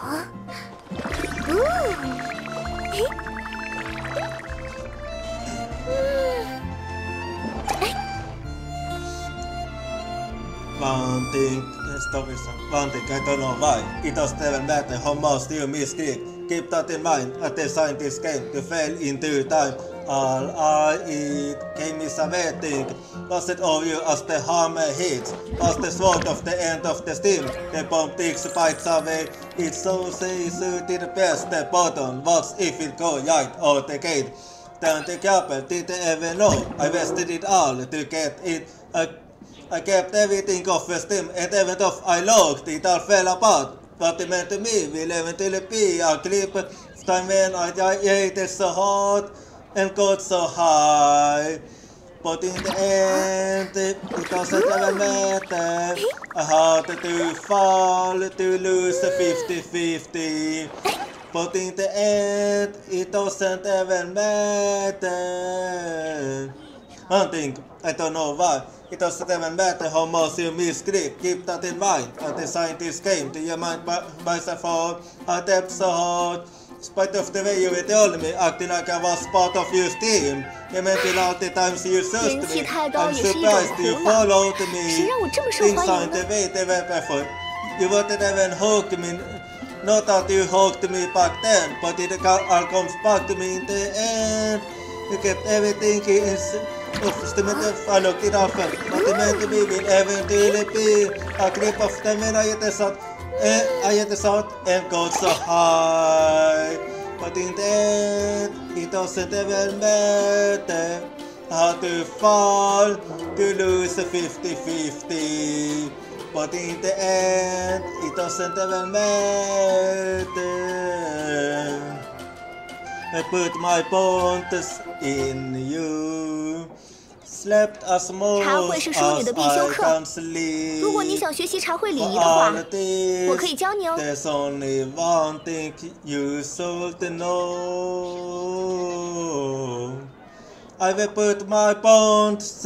啊，One thing, one thing I don't know why. It doesn't even matter how much you misclick. Keep that in mind as they sign this game to fail in due time. All I eat game is a waiting. Was it all you as the hammer hits? Was the sword of the end of the steam? The bomb takes bites away. It's so suited best the button. What's if it go right out the gate? Turn the cable, didn't even know. I wasted it all to get it. I kept everything off the steam and even though I looked, it all fell apart. What it meant to me will eventually be a clip time when I ate it so hot and got so high. But in the end, it doesn't even matter. I had to fall to lose 50-50. But in the end, it doesn't even matter. One thing, I don't know why. It doesn't even matter how much you misclick. Keep that in mind. I designed this game to your mind myself all. I tapped so hard. Spite of the way you told me, acting like I was part of your team. And maybe all the times you searched me, I'm surprised you followed me. Things aren't the way they were before. You wouldn't even hook me. Not that you hooked me back then, but it all comes back to me in the end. You kept everything in I looked it up, but it meant to be will eventually be a clip of them when I hit the shot and got so high. But in the end, it doesn't even matter. I had to fall to lose 50-50. But in the end, it doesn't even matter. I put my bonds in you. Slept as much as I can sleep. 如果你想学习茶会礼仪的话，我可以教你哦。 There's only one thing you should know. I will put my bonds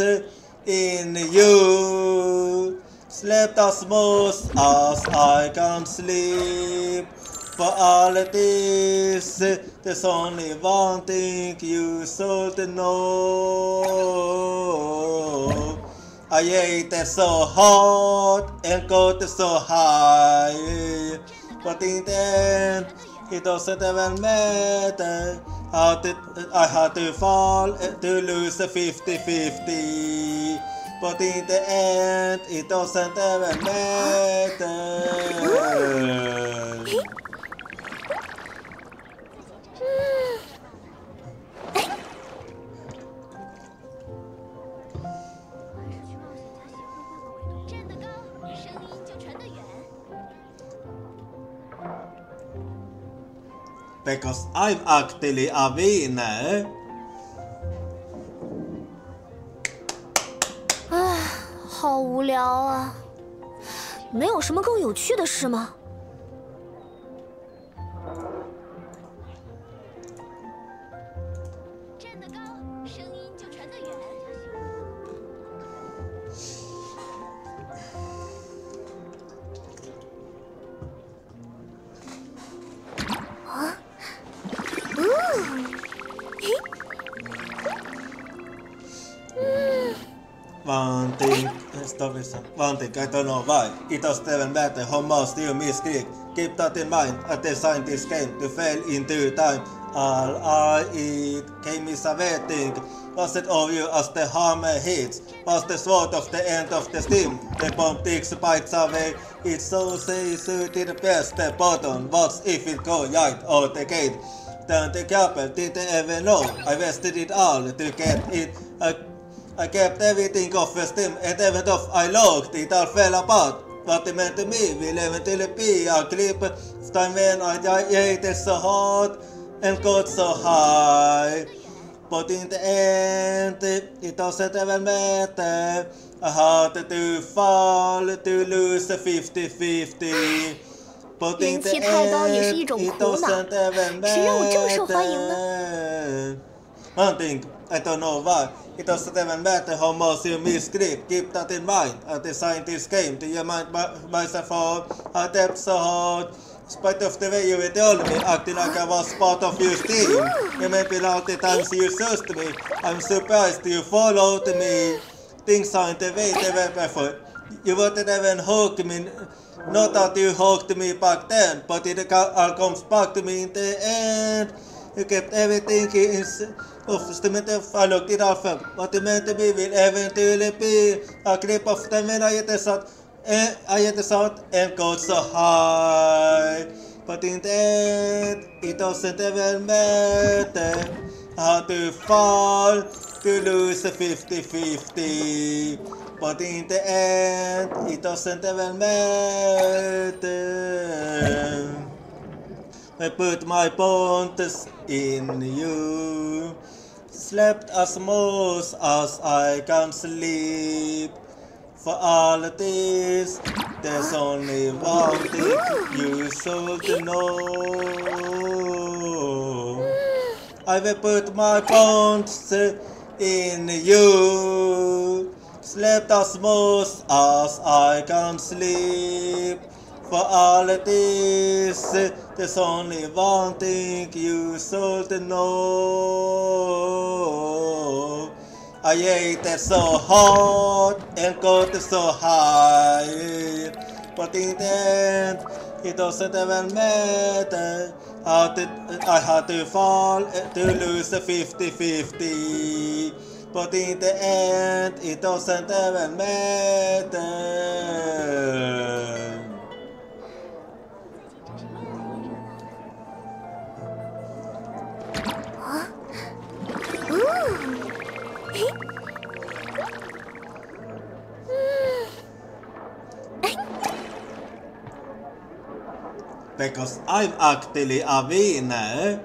in you. Slept as much as I can sleep. For all this, there's only one thing you should know. I ate it so hot and got so high. But in the end, it doesn't even matter. I had to fall to lose 50-50. But in the end, it doesn't even matter. 'Because I'm actually a winner. 唉，好无聊啊！没有什么更有趣的事吗？站得高，声音就传得远。啊？One thing, one thing I don't know why. It doesn't even matter how much you misclick. Keep that in mind as they signed this game to fail in due time. All I eat game is a waiting. Was it all you as the hammer hits? Was the sword of the end of the steam? The bomb takes bites away. It's so suited best the button. What's if it go right out the gate? Turn the cable, didn't even know. I wasted it all to get it. I kept everything off the steam and even though I looked, it all fell apart. What it meant to me will eventually be a clip time when I ate it so hot and got so high. But in the end, it doesn't even matter. I had to fall to lose 50-50. But in the end, it doesn't even matter. One thing I don't know why. It doesn't even matter how much you misread. Keep that in mind. I designed this game. Do you mind myself for a depth so hard? In spite of the way you told me, acting like I was part of your team. You maybe all the times you searched me. I'm surprised you followed me. Things aren't the way they were before. You wouldn't even hug me. Not that you hugged me back then, but it all comes back to me in the end. You kept everything in of I looked it up. What it meant to be will eventually be a clip of the when I hit the south and got so high. But in the end, it doesn't even matter how to fall to lose a 50-50. But in the end, it doesn't even matter. I put my bonds in you. Slept as much as I can sleep. For all of this, there's only one thing you should know. I will put my bonds in you. Slept as much as I can sleep. For all of this, there's only one thing you should know. I ate it so hard and got so high. But in the end, it doesn't even matter. I had to fall to lose a 50-50. But in the end, it doesn't even matter. Because I'm actually a winner.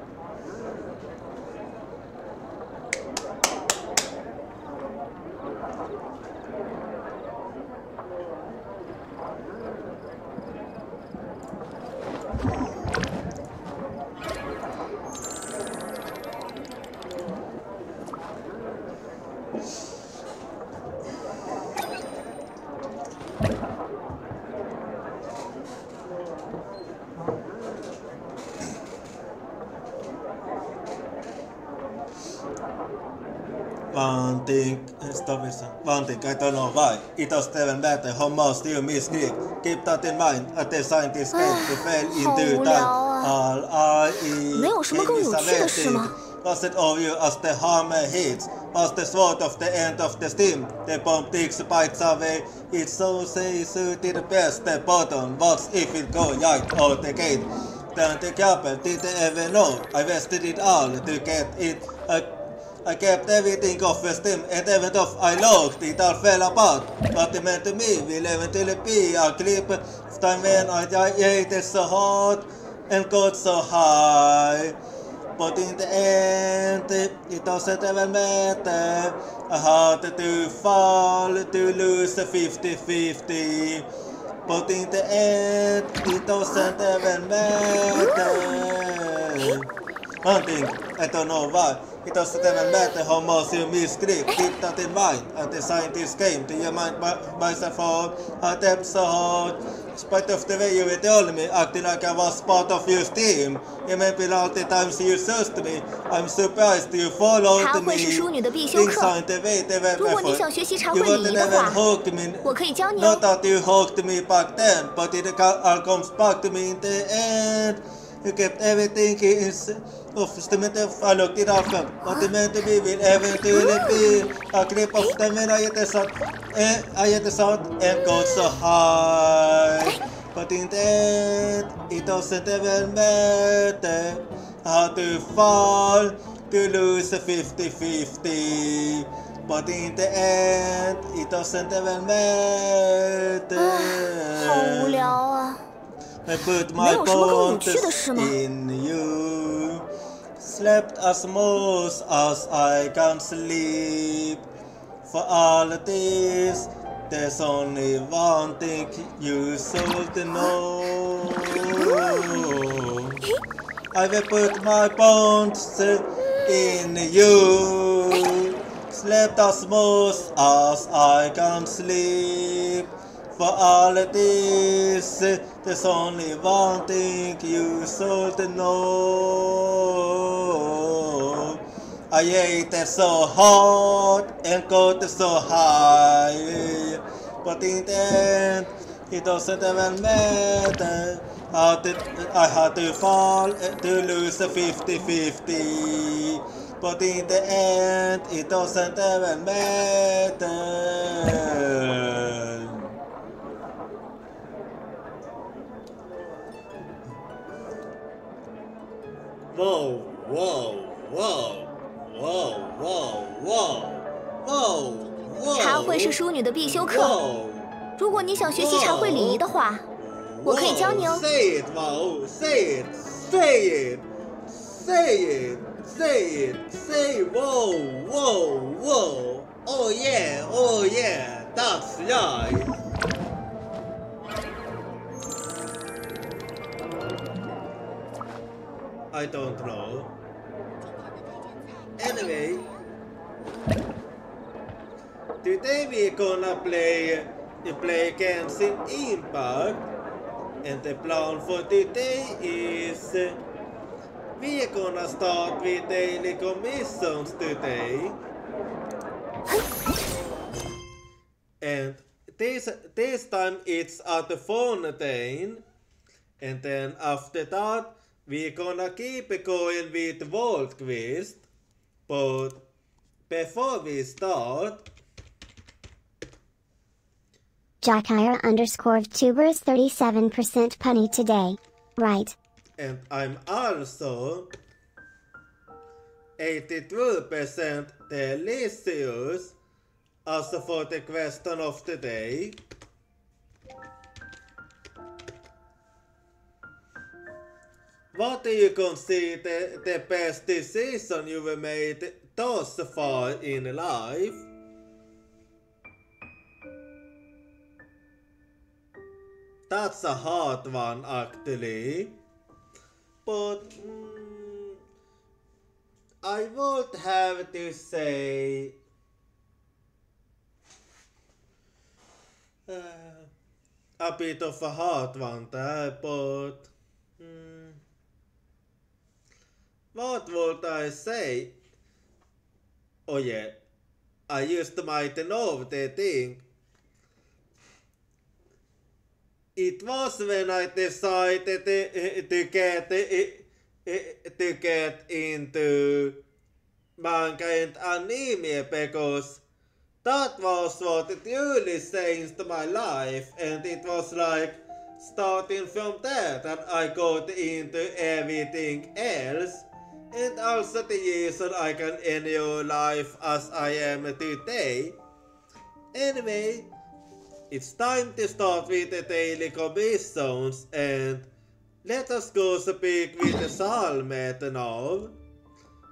One thing, I don't know why. It doesn't even matter how much you misclick. Keep that in mind. I designed this game to fail in due time. All I was it obvious as the hammer hits? Was the sword of the end of the steam? The bomb takes bites away. It's so say suited best the bottom. What if it go right out the gate? Then the couple didn't even know. I wasted it all to get it. I kept everything off the steam, and even though I looked, it all fell apart. What it meant to me will eventually be a clip of time when I ate it so hard and got so high. But in the end, it doesn't even matter. I had to fall to lose a 50-50. But in the end, it doesn't even matter. One thing, I don't know why. It doesn't even matter how much you misclick. Keep that in mind. I designed this game. Do you mind myself for a depth so hard? In spite of the way you told me, acting like I was part of your team. You maybe all the times you searched me. I'm surprised you followed me. Things aren't the way they were before. You wouldn't even hug me. Not that you hugged me back then, but it all comes back to me in the end. You kept everything in I looked it up. What it meant to be will eventually be a clip of the when I hit the south and got so high. But in the end, it doesn't even matter how to fall to lose a 50-50. But in the end, it doesn't even matter. 好无聊啊！ I put my bonds in you. Slept as much as I can sleep. For all of this, there's only one thing you should know. I will put my bonds in you. slept as smooth as I can sleep. For all it is, there's only one thing you should know. I ate it so hot and got it so high, but in the end, it doesn't even matter. I had to fall to lose a 50-50, but in the end, it doesn't even matter. Whoa, whoa, whoa, whoa, whoa, whoa, whoa, whoa. 茶会是淑女的必修课。 Whoa. 如果你想学习茶会礼仪的话，我可以教你哦。 Say it, wow. Say it. Say it. Say it. Say it. Say whoa, whoa, whoa. Oh yeah, oh yeah. That's right. I don't know. Anyway, today we're gonna play Genshin Impact, and the plan for today is we're gonna start with daily commissions today, and this time it's at the Fontaine, and then after that we're gonna keep going with Vault Quest, but before we start, Jackire_VTuber is 37% punny today. Right. and I'm also 82% delicious as for the question of the day. What do you consider the best decision you've made thus far in life? That's a hard one actually, but I would have to say a bit of a hard one there, but what would I say? Oh yeah, I just might know the thing. It was when I decided to get into manga and anime, because that was what truly changed my life, and it was like starting from there that I got into everything else, and also the reason I can enjoy life as I am today. Anyway, it's time to start with the daily commissions, and let us go speak with the Salmet now.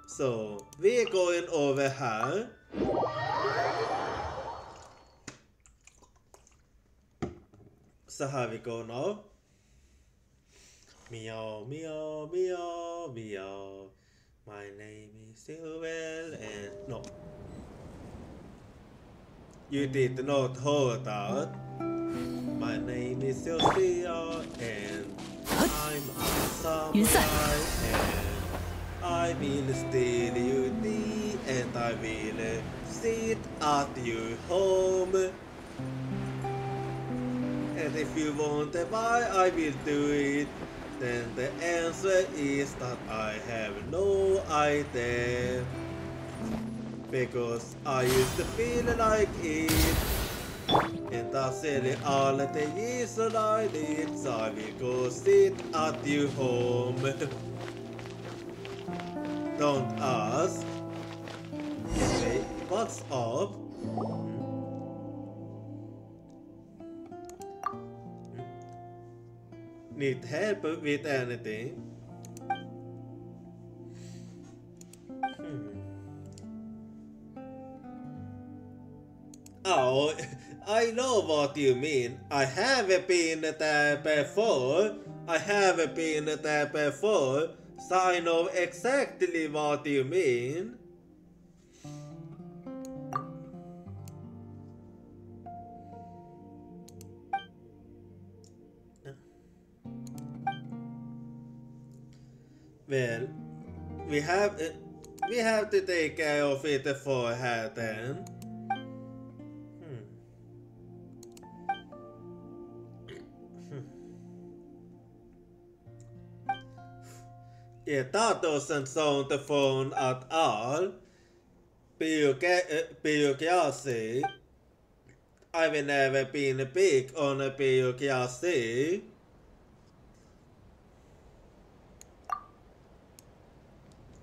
So, we're going over here. So here we go now. Meow, meow, meow, meow. My name is Silvel and no. You did not hold that. My name is Yoshia and I'm a samurai and I will steal you tea and I will sit at your home. And if you wonder why I will do it, then the answer is that I have no idea. Because I used to feel like it, and that's really all the reason I did, so I will go sit at your home. Don't ask. Anyway, what's up? Need help with anything? Oh, I know what you mean. I have been there before. So I know exactly what you mean. Well, we have to take care of it for her then. Yeah, that doesn't sound fun at all. Bureaucracy. I've never been big on a bureaucracy.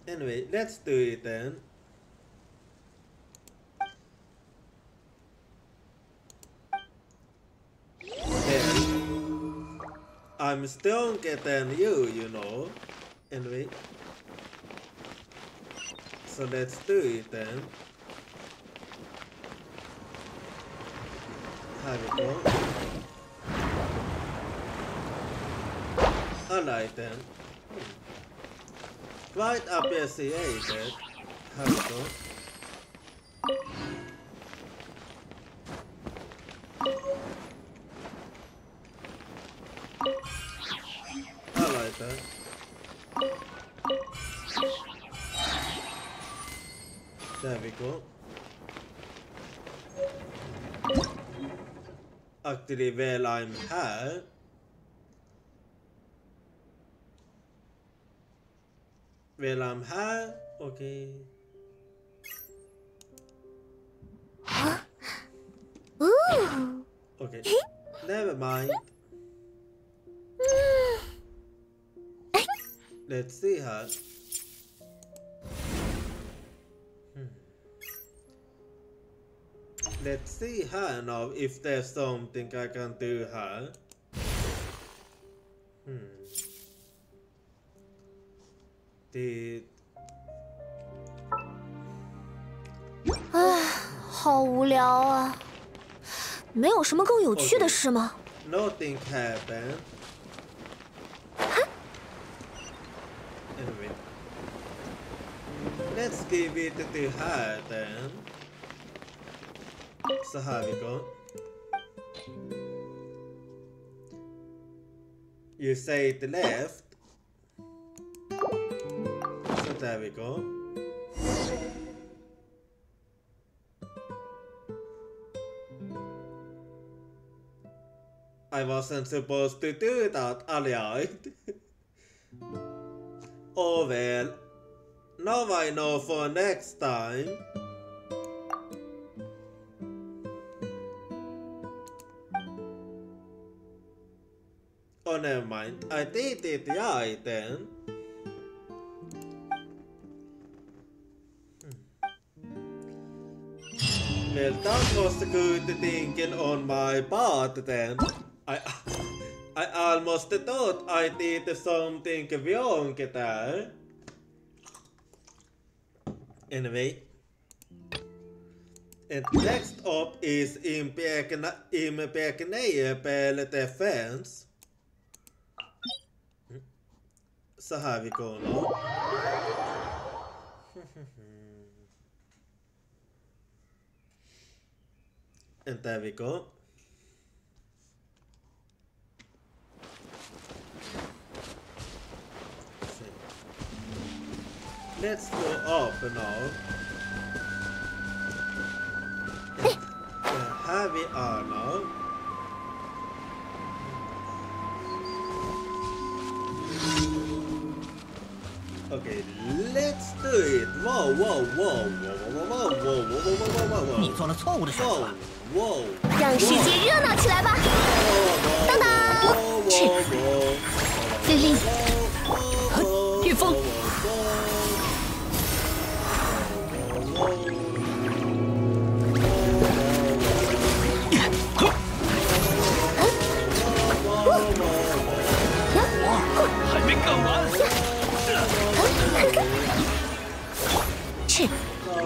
Anyway, let's do it then. Well, I'm stronger than you know. Anyway. So let's do it then. Here we go. Alright then. Quite appreciated. Here we go. Alright then. There we go. Actually, well, I'm here. Well, I'm here. Okay. Ooh. Okay. Never mind. Let's see her. Let's see her now if there's something I can do her. Did 好无聊啊！没有什么更有趣的事吗？ nothing happened? Anyway, let's give it to her then. So here we go. You say it left. So there we go. I wasn't supposed to do that, alright? Oh well. Now I know for next time. Oh, never mind. I did it right then. Well, that was good thinking on my part then. I almost thought I did something wrong there. Anyway. And next up is impregnable defense. So here we go now. And there we go. Let's go up now. Here we are now. Okay, let's do it. Whoa, whoa, whoa, whoa, whoa, whoa, whoa, whoa, whoa, whoa, whoa. 你做了错误的选择。 Whoa, 让世界热闹起来吧！当当，是丽丽，御风，还没干完。是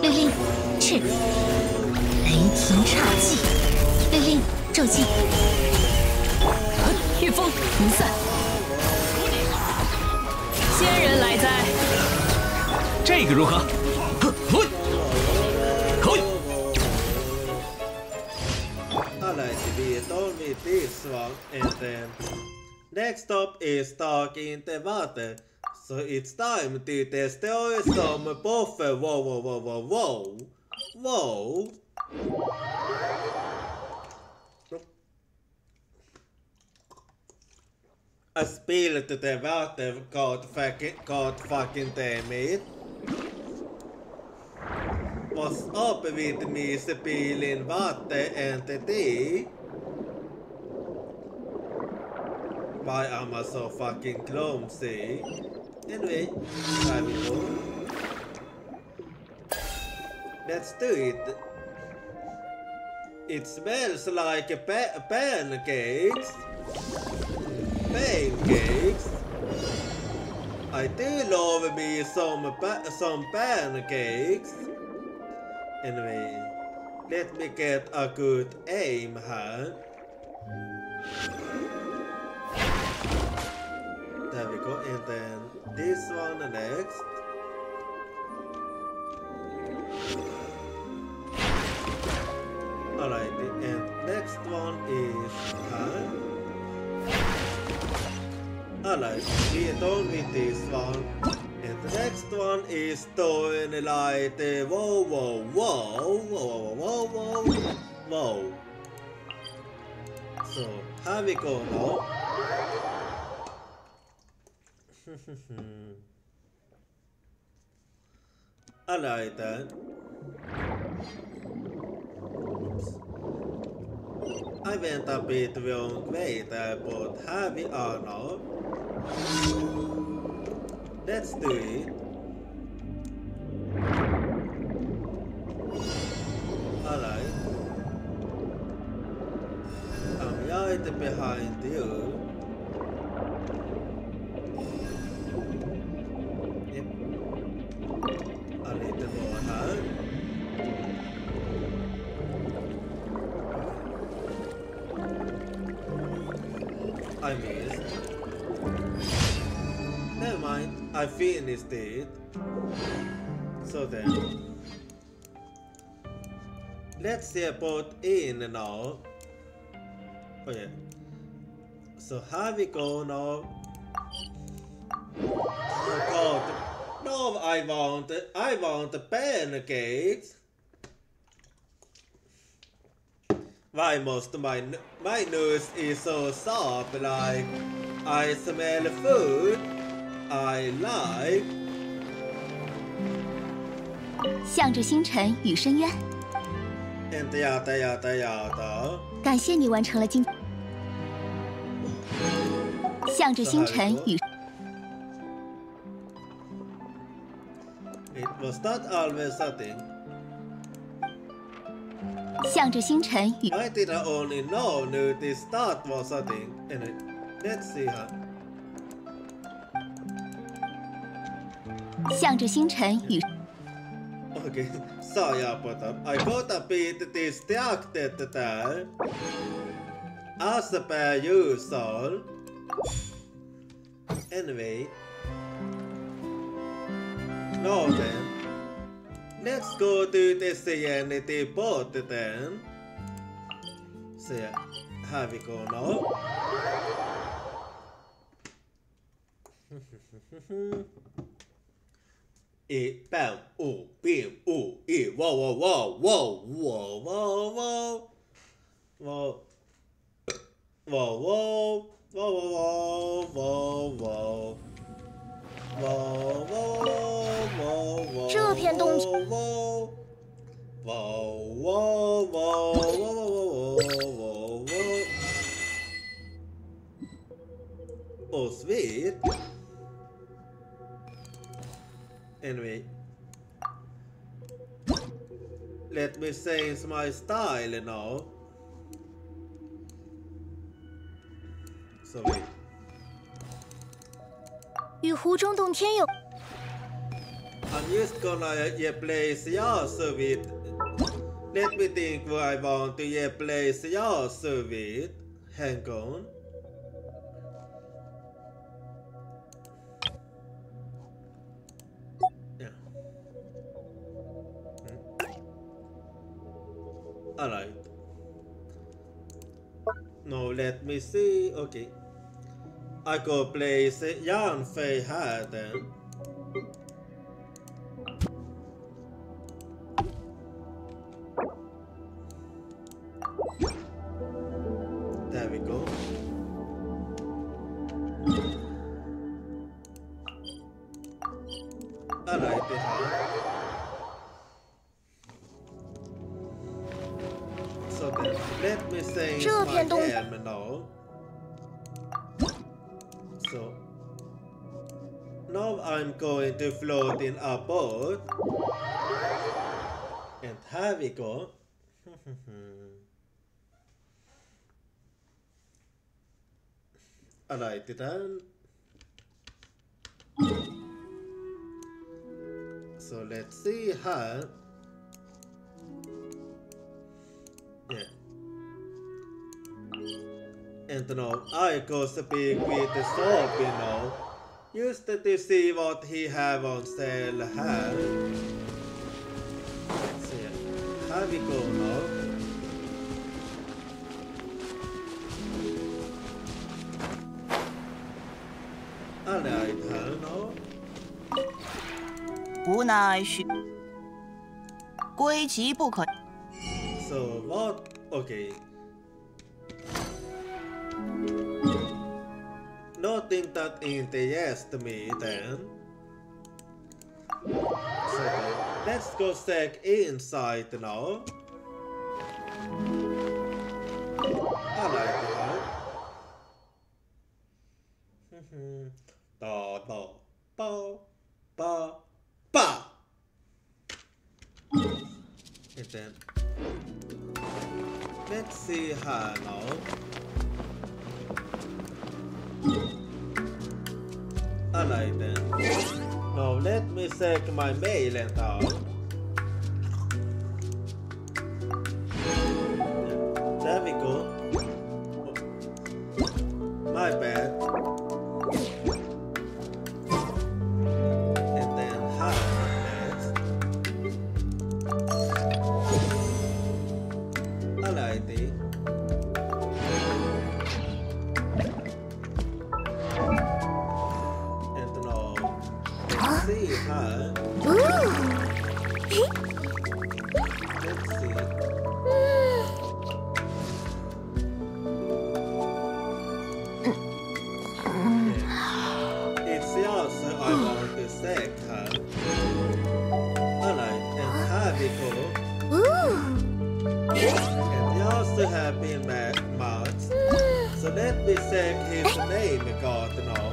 丽丽，是雷霆岔技，丽丽骤击，御风离散，仙人来哉！这个如何？Alright, we done with this one, and then next up is Dark in the Water. So it's time to destroy some buffer. Whoa, whoa, whoa, whoa, whoa. Whoa. I spilled the water. God fucking damn it. What's up with me spilling water and the tea? Why am I so fucking clumsy? Anyway, there we go. Let's do it. It smells like pancakes. Pancakes. I do love me some pancakes. Anyway, let me get a good aim here. There we go, and then this one next. Alright, and next one is here. Alright, we are done with this one. And the next one is doing like whoa, whoa, whoa, whoa, whoa, whoa, whoa. So, here we go now. Alright then. Oops. I went a bit wrong way there, but here we are now. Let's do it. Alright. I'm right behind you. Yep. A little more here. I missed. Never mind, I finished it. So then, let's put in now. Oh yeah. So here we go now. Oh god. No, I want pancakes. Why must my nose is so sharp, like I smell food I like. 向着星辰与深渊。 And yada. 感谢你完成了今。向着星辰与。 It was not always a thing. 向着星辰与。 Why did I only know this start was a thing? Anyway, let's see her. 向着星辰与。 Okay, sorry about that. I got a bit distracted there. As per usual. Anyway. Now then. Let's go to the Serenity Port then. So yeah, here we go now. Bow, oh, bim, oh, whoa, whoa, whoa, whoa, whoa, whoa, whoa, whoa, whoa, whoa, whoa, whoa, whoa, whoa, whoa, whoa. 这片动作。 Whoa, whoa, whoa, whoa, whoa, whoa, whoa. Oh, sweet. Anyway, let me change my style now. So wait. 与湖中洞天有。 I'm just gonna place yours with. Let me think what I want to place yours with. Hang on. Alright. Now let me see. Okay. I go place Jan Fei här then. There we go. Alright, det här. So then, let me change my helm now. So now I'm going to float in a boat. And here we go. Alright then. So let's see here. Yeah. And now I go speak with the Sophie now. Just to see what he have on sale here. Let's see. Here we go now. Alright, here now. 无奈须归其不可。 So what? Okay. Nothing that interests me then. So then, let's go check inside now. I like that. Da da ba ba ba. And then let's see her now. Alright then. Now let me check my mail and all. There we go. Oh. My bad. And then her next. Alrighty. See her. Let's see. It's also I want to check her. Alright, and here we go. And he also have been marked. So let me check his name card now.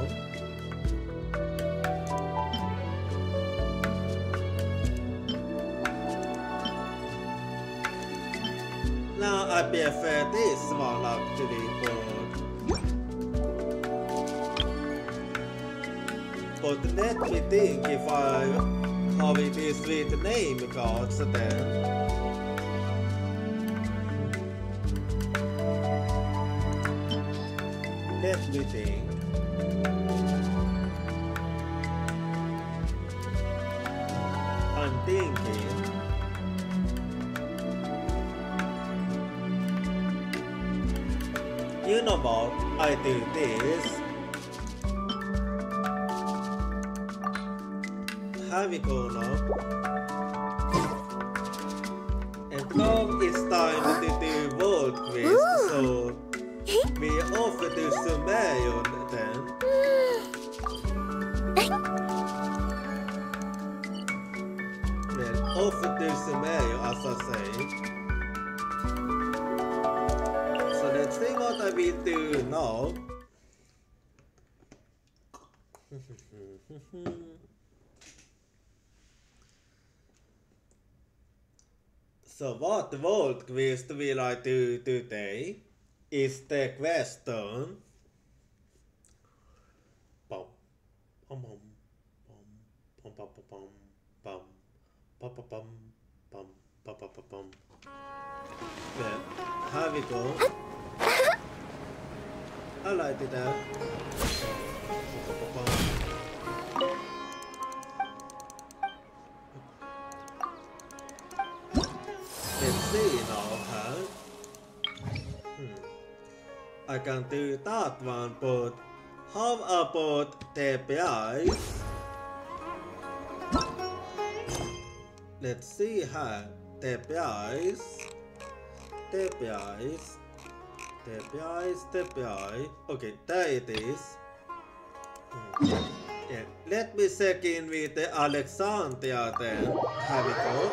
Now I prefer this one actually, but let me think if I how it is with name cards then. Let me think. I'm thinking. You know what? I do this. Here we go now. And now it's time to do world quiz. So we offer to Sumerian then. Then offer to Sumerian as I say. Let's see what I will do now. So what world quiz will I do today? Is the question. Bum, bum, bum, bum, bum, bum, bum, bum, bum, bum, bum, bum, bum, bum. Well, here we go. I like it out. Let's see now, huh? I can do that one, but How about TPIs? Let's see here. TPIs. Okay, there it is. Yeah. Let me check in with the Alexandria then. Have we go?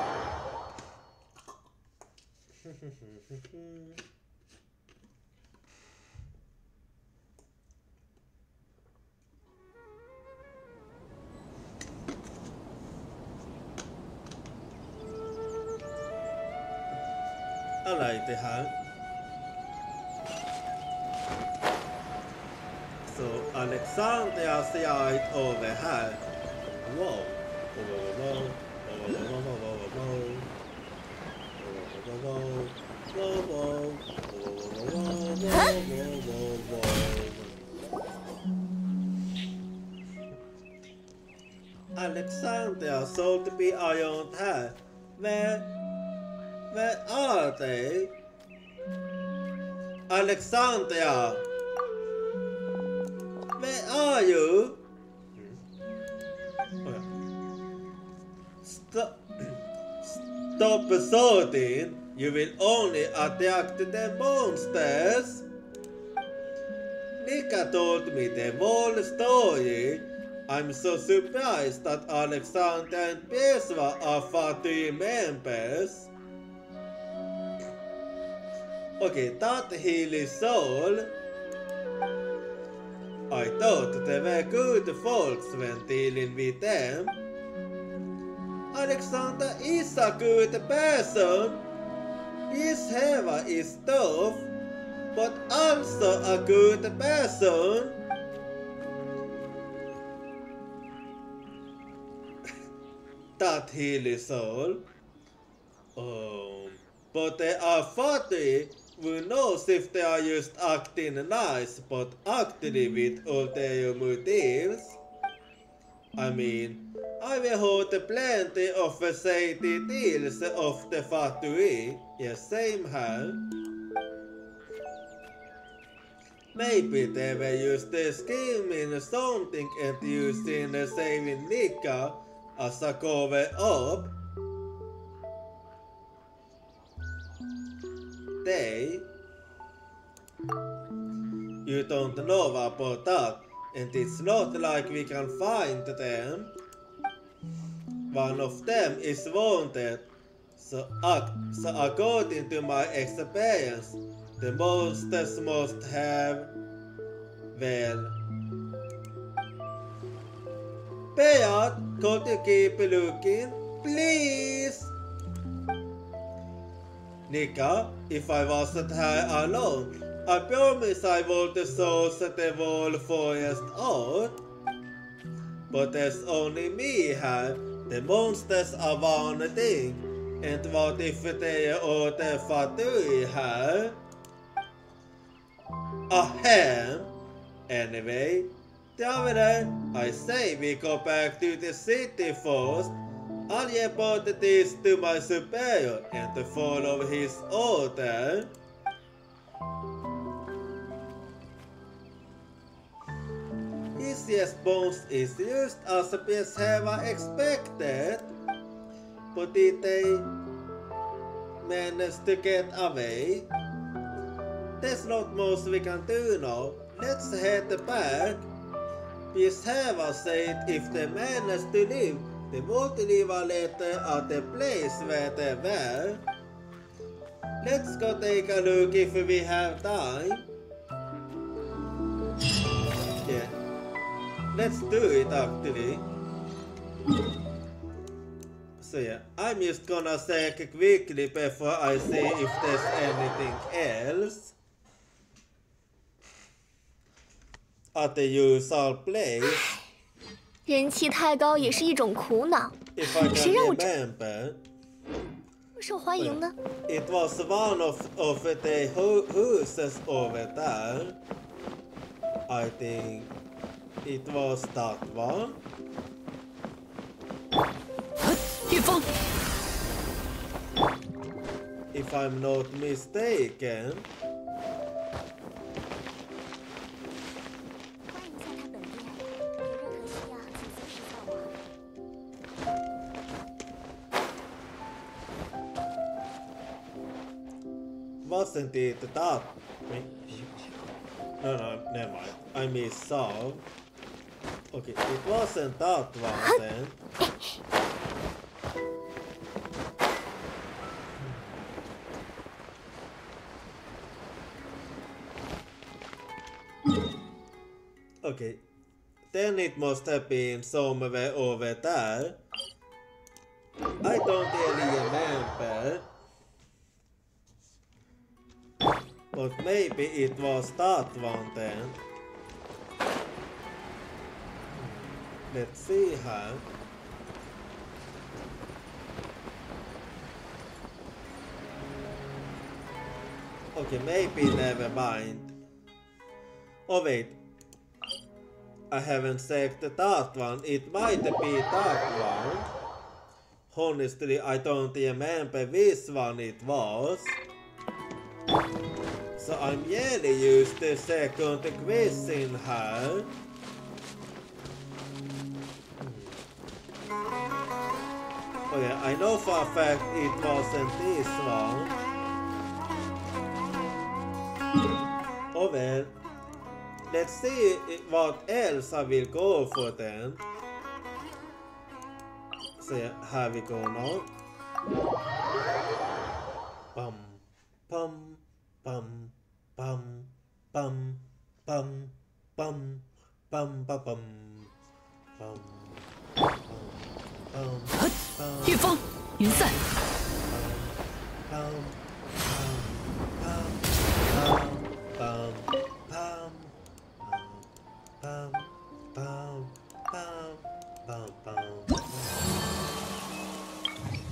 Alright, so Alexandria side over here. Whoa. Alexandria sold to be around here. Where are they? Alexandria! Where are you? Stop assaulting! You will only attack the monsters! Nika told me the whole story. I'm so surprised that Alexandria and Pesva are Fatui members. Okay, that heals soul. I thought they were good folks when dealing with them. Alexander is a good person. His hair is tough, but also a good person. That heals soul. But they are fatty. Who knows if they are just acting nice, but actually with ulterior motives? I mean, I will hold plenty of shady deals of the Fatui. Yes, same here. Maybe they were just scheming something and using saving Nika as a cover up. You don't know about that, and it's not like we can find them. One of them is wanted, so according to my experience, the monsters must have, well... Bayard, could you keep looking, please? Nika, if I wasn't here alone, I promise I would source the whole forest out. But there's only me here. The monsters are one thing. And what if they are the Fatui here? Ahem. Anyway, Traveler, I say we go back to the city first. I'll report this to my superior and follow his order. His response is just as Peshewa expected. But did they manage to get away? There's not much we can do now. Let's head back. Peshewa said if they manage to live, they would leave a letter at the place where they were. Let's go take a look if we have time. Yeah, let's do it actually. So yeah, I'm just gonna check quickly before I see if there's anything else at the usual place. 人气太高也是一种苦恼， If I 谁 can 让我 remember, 受欢迎呢？ it was one of the houses over there. I think it was that one. 御风， If I'm not mistaken. wasn't it that. No, never mind. I missed solve. Okay, it wasn't that one then. Okay, then it must have been somewhere over there. I don't really remember. But maybe it was that one then. Let's see how. Okay, maybe never mind. Oh wait. I haven't checked that one. It might be that one. Honestly, I don't remember which one it was. So I'm really used to second question here. Oh yeah, I know for a fact it wasn't this one. Oh well. Let's see what else I will go for then. So here we go now. Bum, bum, bum, bum, bum, bum, bum, bum, bum, bum, bum, bum, bum. 御风云散，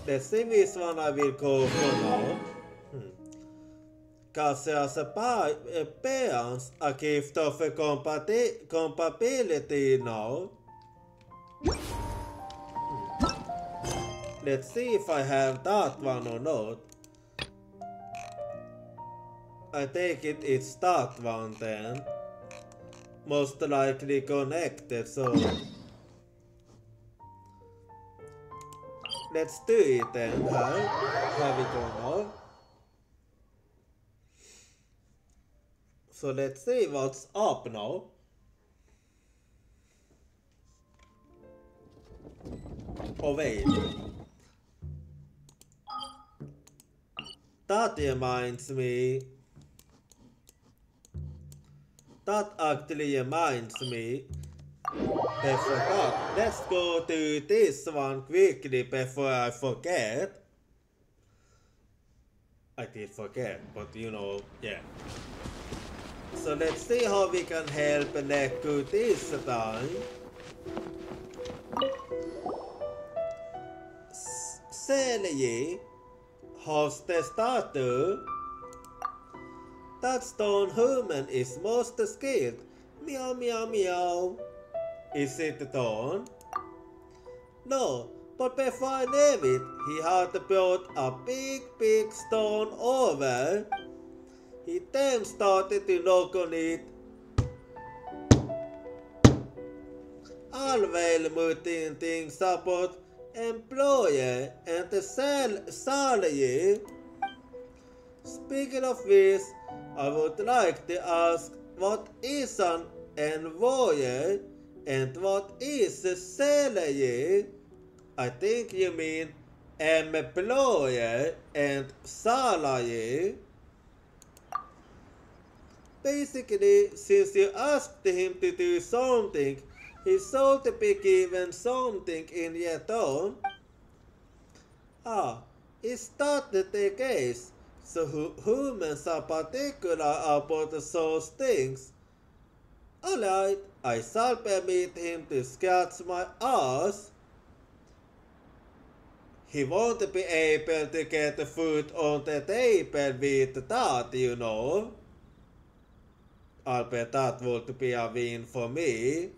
Let's see which one I will go for now. Cause there's a balance, a gift of a compatibility now. Let's see if I have that one or not. I take it's that one then. Most likely connected, so let's do it then. Here we go now. So let's see what's up now. Oh wait. That reminds me. That actually reminds me. I forgot. Let's go to this one quickly before I forget. I did forget, but you know, yeah. So let's see how we can help Neku this time. Selye, how's the starter? That stone human is most skilled. Meow meow meow. Is it done? No, but before I leave it, he had brought a big stone over. He then started to knock on it. All well-meaning things about employer and the salary. Speaking of which, I would like to ask, what is an envoyer and what is a salary? I think you mean employer and salary. Basically, since you asked him to do something, he should be given something in return. Ah, is that the case? So humans are particular about those things. Alright, I shall permit him to scratch my ass. He won't be able to get food on the table with that, you know. I'll bet that would be a win for me.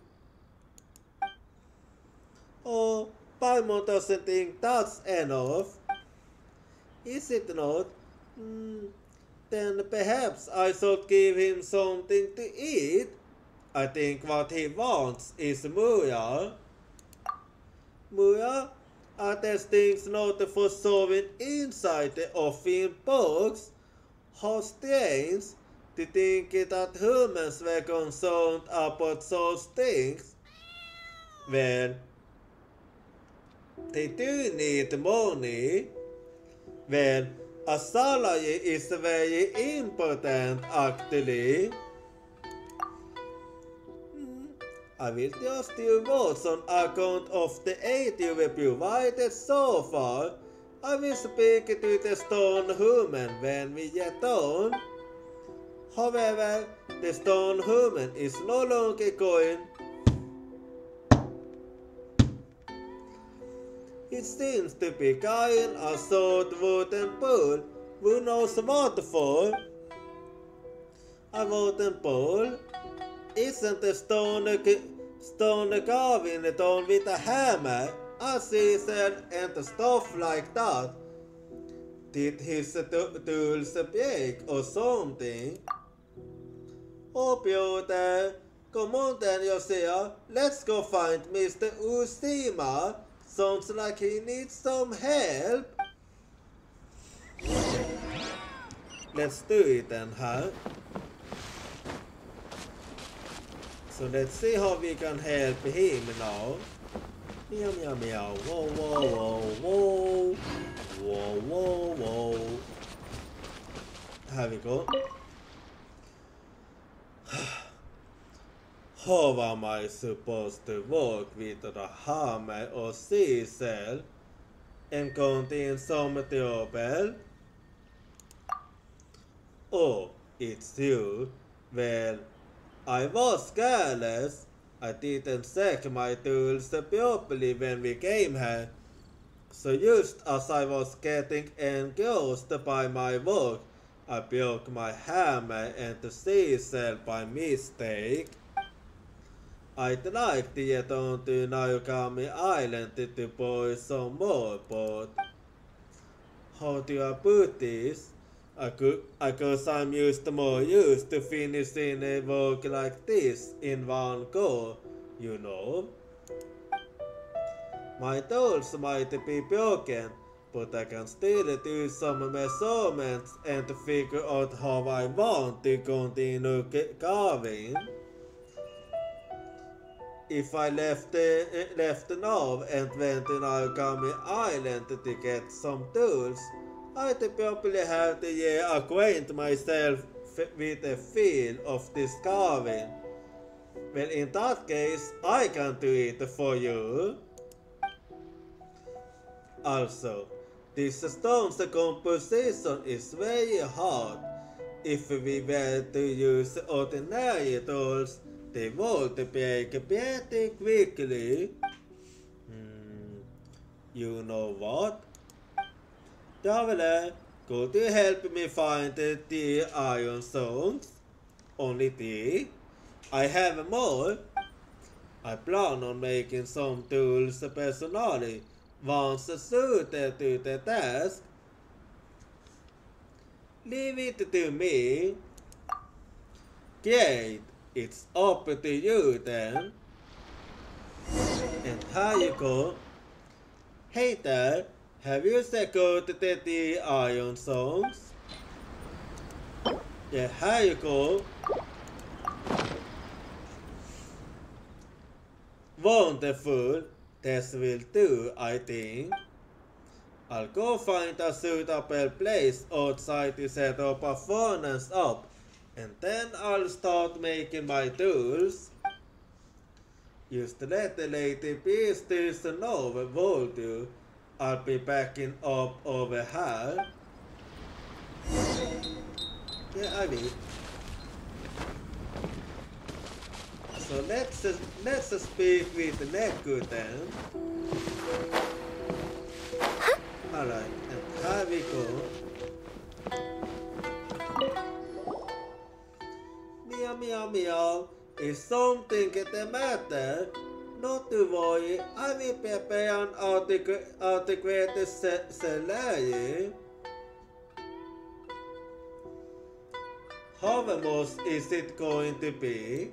Oh, Paimon doesn't think that's enough. Is it not? Then perhaps I should give him something to eat. I think what he wants is Muya. Muya, are there things not for sewing inside the offing box? how strange to think that humans were concerned about such things. Well, they do need money. Well, a salary is very important actually. I will just do words on account of the aid you have provided so far. I will speak to the stone human when we get on. However, the stone human is no longer going. It seems to be carrying a short wooden pole. Who knows what for? A wooden pole? Isn't the stone carving done with a hammer, a scissor and stuff like that? Did his tools break or something? Oh, Peter, come on then, Josiah. Let's go find Mr. Ushima. Sounds like he needs some help. Let's do it then, huh? So let's see how we can help him now. Meow meow meow. Whoa whoa whoa whoa. Whoa whoa whoa. Here we go. How am I supposed to work with the hammer or scissor and contain some trouble? Oh, it's you. Well, I was careless. I didn't check my tools properly when we came here. So just as I was getting engrossed by my work, I broke my hammer and the scissor by mistake. I'd like to get on to Narukami Island to borrow some more, but how do I put this? Because I'm more used to finishing a work like this in one go, you know. My tools might be broken, but I can still do some measurements and figure out how I want to continue carving. If I left now and went to Narukami Island to get some tools, I'd probably have to acquaint myself with the feel of this carving. Well, in that case, I can do it for you. Also, this stone's composition is very hard. If we were to use ordinary tools, they would break pretty quickly. You know what? Traveler, could you help me find the iron stones? Only 3? I have more. I plan on making some tools personally once suited to the task. Leave it to me. Great, it's up to you then. And here you go. Hey there, have you secured the iron stones? Yeah, here you go. Wonderful. This will do, I think. I'll go find a suitable place outside to set up a furnace up, and then I'll start making my tools. Just let the lady bees to know, won't you? I'll be backing up over here. Yeah, I will. So let's speak with Neku then. Alright, and here we go. Meow meow meow. Is something the matter? Not to worry, I will prepare an adequate salary. How much is it going to be?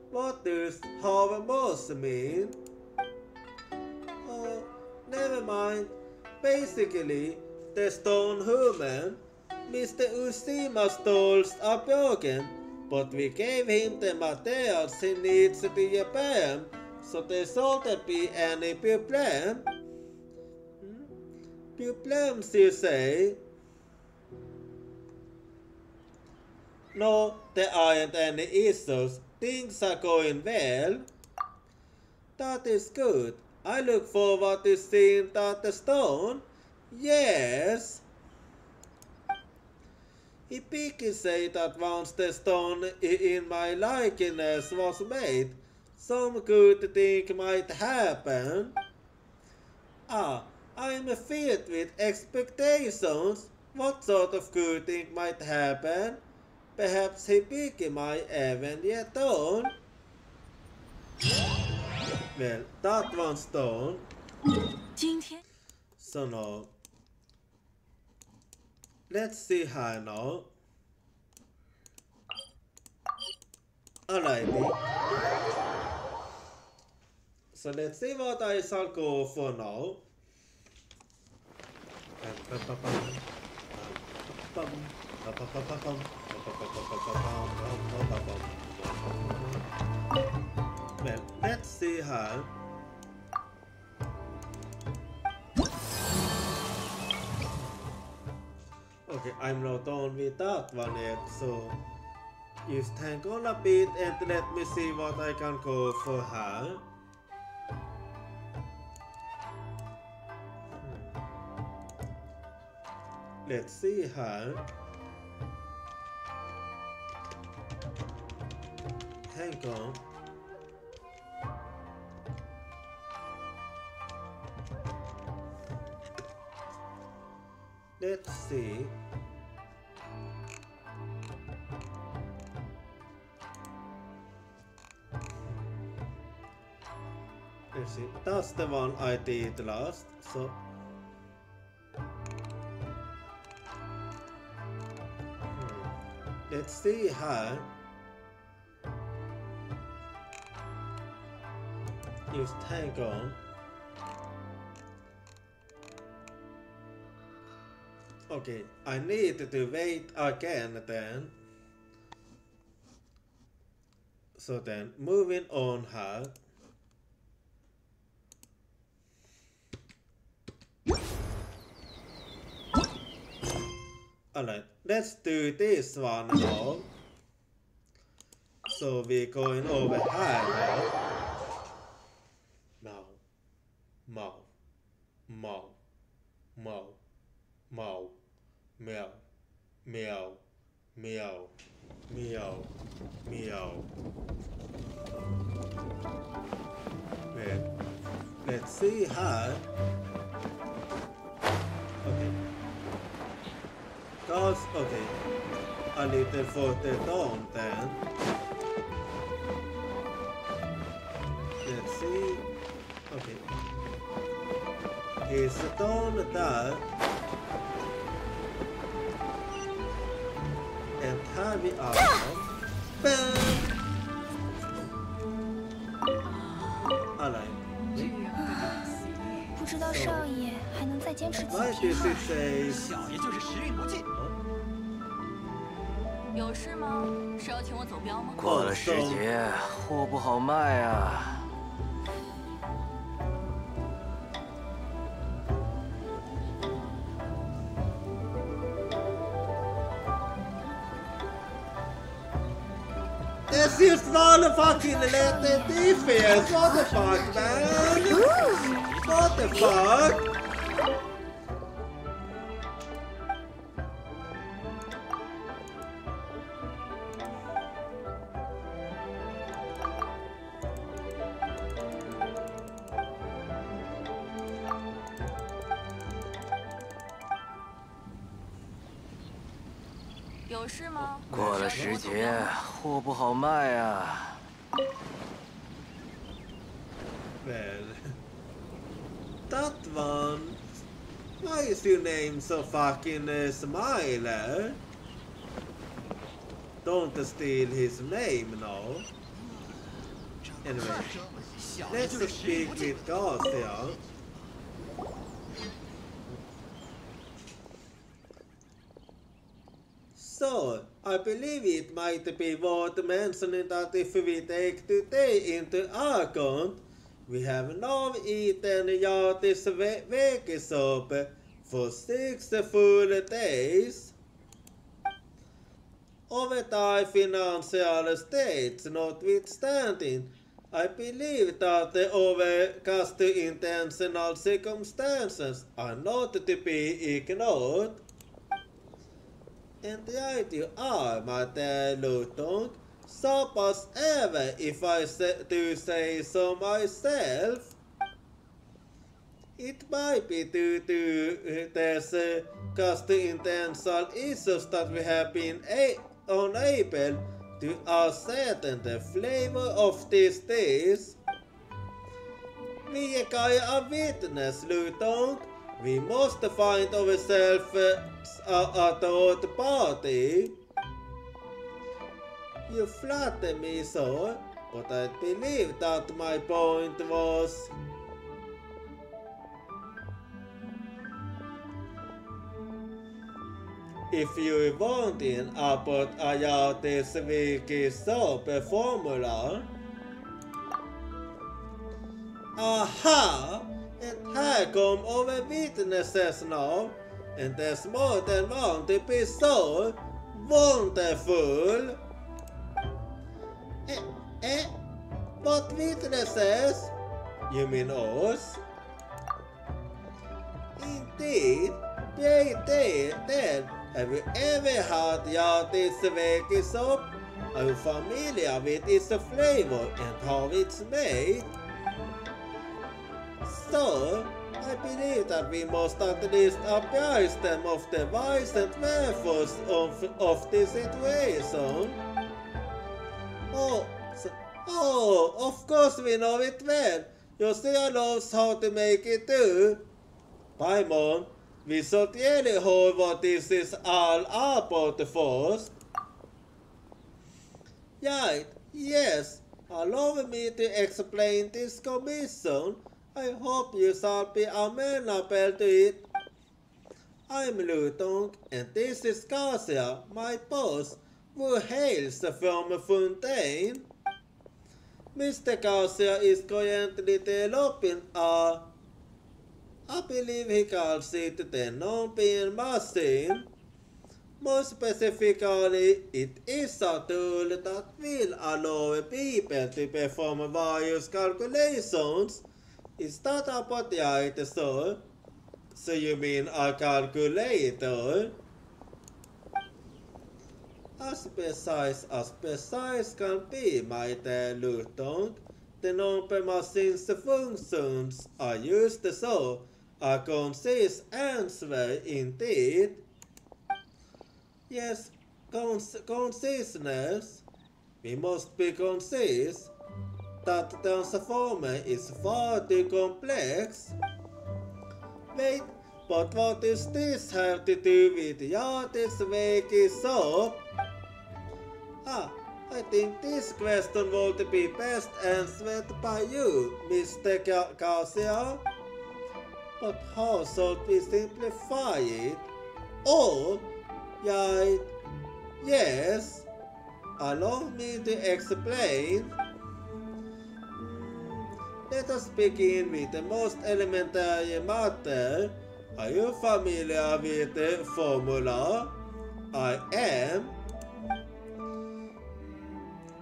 What does how much mean? Oh, never mind. Basically, the stone human. Mr. Usima's stalls are broken, but we gave him the materials he needs to repair, so there shouldn't be any problem. Problems, you say? No, there aren't any issues. Things are going well. That is good. I look forward to seeing that stone. Yes. Hibiki said that once the stone in my likeness was made, some good thing might happen. I'm filled with expectations. What sort of good thing might happen? Perhaps Hibiki might even yet done. Well, that one's done. So now, let's see her now. Alrighty. So let's see what I shall go for now. Well, let's see her. Okay, I'm not done with that one yet, so use Tangle a bit and let me see what I can go for her. Let's see her. Hang on. Let's see. Let's see. That's the one I did last, so let's see her. Use Hang On. Okay, I need to wait again then. So then, moving on her. Alright, let's do this one now. So we're going over here now. Meow. Meow. Meow. Meow. Meow. Meow. Meow. Meow. Meow. Well, let's see her. Okay. Cause, okay. A little further down then. Let's see. Okay. Here's the down there. And here we are. Bam! Alright. 不知道少爷还能再坚持几 Why 天 does 啊？ it say 小爷就是时运不济。有事吗？是要请我走镖吗？过了时节，货不好卖啊。 This is not a fucking letter defense. What the fuck, man? What the fuck?过了时节，货不好卖啊。Well, that one. Why is your name so fucking Smiler? Don't steal his name now. Anyway, let's speak with Garcia. So, I believe it might be worth mentioning that if we take today into account, we have now eaten Hjatis vegisoppa for 6 full days. Over Thai financial states notwithstanding, I believe that the overcast intentional circumstances are not to be ignored. And jag är med Luton, så pass även if I do say so myself. It might be due to this cast intentional issues that we have been unable to ascertain the flavor of these days. Vi är a witness, Luton. We must find ourselves at the party. You flatter me so, but I believe that my point was... If you wondering about Hjatis vegisoppa formula... Aha! And här kom over witnesses now, and there's more than one to be so wonderful. What witnesses? You mean us? Indeed, then have you ever had Hjatis vegisoppa? Are you familiar with its flavor and how it's made? So, I believe that we must at least apprise them of the whys and wherefores of the situation. Of course we know it well. Josiah knows how to make it too. Paimon, we should really hold what this is all about first. Right, yes. Allow me to explain this commission. I hope you shall be amenable to it. I'm Luton, and this is Garcia, my boss, who hails from Fontaine. Mr. Garcia is currently developing I believe he calls it the non-being machine. More specifically, it is a tool that will allow people to perform various calculations. Is that about the right, sir? So you mean a calculator? As precise can be, my dear Luton. The number machine's functions are used so. A concise answer indeed. Yes, conciseness. We must be concise. That transformer is far too complex. Wait, but what does this have to do with Hjatis vegisoppa? I think this question would be best answered by you, Mr. Garcia. But how should we simplify it? Oh, right, yes. Allow me to explain. Let us begin with the most elementary matter. Are you familiar with the formula? I am.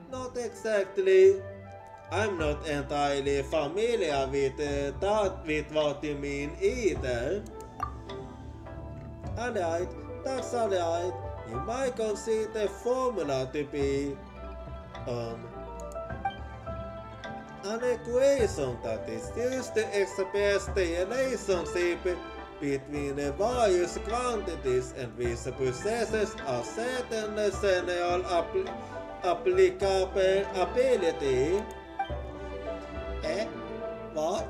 Not exactly. I'm not entirely familiar with with what you mean either. Alright, that's alright. You might consider the formula to be an equation that is used to express the relationship between the various quantities and which possesses a certain general applicability. What?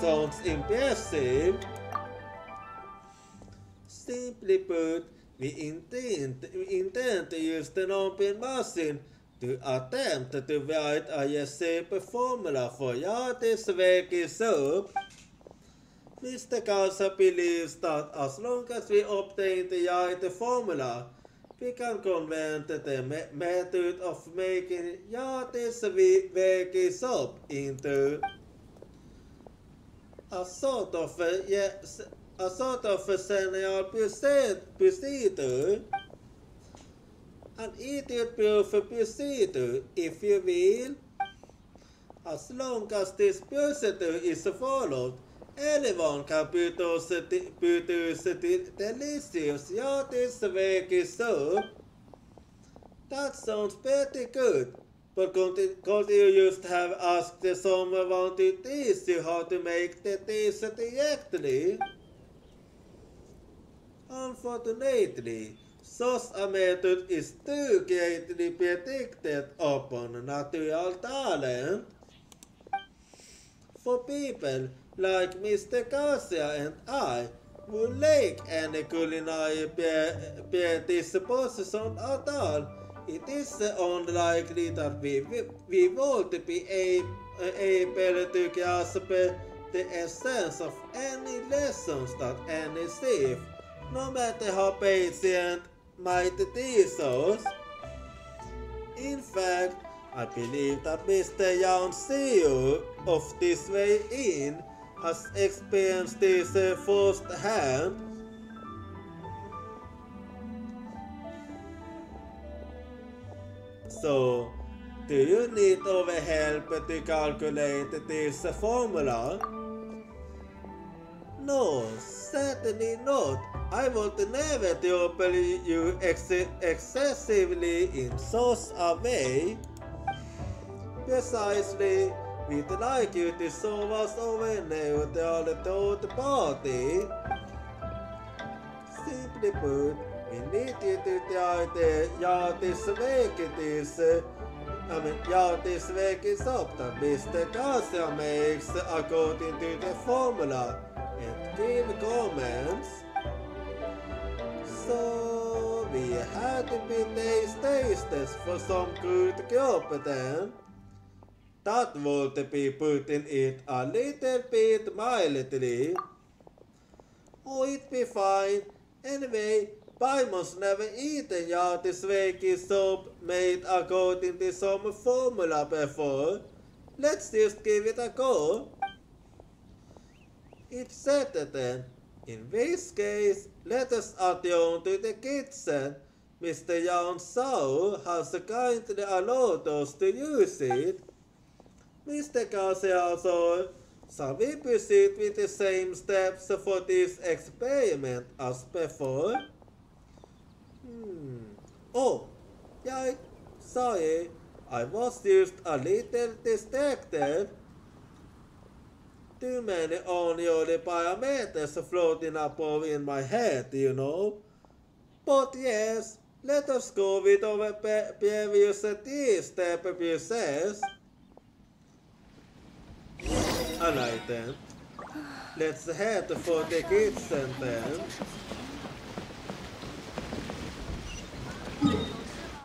Sounds impressive. Simply put, we intend to use the non-being machine to attempt to write a recipe formula for Hjatis vegisoppa. Mr. Garza believes that as long as we obtain the Yate formula, we can convert the method of making Yate's Vegi soap into a sort of central procedure, an idiot-proof procedure, if you will. As long as this procedure is followed, anyone can produce delicious Yate's Vegi soup. That sounds pretty good, but could you just have asked someone to teach you how to make the dish directly? Unfortunately, such a method is too greatly predicted upon natural talent. For people like Mr. Garcia and I, who lack any culinary predisposition at all, it is unlikely that we won't be able to grasp the essence of any lessons that any chef, no matter how patient, might teach us. In fact, I believe that Mr. Young's CEO of This Way In has experienced this firsthand. So, do you need our help to calculate this formula? No, certainly not. I would never trouble you excessively in such a way. Precisely, we'd like you to show us our neutral third party. Simply put, we need you to try the Yate's Vegi soap that Mr. Garcia makes according to the formula and give comments. So, we had to be taste for some good job then. That would be putting it a little bit mildly. Oh, it'd be fine. Anyway, Paimon's never eaten Yate's Vegi soap made according to some formula before. Let's just give it a go. It's settled then. In this case, let us adjourn to the kitchen. Mr. Young Sao has kindly allowed us to use it. Mr. Garcia, shall we proceed with the same steps for this experiment as before? Oh, yeah, sorry, I was just a little distracted. Too many unusual parameters floating above in my head, you know. But yes, let us go with our previous three-step process. Alright then, let's head for the kitchen then.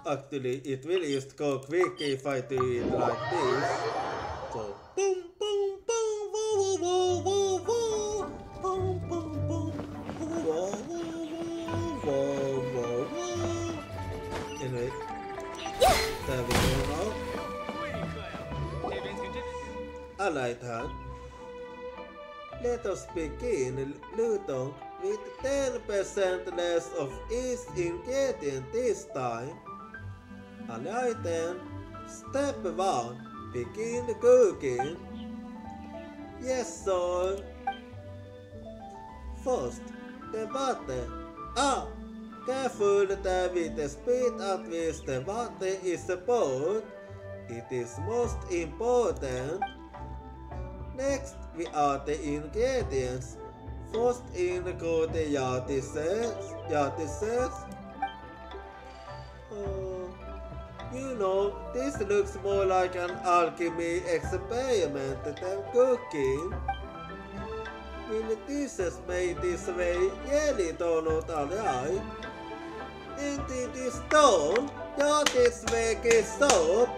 Actually, it will just go quick if I do it like this. So, boom, boom, boom, woo, woo, woo, woo, boom, boom, boom, woo, woo, woo, woo, woo. Anyway, there we go now. Alright, huh? Let us begin, Luton, with 10% less of each ingredient this time. Alright then, step 1, begin cooking. Yes sir. First, the butter. Careful that with the speed at which the butter is poured, it is most important. Next, we add the ingredients. First include the Yate cells. You know, this looks more like an alchemy experiment than cooking. Will dishes made this way really turn out alright? And it is done. Yate's Vegi soap.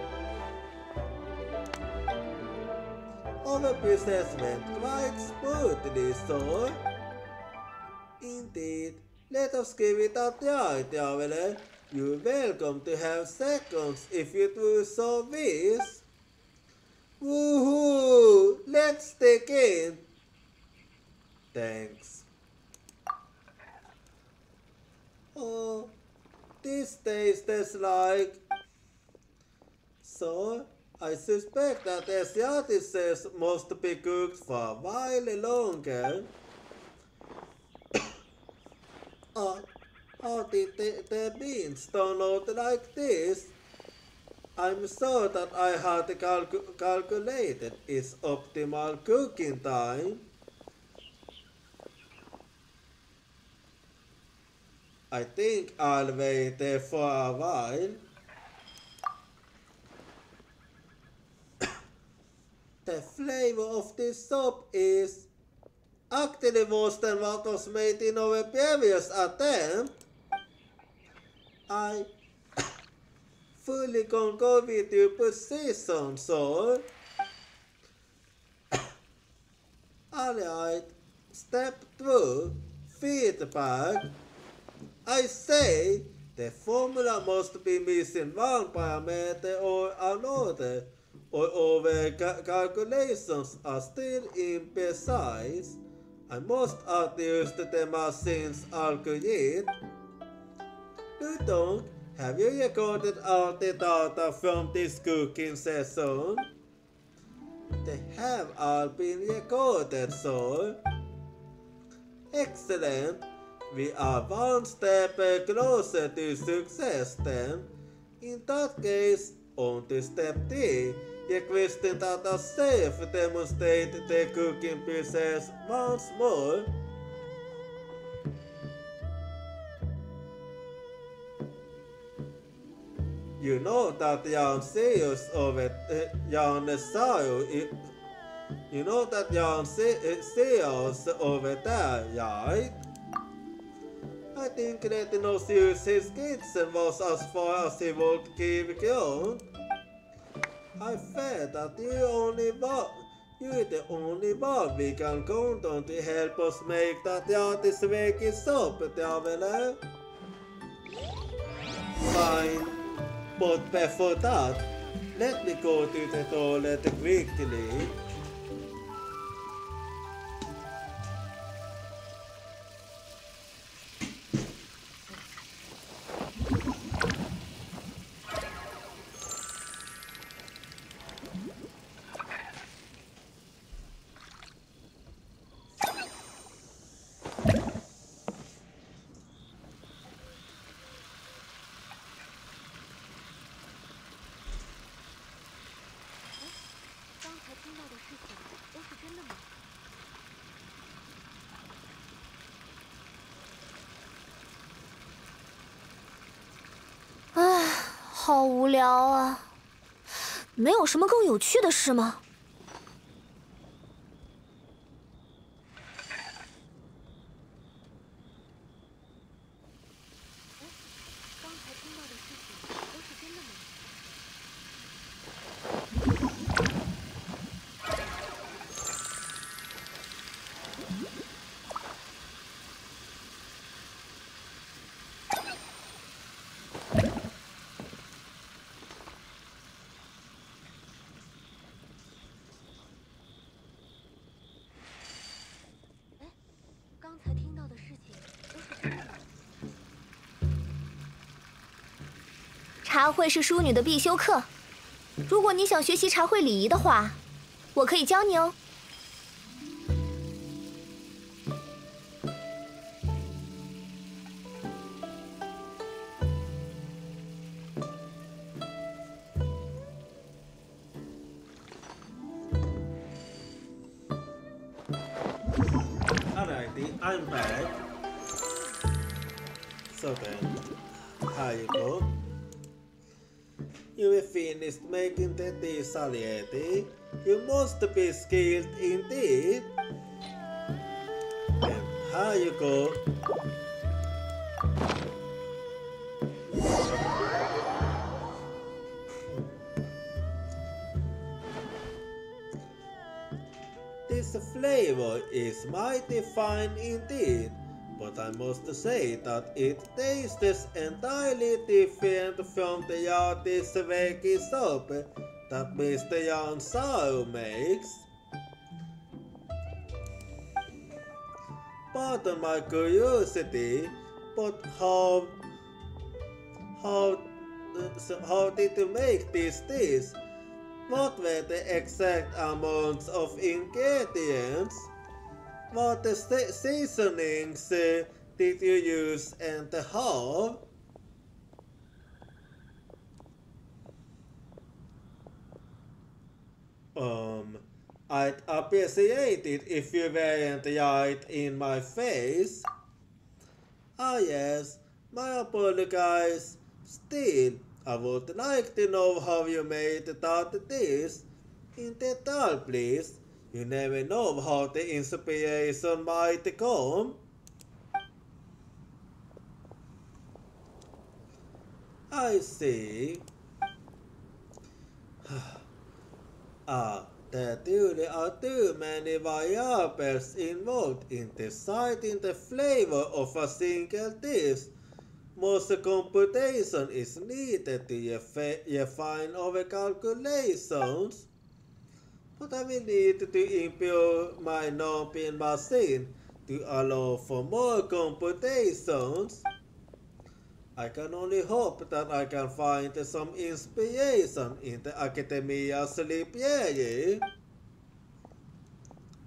Oh our process went quite smoothly, so... Indeed. Let us give it a try, traveler. You're welcome to have seconds if you do so wish. Woohoo! Let's take in. Thanks. Oh, this tastes like... So, I suspect that Asiatics must be cooked for a while longer. How did the beans turn out like this? I'm sure that I had calculated its optimal cooking time. I think I'll wait there for a while. The flavor of this soup is actually worse than what was made in our previous attempt. I fully concur with your position, sir. Alright, step 2, feedback. I say the formula must be missing one parameter or another, or our calculations are still imprecise. I must adjust the machine's algorithm. Ludong, have you recorded all the data from this cooking session? They have all been recorded, sir. Excellent. We are one step closer to success then. In that case, on to step 3, requesting that a chef demonstrate the cooking process once more. You know that Jan Sears over there, right? I think Retinal Sears' kitchen was as far as he would keep going. I fear that you're the only one we can count on to help us make that artist wake his up, traveler. Fine, but before that, let me go to the toilet quickly.好无聊啊！没有什么更有趣的事吗？刚才听到的事情都是真的吗？刚才听到的事情都是真的吗？茶会是淑女的必修课，如果你想学习茶会礼仪的话，我可以教你哦。Alrighty, I'm back. So then, here you go. You have finished making the tea, Salieti. You must be skilled indeed. And here you go. This flavor is mighty fine indeed, but I must say that it tastes entirely different from the artist's Veggie soup that Mr. Jan Sao makes. Pardon my curiosity, but how did you make this dish? What were the exact amounts of ingredients? What seasonings did you use and how? I'd appreciate it if you weren't right in my face. Ah yes, my apologies. Still, I would like to know how you made that dish. In detail, please. You never know how the inspiration might come. I see. There truly are too many variables involved in deciding the flavor of a single dish. Most computation is needed to refine our calculations. But I will need to improve my numping machine to allow for more computations. I can only hope that I can find some inspiration in the Academia's library.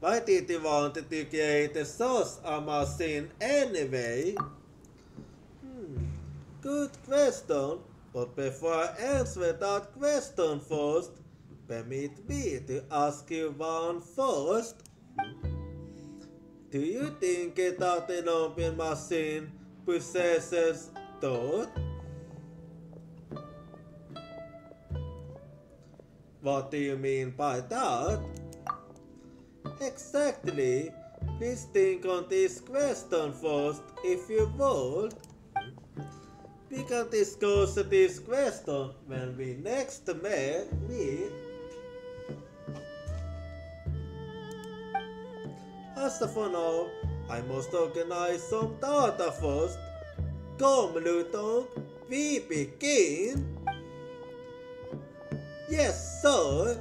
Why did you want to create such a machine anyway? Good question, but before I answer that question first, permit me to ask you one first. Do you think that the numping machine possesses thought? What do you mean by that? Exactly. Please think on this question first, if you would. We can discuss this question when we next meet. As for now, I must organize some data first. Come, Luton, we begin. Yes, sir.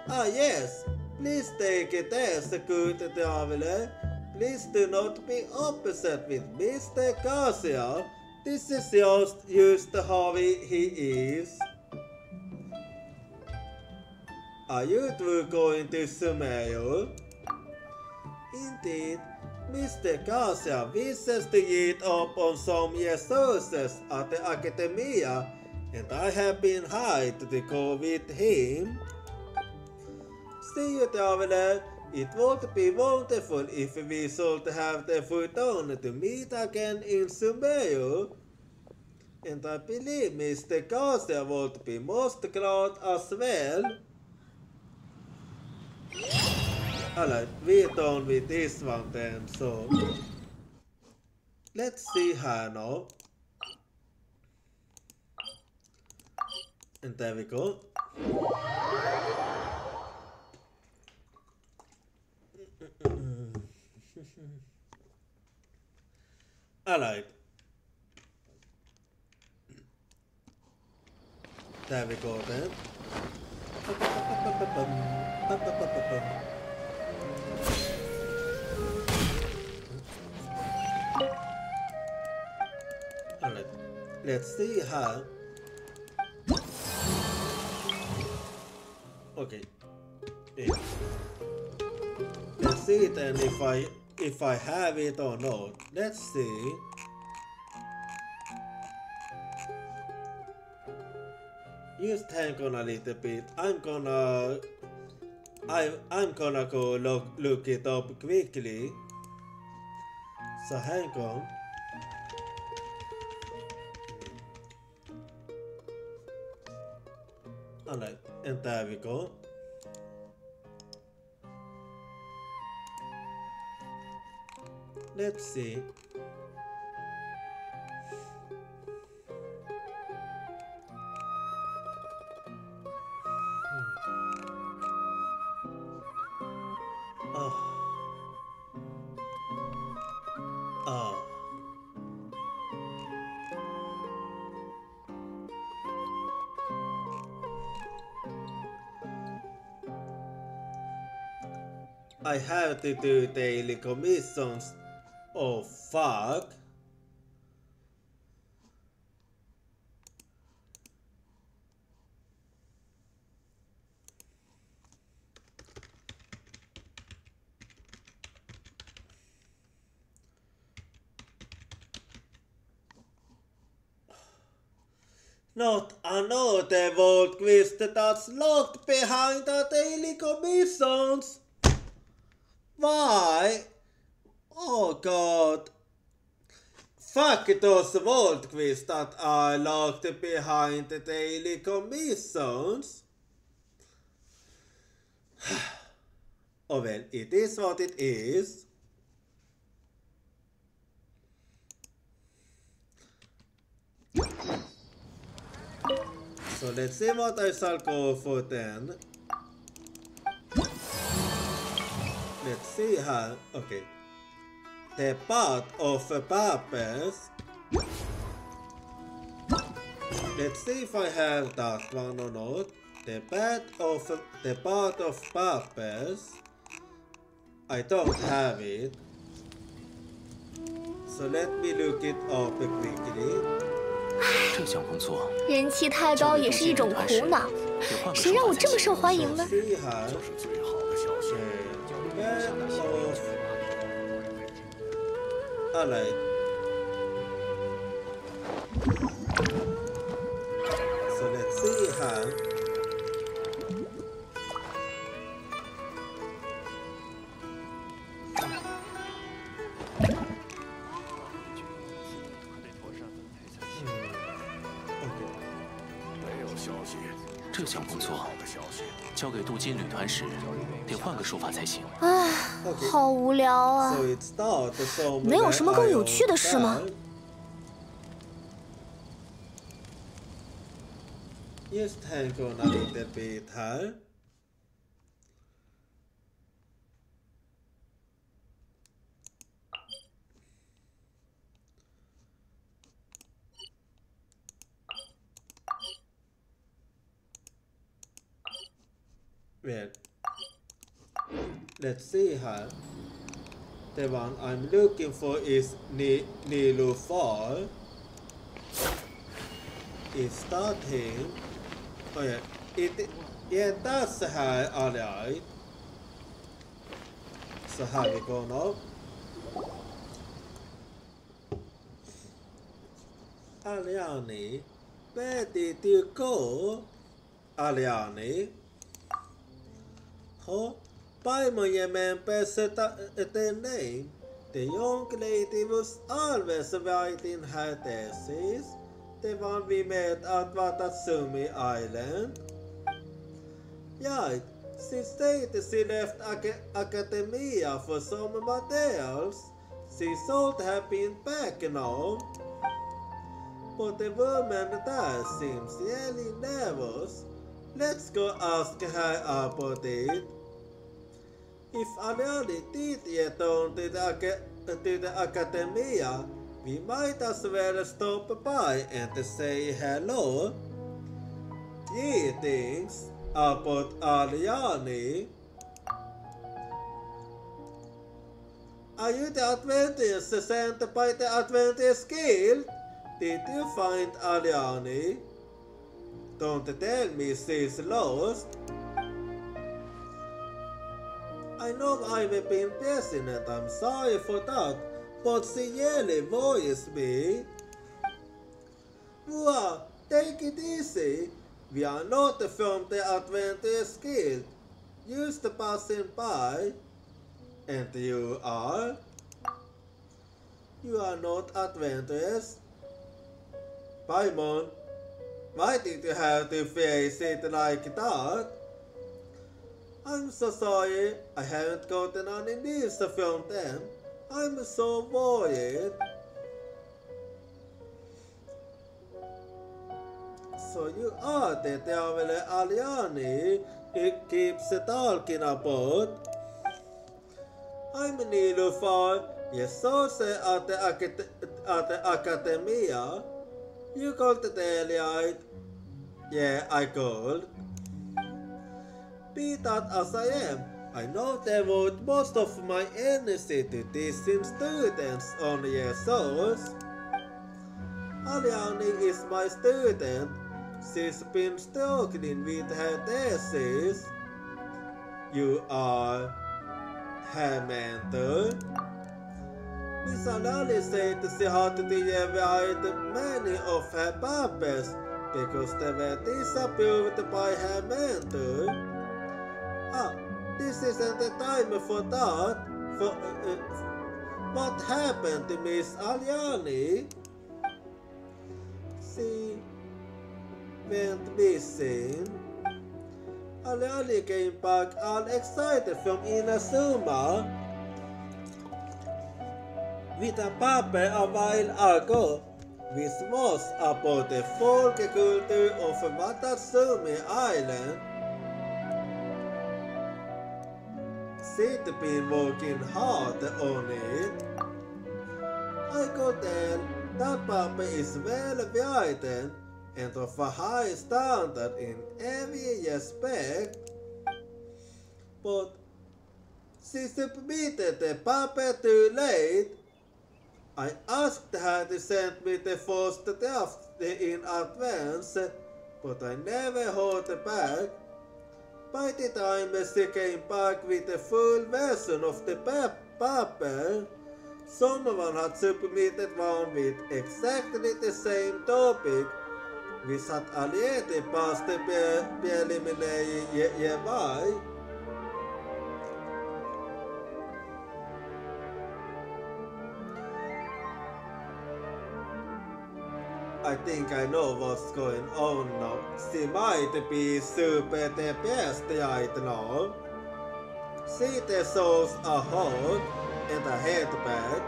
Ah, yes. Please take it as a good traveler. Please do not be upset with Mr. Garcia. This is just how he is. Are you two going to Sumeru? Indeed, Mr. Garcia wishes to read up on some resources at the Academia, and I have been hired to go with him. See you, traveler. It would be wonderful if we should have the fortune to meet again in Sumeru. And I believe Mr. Garcia would be most glad as well. Alright, we're done with this one then, so let's see her now. And there we go. Alright. There we go then. Alright. Let's see how. Okay. Yeah. Let's see then if I have it or not. Let's see. Just hang on a little bit. I'm gonna go look it up quickly. So hang on. Alright, and there we go. Let's see. I have to do daily commissions. Oh fuck. Not another Vault Quest that's locked behind the daily commissions. Why? Oh god. Fuck those Vault Quests that are locked behind the daily commissions. Oh well, it is what it is. So let's see what I shall go for then. Let's see how. Okay. The part of purpose. Let's see if I have that one or not. The part of purpose. I don't have it. So let me look it up quickly. 这项工作人气太高也是一种苦恼，谁让我这么受欢迎呢？就是最好的消息。Alright. So let's see how. Okay. 这项工作交给镀金旅团时，得换个说法才行。唉，好无聊啊！ So it's not so 没有什么更有趣的事吗？ Yes, thank you, a little bit, huh? Well, let's see her. The one I'm looking for is Nilufar. Is that him? Oh yeah, that's her, alright. So have we gone up? Aliani, where did you go? Aliani? Oh, by my member said the name. The young lady was always writing her thesis. The one we met at Watatsumi Island. Yeah, she said she left academia for someone else. She should have been back now. But the woman there seems really nervous. Let's go ask her about it. If Aliani did get on to the academia, we might as well stop by and say hello. Greetings about Aliani. Are you the Adventist sent by the Adventist Guild? Did you find Aliani? Don't tell me she's lost. I know I've been busy and I'm sorry for that, but she really worries me. Wow, take it easy. We are not from the Adventist Guild. Just passing by. And you are? You are not Adventist. Paimon, why did you have to face it like that? I'm so sorry, I haven't gotten any news from them. I'm so worried. So you are the devil Aliani it keeps talking about. I'm Nilufar, yes, sorcerer at the academia. You called the Deliite? Yeah, I called. Be that as I am, I know devote most of my energy to teaching students on your souls. Aliani is my student. She's been struggling with her thesis. You are her mentor. Miss Aliani said she had to divide many of her papers because they were disapproved by her mentor. This isn't the time for that. What happened to Miss Aliani? She went missing. Aliani came back all excited from Inazuma with a paper a while ago, which was about the folk culture of Watatsumi Island. She'd been working hard on it. I could tell that paper is well written and of a high standard in every respect, but she submitted the paper too late. I asked her to send me the first draft in advance, but I never heard back. By the time she came back with the full version of the paper, someone had submitted one with exactly the same topic, which had already passed the preliminary EY. I think I know what's going on now. She might be super depressed right now. She deserves a hug and a headband.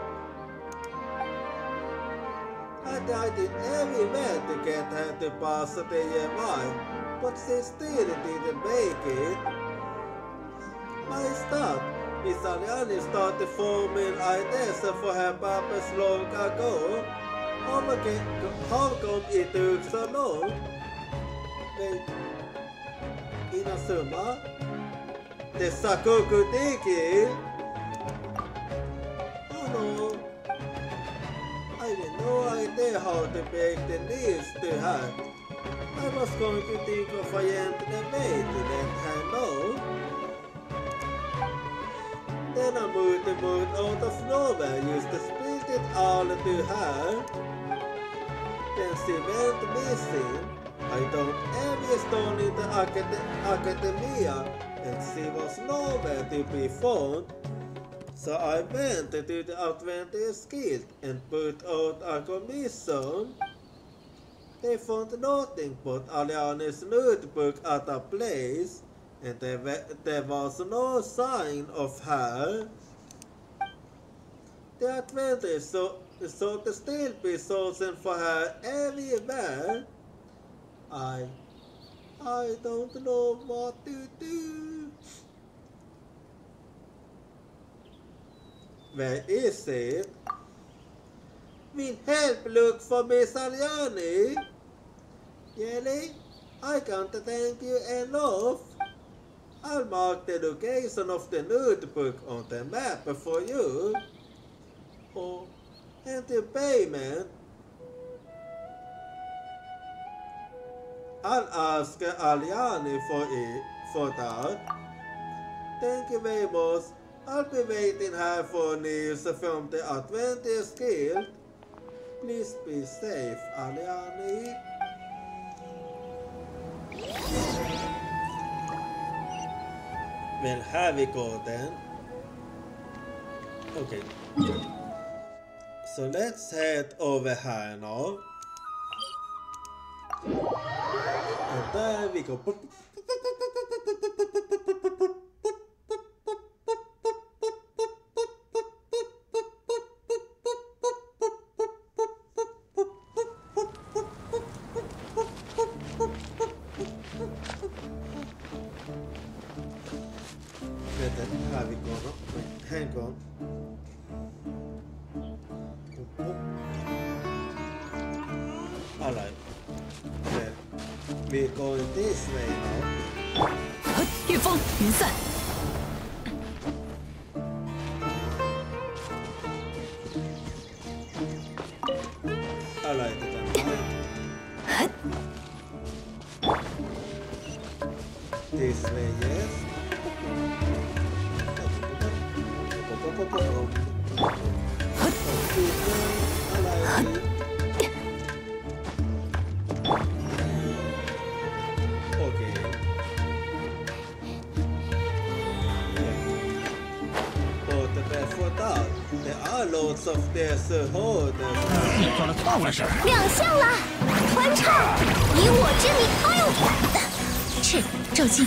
I tried in every way to get her to pass the EY, but she still didn't make it. My start, Miss Aliani started forming ideas for her papers long ago. How come it took so long? Wait, Inazuma? The Sakoku Tiki? Oh no, I had no idea how to break the news to her. I was going to think of a gentle way to let her know. Then I moved out of nowhere, used to split it all to her. Then she went missing. I don't every stone in the academia, and she was nowhere to be found. So I went to the Adventist Guild and put out a commission. They found nothing but Aliani's notebook at a place, and there was no sign of her. The Adventists so to still be searching for her everywhere. I don't know what to do. Where is it? Will help look for Miss Aliani? Really? I can't thank you enough. I'll mark the location of the notebook on the map for you. Oh, and the payment, I'll ask Aliani for that. Thank you very much. I'll be waiting here for news from the Adventist Guild. Please be safe, Aliani. Well, here we go then. Okay. So let's head over here now. And there we go. Here we go now. Wait, hang on. Alright. Then we're going this way now. 御风云散。This way, yes. Okay. But before that, there are loads of their holders. 你做了错误的事儿。亮相了，传唱，以我之名，哎呦！赤骤击，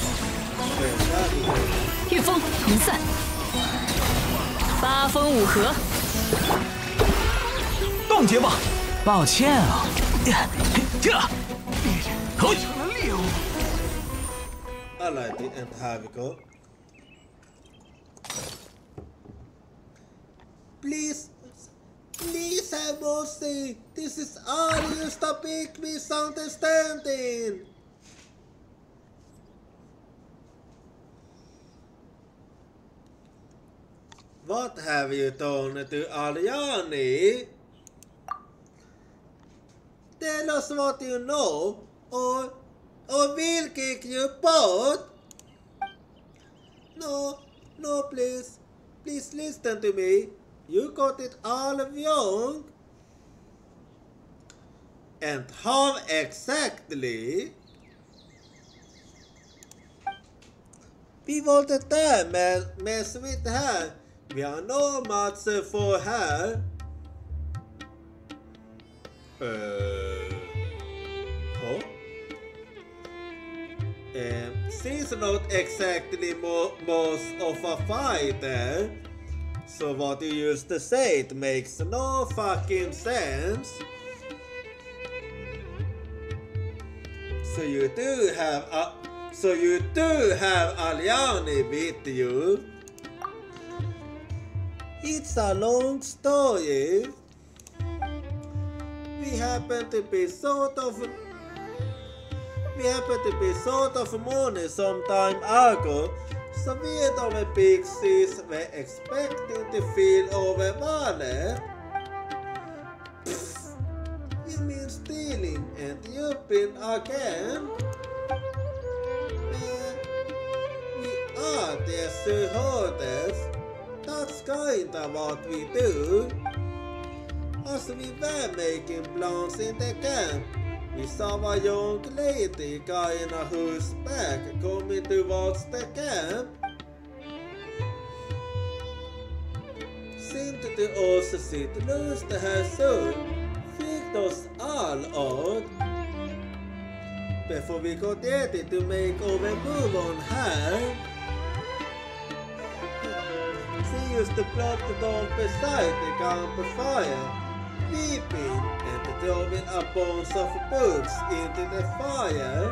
御风离散，八风五合，冻结吧。抱歉啊。这，吼！ I like it, and here we go. Please have mercy. This is all you stop make misunderstanding. What have you done to Alyani? Tell us what you know, or we'll kick you both. No, please listen to me. You got it all wrong. And how exactly? We won't dare mess with her. We are no match for her. Huh? She's not exactly most of a fighter. So what you used to say, it makes no fucking sense. So you do have Alyani with you. It's a long story. We happen to be sort of money some time ago, so we and our pixies were expecting to feel overwhelmed. You mean stealing and you've been again? We are their shareholders. That's kinda what we do. As we were making plans in the camp, we saw a young lady guy in a horseback coming towards the camp. Seemed to us she'd lost her soul, freaked us all out. Before we got ready to make our move on her, she used to plot down beside the campfire, weeping and throwing a bunch of books into the fire.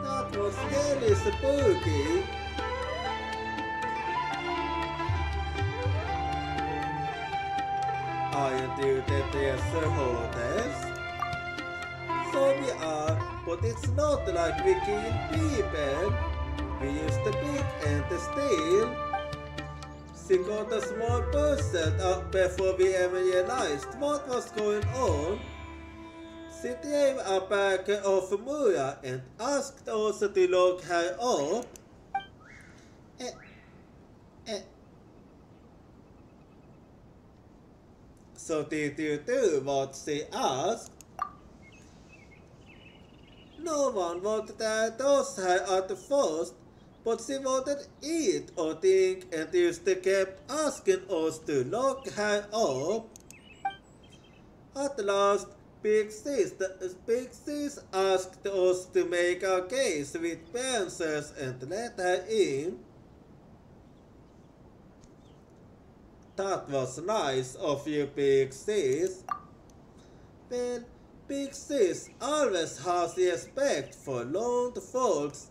That was really spooky. Aren't you the shareholders? So we are, but it's not like we kill people. We used to beat and to steal. She got us more puzzled up before we ever realized what was going on. She gave a pack of Mura and asked us to lock her up. So did you do what she asked? No one wanted to toss her at first, but she wanted eat or drink and used to keep asking us to lock her up. At last, Big Sis asked us to make a case with pencils and let her in. That was nice of you, Big Sis. Well, Big Sis always has respect for learned folks.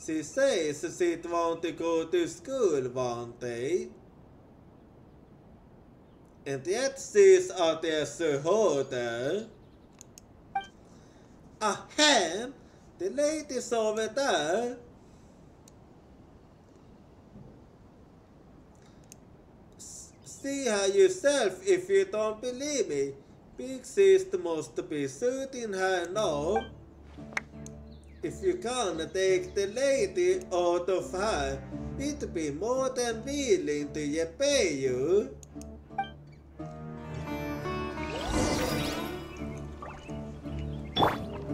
She says she'd want to go to school one day. And yet she's a their shareholder. Ahem! The ladies over there. See her yourself if you don't believe me. Big Sis must be shooting her now. If you can take the lady out of her, it'd be more than willing to pay you.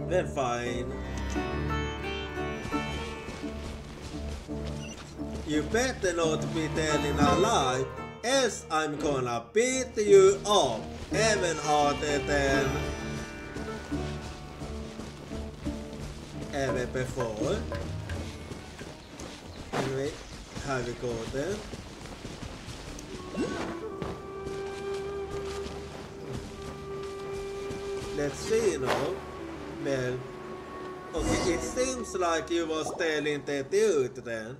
Then fine. You better not be telling a lie, else I'm gonna beat you up even harder than ever before. Anyway, here we go then. Let's see now. Well, okay, it seems like you was telling the truth then.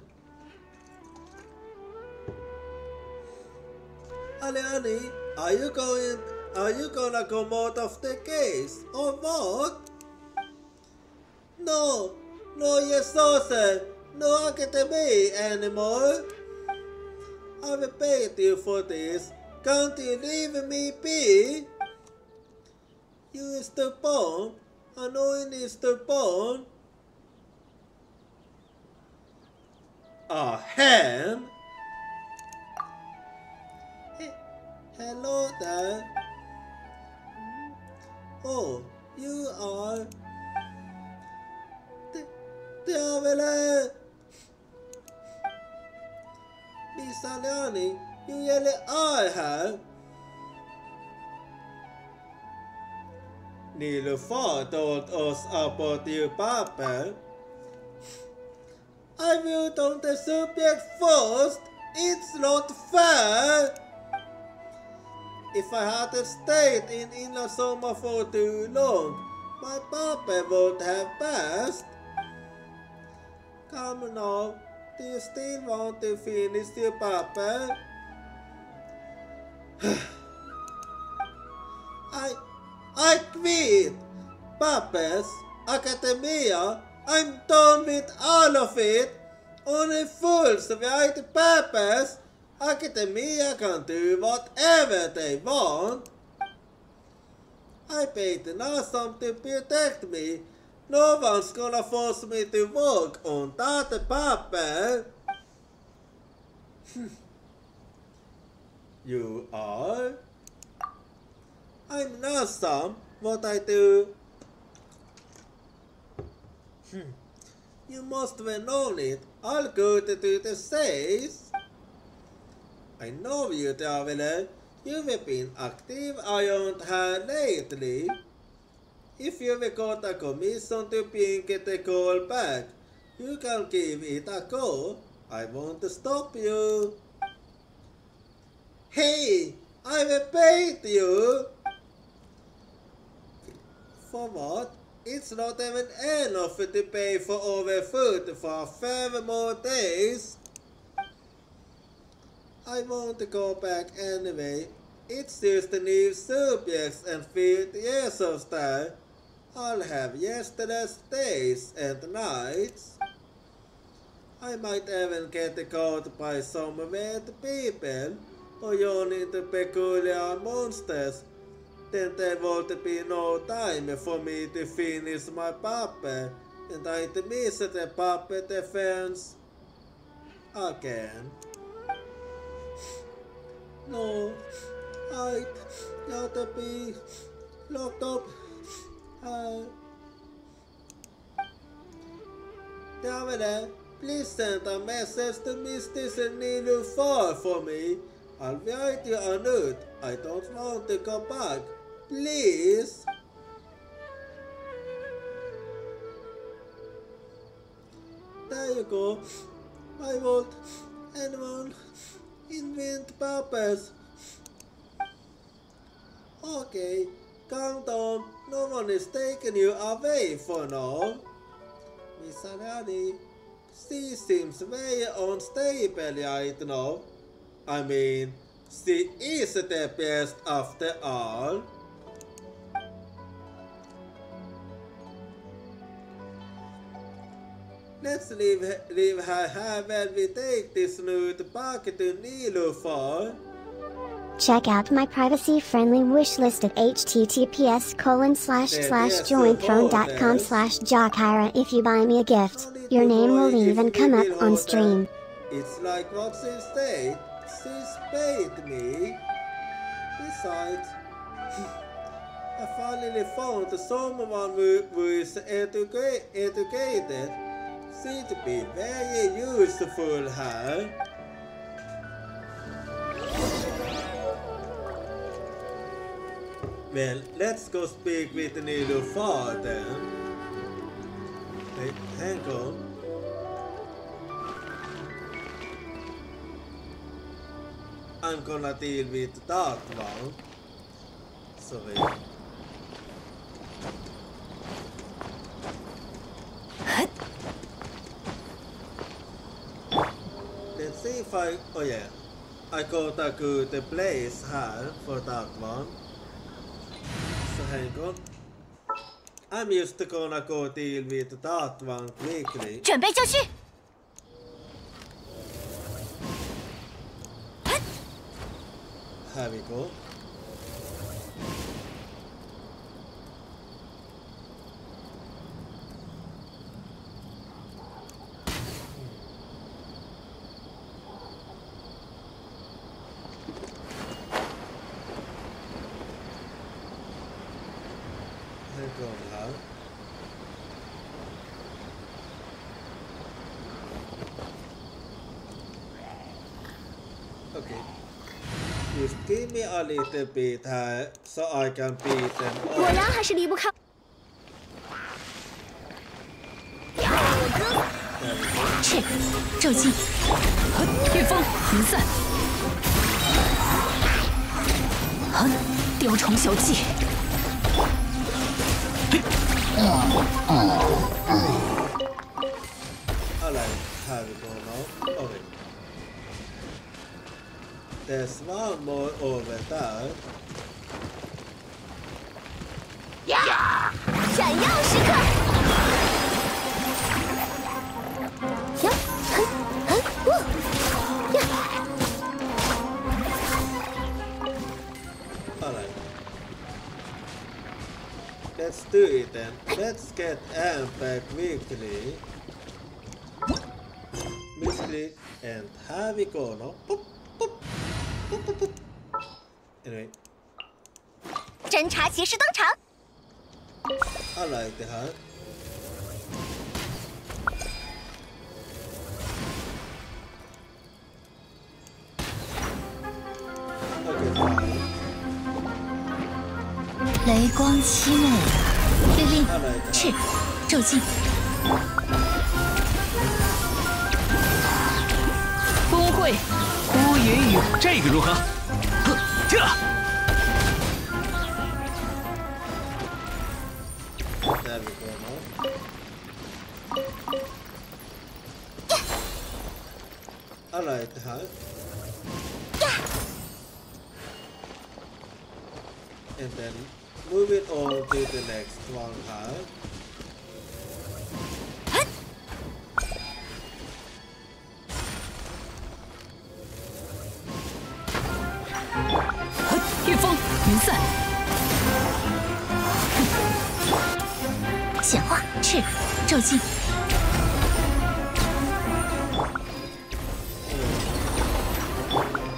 Honey, are you gonna come out of the case or what? No, yes, sir. No academy anymore. I will pay you for this. Can't you leave me be? You is stubborn. I know you is stubborn. A hand? Hello there. Oh, you are... Diavolo! Miss Aliani, you really are her. Nilüfer told us about your papa. I will on the subject first. It's not fair. If I hadn't stayed in Inlasoma for too long, my papa would have passed. Come now, do you still want to finish your papa? I quit! Papa's Academia, I'm done with all of it! Only fools write Papa's Academia can do whatever they want. I paid enough to protect me. No one's gonna force me to work on that Papa. You are? I'm not some what I do. You must have known it. I'll go to do the says. I know you, Traveler. You've been active around her lately. If you've got a commission to bring the call back, you can give it a go. I won't stop you. Hey, I will pay you. For what? It's not even enough to pay for over food for 5 more days. I won't go back anyway. It's just new subjects and field years of style. I'll have yesterday's days and nights. I might even get caught by some weird people or yawn into peculiar monsters. Then there won't be no time for me to finish my papa, and I'd miss the papa defense again. No, I'd rather be locked up. Traveler, please send a message to Mistress Nilüfer for me. I'll write you a note. I don't want to come back. Please. There you go. I won't anyone invent papas. Okay, calm down. No one is taking you away for now. Miss Ariadne, she seems very unstable right now. I mean, she is the best after all. Let's leave her while we take this note back to Nilüfer. Check out my privacy-friendly wish list at https://jointhrone.com/Jockira. If you buy me a gift, your name will even come up on stream. It's like what she said. She paid me. Besides, I finally found someone who is educated. She'd be very useful here. Well, let's go speak with Nilufar then. Wait, hang on. I'm gonna deal with that one. Sorry. Let's see if oh yeah, I got a good place here for that one. So hang on. I'm just gonna go deal with that one quickly. 准备就绪。 Here we go. Hang on här. Okay. Just give me a little bit here so I can beat them 果 all. 然还是离不开。 赤骤击，御风云散，雕虫小技， Alright, here we go now. Okay. There's one more over there. 闪耀时刻。呀，Alright. Let's do it then. Let's get Anne back quickly. Misclick and here we go now. Boop, boop, boop, boop, boop. Anyway, 侦察骑士登场。 I like the hat. Okay, fine. 雷光凄美啊！律令，赤骤击，风会孤云雨，这个如何？呵，这 There we go now. I like the hat. And then move it on to the next one here. 御风云散，显化赤骤击，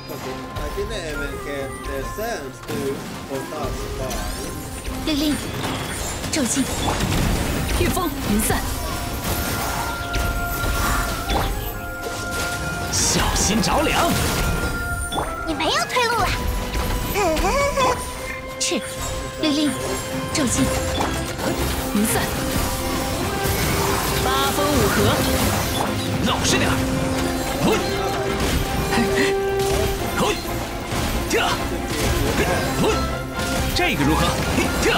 Okay, I didn't even get the sense to of that spy. 律令，骤击，御风云散，小心着凉。你没有退路了。赤律令，骤击，云散，八风五合，老实点儿。滚！滚！这，滚！这个如何？这。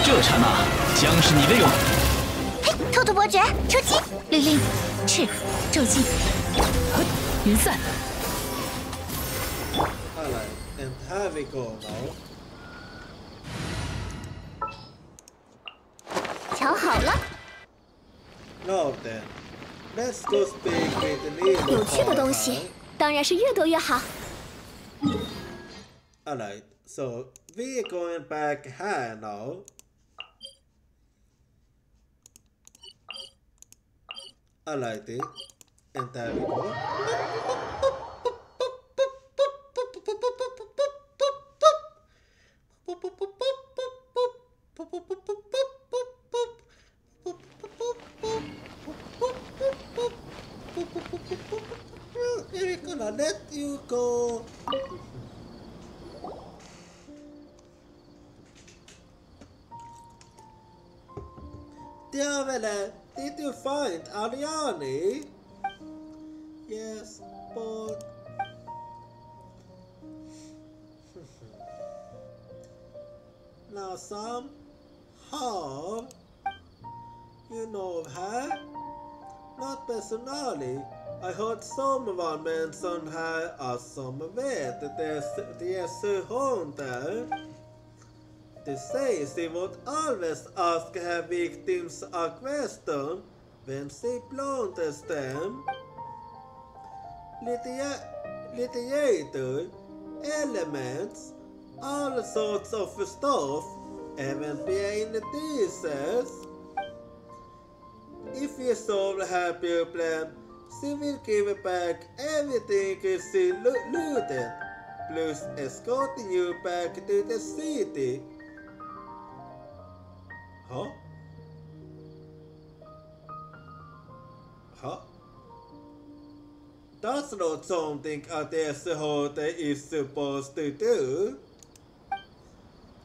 这刹那将是你的永。嘿，兔兔伯爵出击！律令，赤骤击，云散， Alright, and here we go now. 瞧好了， No then, let's go speak with Nemo. 有趣的东西当然是越多越好。 Alright, so we're going back here now. Alrighty, and there we go. We're gonna let you go. Diavolo, did you find Ariane? Yes, but... now somehow, you know her? Not personally. I heard someone mention her as somewhere. There's a hunter. They say she would always ask her victims a question when she plunders them. Literature, elements, all sorts of stuff, even behind pieces. If you solve her problem, she will give back everything she looted, plus escorting you back to the city. Huh? Huh? That's not something a Desert is supposed to do.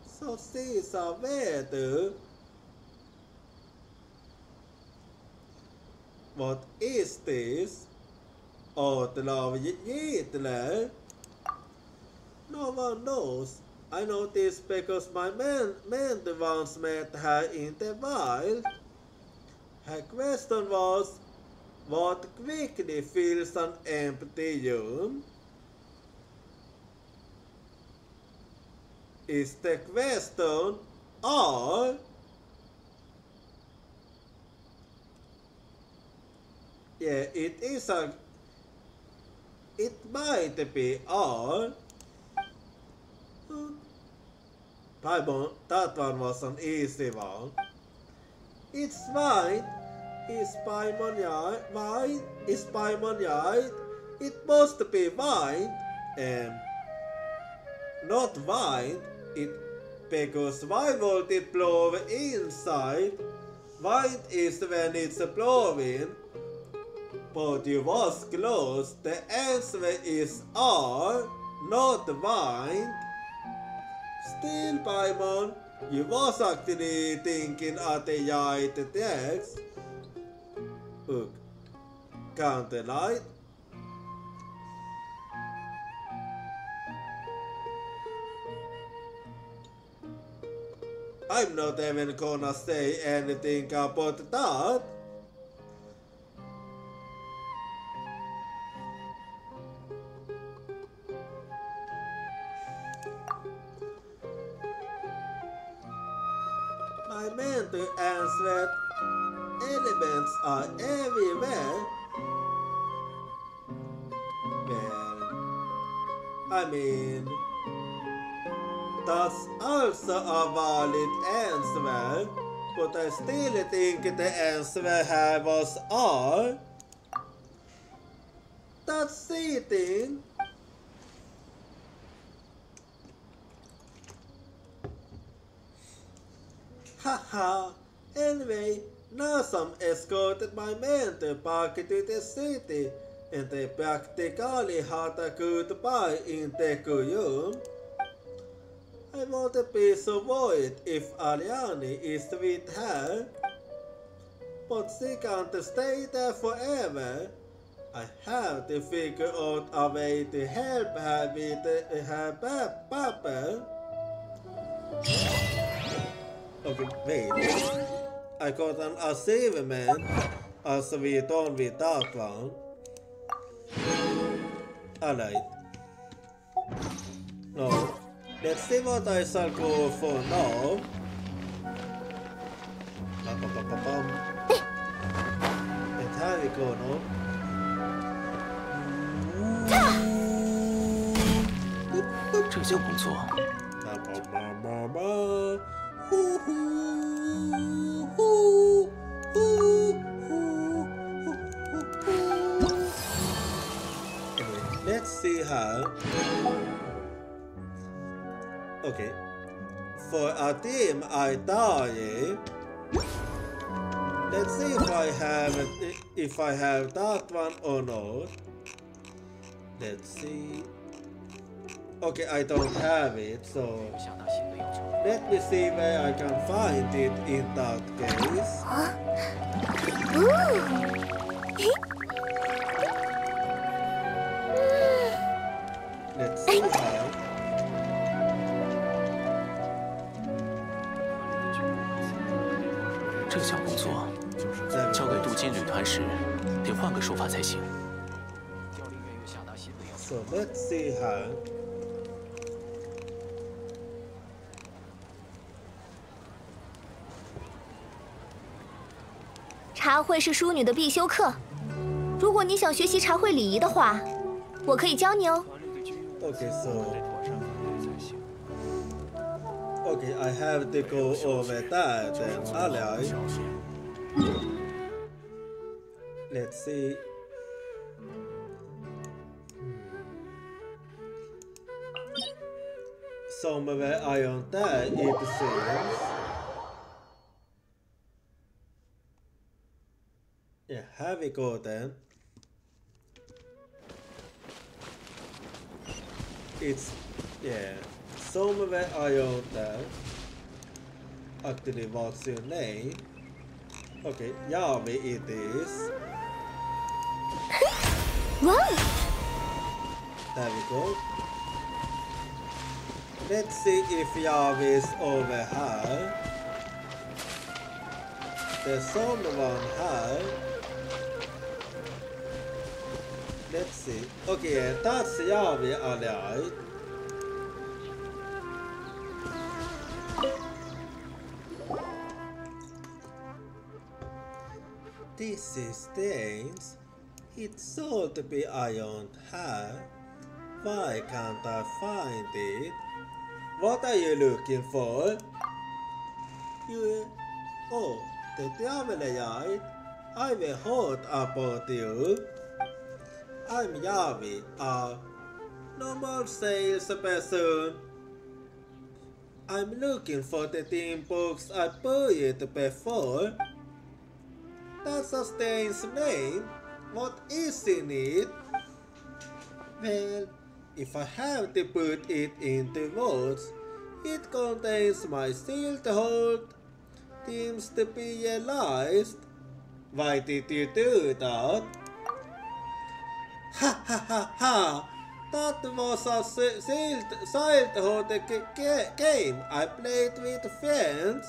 So she's a weirdo. What is this? Outlaw Hitler? No one knows. I know this because my man once met her in the wild. Her question was, what quickly fills an empty room? Is the question or? Yeah, it is a... it might be or... Paimon, that one was an easy one. It's white. Is Paimon white? Is Paimon white? It must be white. Not white. Because why would it blow inside? White is when it's blowing. But you was close. The answer is R, not white. Still, Paimon, you was actually thinking at the right text. Look, count the light. I'm not even gonna say anything about that. I meant to answer elements are everywhere. Well, I mean, that's also a valid answer, but I still think the answer here was R. That's cheating. Haha, anyway, now some escorted my mentor back to the city, and they practically had a goodbye in the room. I won't be so worried if Ariane is with her, but she can't stay there forever. I have to figure out a way to help her with her papa. Okay, wait. I got an achievement as we done with that one. Alright. No. Let's see what I shall go for now. go now. 这项工作， Let's see how. Okay. For a team, I die. Let's see if I have that one or not. Let's see. Okay, I don't have it, so let me see where I can find it in that case. Let's see how. 这项工作交给镀金旅团时，得换个说法才行。 So let's see how. “茶会是淑女的必修课，如果你想学习茶会礼仪的话，我可以教你哦。” Okay, so. Okay, I have to go over that then. Alright. Let's see. Somewhere I on that it seems. Yeah, here we go then. It's, yeah, somewhere I own that. Actually, what's your name? Okay, Yavi it is. Wow! There we go. Let's see if Yavi is over here. There's someone here. Let's see. Okay, yeah, that's Yavi alright. This is strange. It's ought to be ironed here. Why can't I find it? What are you looking for? You... Oh, the Diavelite. I will heard about you. I'm Yavi, a normal salesperson. I'm looking for the team books I bought before. That's a strange name. What is in it? Well, if I have to put it into words, it contains my sealed hold. Seems to be realized. Why did you do that? Ha ha ha ha! That was a childhood game I played with friends.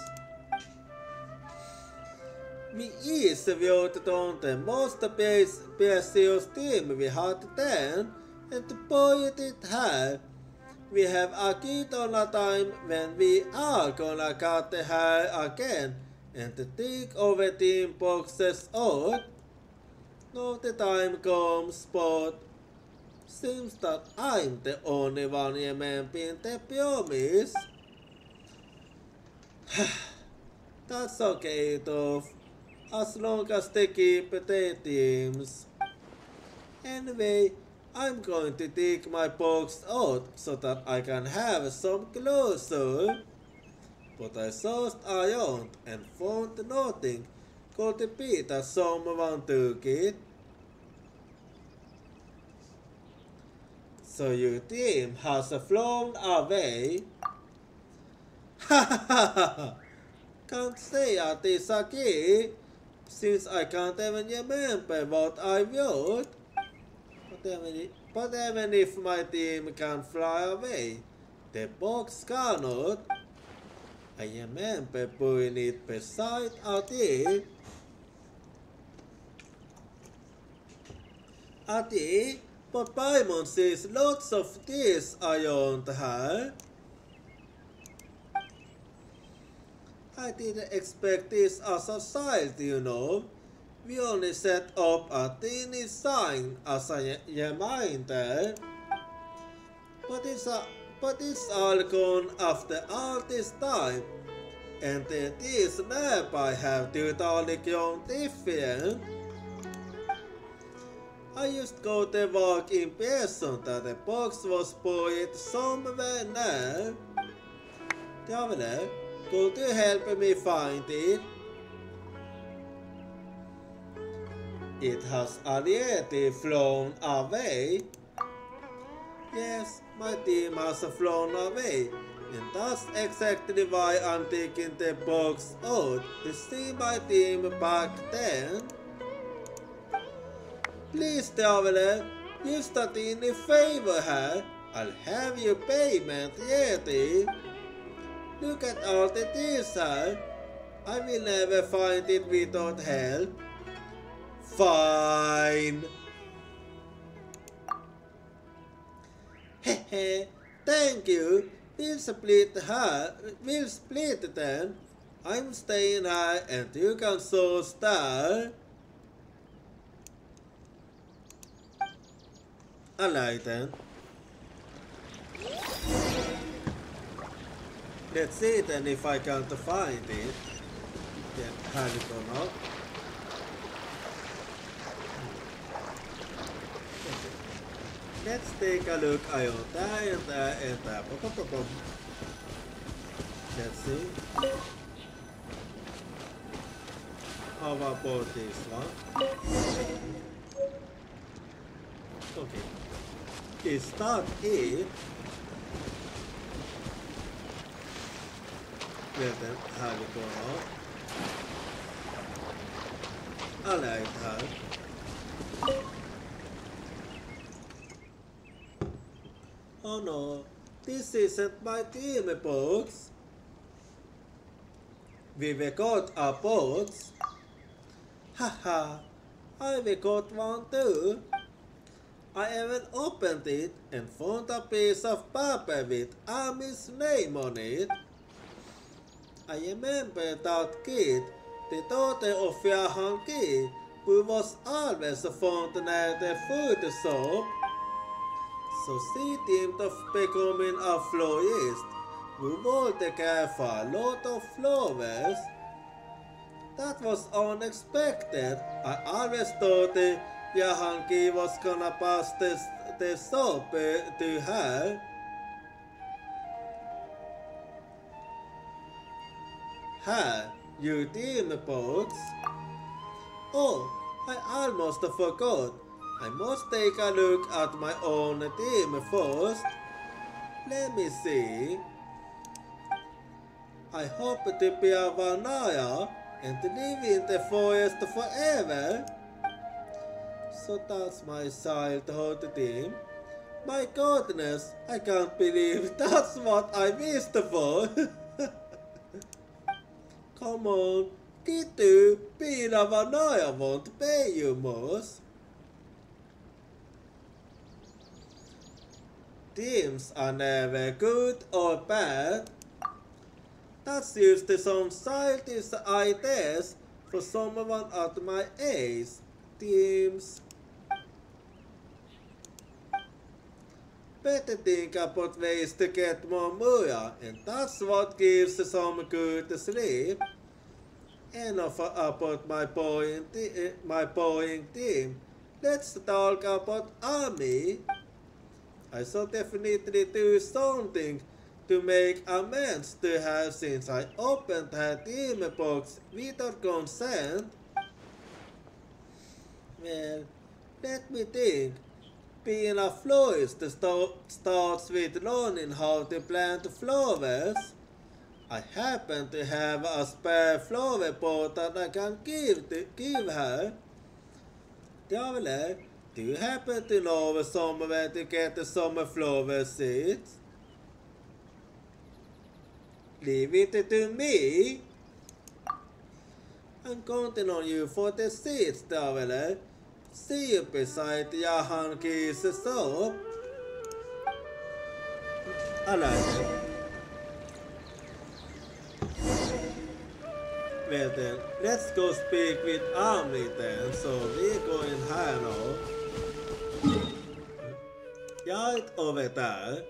We each voted on the most precious team we had then, and boy did have. We have agreed on a time when we are gonna cut the hair again and take over team boxes out. Now the time comes, but seems that I'm the only one remembering the promise. That's okay though, as long as they keep the teams. Anyway, I'm going to take my box out so that I can have some closure. But I searched around and found nothing. Could be that someone took it. So your team has flown away. Ha ha ha ha! Can't say I disagree, since I can't even remember what I wrote. But even if my team can fly away, the box cannot. I remember putting it beside a tree. A tree? But Paimon sees lots of trees around her. I didn't expect this as a child, you know. We only set up a teeny sign as a reminder. But it's all gone after all this time. And these nearby have totally grown different. I just got the vague impression that the box was buried somewhere now. Traveler, could you help me find it? It has already flown away. Yes, my team has flown away. And that's exactly why I'm taking the box out to see my team back then. Please, Traveler, just a teeny favor here. I'll have your payment ready. Look at all the things here. I will never find it without help. Fine. Hehe, thank you. We'll split then. I'm staying here and you can so start. Alright then. Let's see then if I can't find it. Then have it or not. Let's take a look on there and there and there. Let's see. How about this one? Okay. Is that it? Well then, have it go on. Alright, Oh no, this isn't my team box. We got a box. Haha, I got one too. I even opened it and found a piece of paper with Ami's name on it. I remember that kid, the daughter of Yahan Ki, who was always found near the food shop. So she dreamed of becoming a florist who would care for a lot of flowers. That was unexpected. I always thought Yahan Ki was gonna pass the soap to her. Her, you dream box. Oh, I almost forgot. I must take a look at my own team first. Let me see. I hope to be a Vanaya and live in the forest forever. So that's my childhood team. My goodness, I can't believe that's what I wished for. Come on, Kitu, being a Vanaya won't pay you much. Teams are never good or bad. That's just some childish ideas for someone at my age. Teams. Better think about ways to get more Mura, and that's what gives some good sleep. Enough about my boring team. Let's talk about Ami. I shall definitely do something to make amends to her since I opened her team box without consent. Well, let me think. Being a florist starts with learning how to plant flowers. I happen to have a spare flower pot that I can give her. Traveler, do you happen to know somewhere to get some flower seeds? Leave it to me. I'm counting on you for the seeds, Traveler. See you beside Yahan Ki's shop. Alright. Well then, let's go speak with Army then. So we go in here now. Right over there.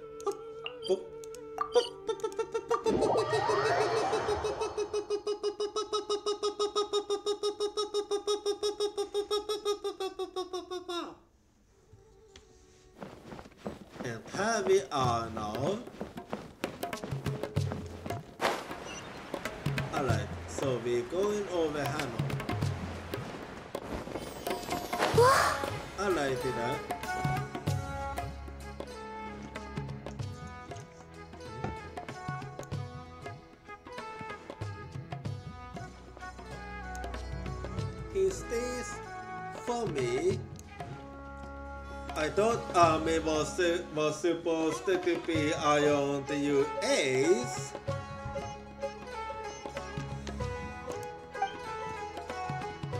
And here we are now. Alright, so we're going over here now. Alright, then. Is this for me? I thought Army was supposed to be around the US.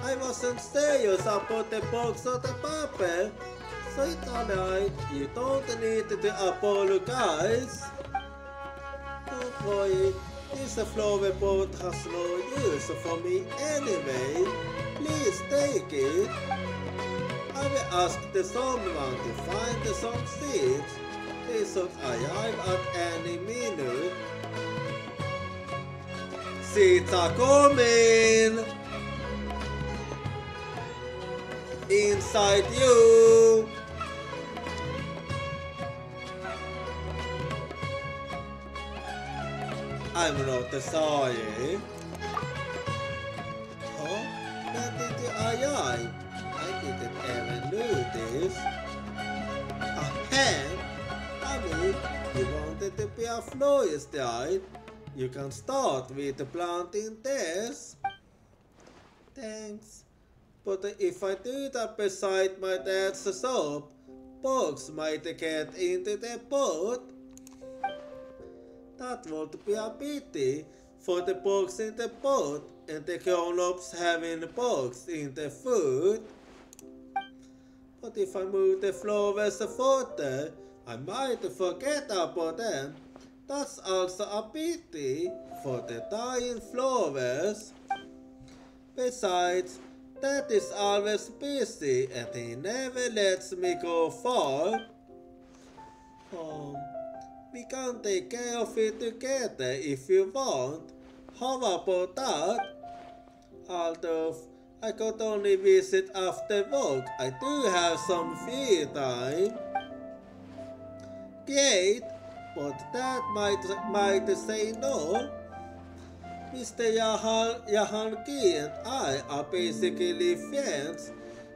I wasn't serious about the box of the paper, so it's alright. You don't need to apologize. Don't worry, this flowerpot has no use for me anyway. Please take it. I will ask someone to find some seeds. They should arrive at any minute. Seeds are coming! Inside you! I'm not sorry. Huh? When did you arrive? I didn't ever notice. A hand? I mean, you wanted to be a florist, right? You can start with planting this. Thanks. But if I do that beside my dad's shop, bugs might get into the pot. That would be a pity for the bugs in the pot and the grown-ups having bugs in the food. But if I move the flowers further, I might forget about them. That's also a pity for the dying flowers. Besides, Dad is always busy and he never lets me go far. We can take care of it together if you want. How about that? Although I could only visit after work, I do have some free time. Great, but Dad might say no. Mr. Yahanki and I are basically friends.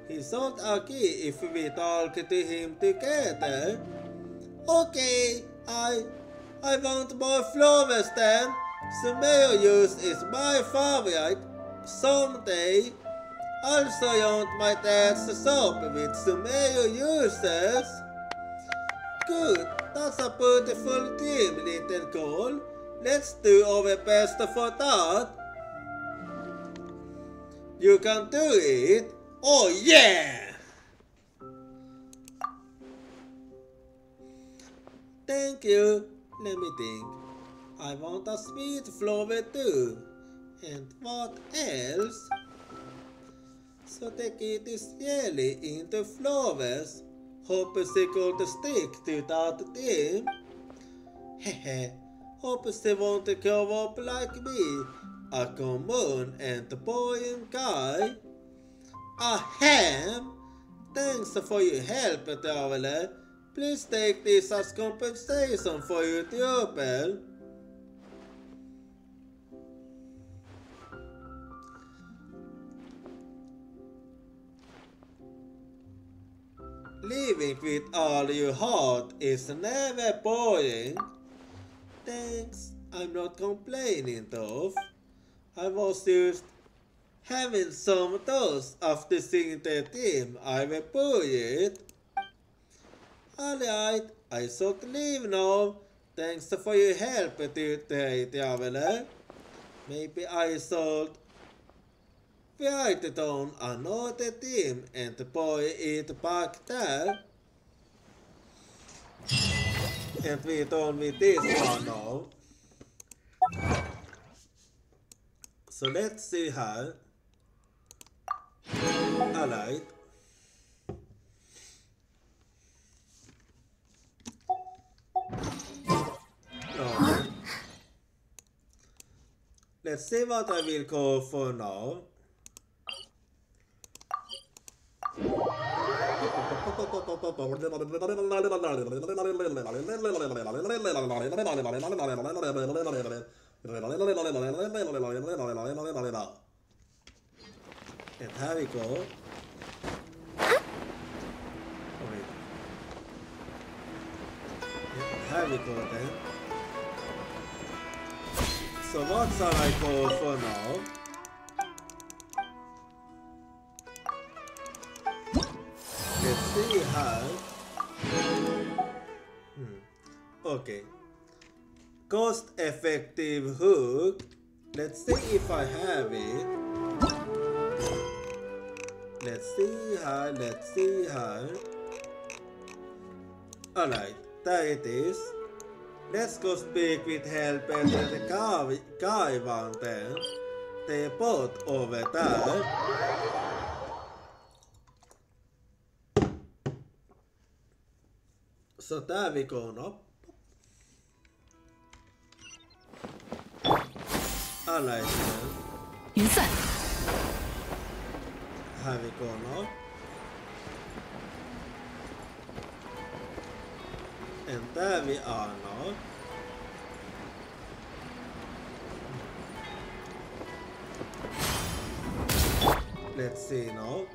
He should agree if we talk to him together. Okay, I want more flowers then. Sumeru juice is my favorite. Someday, I'll surround my dad's shop with Sumeru juices. Good, that's a beautiful dream, little girl. Let's do our best for that. You can do it. Oh yeah! Thank you. Let me think. I want a sweet flower too. And what else? So the kid is really into flowers. Hope she could stick to that dream. Hehe. Hope she won't grow up like me, a common and boring guy. Ahem! Thanks for your help, traveler. Please take this as compensation for your trouble. Living with all your heart is never boring. Thanks, I'm not complaining though. I was just having some thoughts after seeing the team I will bullied. Alright, I should leave now. Thanks for your help today, traveler. Maybe I should write down another team and bury it back there. And we're done with this one now. So let's see här. Alright. Okay. Let's see what I will go for now. And here we go. Here we go then. So what shall I go for now? Let's see how. Okay. Cost effective hook. Let's see if I have it. Let's see how. Let's see how. Alright, there it is. Let's go speak with helper and the guy one then. They're both over there. So there we go now. Alright then. 云散， Here we go now. And there we are now. Let's see now.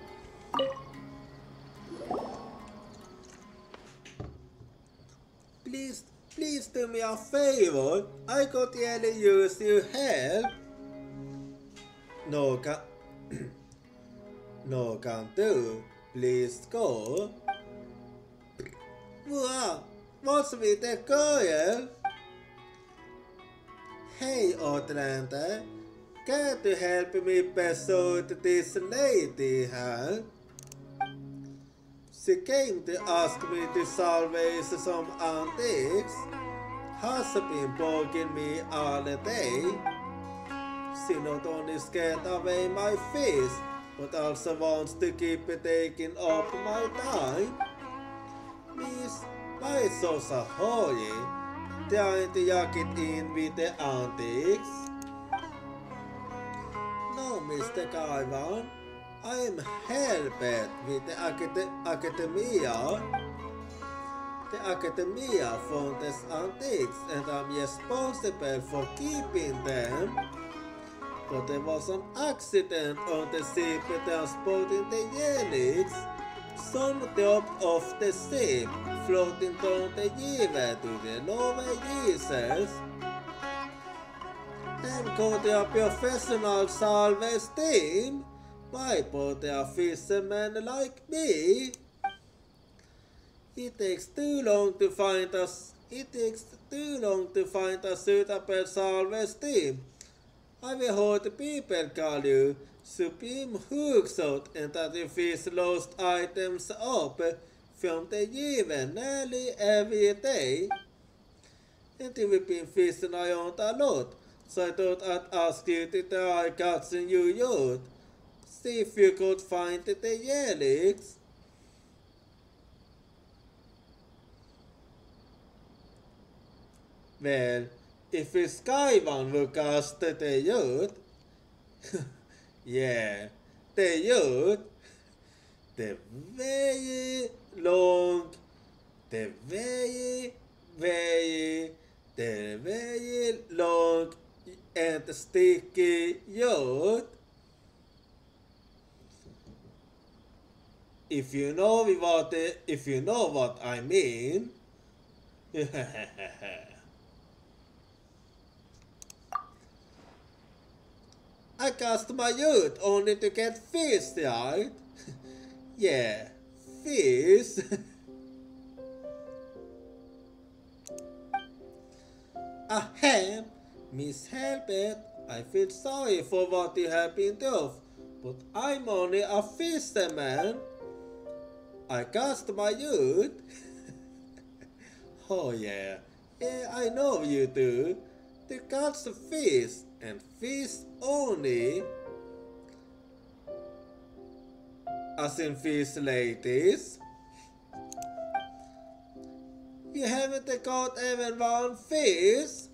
Please do me a favor. I could really use your help. No, no, can't do. Please go. Wow, what's with the girl? Hey, Atlanta. Can't you help me pursue this lady, huh? She came to ask me to salvage some antiques. Has been bugging me all day. She not only scared away my face, but also wants to keep taking up my time. Miss, why är så hojig? Det har inte jagat in vid the antiques. No, Mr. Kaiwan. I am helped with the Academia. The Academia found these antiques and I'm responsible for keeping them. But there was an accident on the ship transporting the relics. Some dropped off the ship, floating down the river to the lower users. Then go to a professional salvage team. Why bother a fisherman like me? It takes too long to find us. It takes too long to find a suitable salvage team. I will hold the people call you Supreme Hookshot and that you fish lost items up from the river nearly every day. And you've been fishing around a lot, so I thought I'd ask you to try catching your yacht. See if you could find the relics. Well, if a Skyvan will cast the yacht, yeah, the yacht, the very long, the very long and sticky yacht. If you know what I mean. I cast my yacht only to get fish, right? Yeah, fish. Ahem, Miss Herbert, I feel sorry for what you have been doing, but I'm only a fisherman. I cast my yacht. Oh yeah, I know you do. To catch the fish, and fish only, as in fish ladies. You haven't got even one fish?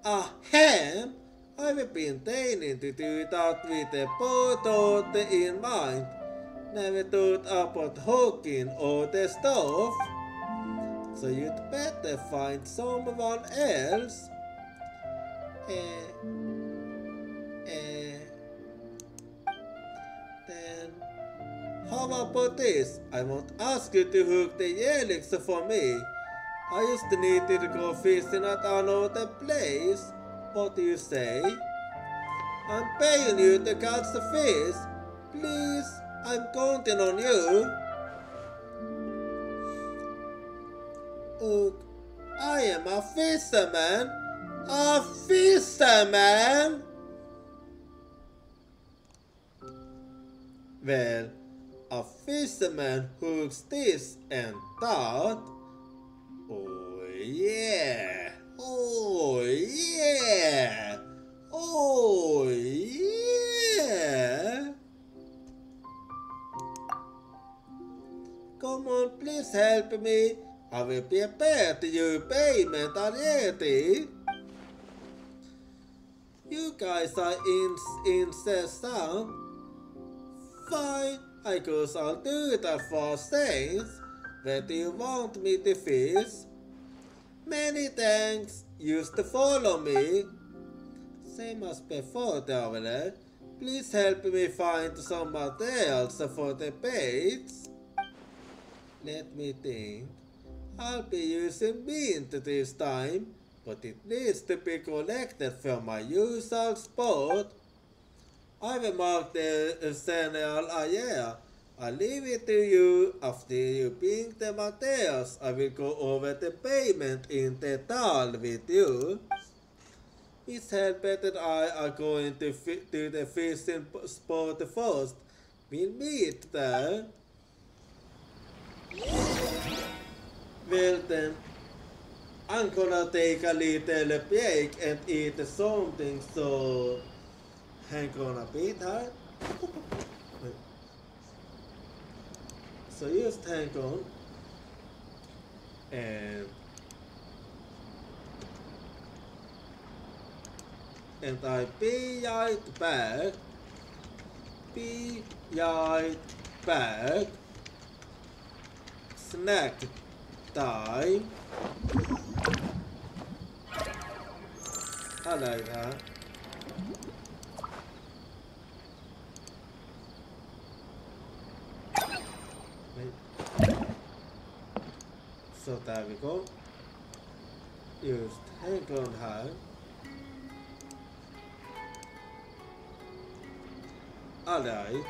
Ahem, I've been trying to do that with a boat in mind. Never thought about hooking all the stuff. So you'd better find someone else. Then how about this? I won't ask you to hook the helix for me. I just needed to go fishing at another place. What do you say? I'm paying you to catch the fish. Please, I'm counting on you. Look, I am a fisherman. A fisherman? Well, a fisherman hooks this and that. Oh yeah! Oh yeah! Oh yeah! Come on, please help me. I will prepare to your payment already. You guys are incessant. Fine, I guess I'll do that for cents. Where do you want me to fish? Many thanks. Used to follow me. Same as before, traveler. Please help me find somebody else for the baits. Let me think. I'll be using mint this time, but it needs to be collected from my usual spot. I will mark the general area. I'll leave it to you. After you bring the materials, I will go over the payment in detail with you. Miss Herbert and I are going to the fishing spot first. We'll meet there. Well then, I'm gonna take a little break and eat something, so hang on a bit, huh? So just hang on, and I'll be right back. Be right back. Snack time. I like that. So there we go. Just hang on here. Alright.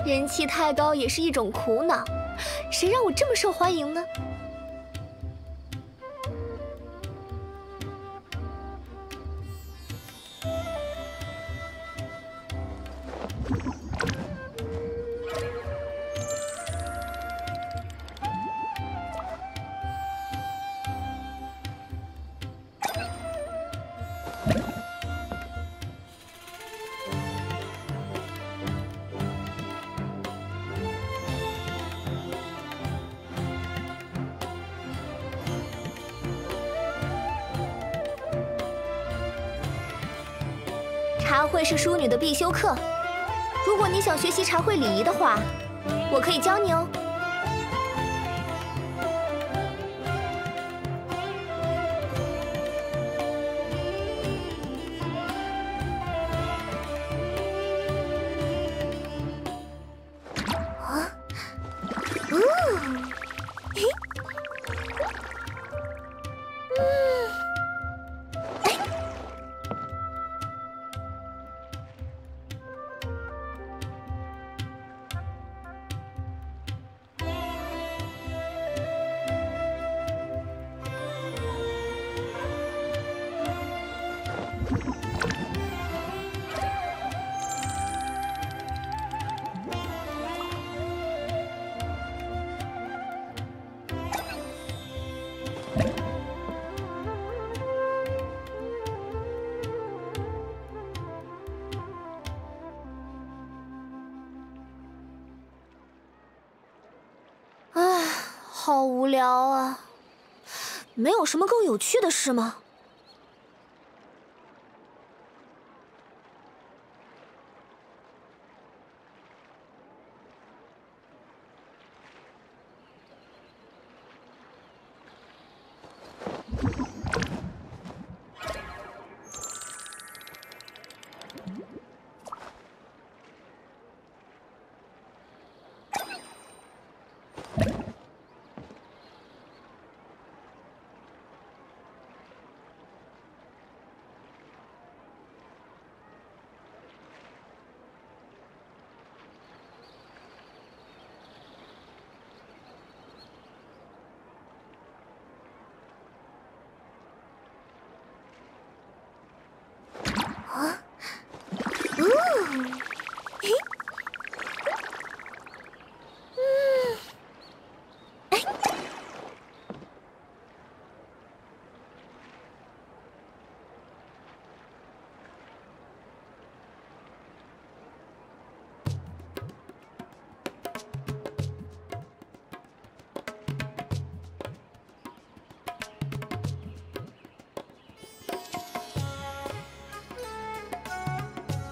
人气太高也是一种苦恼，谁让我这么受欢迎呢？茶会是淑女的必修课，如果你想学习茶会礼仪的话，我可以教你哦。啊，嘿，好无聊啊！没有什么更有趣的事吗？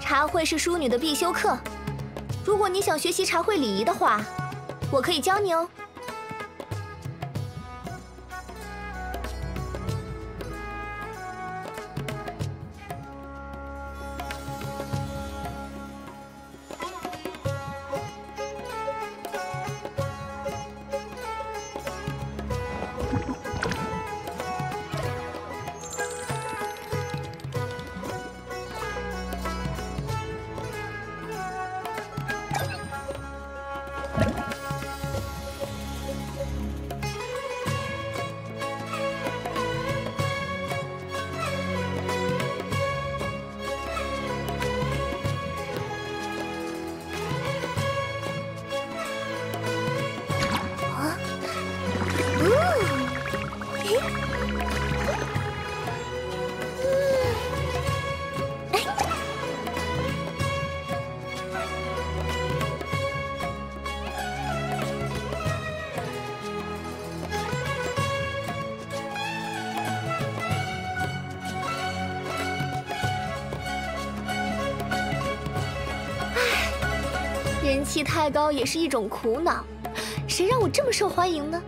茶会是淑女的必修课，如果你想学习茶会礼仪的话，我可以教你哦。人气太高也是一种苦恼，谁让我这么受欢迎呢？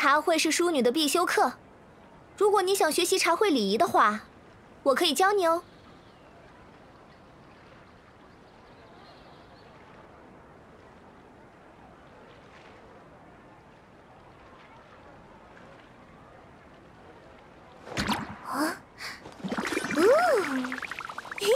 茶会是淑女的必修课，如果你想学习茶会礼仪的话，我可以教你哦。啊，嘿，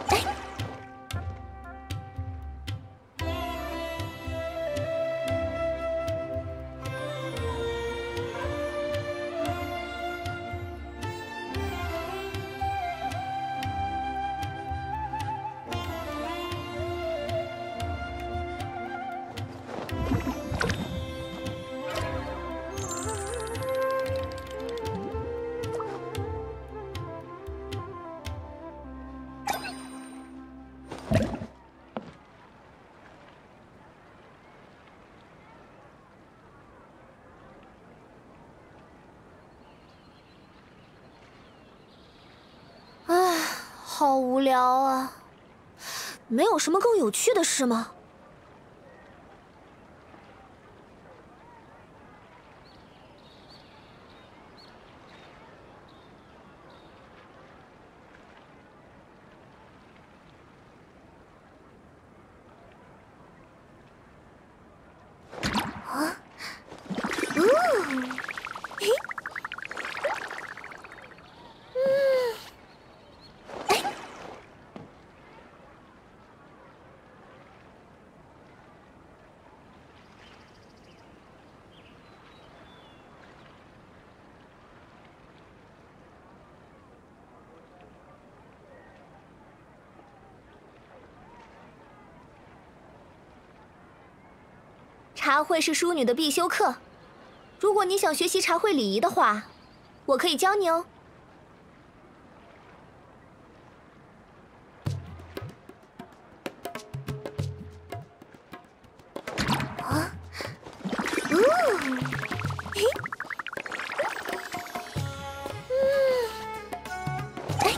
哎。 好无聊啊！没有什么更有趣的事吗？啊？嘿。 茶会是淑女的必修课，如果你想学习茶会礼仪的话，我可以教你哦。啊，嘿，哎。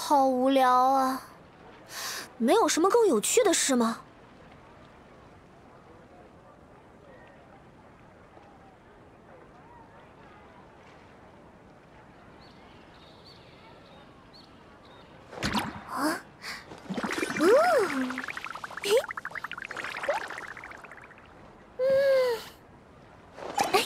好无聊啊！没有什么更有趣的事吗？啊？嘿，哎。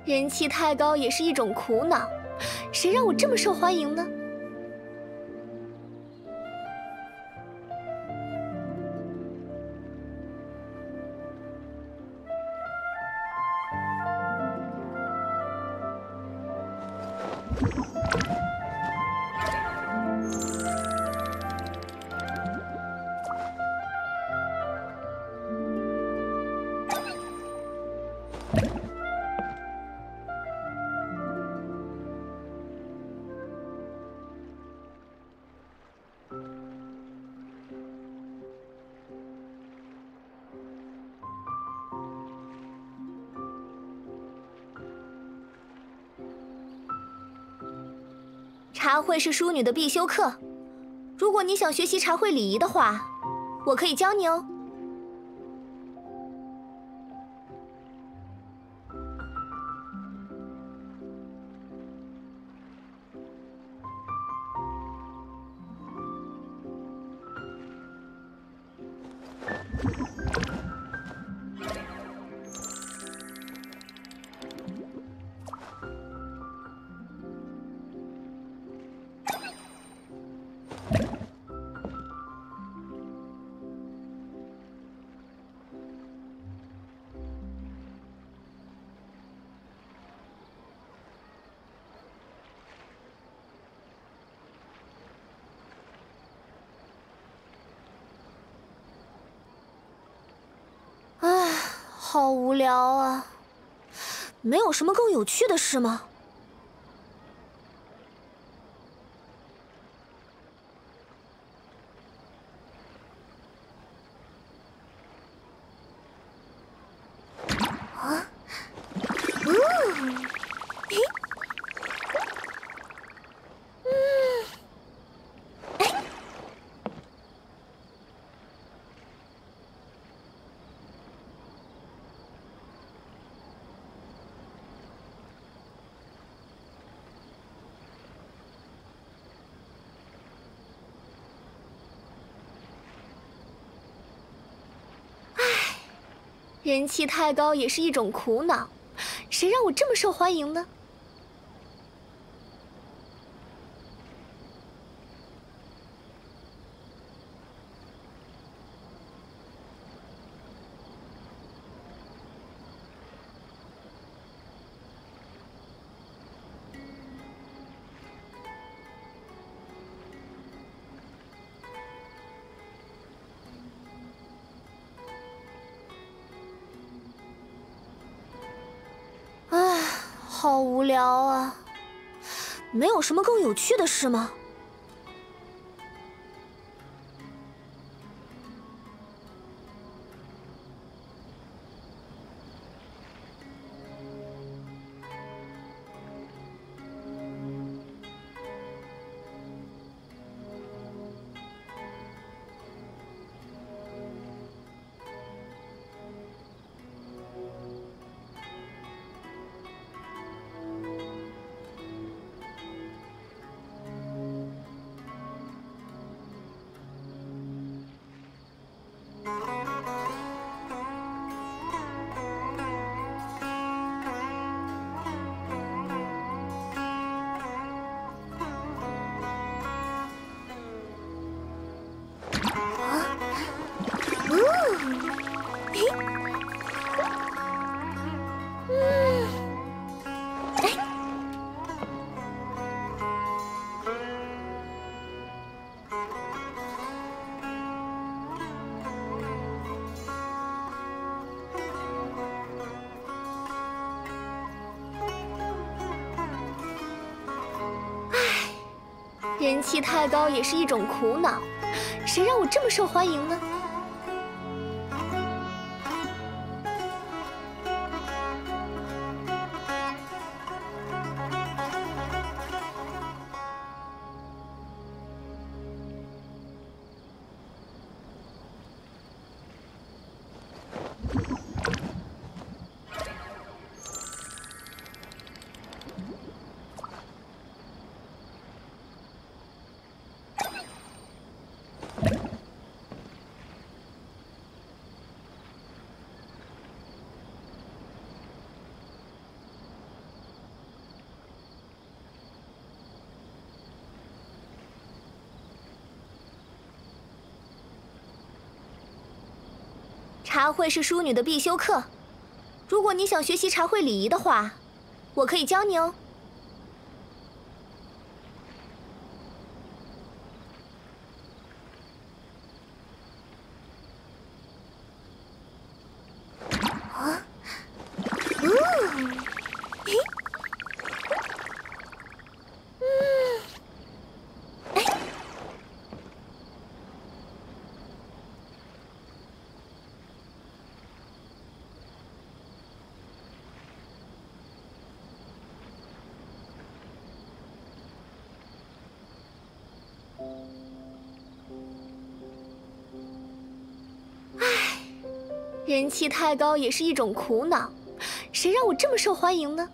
人气太高也是一种苦恼，谁让我这么受欢迎呢？茶会是淑女的必修课，如果你想学习茶会礼仪的话，我可以教你哦。好无聊啊！没有什么更有趣的事吗？啊？嘿，哎。人气太高也是一种苦恼，谁让我这么受欢迎呢？好无聊啊！没有什么更有趣的事吗？人气太高也是一种苦恼，谁让我这么受欢迎呢？茶会是淑女的必修课，如果你想学习茶会礼仪的话，我可以教你哦。人气太高也是一种苦恼，谁让我这么受欢迎呢？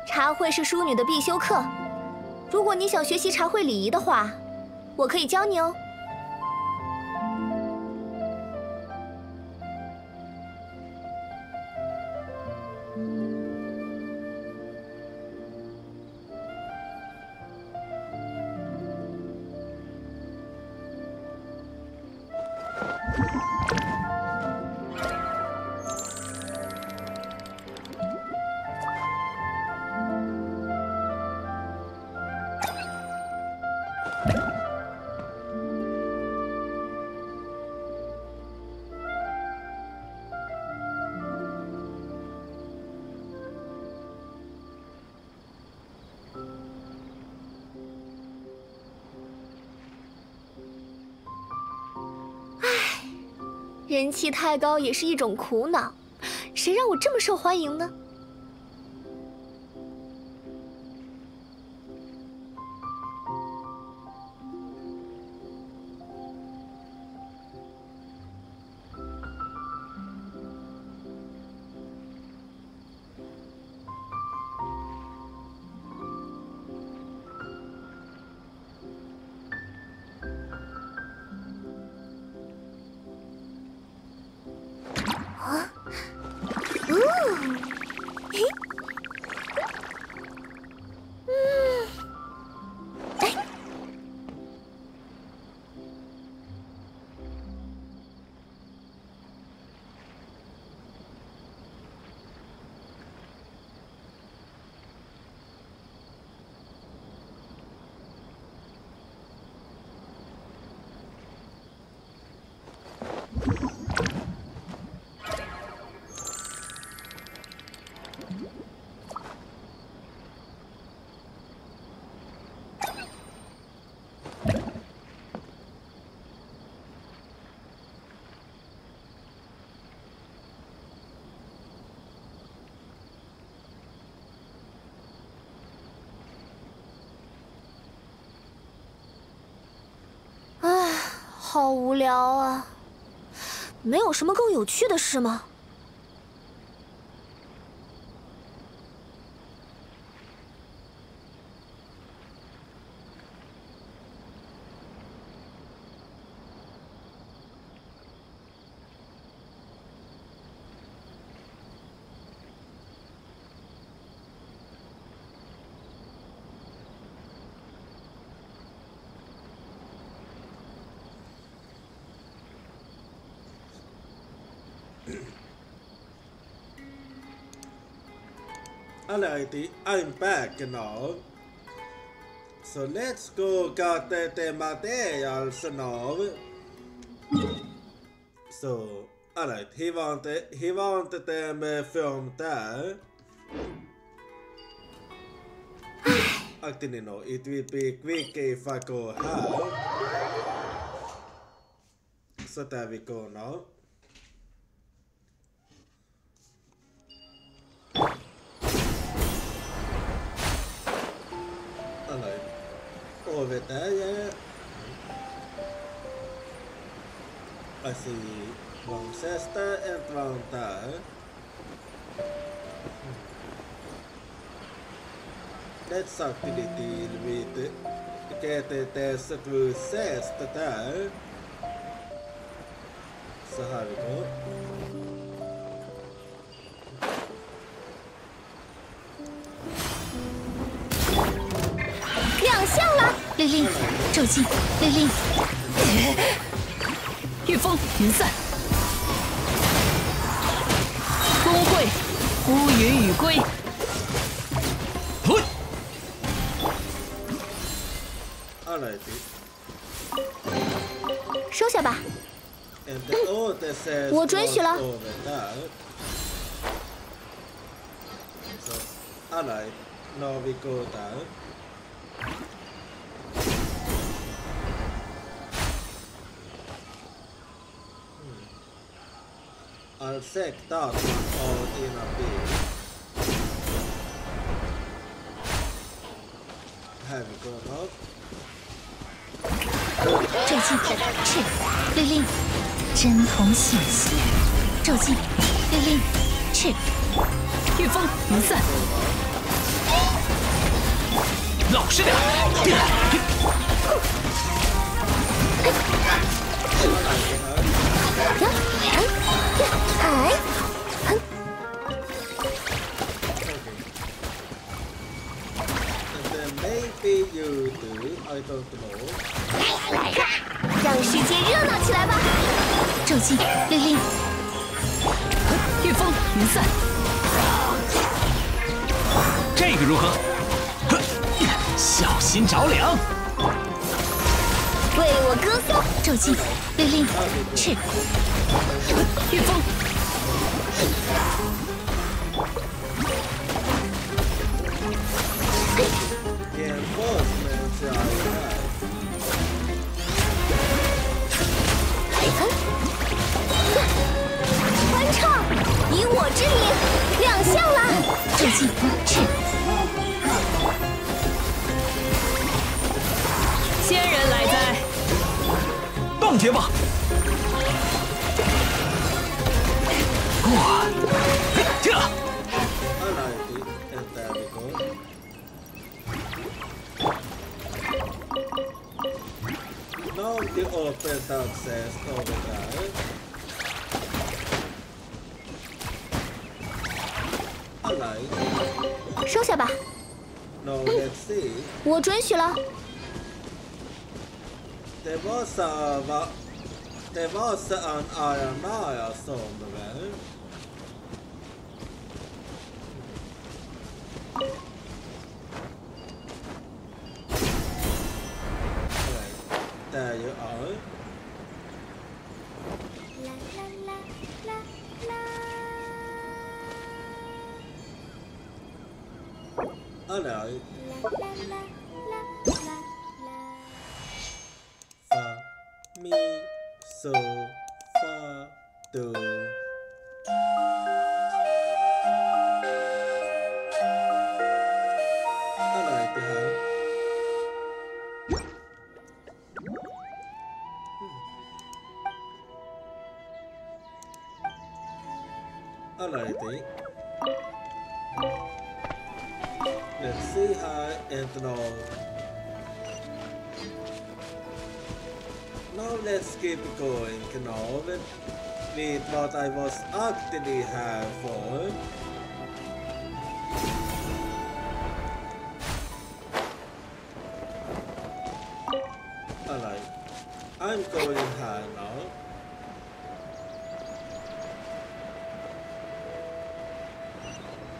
茶会是淑女的必修课，如果你想学习茶会礼仪的话，我可以教你哦。人气太高也是一种苦恼，谁让我这么受欢迎呢？好无聊啊！没有什么更有趣的事吗？Alrighty, I'm back now. So let's go get the materials now. So, alright, he wanted them from there. I didn't know, it will be quick if I go here. So there we go now. Over there, yeah. I see one sister and one there. Let's actually deal with get this through sister there. So here we go. 亮相了！律令，骤进！律令，御风云散，工会乌云与归。Alright. 收下吧。 And the order says 我准许了。 over there. So, alright. Now we go down. I'll check that one out in a bit. Have we gone out? 骤进！是，律令，针筒显现！骤进！律令，是，御风云散，老实点！And then maybe you do, I don't know. 让世界热闹起来吧！骤进！律令，御风云散，这个如何？小心着凉！为我歌颂！骤进！律令，是，御风。 Reinforcements are right. 欢唱，以我之名亮相了！骤进！是，仙人来哉！冻结吧！过，这。 Alrighty, and there we go. Now the open access over there. Alright. 收下吧， Now let's see. 我准许了。 There was an Aranaya somewhere. Right, there you are. Alright. Fa, mi, so, fa, do. Alright, huh? Alrighty. Let's see high and low. Now let's keep going now with what I was actually here for. Alright, I'm going high now.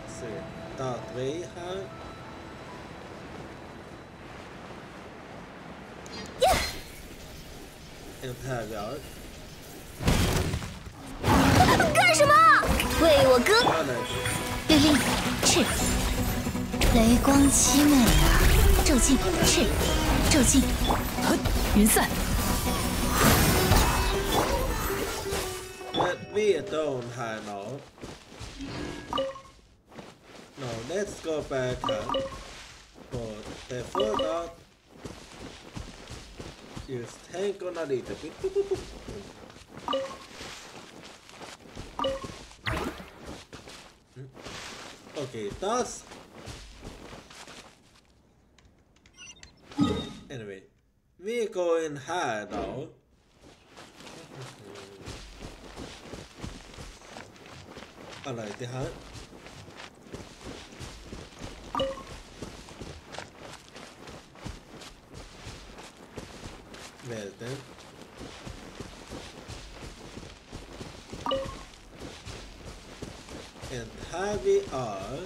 See, that way high. And here we are. 干什么？为我哥！ Alright. 律令，赤，雷光凄美啊！骤进，赤，骤进，云散。 But we don't have now. Now let's go back up. But before that, just hang on a little bit. Okay, that's... Anyway, we're going high now. Alright, the hunt. Well then. And here we are.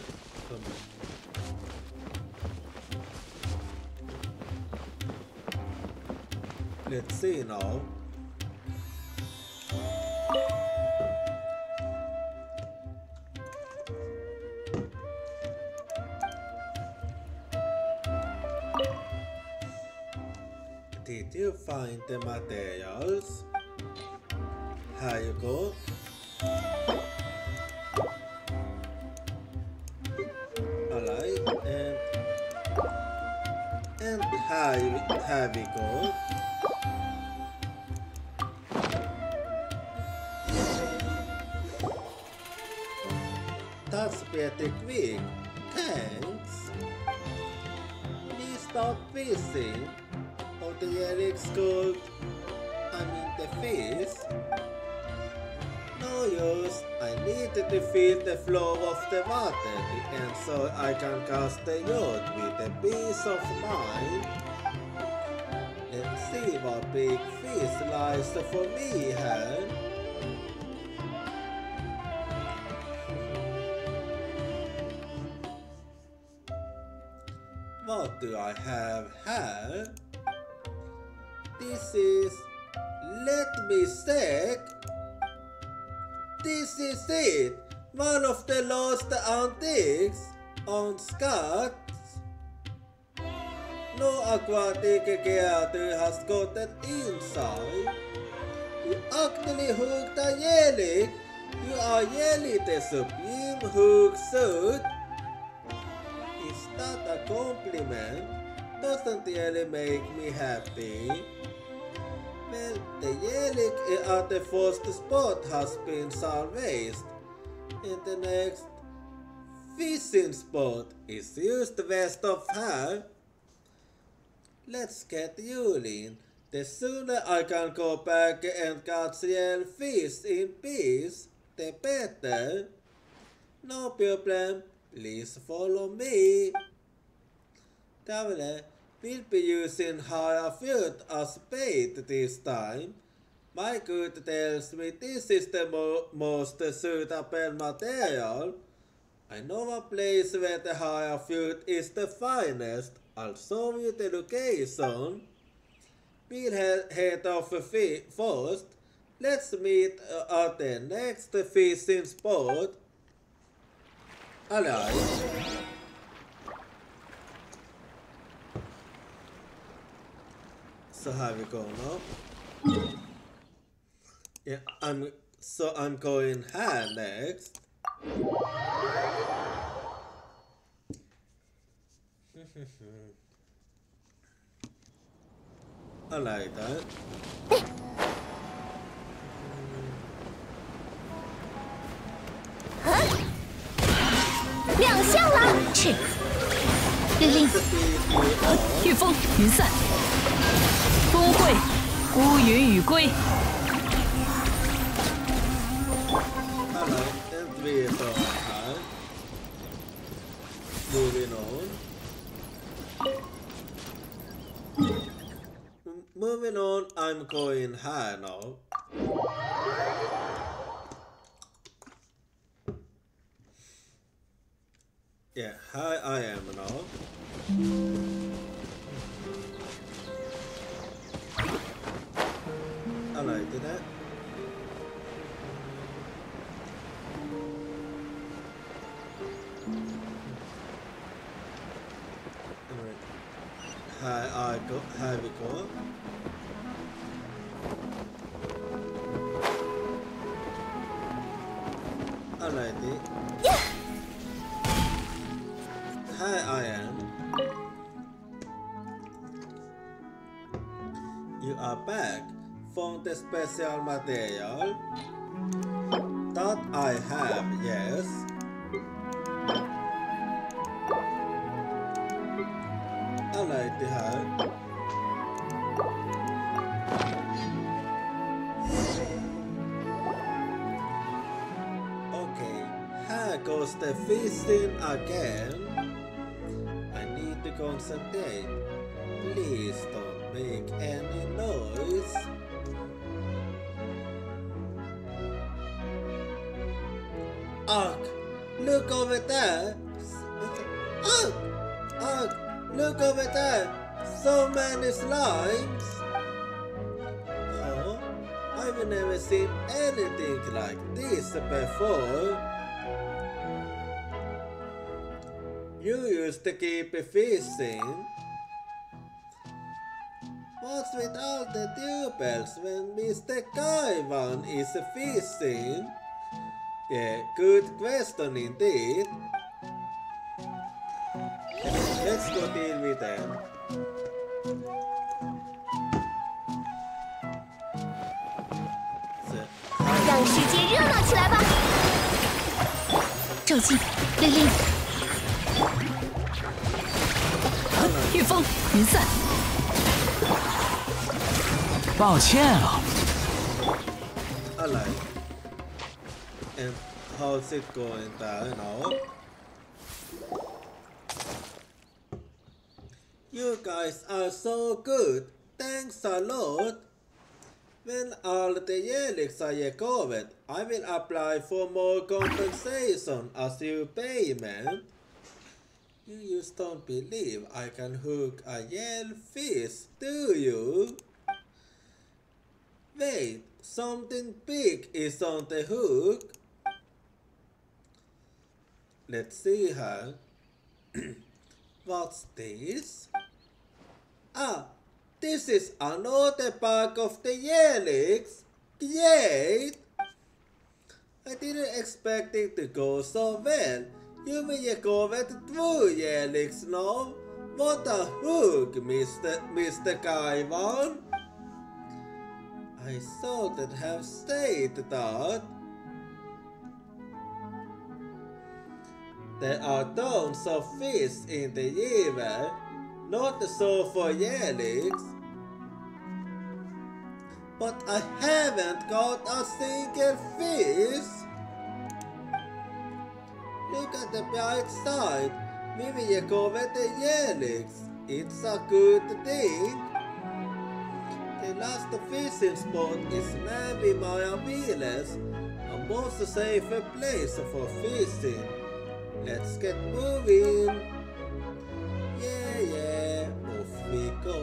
Let's see now. Did you find the materials? Here you go. Alright, and here we go. That's pretty quick. Thanks. Please stop fishing. Oh, the Eric's gold. I mean the fish. No use. I need to feel the flow of the water, and so I can cast the yacht with a peace of mind. Let's see what big fish lies for me here. What do I have here? This is... Let me check. This is it. One of the lost antiques on Scots. No aquatic creature has gotten inside. You actually hooked a Yelly. You are Yelly the supreme hook suit. Is that a compliment? Doesn't really make me happy. Well, the Yelik at the first spot has been salvaged, and the next fishing spot is just west of her. Let's get Yulin. The sooner I can go back and catch real fish in peace, the better. No problem. Please follow me. Traveler, we'll be using higher fruit as bait this time. My gut tells me this is the most suitable material. I know a place where the higher fruit is the finest. I'll show you the location. We'll head off first. Let's meet at the next fishing spot. Alright. So here we go now. Yeah, I'm going here next. I like that. 御风云散，风会乌云雨归。 Alright, and we are high. Moving on. Moving on, I'm going high now. Yeah, high I am now. I like that. High we go. Alrighty. Hi, I am. You are back from the special material that I have, yes. Alrighty, hi. Here goes the feasting again. I need to concentrate. Please don't make any noise. Ugh! Look over there! Ugh! Ugh! Look over there! So many slimes! Huh? I've never seen anything like this before. You used to keep fishing. What's with all the tubers when Mr. Kaiwan is fishing? Yeah, good question indeed. Let's go deal with them. 让世界热闹起来吧！赵静，令令，御风云散。抱歉了。Alright. And how's it going there now? You guys are so good. Thanks a lot. When all the Yelix are recovered, I will apply for more compensation as your payment. You just don't believe I can hook a Yell fish, do you? Wait, something big is on the hook. Let's see her. What's this? Ah, this is another pack of the Yelix. Great! I didn't expect it to go so well. You will recovered 2 Yelix now. What a hook, Mr. Kaiwan. I should have said that. There are tons of fish in the river, not so for Yelix. But I haven't got a single fish. Look at the bright side. We will recover the Yelix. It's a good thing. The last fishing spot is Navi Maravillas, a most safer place for fishing. Let's get moving. Yeah, off we go.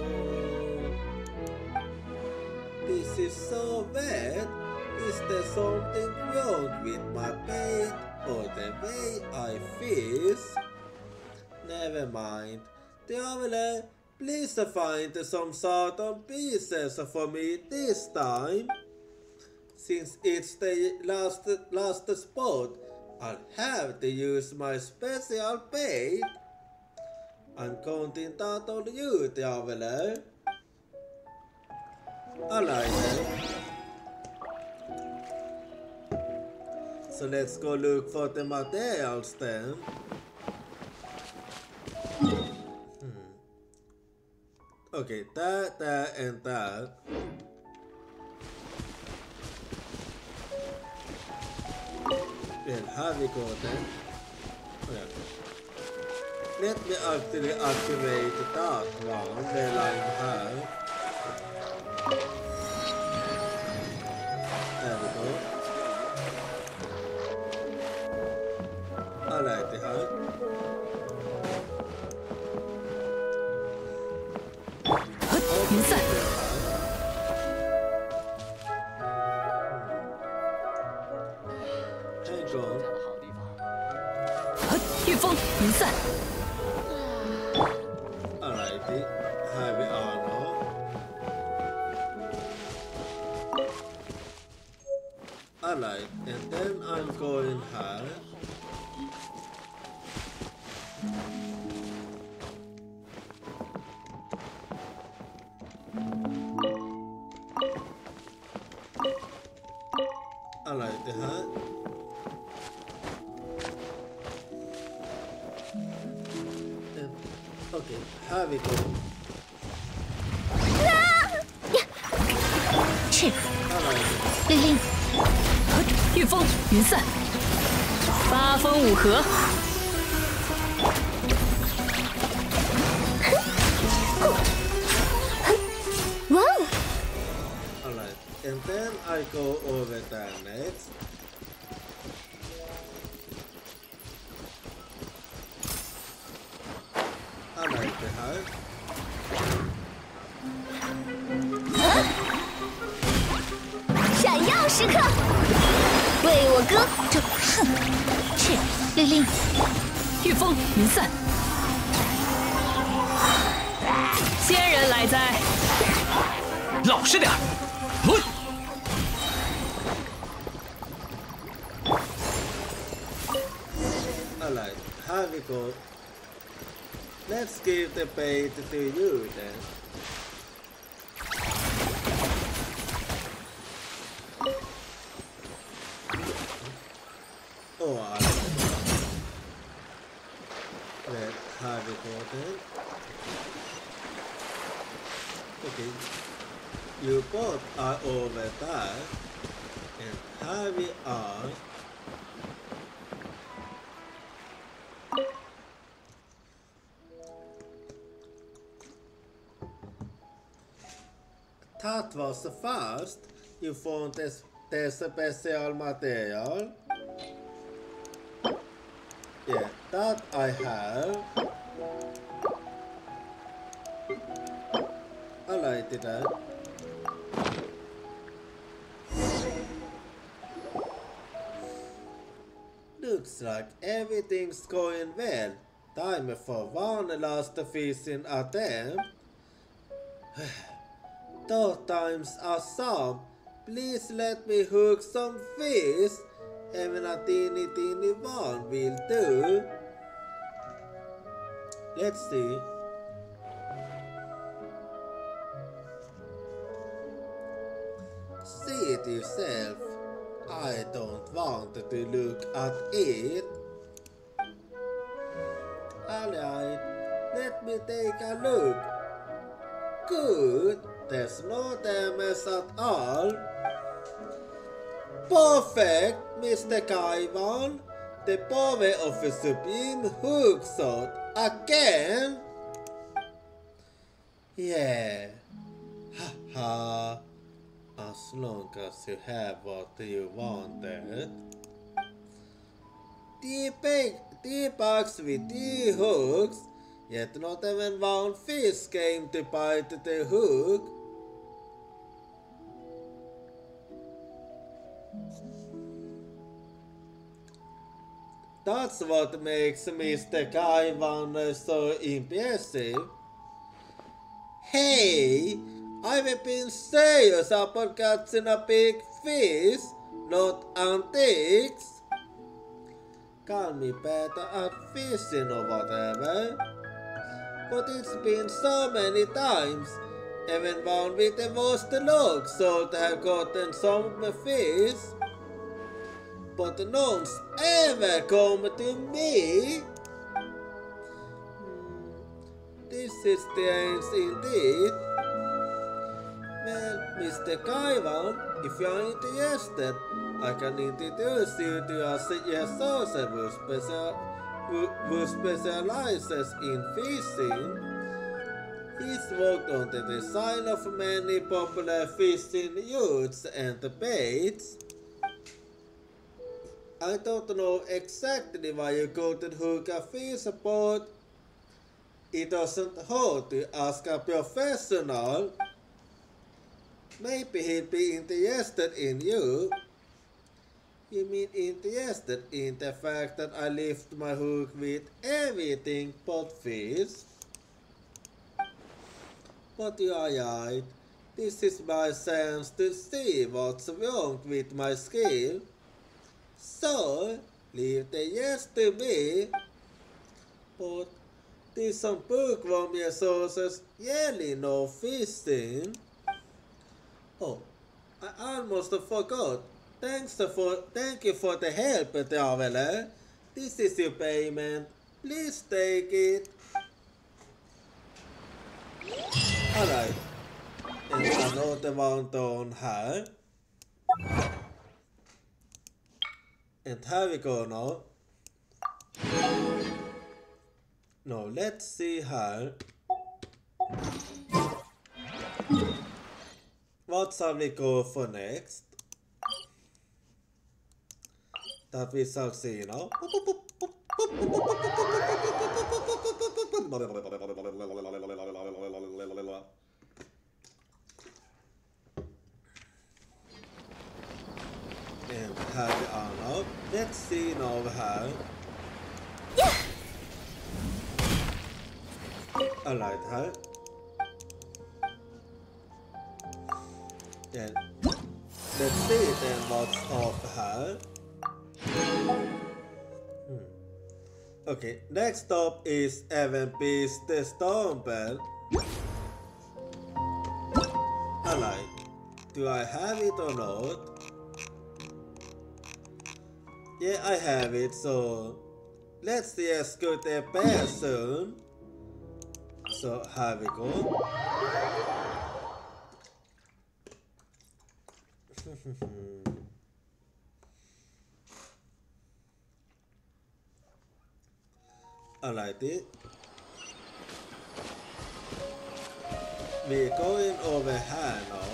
This is so bad. Is there something wrong with my bait or the way I fish? Never mind. Traveler, please find some southern pieces for me this time. Since it's the last spot, I'll have to use my special bait. I'm counting that on you, Traveler. Alright then. So let's go look for the materials then. Okej, där, en där. Then här vi går den. Let me actually activate that one, the line här. There we go. Alright, det här.云散，御风云散， Alrighty, här vi är nu. Alright, and then I'm going här. Alright, det här. Okej, här vi går. 去， Alright. 令令，御风云散，八风五合，哇哦！ Alright, and then I go over there next. Alright, det här. 闪耀时刻，为我歌！这哼，去，令令，御风云散，仙人来哉！老实点儿。Alright, här vi går. Let's give the bait to you then. Oh, alright. Här vi går then. Okay. You both are over there. And här vi är. That was the first. You found the special material. Yeah, that I have. I like that. Looks like everything's going well. Time for one last fishing attempt. Thought times are some. Please let me hook some fish. Even a teeny one will do. Let's see. See it yourself. I don't want to look at it. Alright, let me take a look. Good, there's no damage at all. Perfect, Mr. Kaivan. The power of a supreme hook shot again. Yeah. Haha. As long as you have what you wanted. T-bugs with T-hooks. Yet not even one fish came to bite the hook. That's what makes Mr. Kaivan so impressive. Hey, I've been serious about catching a big fish, not antiques. Call me better at fishing or whatever. But it's been so many times, even one with the worst luck so to have gotten some fish. But none's ever come to me. this is strange indeed. Well, Mr. Kaiwan, if you are interested, I can introduce you to a sorcerer who specializes in fishing. He's worked on the design of many popular fishing yachts and baits. I don't know exactly why you couldn't hook a fish aboard. It doesn't hurt to ask a professional. Maybe he'd be interested in you. You mean interested in the fact that I lift my hook with everything but fish? But you are right. This is my chance to see what's wrong with my skill. So, leave the yes to me. But there's some bookworm sources really no fishing. Oh, I almost forgot. Thank you for the help, traveler. This is your payment. Please take it. Alright. And another one down here. And here we go now. Now let's see here. What shall we go for next? That we shall see now. And here we are now. Let's see now how. Alright, huh? Then let's see then what's up here. Okay, next up is Evan Beast the Stormbell. Alright, do I have it or not? Yeah, I have it, so let's escort the bear soon. So here we go. Alrighty. We're going over here now.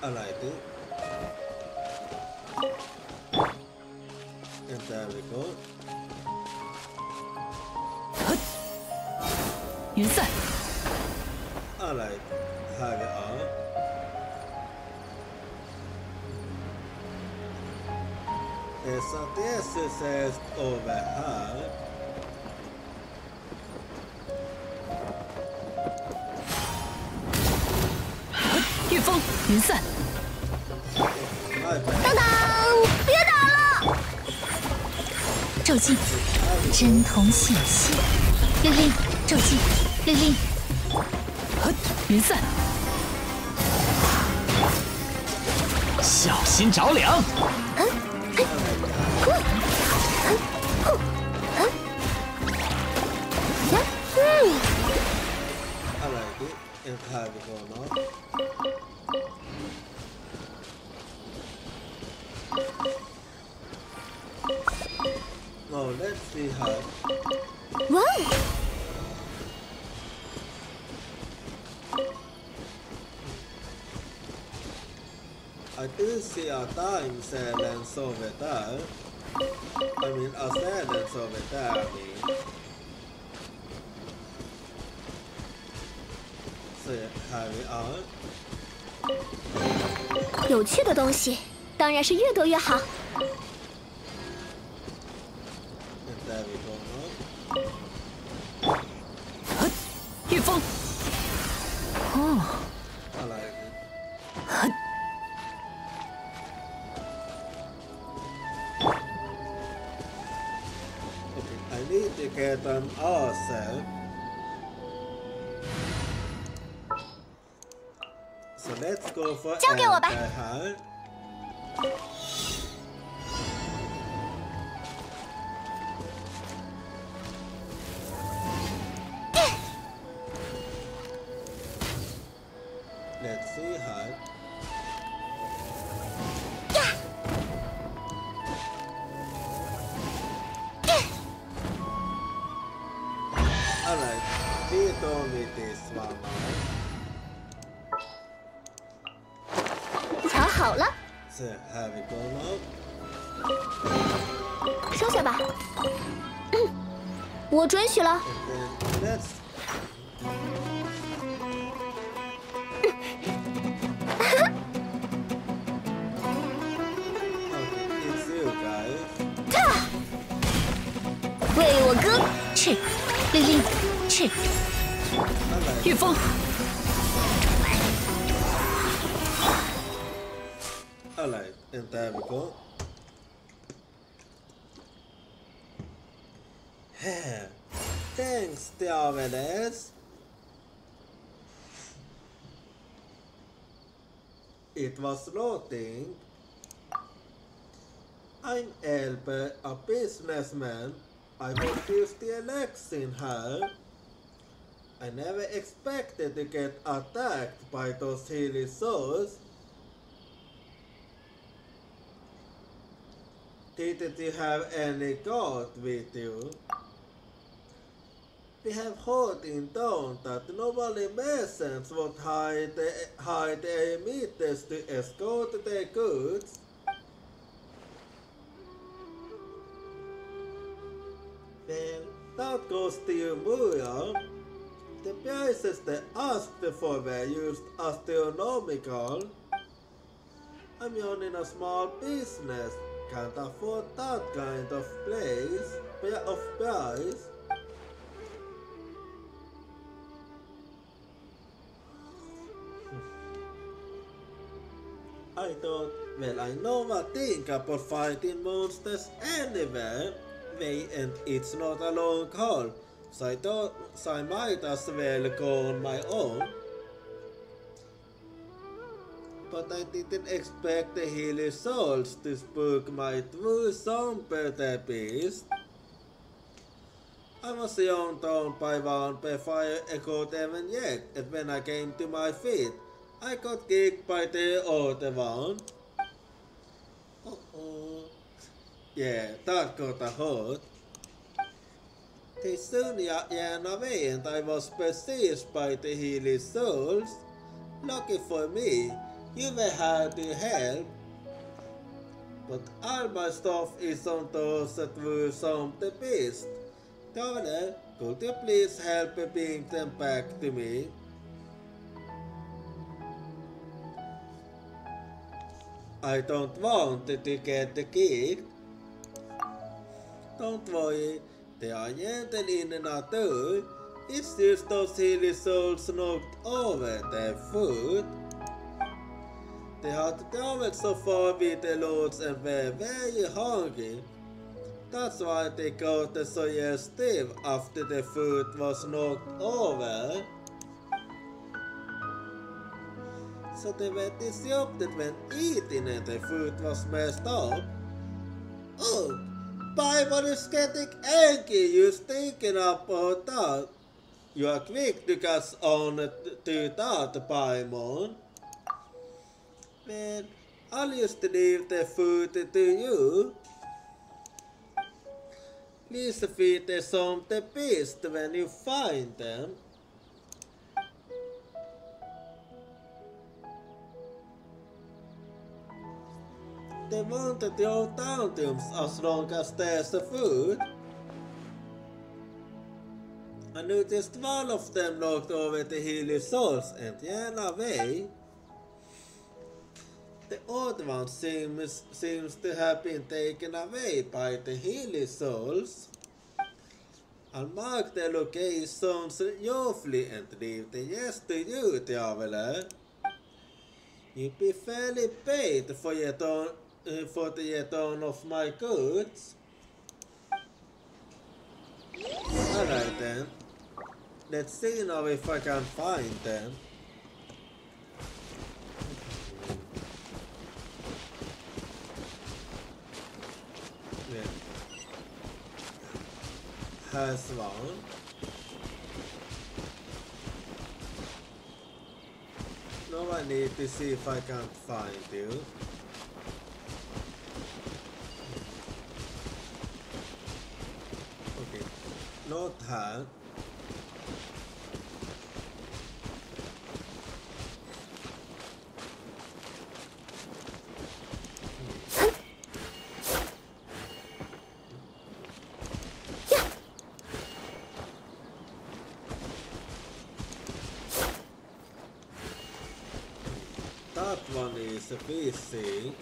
Alrighty. And there we go. 云散， Alright, here we are. There's something else that says over here. 御风云散， My bad. 等等，别打了！骤进，针筒显息，令令，骤进，令令，云散，小心着凉。 Alrighty, and here we go now. Now let's see how. 哇哦！ I do see a time silence over there. I mean a silence over there, I mean. So here we are. 有趣的东西，当然是越多越好。 And there we go now. 御风，哦， I like it. Okay, I need to get an ourselves. So let's go for 交给我吧。 Anti-Hunt. Let's see how. Alright, he told me this one. 藏好了， So have we gone up? 收下吧。我准许了。 And then let's. Okay, it's you guys. 为我歌，赤，令令，赤， Alright. 御风， Alright, and there we go. Thanks, Diabetes. It was loading. I'm Elbe, a businessman. I will use the election here. I never expected to get attacked by those hilly souls. Didn't you have any god with you? We have heard in town that nobody merchants would hire their meters to escort their goods. Well, that goes to you, Muya. The prices they asked for were used astronomical. I'm running a small business. Can't afford that kind of price. I thought, well, I know one thing about fighting monsters anywhere. And it's not a long haul, so I thought I might as well go on my own. But I didn't expect the hilly souls to spook my true somber beast. I was thrown down by one before I could even yet, and when I came to my feet, I got kicked by the other one. Uh-oh. Yeah, that got a hurt. They soon ran away and I was besieged by the hilly souls. Lucky for me, you were here to help. But all my stuff is on those that were some the beast. Governor, could you please help me bring them back to me? I don't want to get kicked. Don't worry, they are gentle in nature. It's just those hilly souls knocked over their food. They had traveled so far with the lords and were very hungry. That's why they got so stiff after the food was knocked over. So they were disrupted when eating and the food was messed up. Oh, Paimon is getting angry. You're thinking about that. You are quick to catch on to that, Paimon. Well, I'll just leave the food to you. Please feed the some the beast when you find them. They want to throw down them as long as there's the food. I noticed one of them knocked over the hilly souls and ran away. The other one seems to have been taken away by the hilly souls. I'll mark the locations carefully and leave the rest to you, traveler. You'll be fairly paid for the return of my goods. Alright then. Let's see now if I can find them. Yeah. Has one. No, I I need to see if I can find you. Okay, not hand. That one is a PC.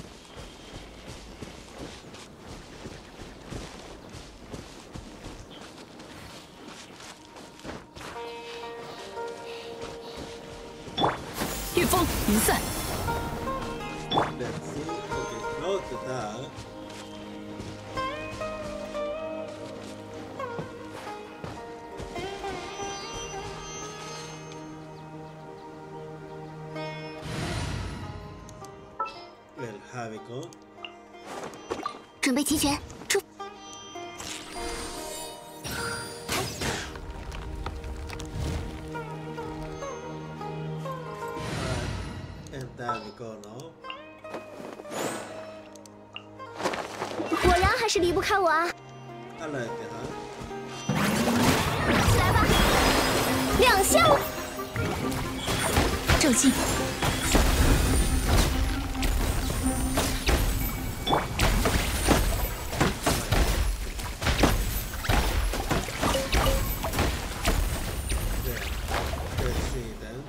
Let's see. Okay, not that. Well, have we go? 准备齐全，出。 And there we go now. 果然还是离不开我啊！ Alert ha. 来吧，亮相！骤进， There. Let's see then.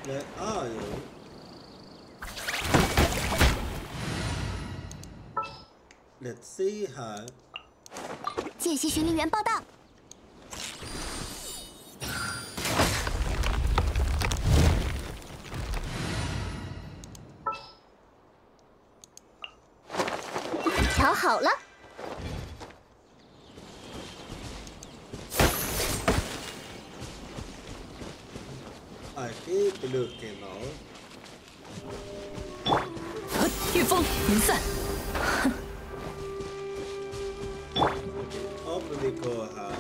Where are you? Let's see her. 见习巡逻员报道。调好了。 I keep looking now. 御风云散， Up we go her.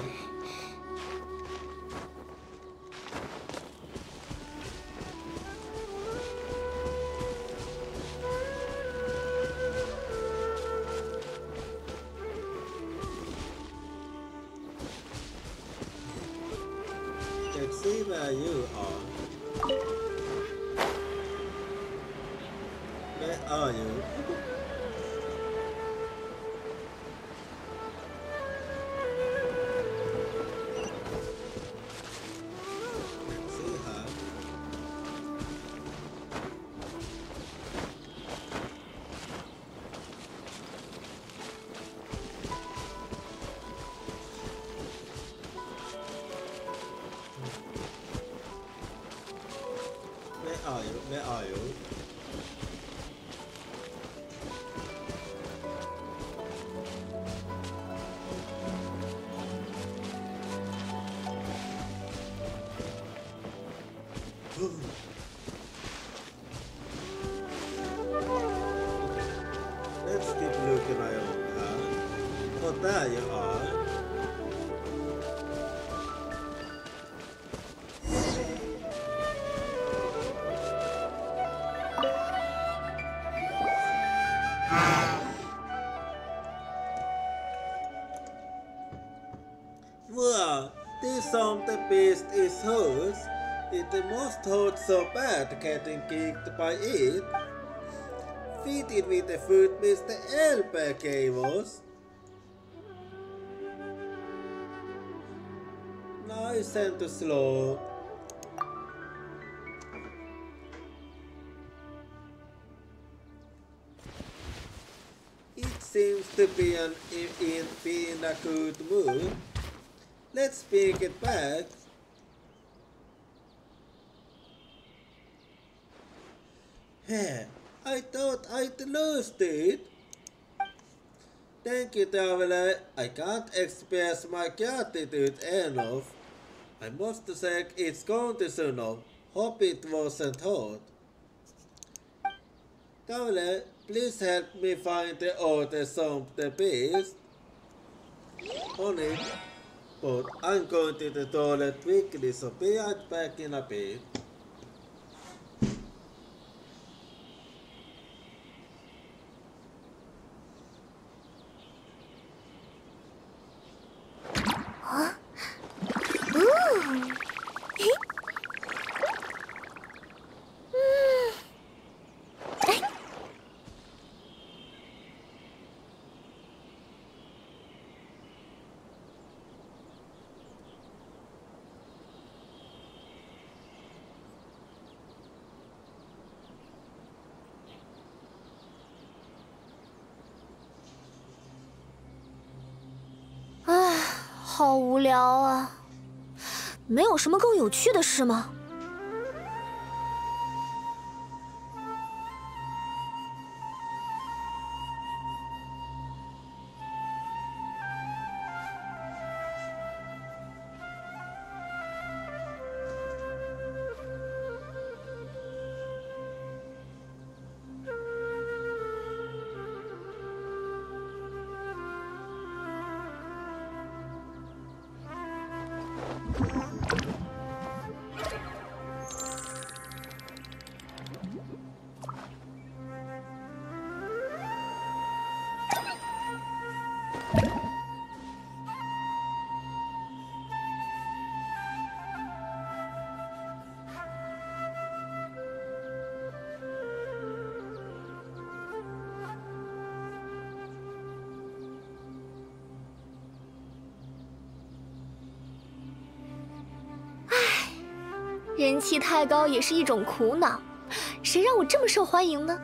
Let's see where you are. Where are you? Let's see her. Where are you? Where are you? Let's keep looking around her. Oh, there you are. Wow, this song the beast is hers. It must hurt so bad getting kicked by it. Fitted with the food Mr. Elber gave us. Nice and slow. It seems to be in a good mood. Let's pick it back. Hey, I thought I'd lost it. Thank you, traveler. I can't express my gratitude enough. I must say it's going to soon now. Hope it wasn't hot. Traveler, please help me find the other the beast. On it. But I'm going to the toilet quickly, so be right back in a bit. 好无聊啊！没有什么更有趣的事吗？人气太高也是一种苦恼，谁让我这么受欢迎呢？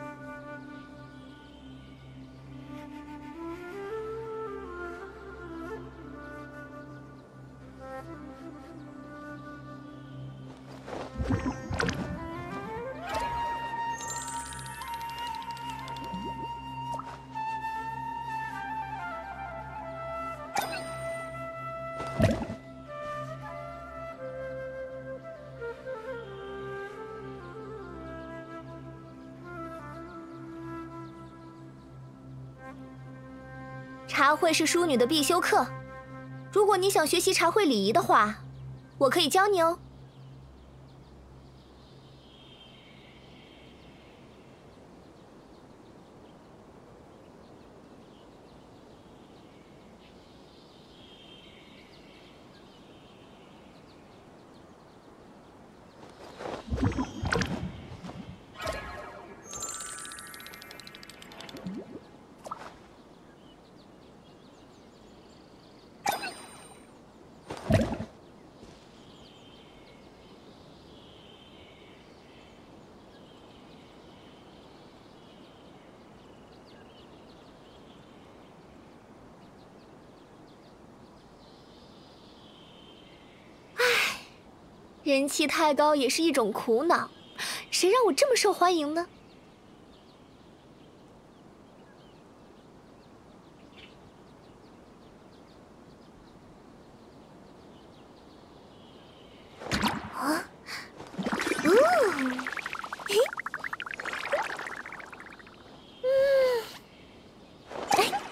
茶会是淑女的必修课，如果你想学习茶会礼仪的话，我可以教你哦。人气太高也是一种苦恼，谁让我这么受欢迎呢？啊，嘿，哎。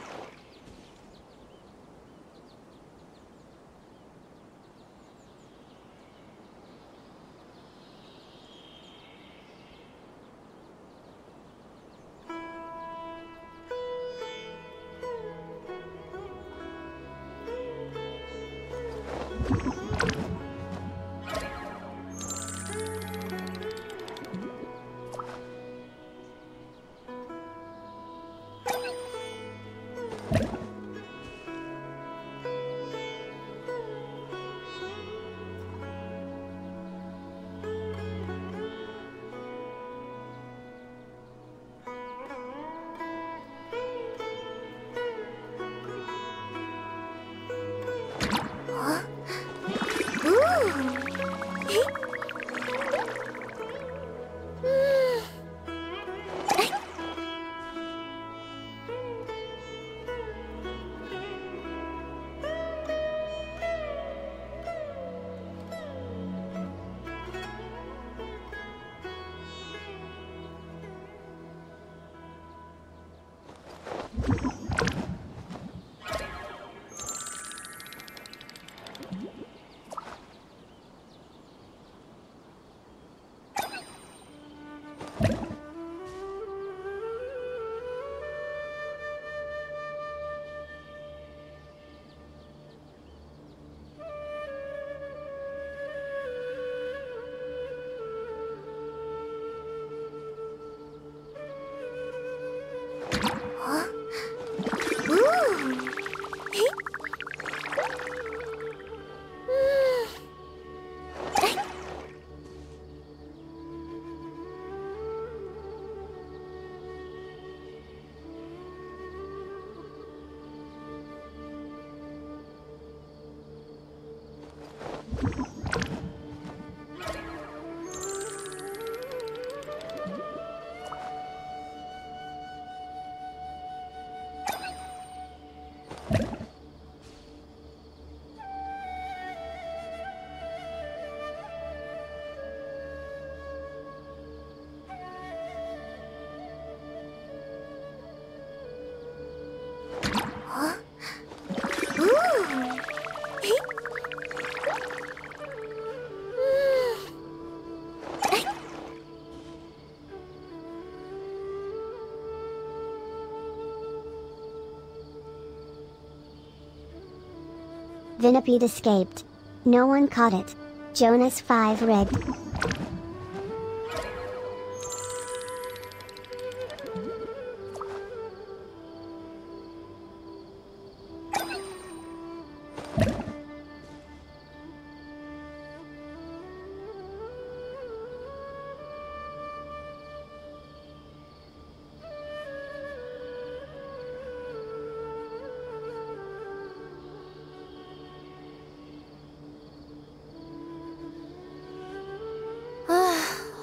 Venipede escaped. No one caught it. Jonas 5 rigged.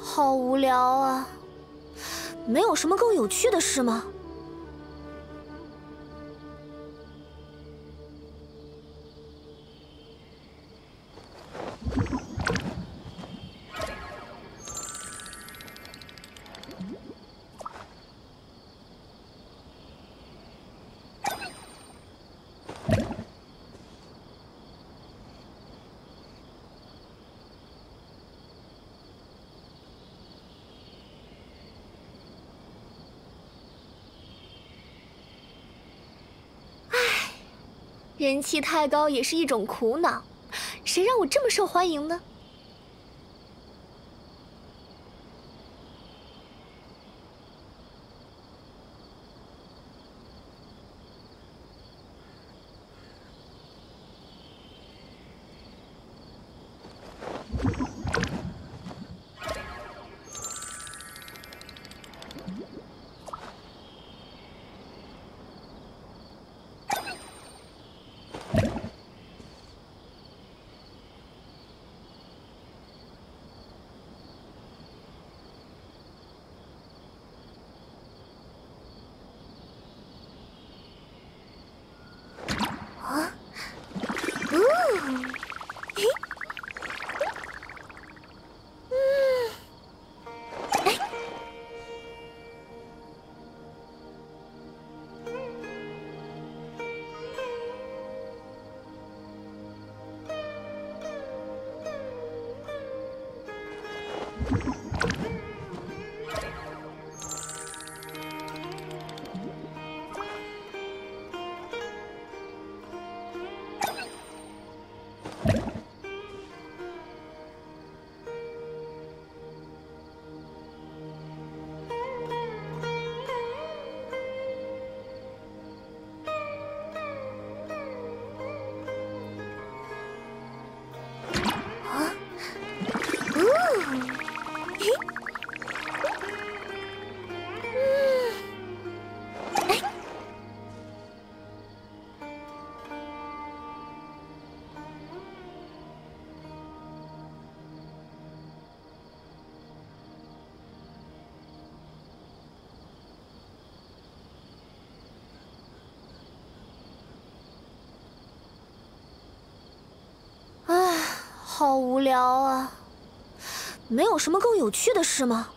好无聊啊！没有什么更有趣的事吗？人气太高也是一种苦恼，谁让我这么受欢迎呢？好无聊啊！没有什么更有趣的事吗？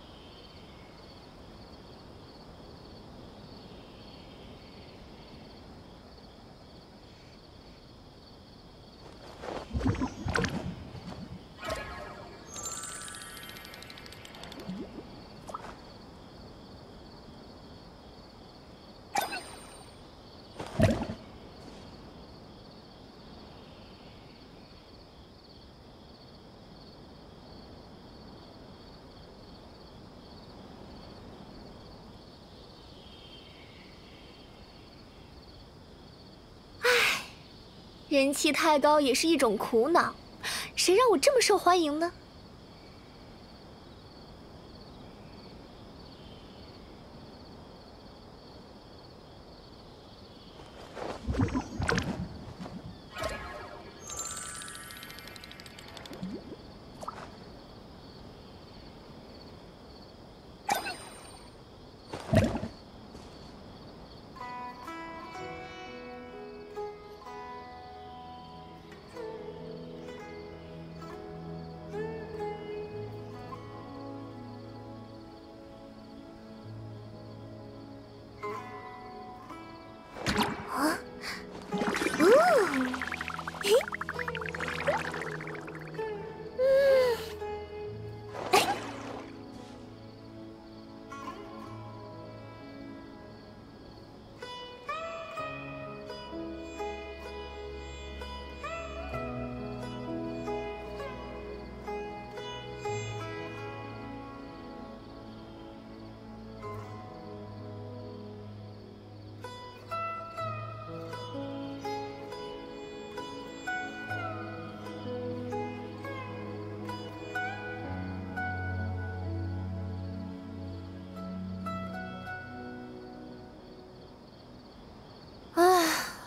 人气太高也是一种苦恼，谁让我这么受欢迎呢？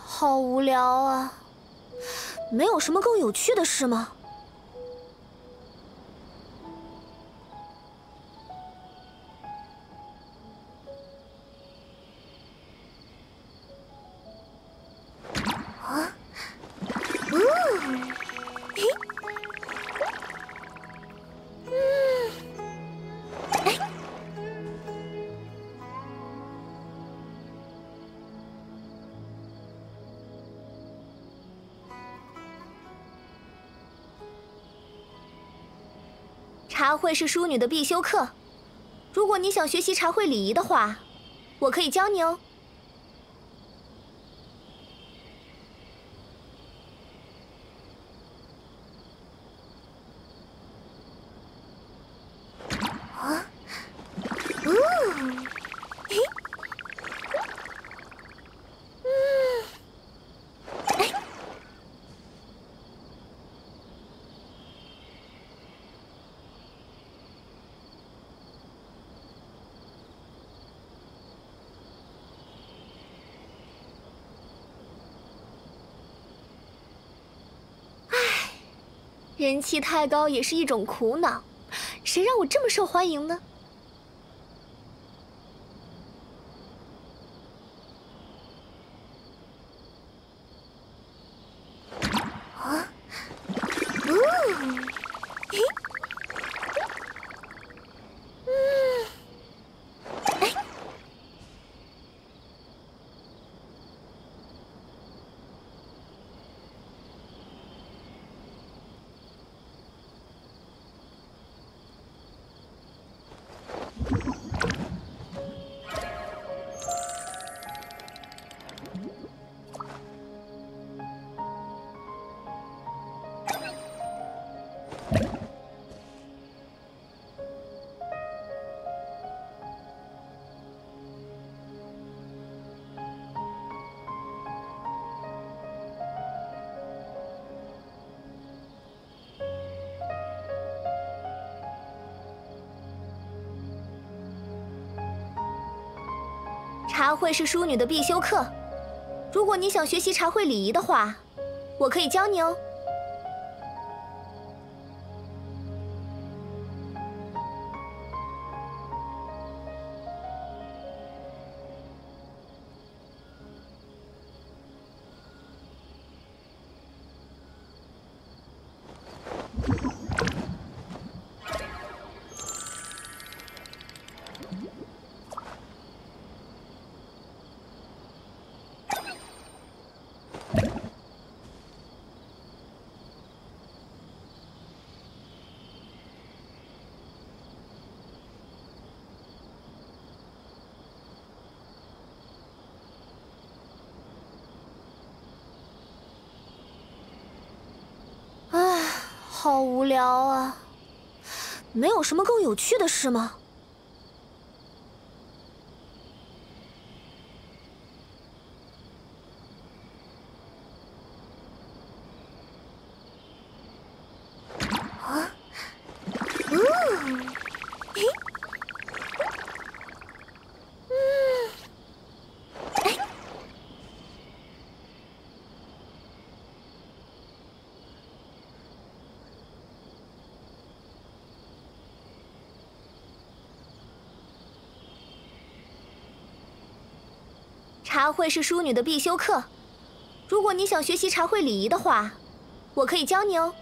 好无聊啊！没有什么更有趣的事吗？茶会是淑女的必修课，如果你想学习茶会礼仪的话，我可以教你哦。人气太高也是一种苦恼，谁让我这么受欢迎呢？茶会是淑女的必修课，如果你想学习茶会礼仪的话，我可以教你哦。好无聊啊！没有什么更有趣的事吗？茶会是淑女的必修课，如果你想学习茶会礼仪的话，我可以教你哦。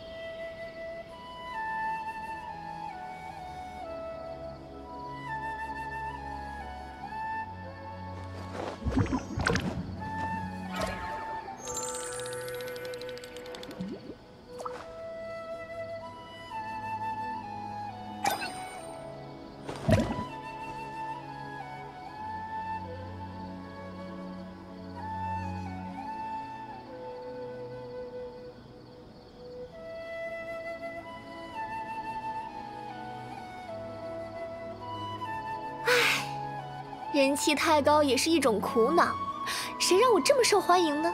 人气太高也是一种苦恼，谁让我这么受欢迎呢？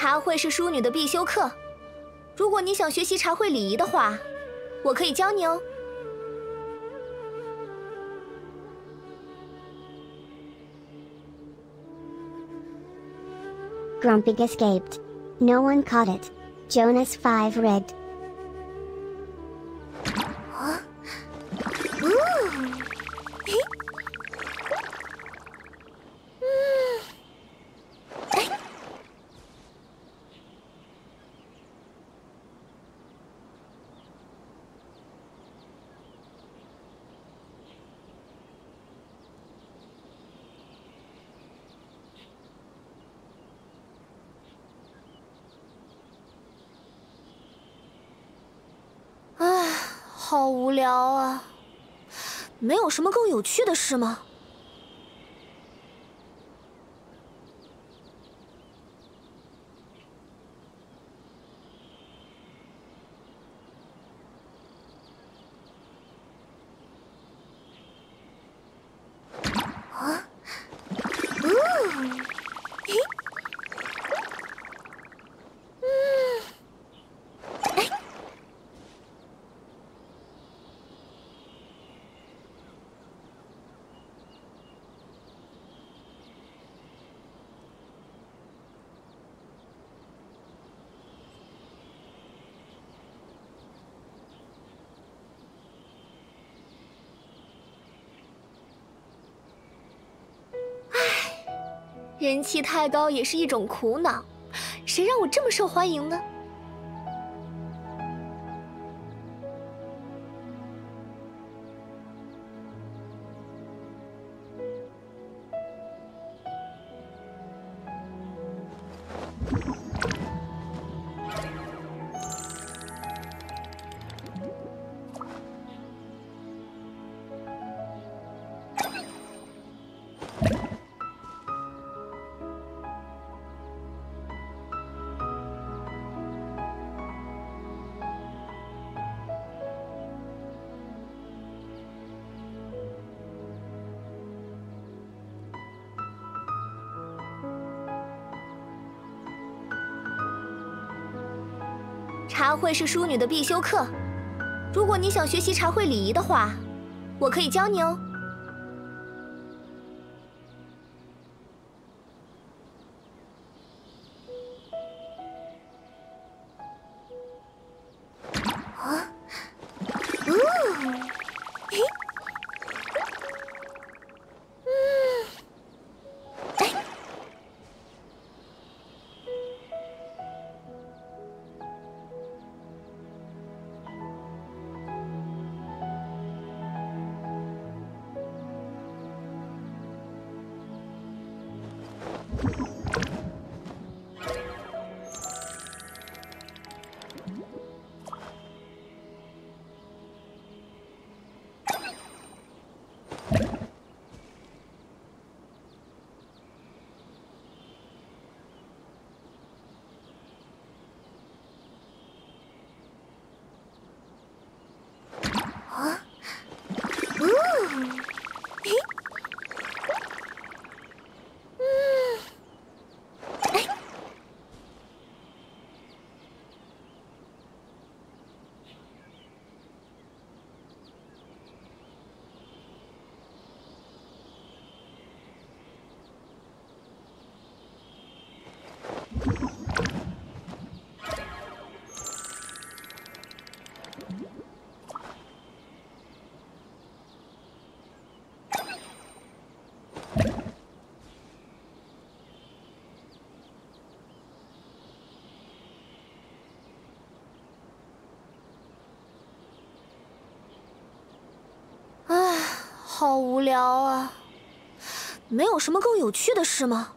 茶会是淑女的必修课，如果你想学习茶会礼仪的话，我可以教你哦。 Grumpig escaped. No one caught it. Jonas 5 rigged.唉，好无聊啊！没有什么更有趣的事吗？人气太高也是一种苦恼，谁让我这么受欢迎呢？茶会是淑女的必修课，如果你想学习茶会礼仪的话，我可以教你哦。唉，好无聊啊！没有什么更有趣的事吗？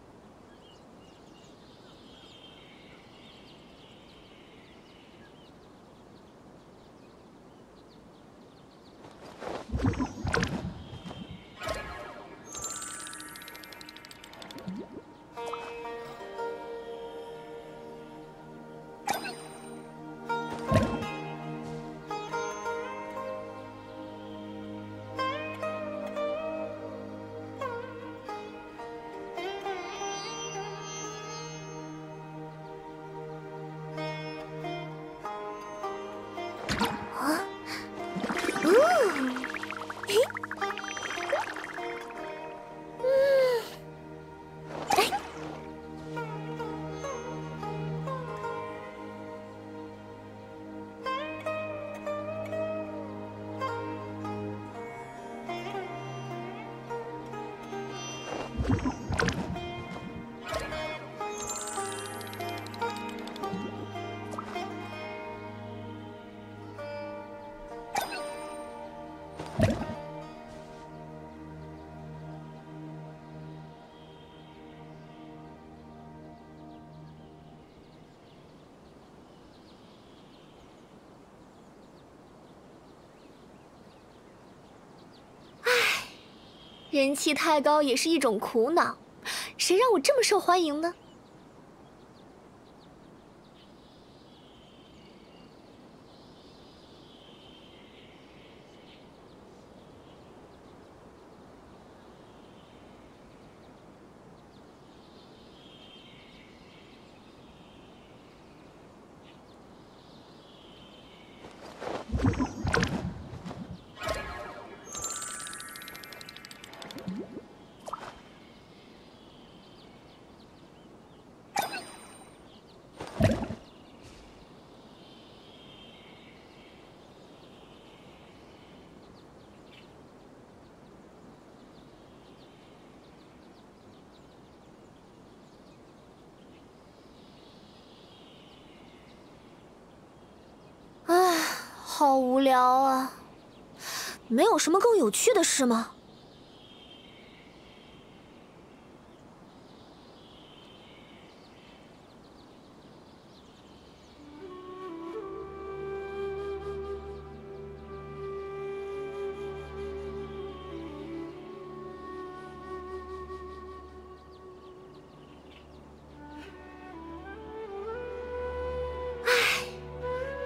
人气太高也是一种苦恼，谁让我这么受欢迎呢？唉，好无聊啊！没有什么更有趣的事吗？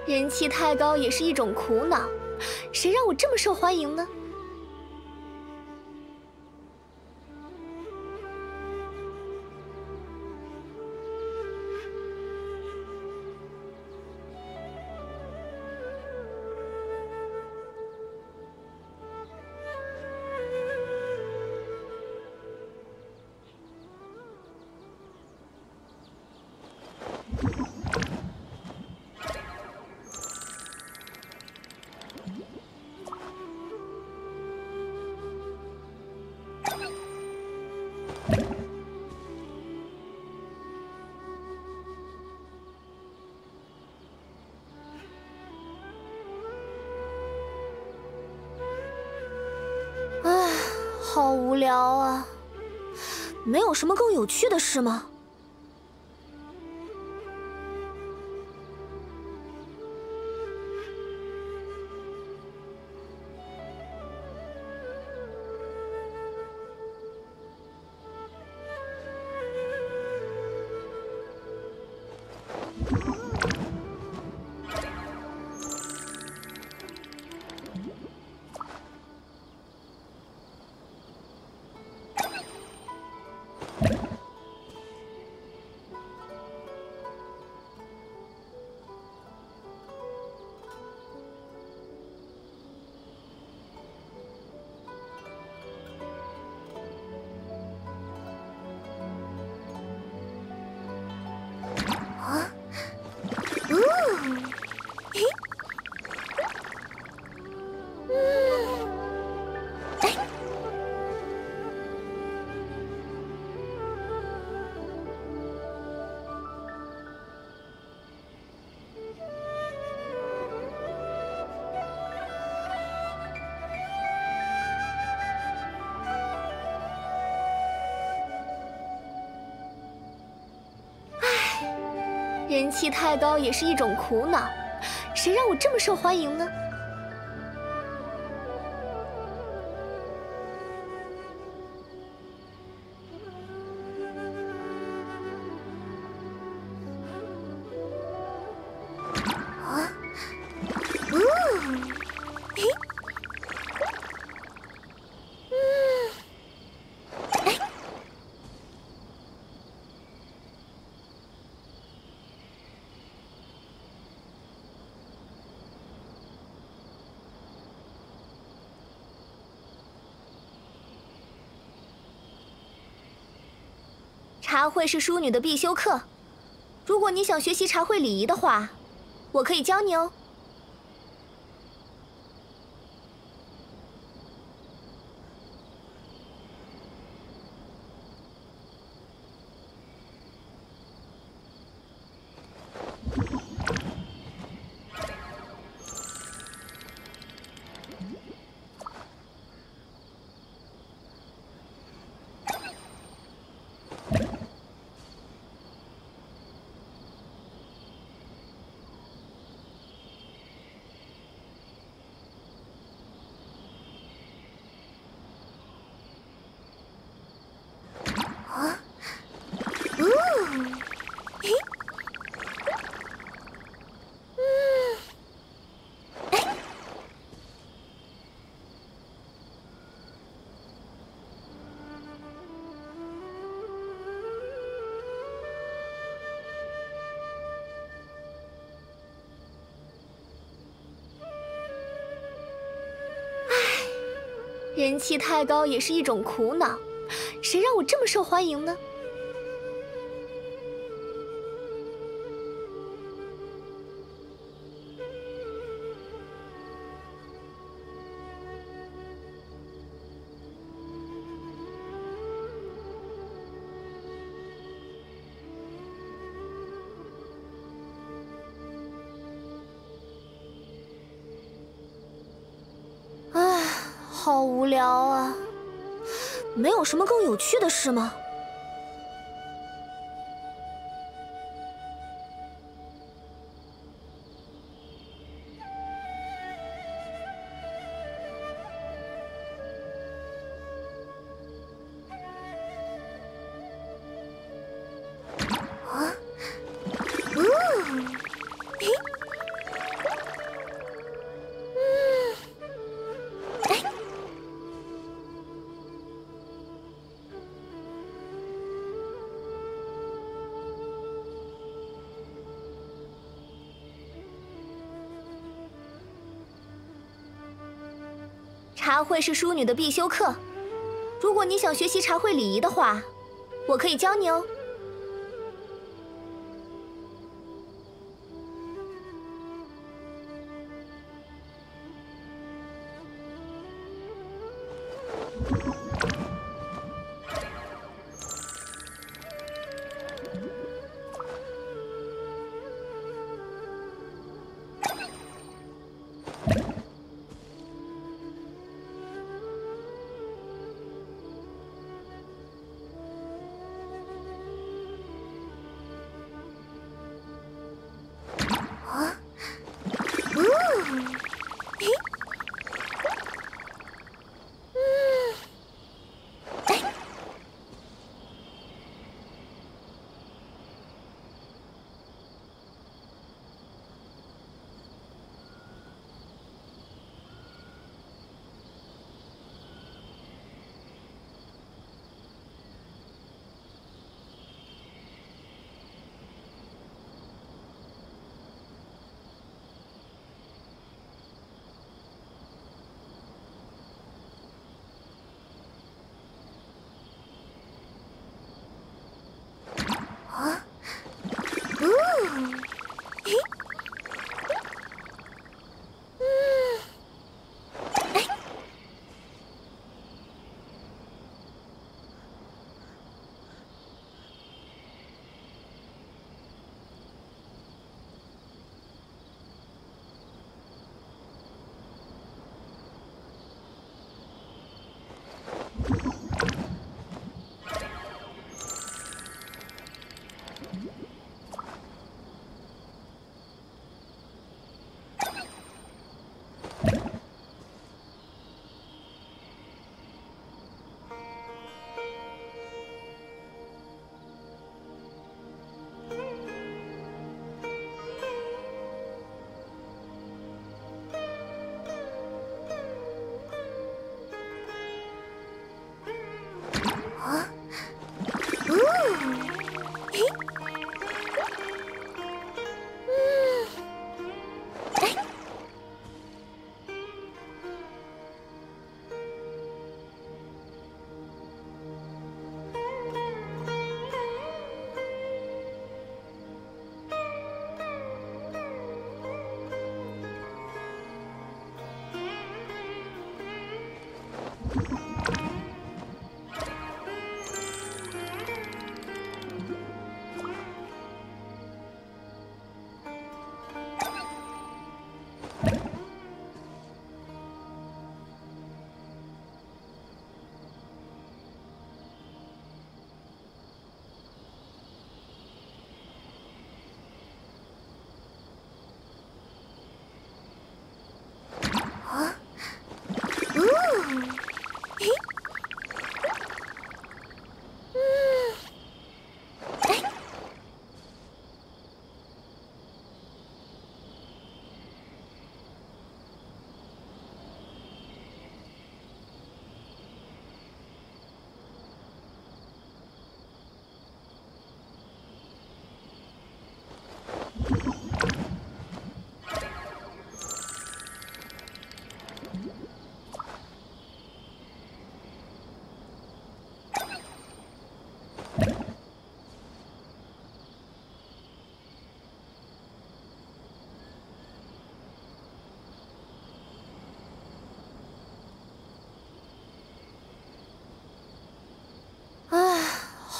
人气太高也是一种苦恼，谁让我这么受欢迎呢？唉，好无聊啊！没有什么更有趣的事吗？人气太高也是一种苦恼，谁让我这么受欢迎呢？茶会是淑女的必修课，如果你想学习茶会礼仪的话，我可以教你哦。人气太高也是一种苦恼，谁让我这么受欢迎呢？唉，好无聊啊！没有什么更有趣的事吗？啊？嘿。茶会是淑女的必修课，如果你想学习茶会礼仪的话，我可以教你哦。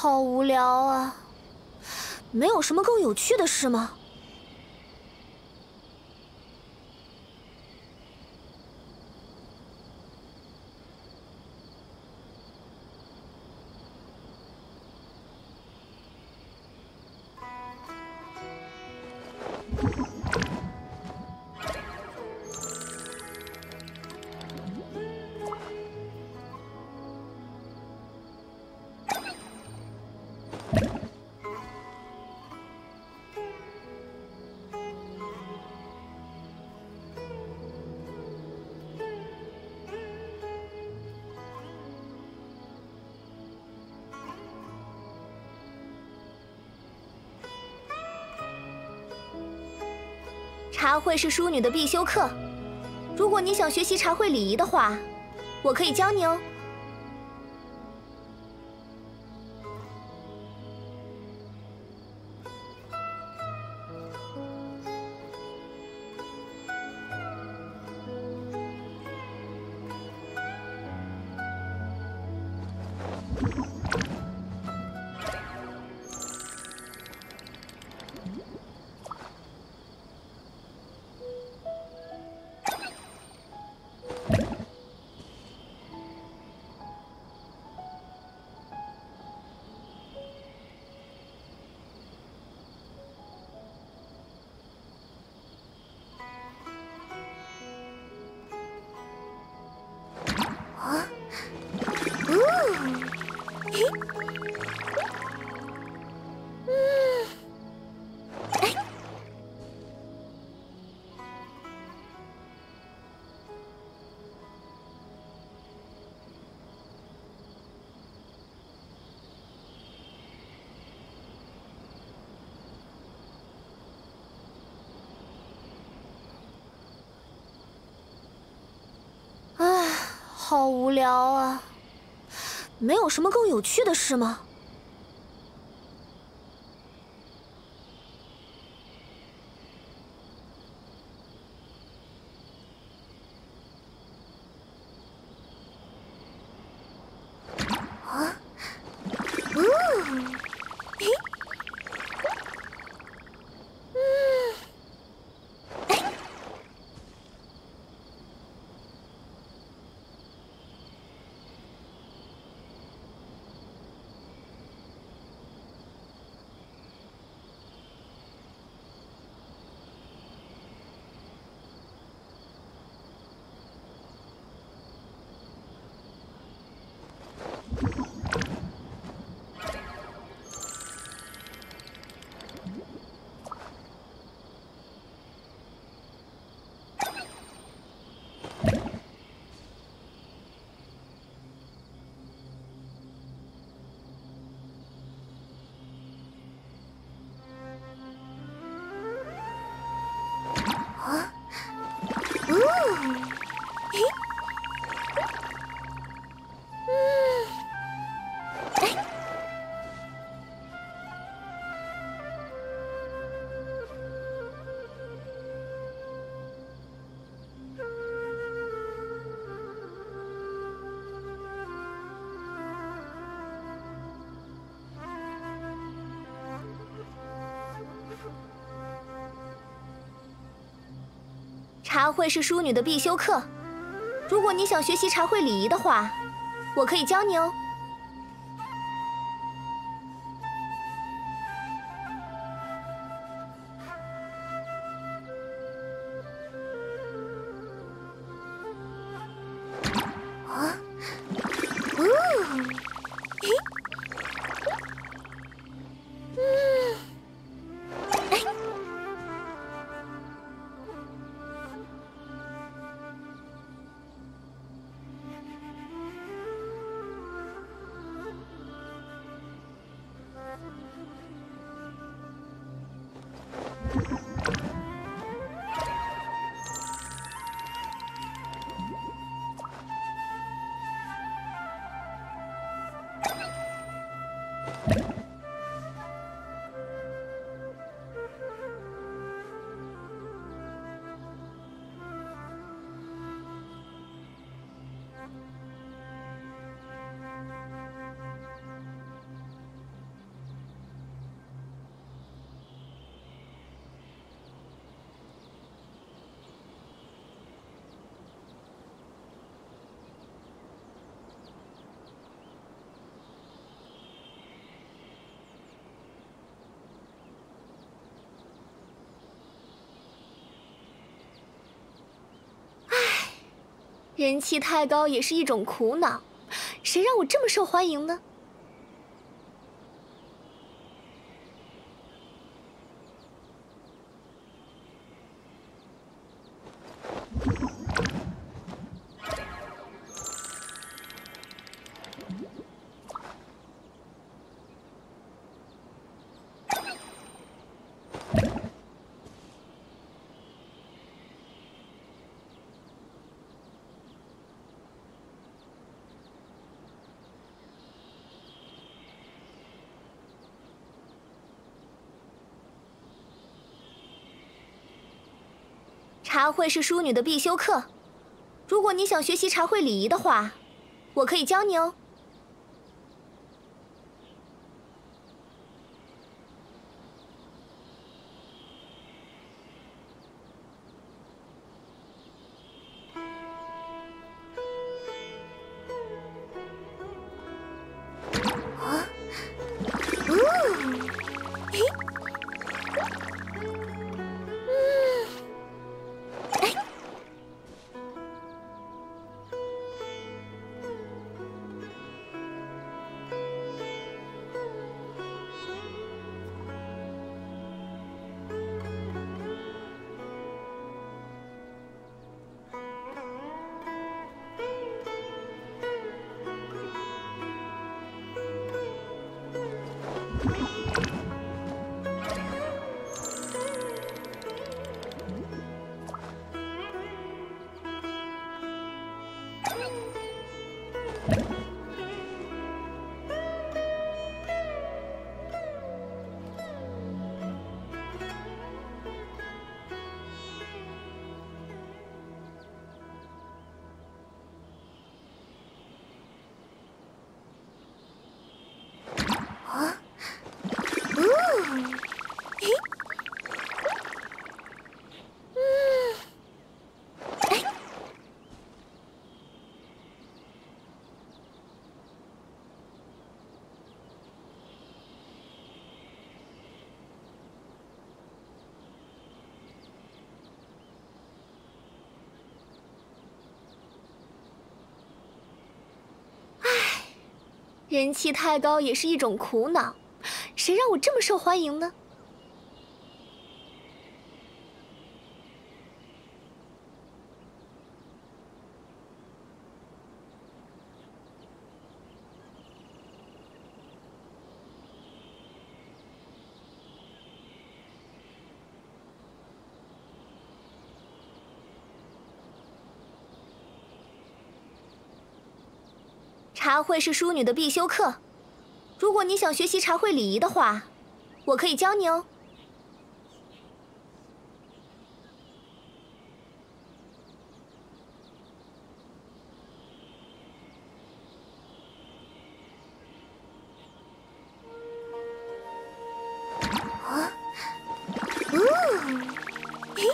好无聊啊！没有什么更有趣的事吗？茶会是淑女的必修课，如果你想学习茶会礼仪的话，我可以教你哦。好无聊啊！没有什么更有趣的事吗？茶会是淑女的必修课，如果你想学习茶会礼仪的话，我可以教你哦。人气太高也是一种苦恼，谁让我这么受欢迎呢？茶会是淑女的必修课，如果你想学习茶会礼仪的话，我可以教你哦。啊，嘿。人气太高也是一种苦恼，谁让我这么受欢迎呢？茶会是淑女的必修课，如果你想学习茶会礼仪的话，我可以教你哦。啊，嘿。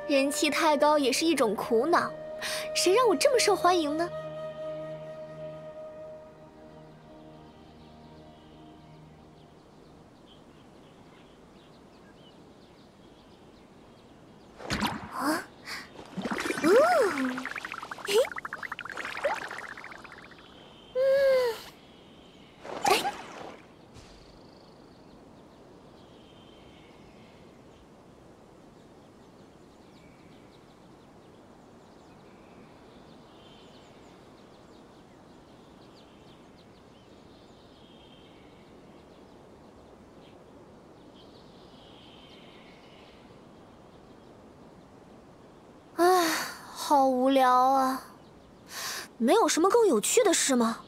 人气太高也是一种苦恼，谁让我这么受欢迎呢？啊，嘿。好无聊啊！没有什么更有趣的事吗？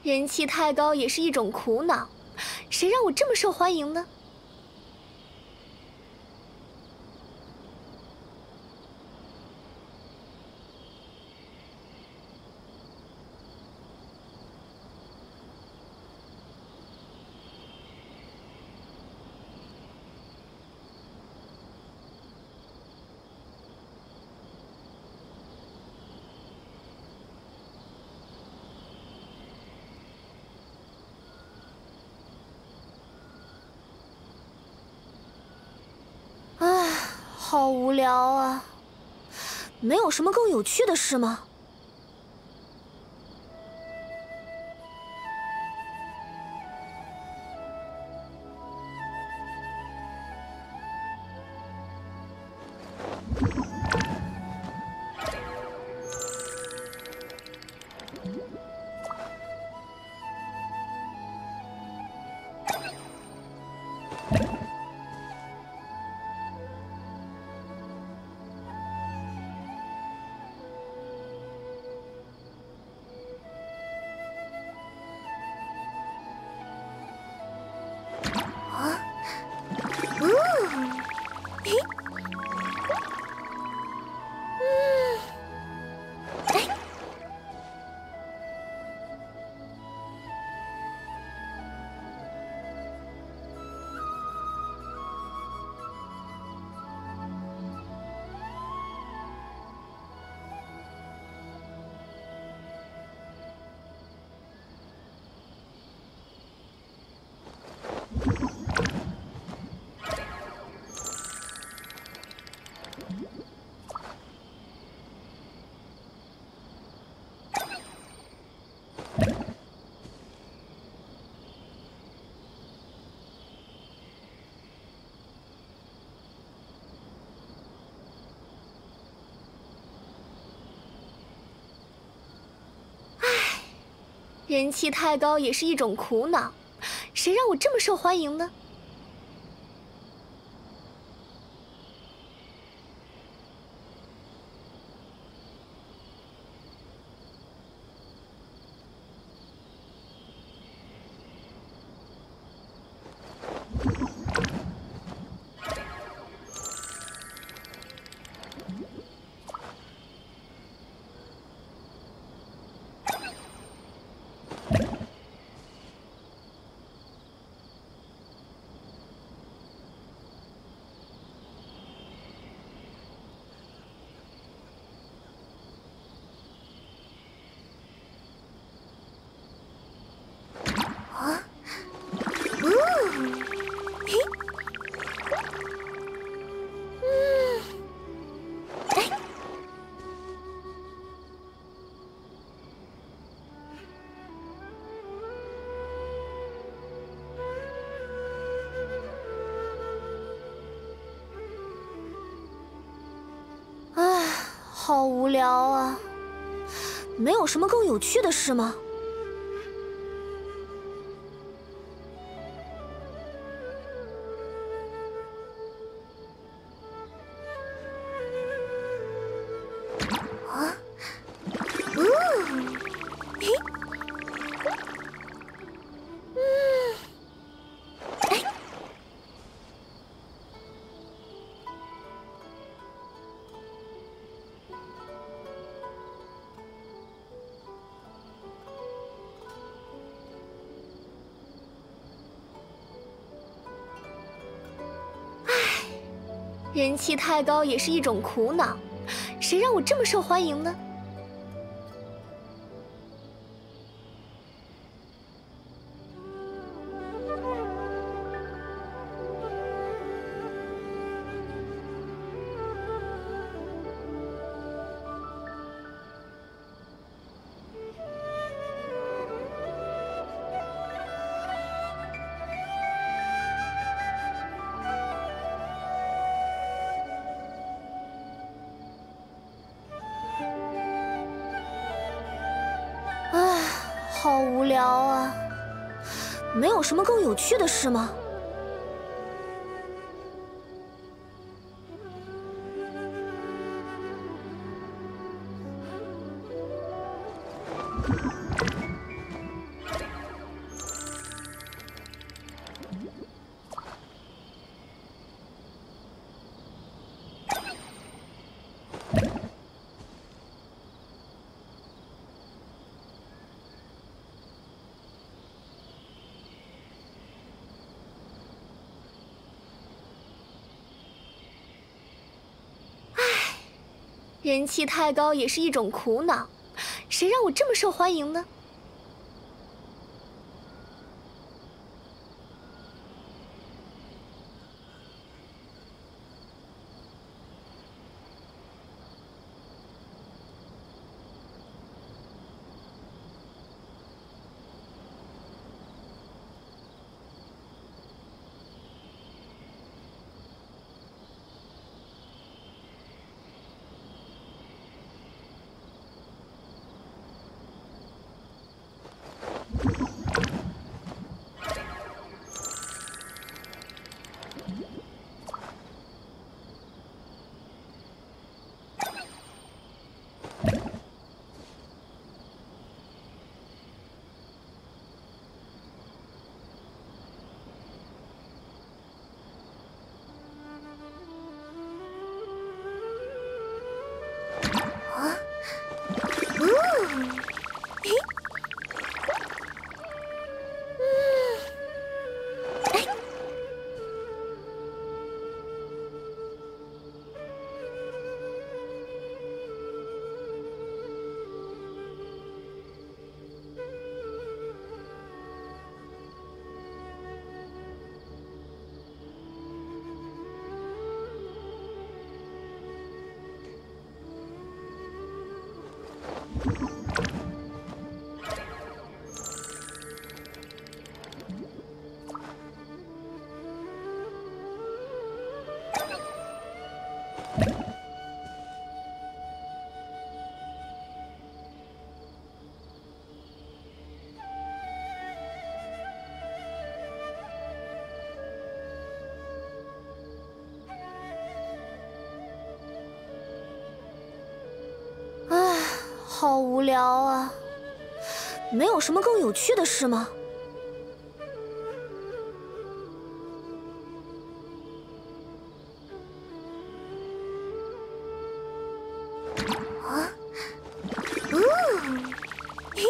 人气太高也是一种苦恼，谁让我这么受欢迎呢？好无聊啊！没有什么更有趣的事吗？人气太高也是一种苦恼，谁让我这么受欢迎呢？好无聊啊！没有什么更有趣的事吗？人气太高也是一种苦恼，谁让我这么受欢迎呢？好无聊啊！没有什么更有趣的事吗？人气太高也是一种苦恼，谁让我这么受欢迎呢？好无聊啊！没有什么更有趣的事吗？啊？嘿，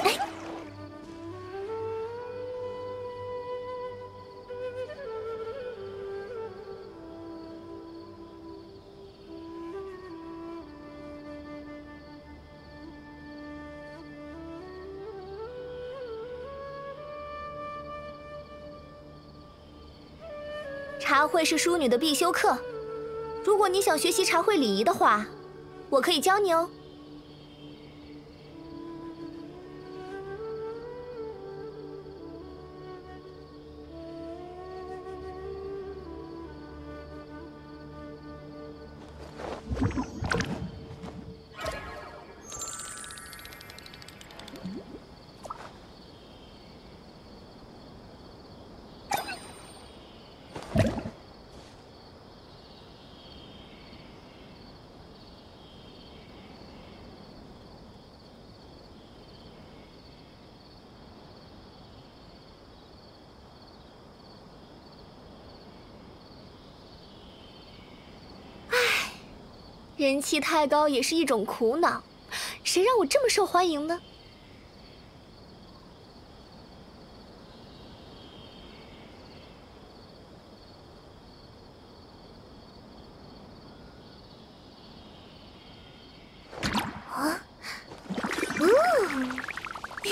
哎。茶会是淑女的必修课，如果你想学习茶会礼仪的话，我可以教你哦。人气太高也是一种苦恼，谁让我这么受欢迎呢？啊？嘿。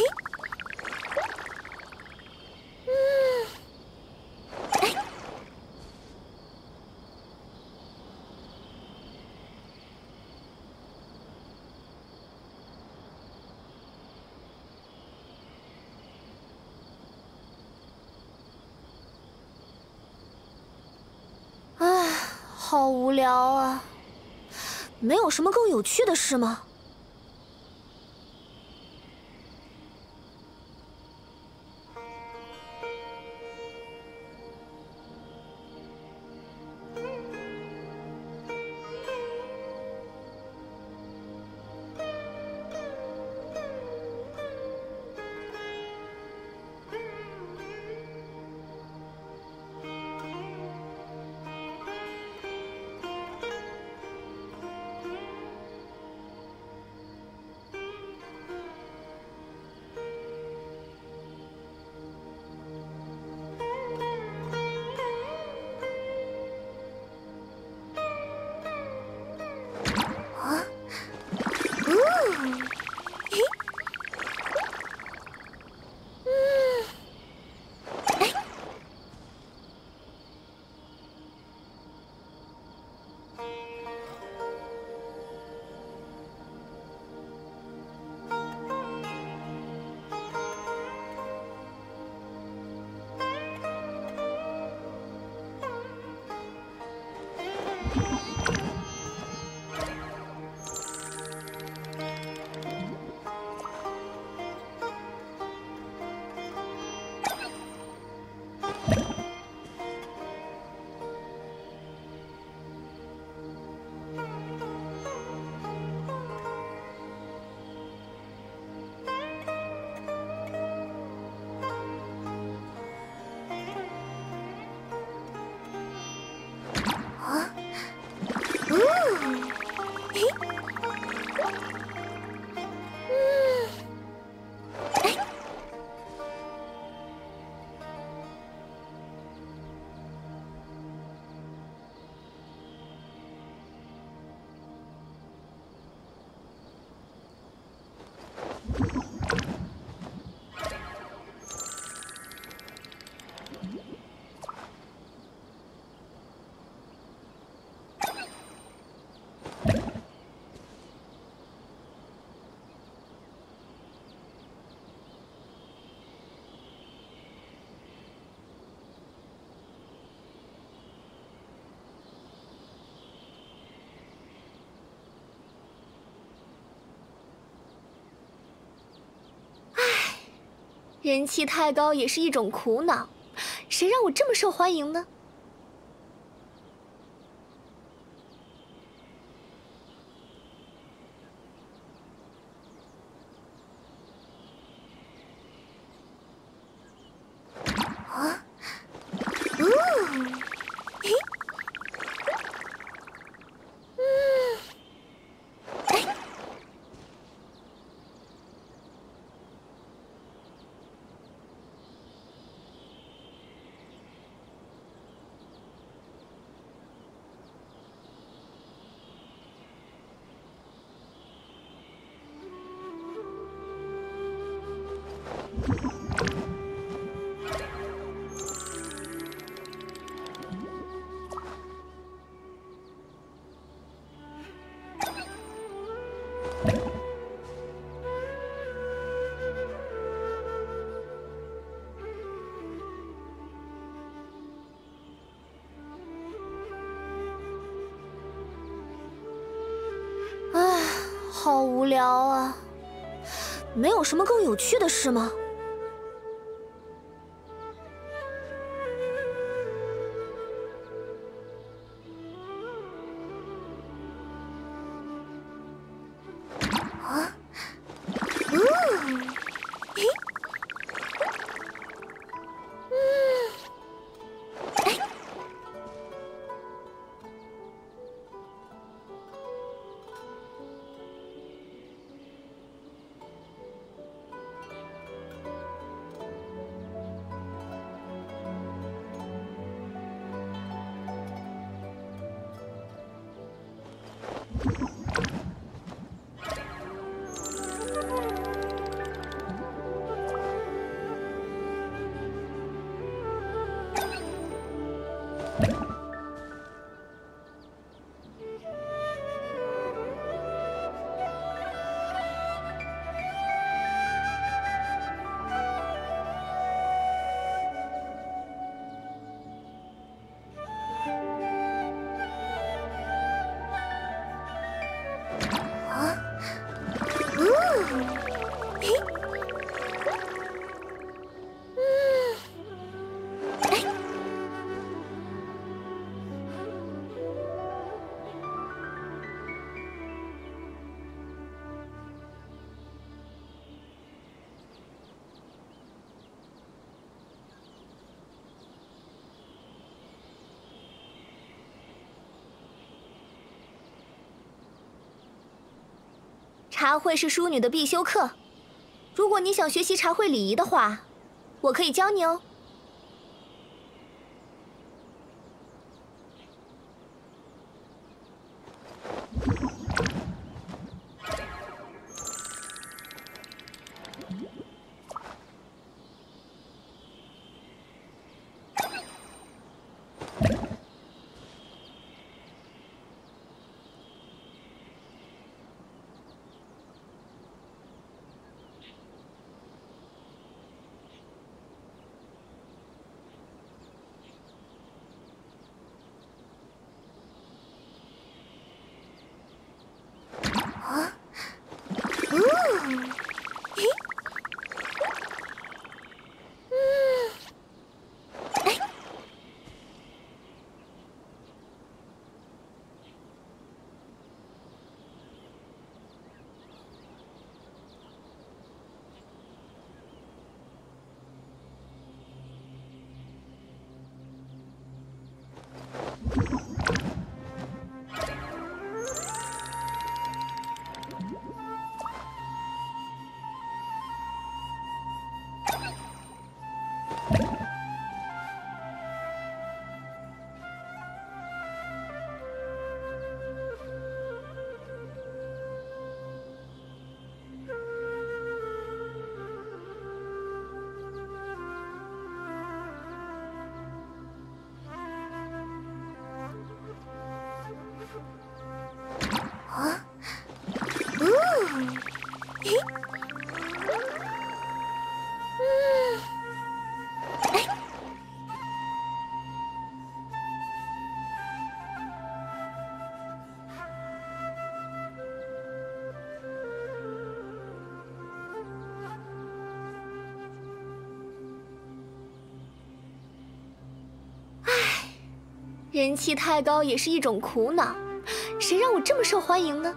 好无聊啊！没有什么更有趣的事吗？人气太高也是一种苦恼，谁让我这么受欢迎呢？啊，嘿，哎。 唉，好无聊啊！没有什么更有趣的事吗？啊？嘿，哎。 茶会是淑女的必修课，如果你想学习茶会礼仪的话，我可以教你哦。人气太高也是一种苦恼，谁让我这么受欢迎呢？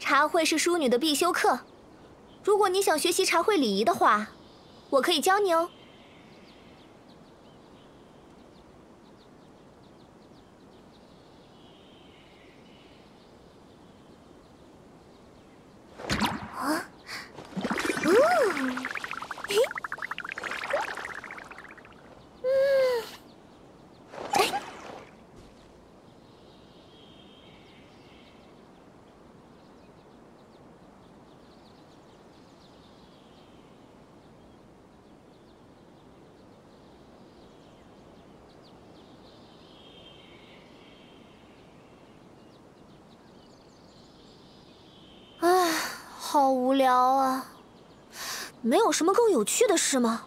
茶会是淑女的必修课，如果你想学习茶会礼仪的话，我可以教你哦。啊，嘿，哎。唉，好无聊啊！没有什么更有趣的事吗？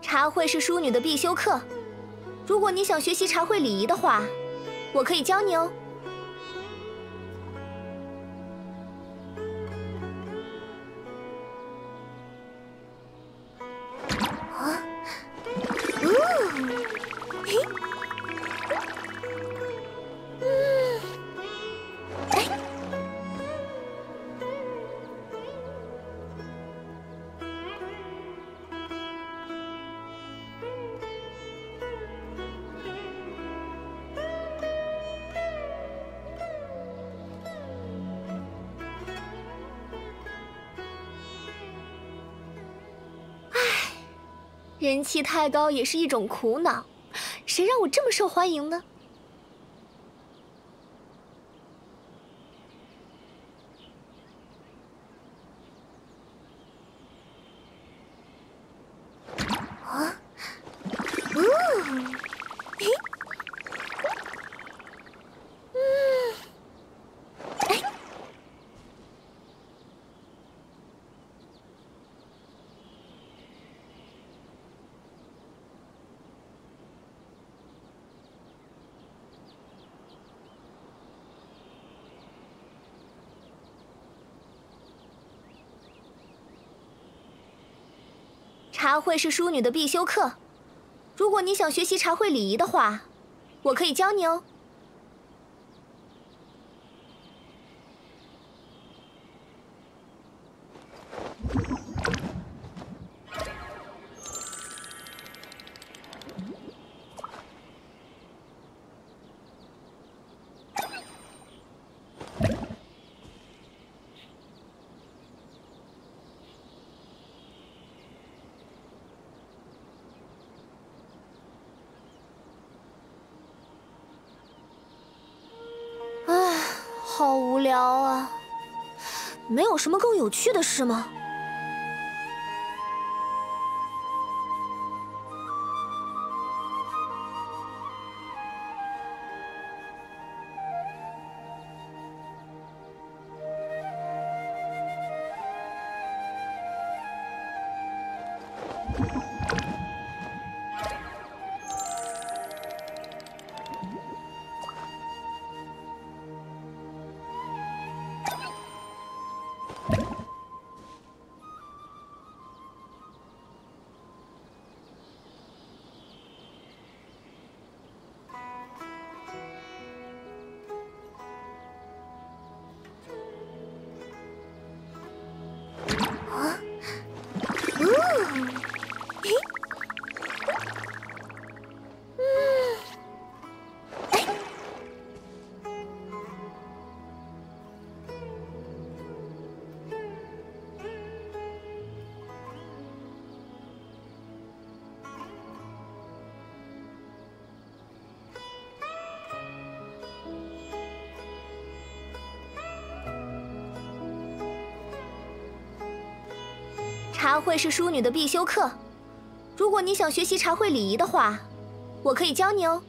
茶会是淑女的必修课，如果你想学习茶会礼仪的话，我可以教你哦。啊，嘿，哎。人气太高也是一种苦恼，谁让我这么受欢迎呢？啊，嘿，哎。茶会是淑女的必修课，如果你想学习茶会礼仪的话，我可以教你哦。好无聊啊！没有什么更有趣的事吗？茶会是淑女的必修课，如果你想学习茶会礼仪的话，我可以教你哦。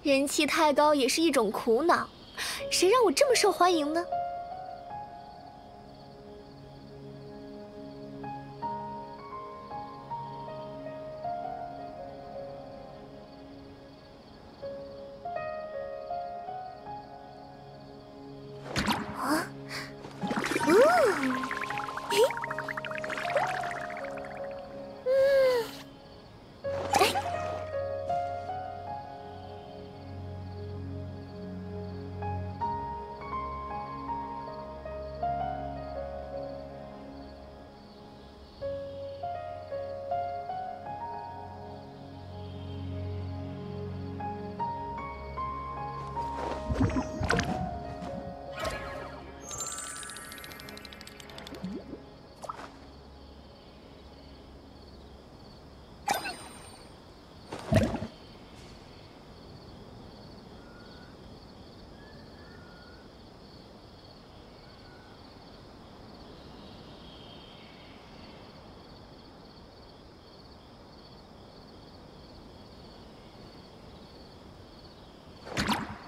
人气太高也是一种苦恼，谁让我这么受欢迎呢？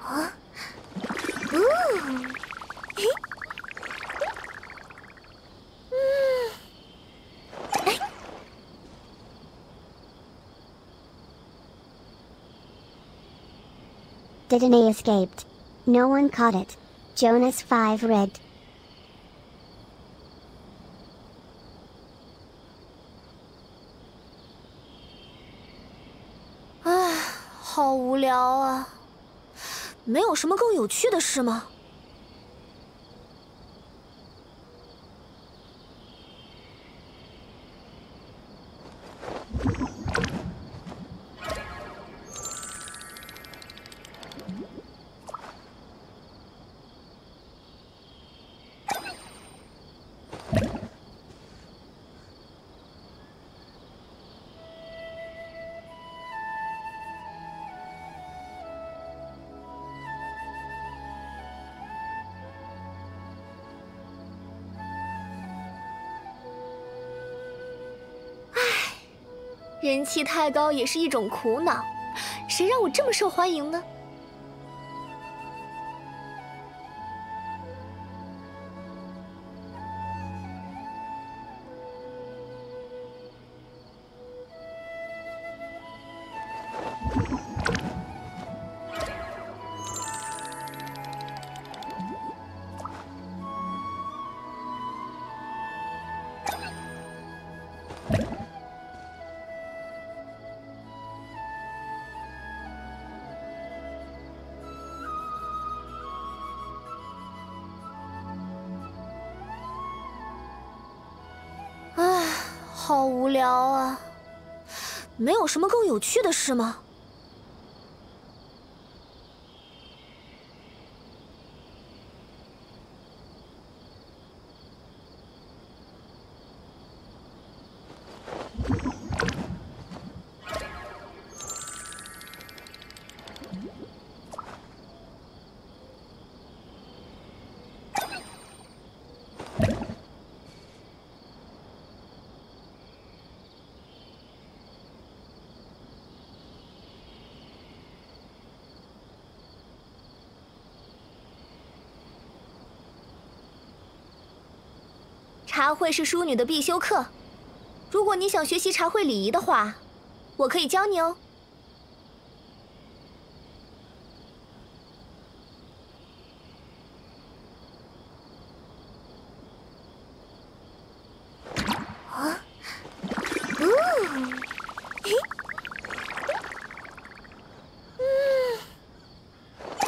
啊，Didney escaped. No one caught it. Jonas 5 red. 唉，好无聊啊！没有什么更有趣的事吗？人气太高也是一种苦恼，谁让我这么受欢迎呢？好无聊啊！没有什么更有趣的事吗？茶会是淑女的必修课，如果你想学习茶会礼仪的话，我可以教你哦。啊，嘿，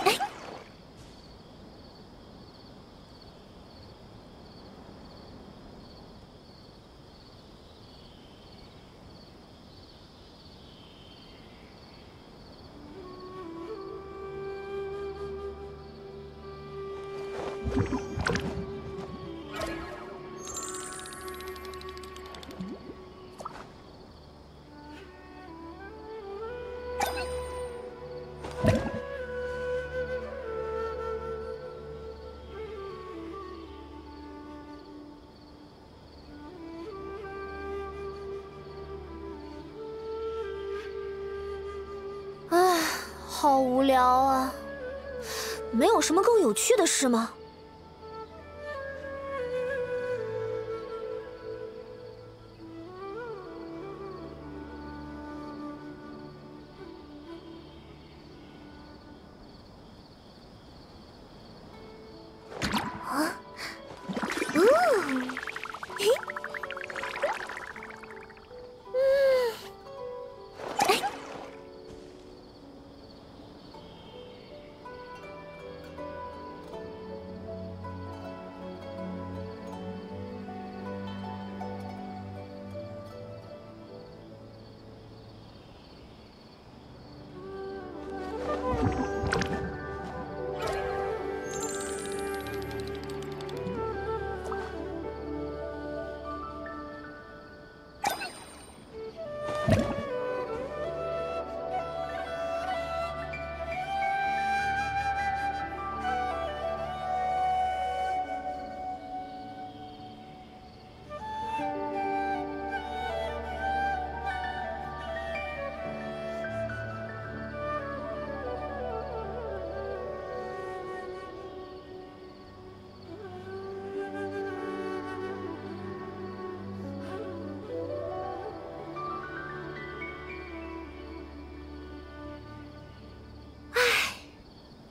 哎。唉，好无聊啊！没有什么更有趣的事吗？啊，嘿，哎。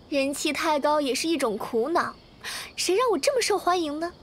人气太高也是一种苦恼，谁让我这么受欢迎呢？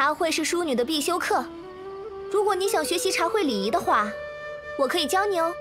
茶会是淑女的必修课，如果你想学习茶会礼仪的话，我可以教你哦。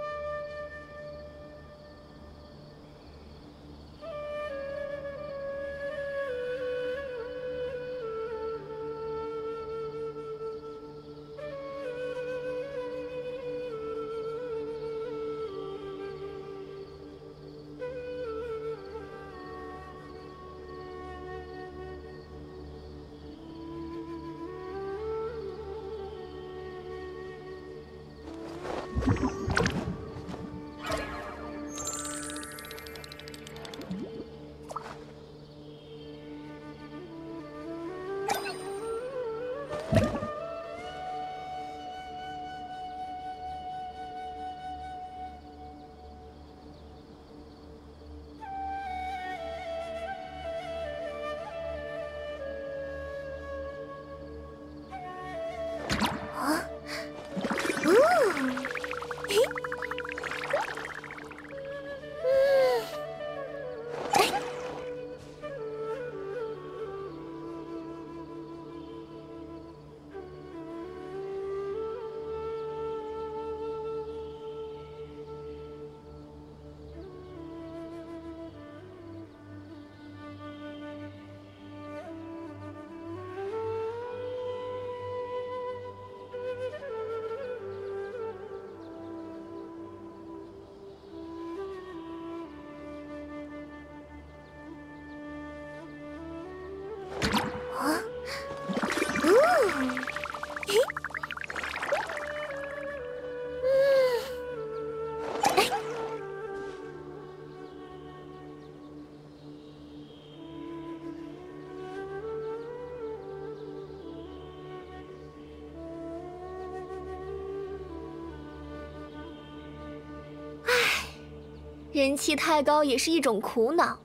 人气太高也是一种苦恼，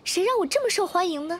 谁让我这么受欢迎呢？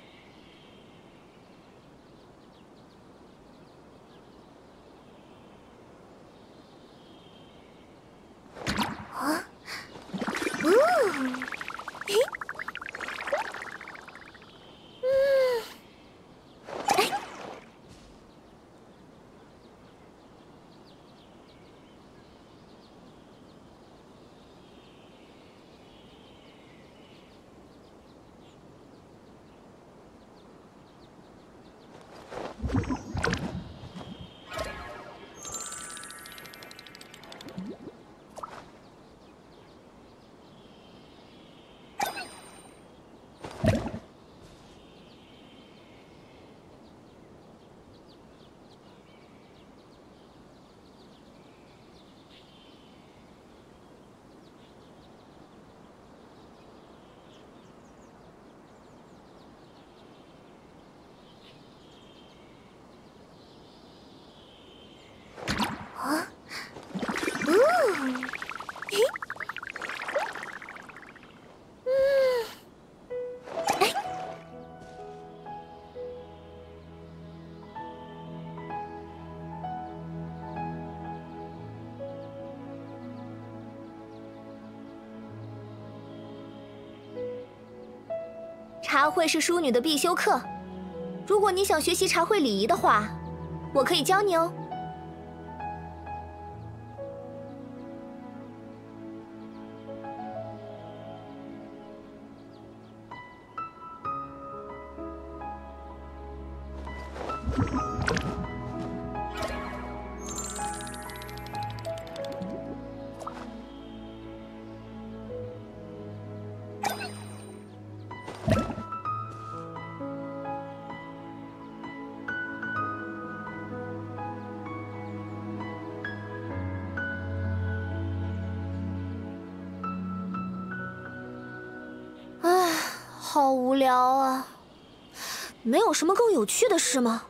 茶会是淑女的必修课，如果你想学习茶会礼仪的话，我可以教你哦。好无聊啊，没有什么更有趣的事吗？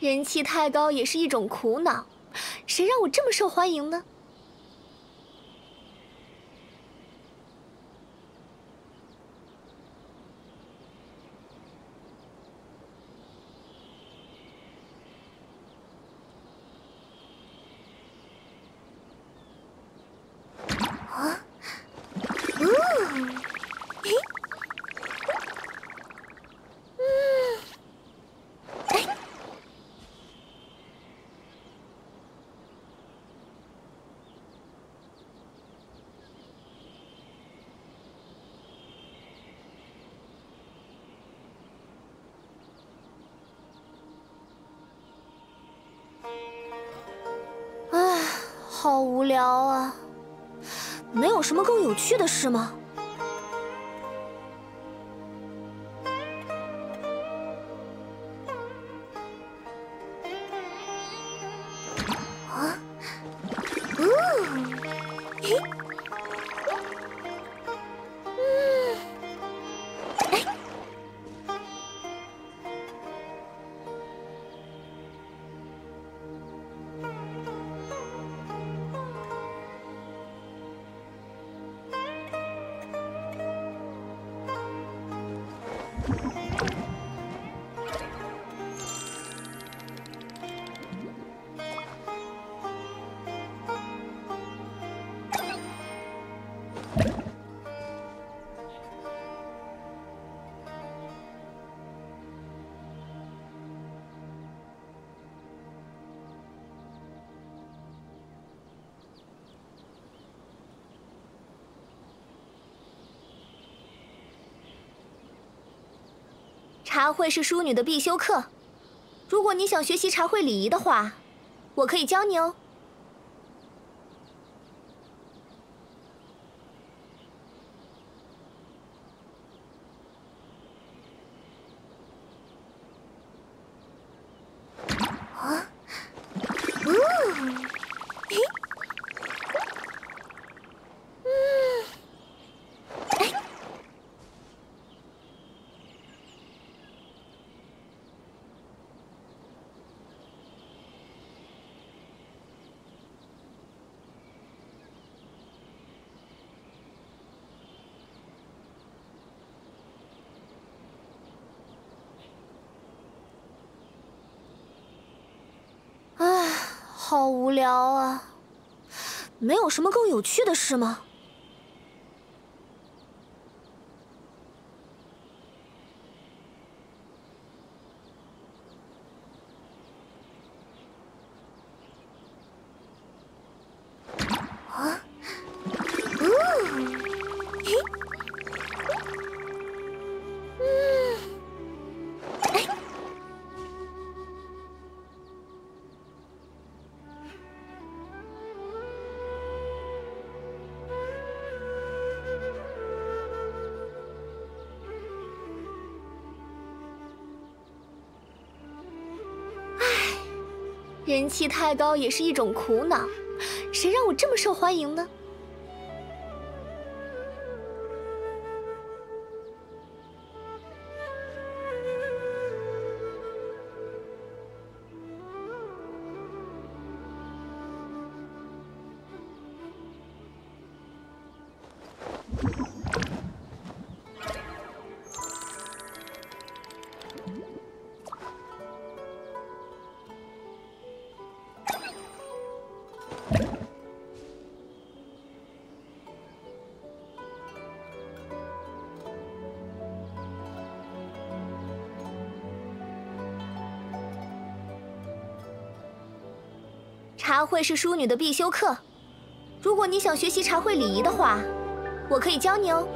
人气太高也是一种苦恼，谁让我这么受欢迎呢？啊，嘿，哎。 唉，好无聊啊！没有什么更有趣的事吗？啊，嘿，哎。 茶会是淑女的必修课，如果你想学习茶会礼仪的话，我可以教你哦。啊，嘿，哎。 唉，好无聊啊！没有什么更有趣的事吗？啊，嘿，哎。 人气太高也是一种苦恼，谁让我这么受欢迎呢？茶会是淑女的必修课，如果你想学习茶会礼仪的话，我可以教你哦。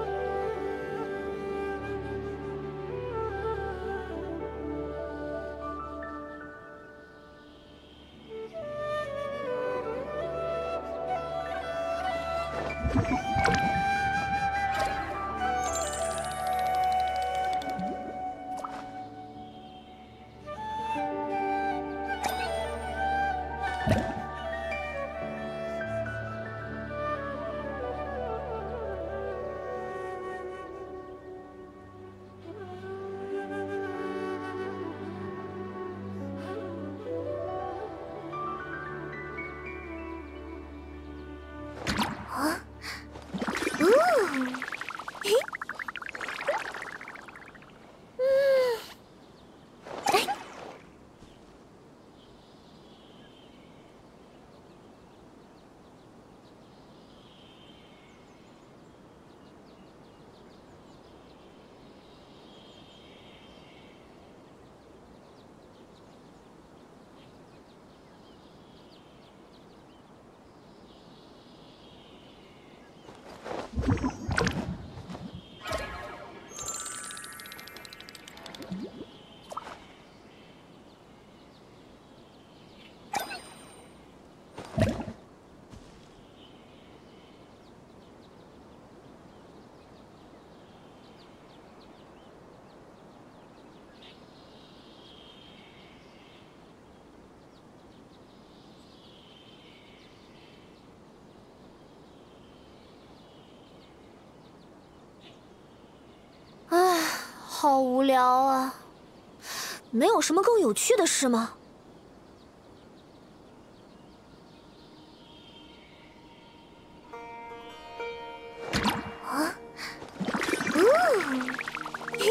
好无聊啊！没有什么更有趣的事吗？啊？嘿。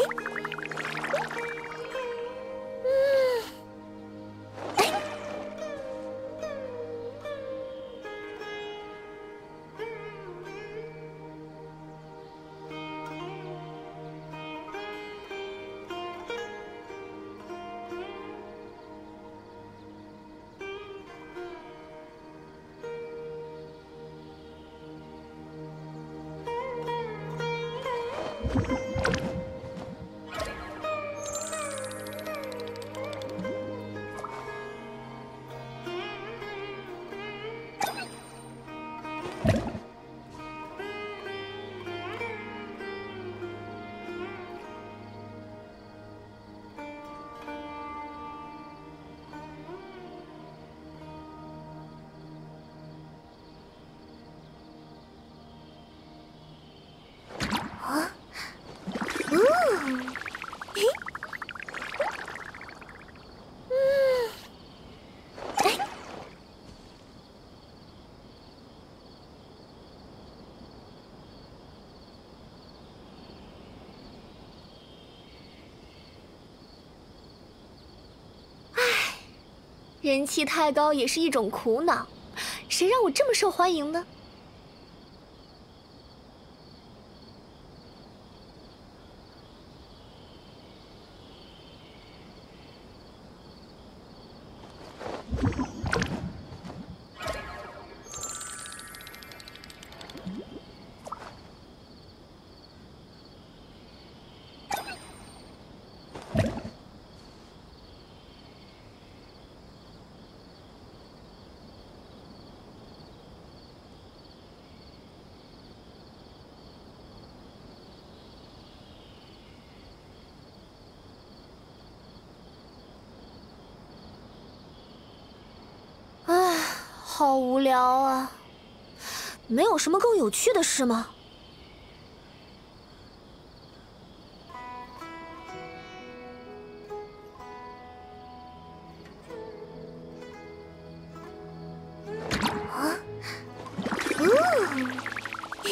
人气太高也是一种苦恼，谁让我这么受欢迎呢？好无聊啊！没有什么更有趣的事吗？啊？嘿。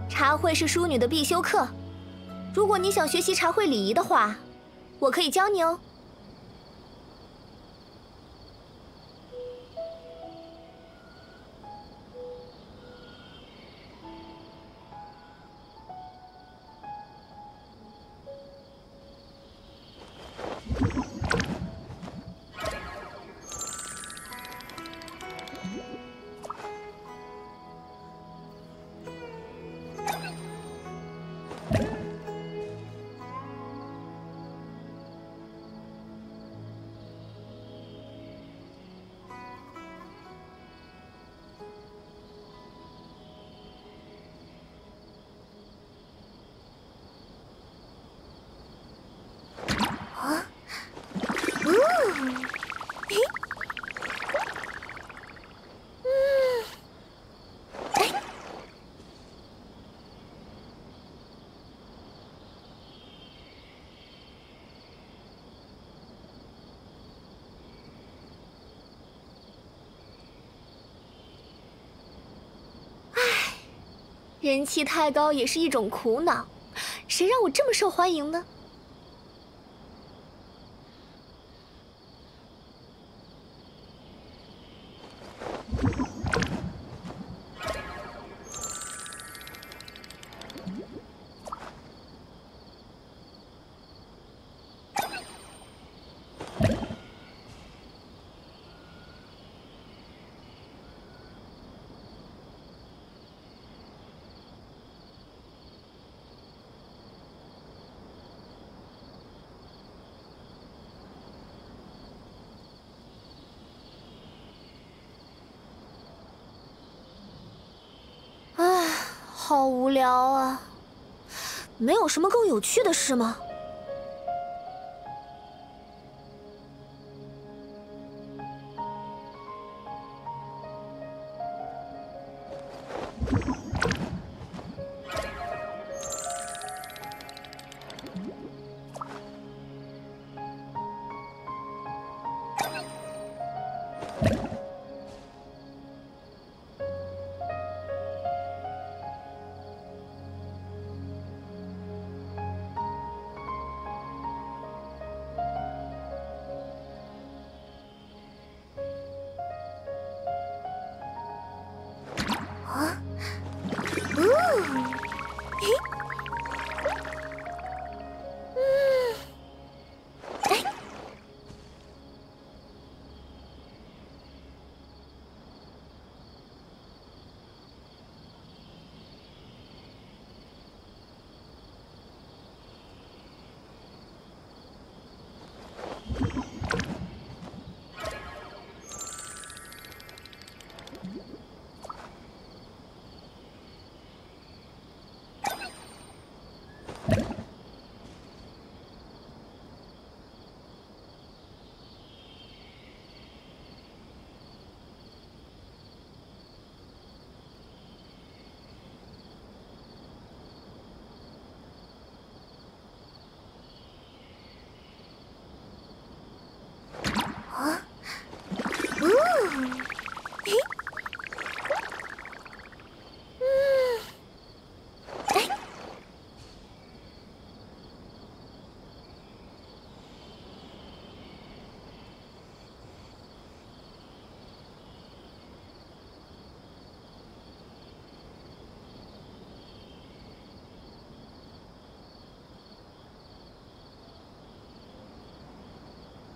茶会是淑女的必修课，如果你想学习茶会礼仪的话，我可以教你哦。人气太高也是一种苦恼，谁让我这么受欢迎呢？好无聊啊！没有什么更有趣的事吗？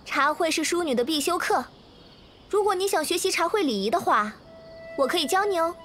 茶会是淑女的必修课，如果你想学习茶会礼仪的话，我可以教你哦。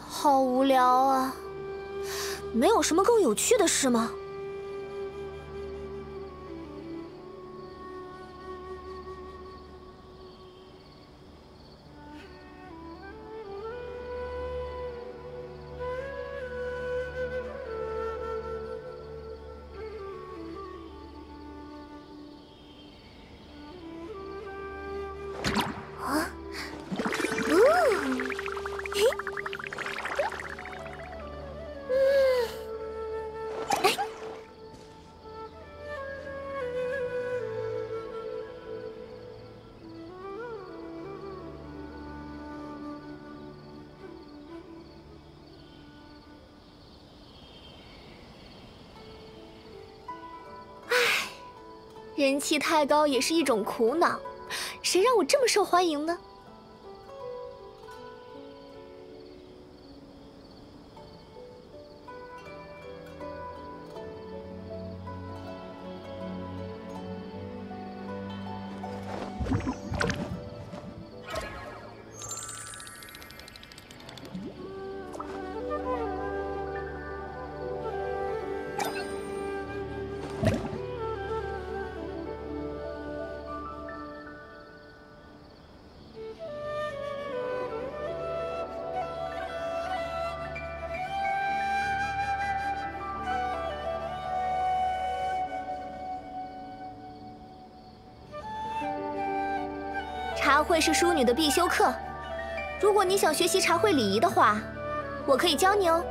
好无聊啊！没有什么更有趣的事吗？人气太高也是一种苦恼，谁让我这么受欢迎呢？茶会是淑女的必修课，如果你想学习茶会礼仪的话，我可以教你哦。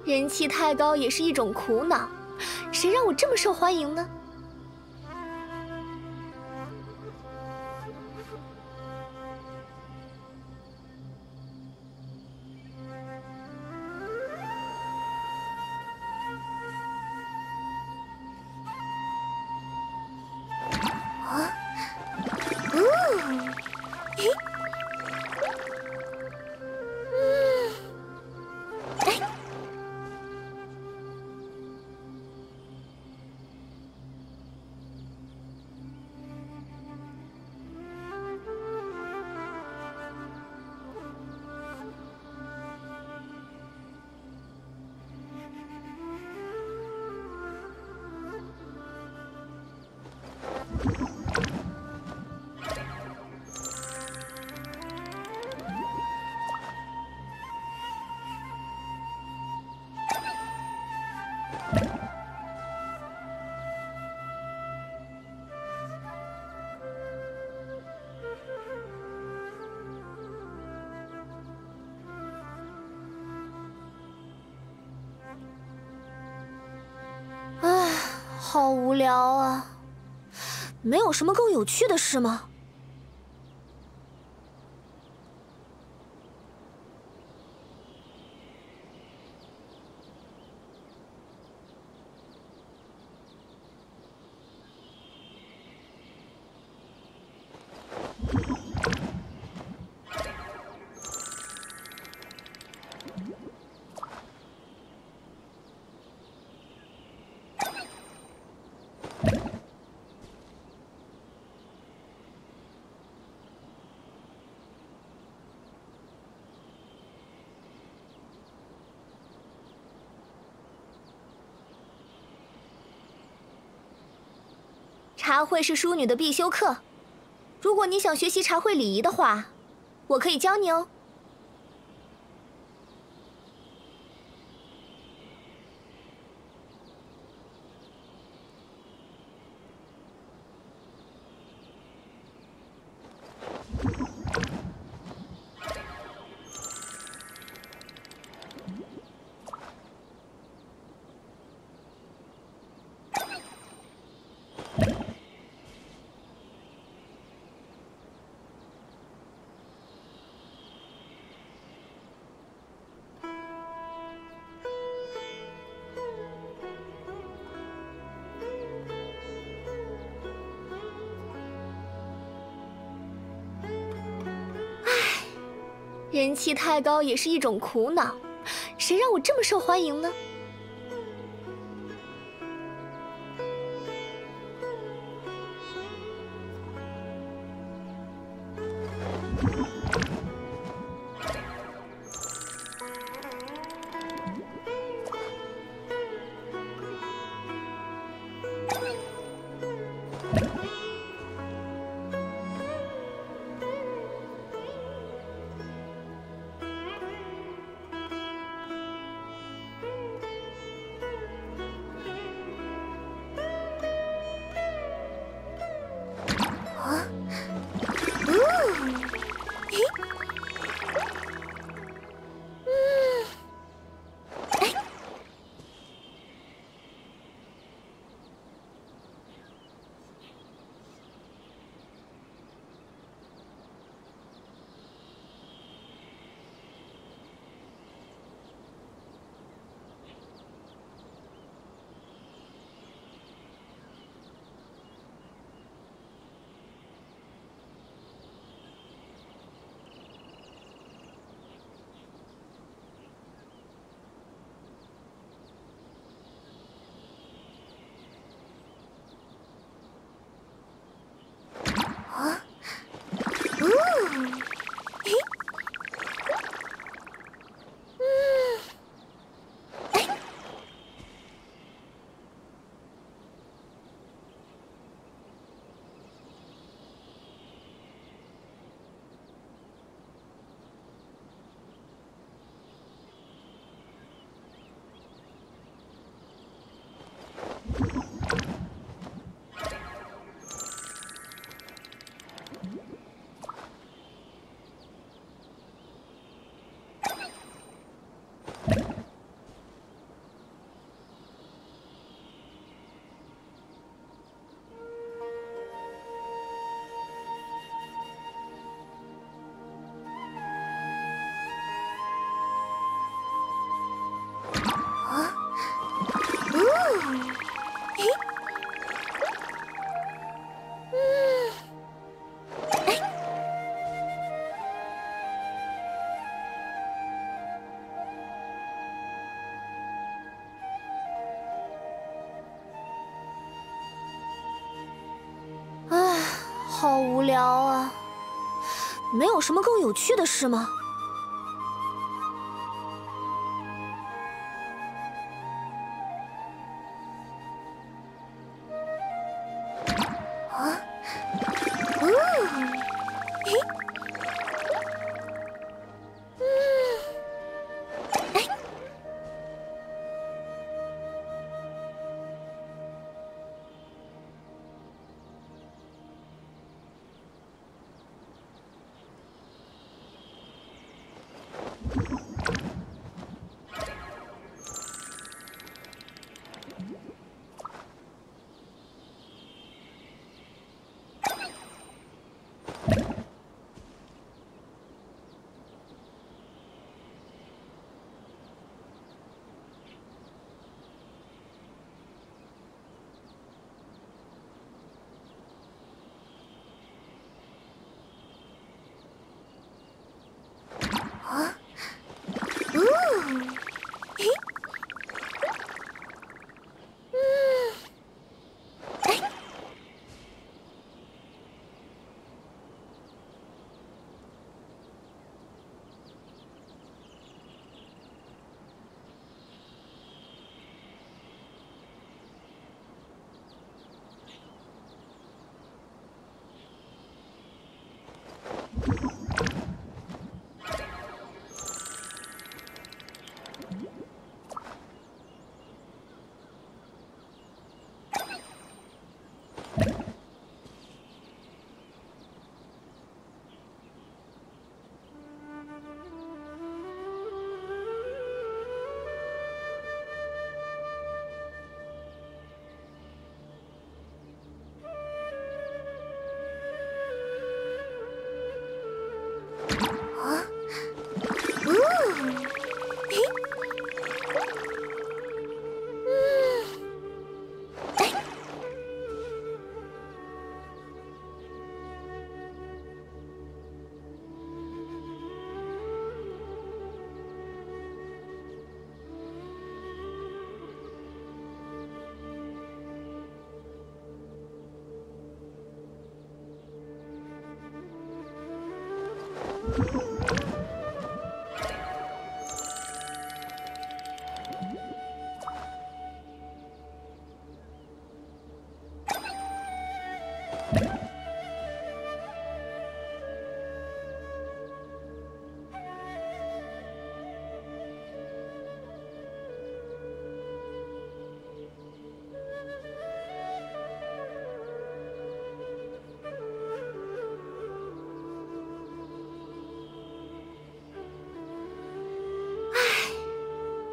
人气太高也是一种苦恼，谁让我这么受欢迎呢？唉，好无聊啊！没有什么更有趣的事吗？茶会是淑女的必修课，如果你想学习茶会礼仪的话，我可以教你哦。人气太高也是一种苦恼，谁让我这么受欢迎呢？好无聊啊！没有什么更有趣的事吗？啊？嘿。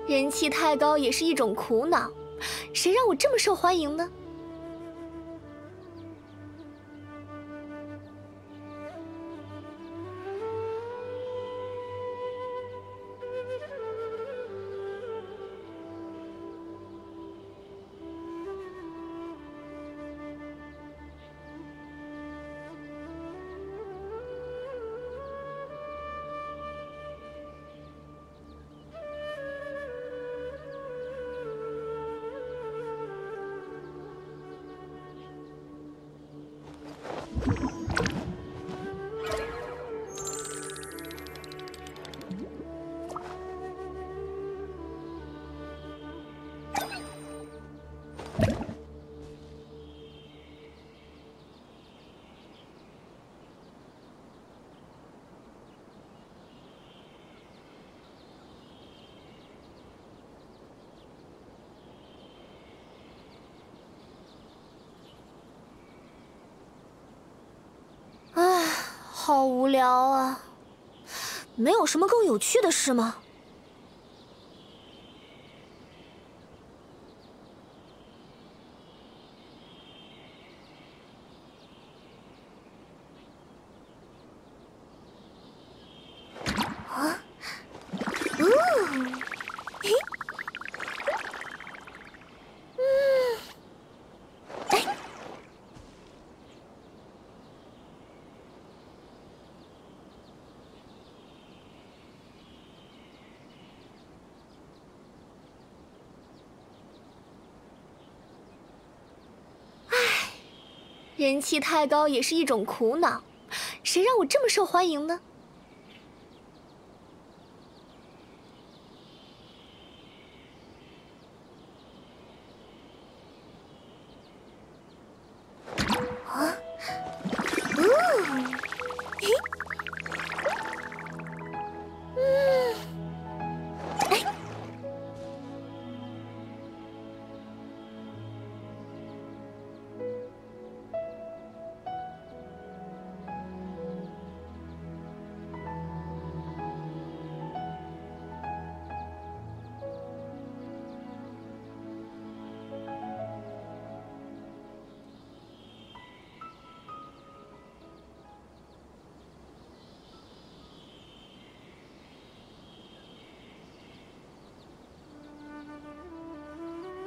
人气太高也是一种苦恼，谁让我这么受欢迎呢？唉，好无聊啊！没有什么更有趣的事吗？啊？嘿。人气太高也是一种苦恼，谁让我这么受欢迎呢？啊，嘿，哎。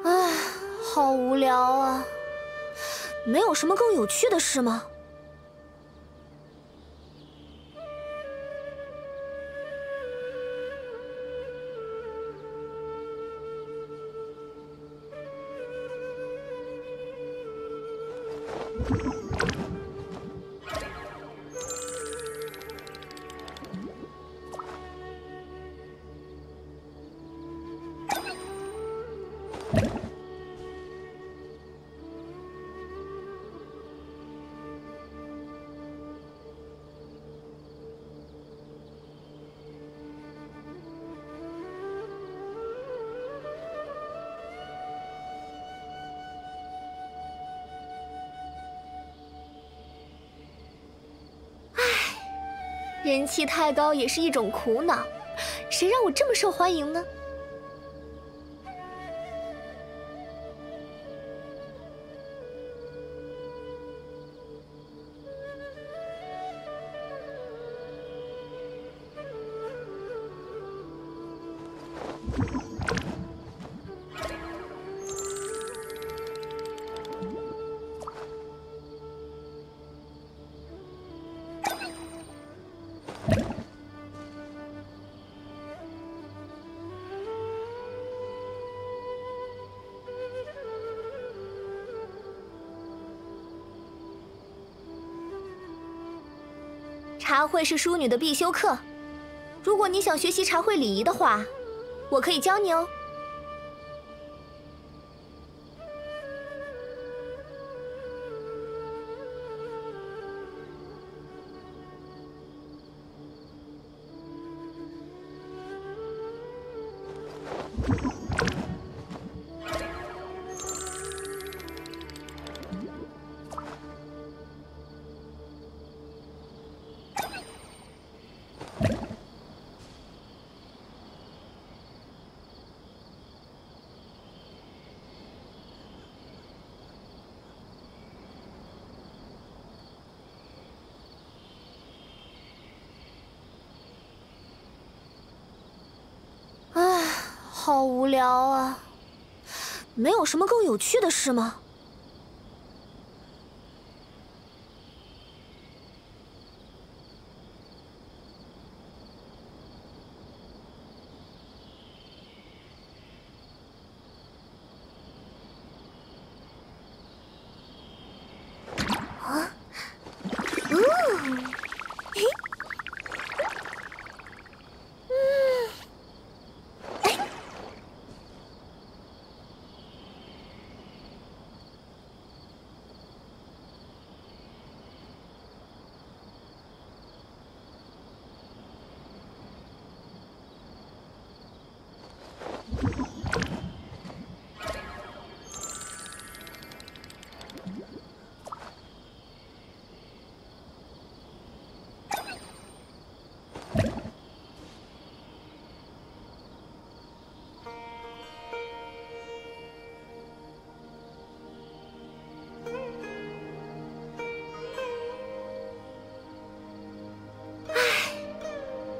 唉，好无聊啊！没有什么更有趣的事吗？人气太高也是一种苦恼，谁让我这么受欢迎呢？茶会是淑女的必修课，如果你想学习茶会礼仪的话，我可以教你哦。唉，好无聊啊！没有什么更有趣的事吗？啊？嘿。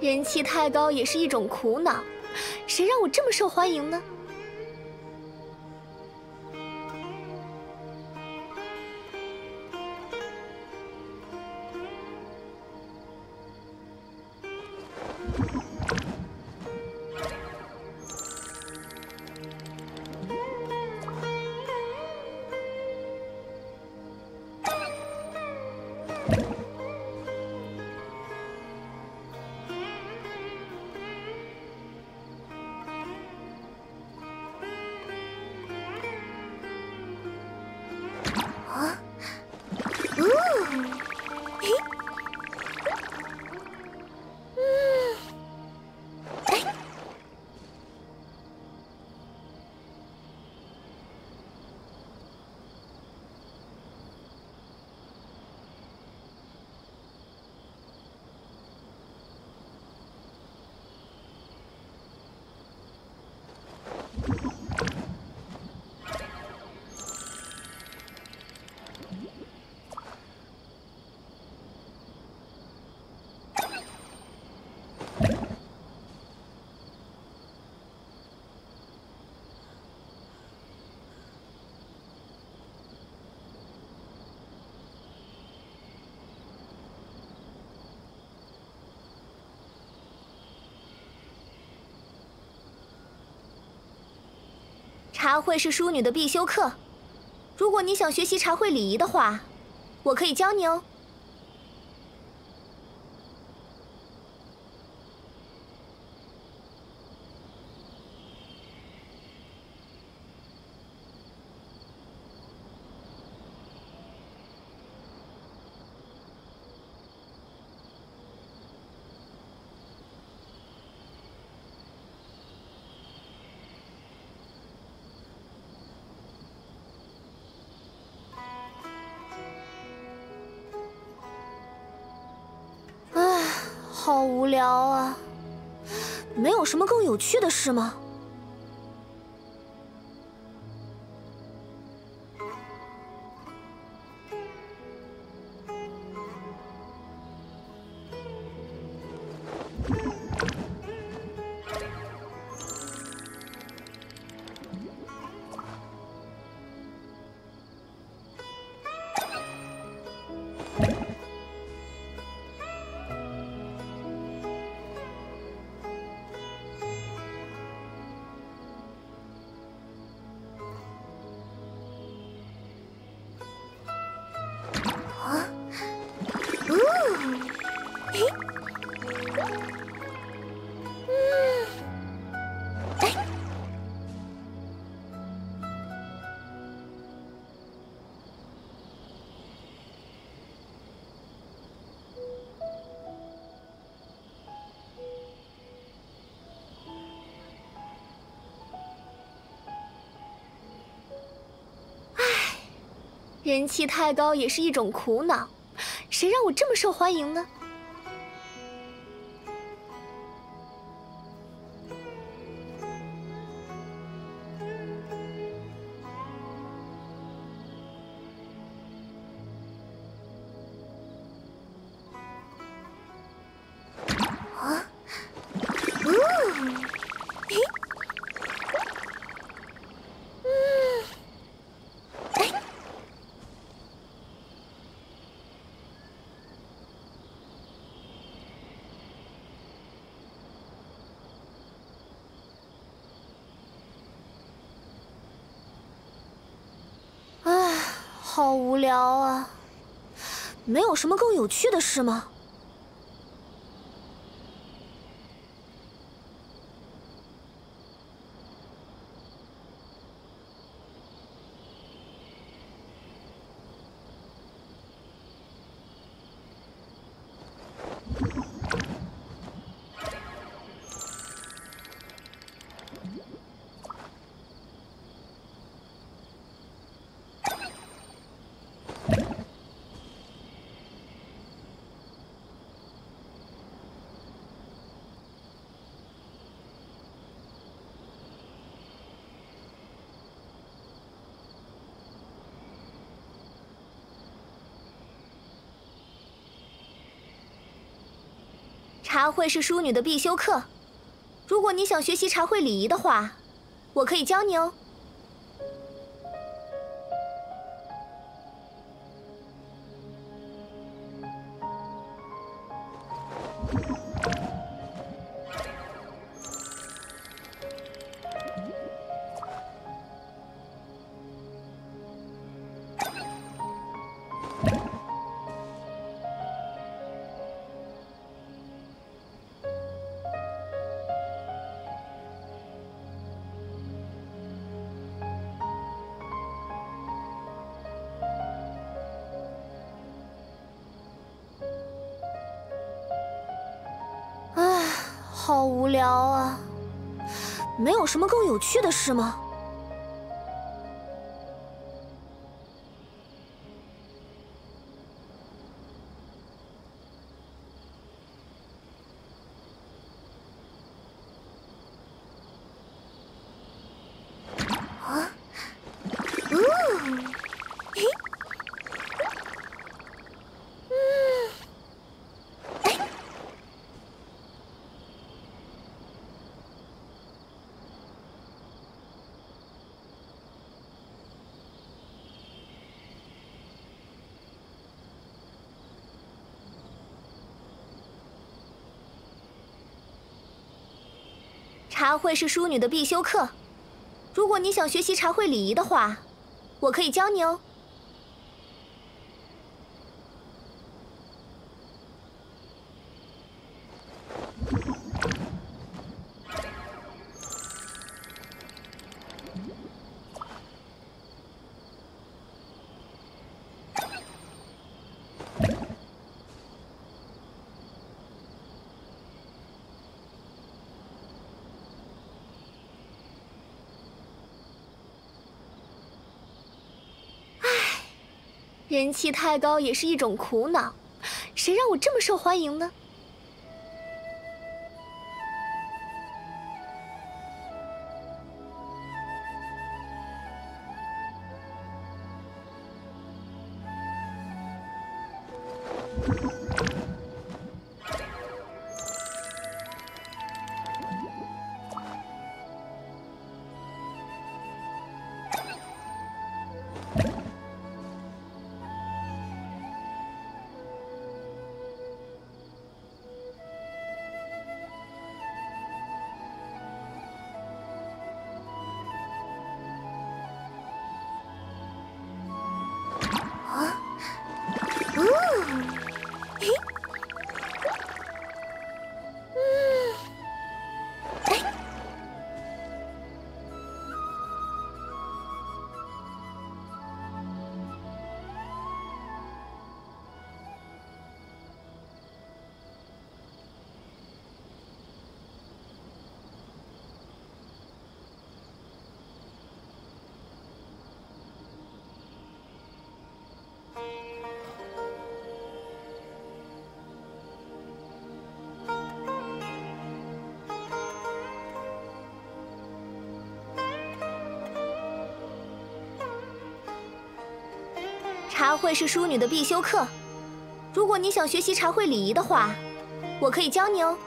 人气太高也是一种苦恼，谁让我这么受欢迎呢？茶会是淑女的必修课，如果你想学习茶会礼仪的话，我可以教你哦。好无聊啊！没有什么更有趣的事吗？人气太高也是一种苦恼，谁让我这么受欢迎呢？好无聊啊！没有什么更有趣的事吗？茶会是淑女的必修课，如果你想学习茶会礼仪的话，我可以教你哦。好无聊啊！没有什么更有趣的事吗？啊？嘿。 茶会是淑女的必修课，如果你想学习茶会礼仪的话，我可以教你哦。人气太高也是一种苦恼，谁让我这么受欢迎呢？茶会是淑女的必修课，如果你想学习茶会礼仪的话，我可以教你哦。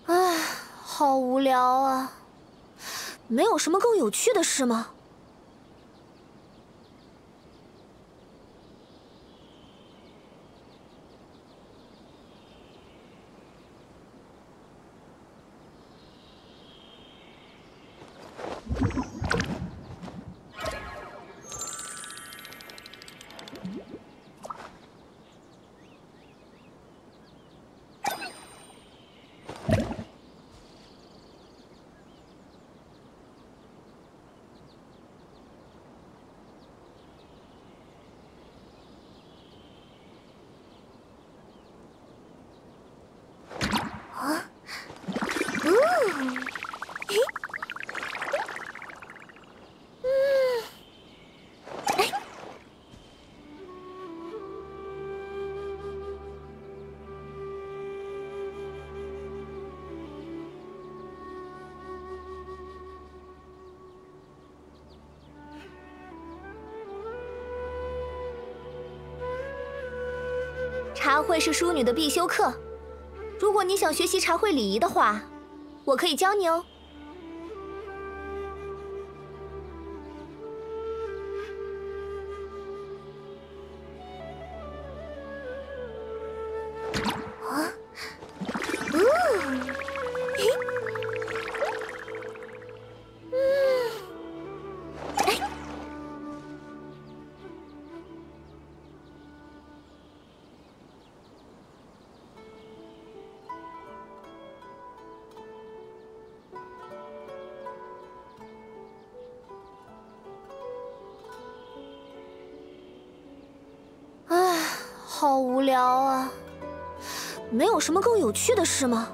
唉，好无聊啊！没有什么更有趣的事吗？茶会是淑女的必修课，如果你想学习茶会礼仪的话，我可以教你哦。啊，好无聊啊！没有什么更有趣的事吗？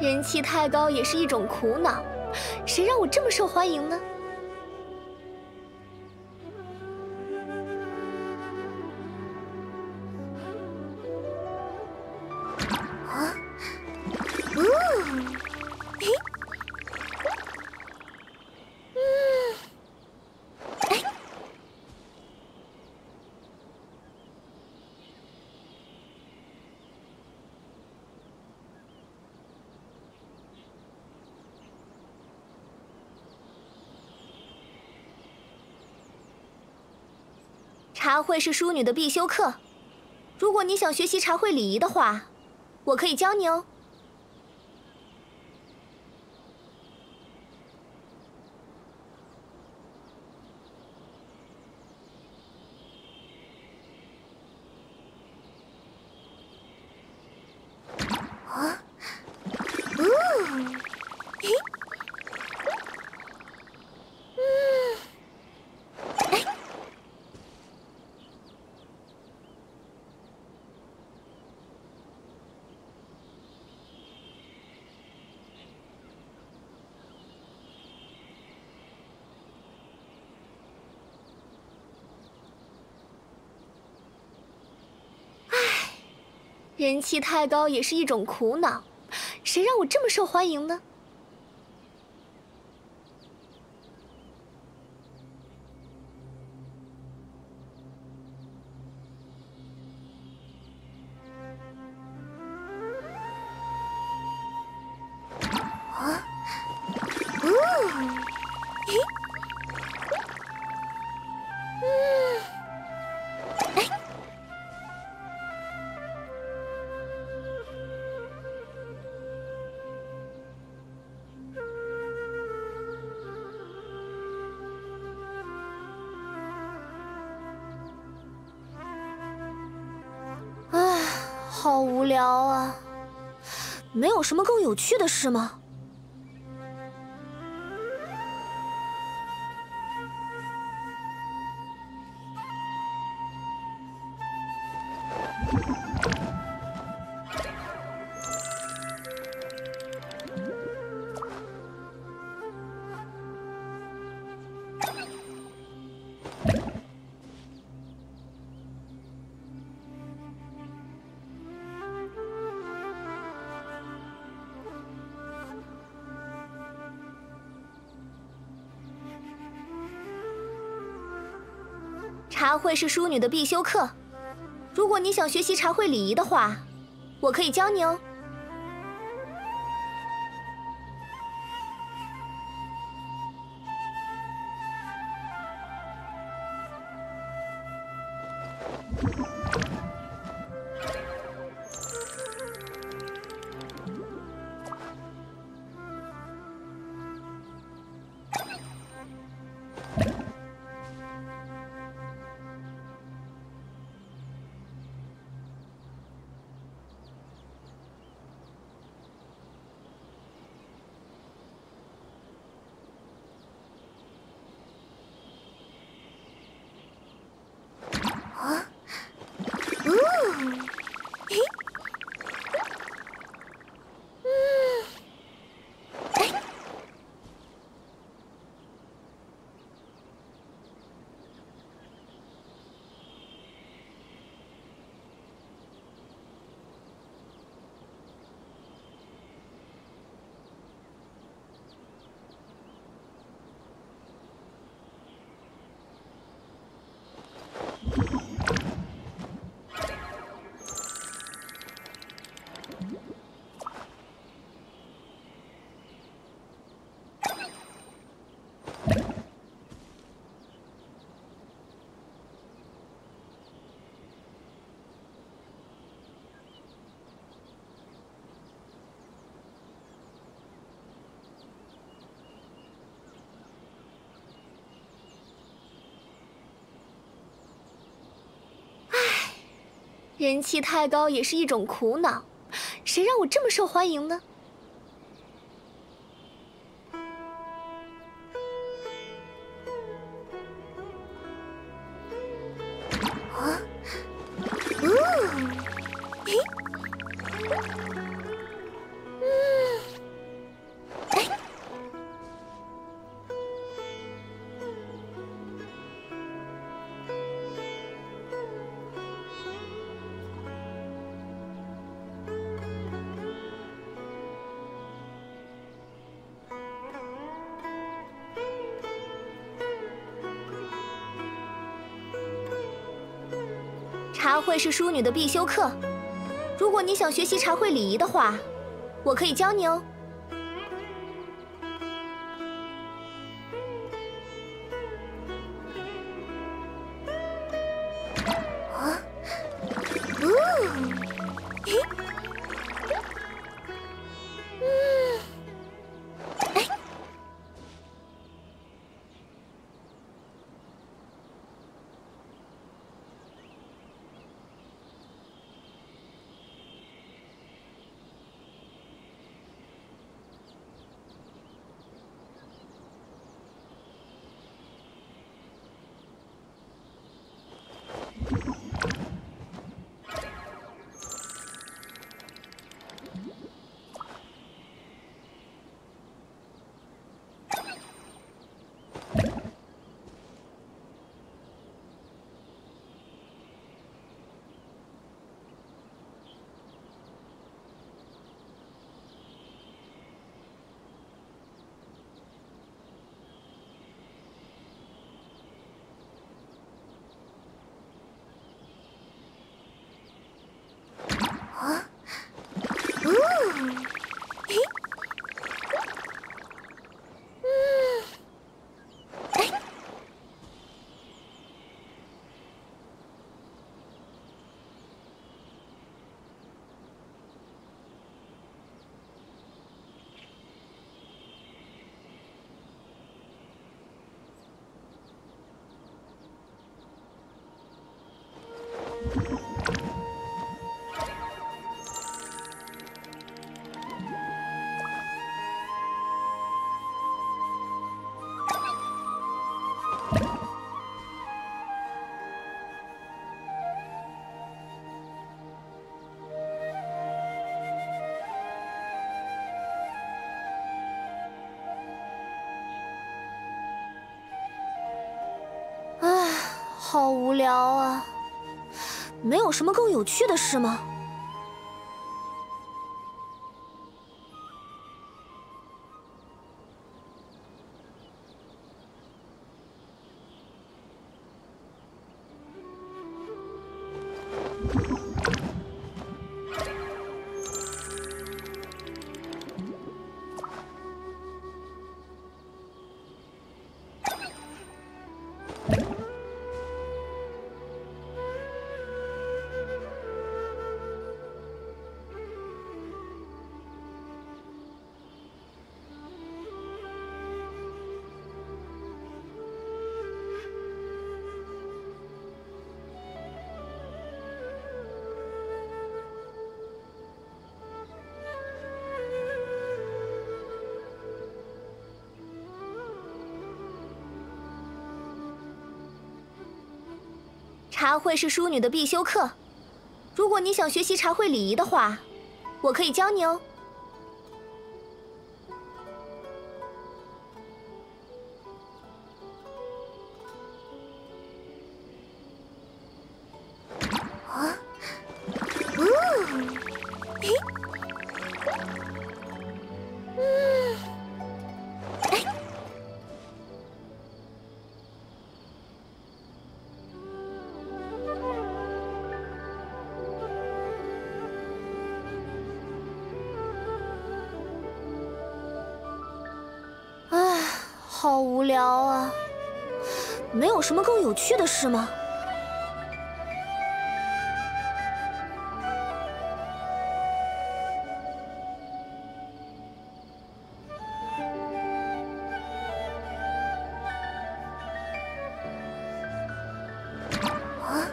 人气太高也是一种苦恼，谁让我这么受欢迎呢？啊，茶会是淑女的必修课，如果你想学习茶会礼仪的话，我可以教你哦。啊，人气太高也是一种苦恼，谁让我这么受欢迎呢？啊，好无聊啊！没有什么更有趣的事吗？茶会是淑女的必修课，如果你想学习茶会礼仪的话，我可以教你哦。人气太高也是一种苦恼，谁让我这么受欢迎呢？啊，嘿，哎。 茶会是淑女的必修课，如果你想学习茶会礼仪的话，我可以教你哦。啊，嘿，哎。 好无聊啊！没有什么更有趣的事吗？茶会是淑女的必修课，如果你想学习茶会礼仪的话，我可以教你哦。啊，嘿，哎。 好无聊啊！没有什么更有趣的事吗？啊，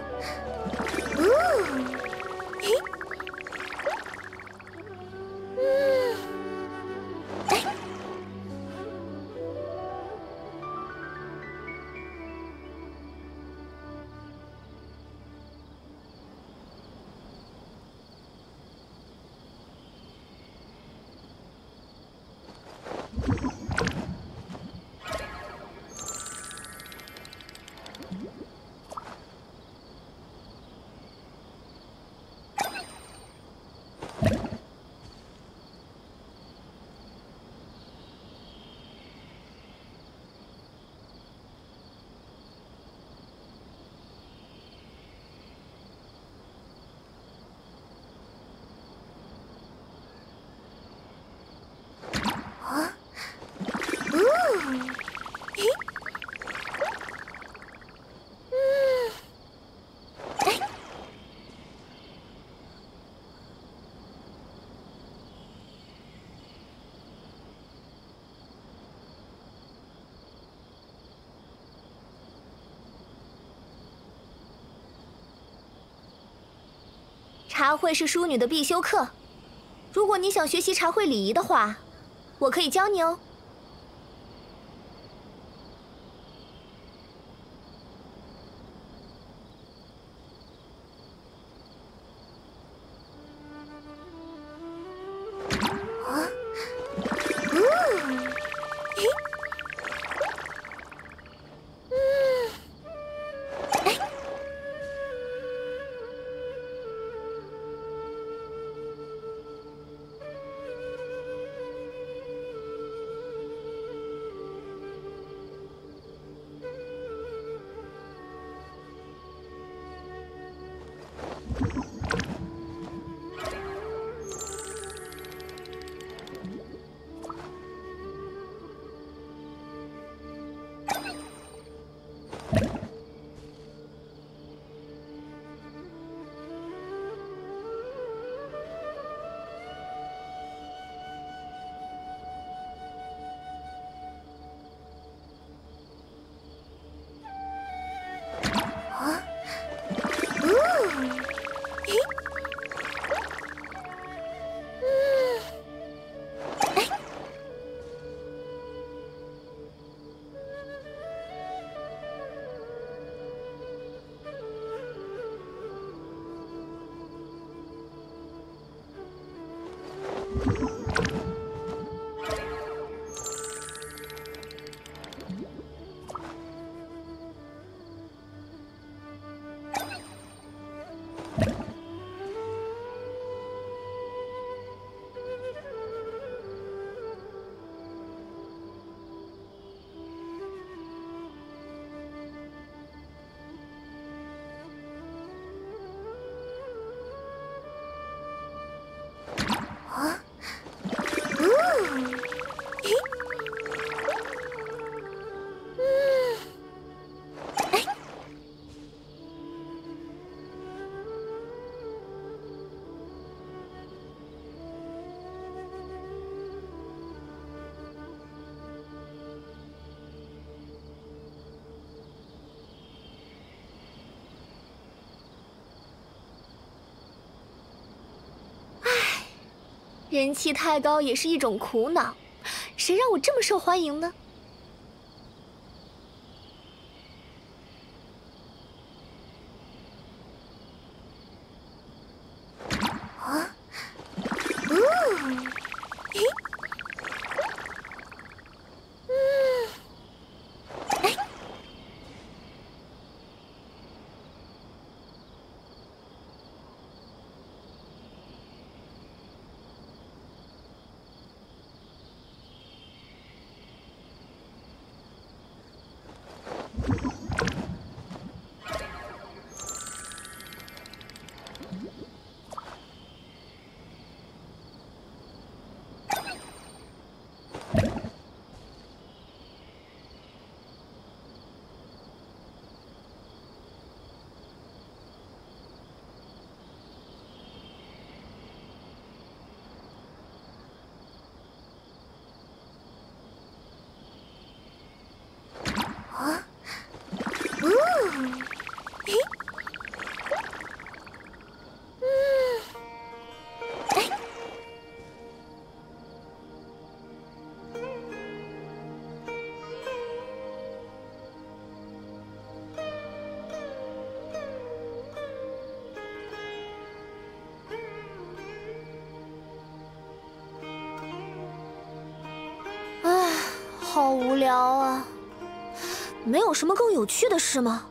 茶会是淑女的必修课，如果你想学习茶会礼仪的话，我可以教你哦。人气太高也是一种苦恼，谁让我这么受欢迎呢？好无聊啊！没有什么更有趣的事吗？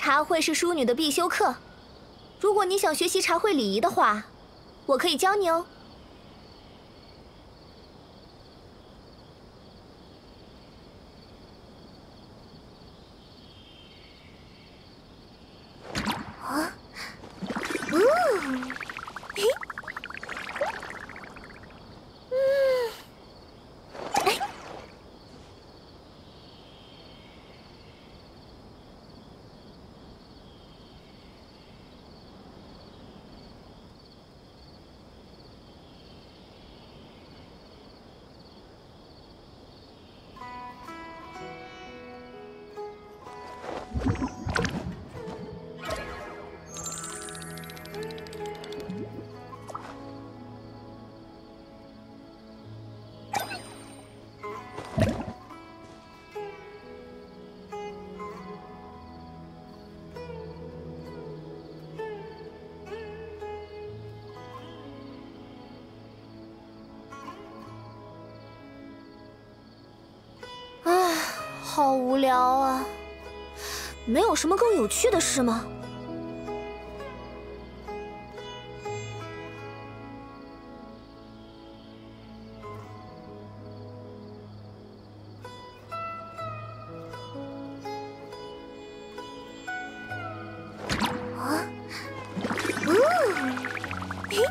茶会是淑女的必修课，如果你想学习茶会礼仪的话，我可以教你哦。啊，嘿，哎。 好无聊啊！没有什么更有趣的事吗？啊？嘿。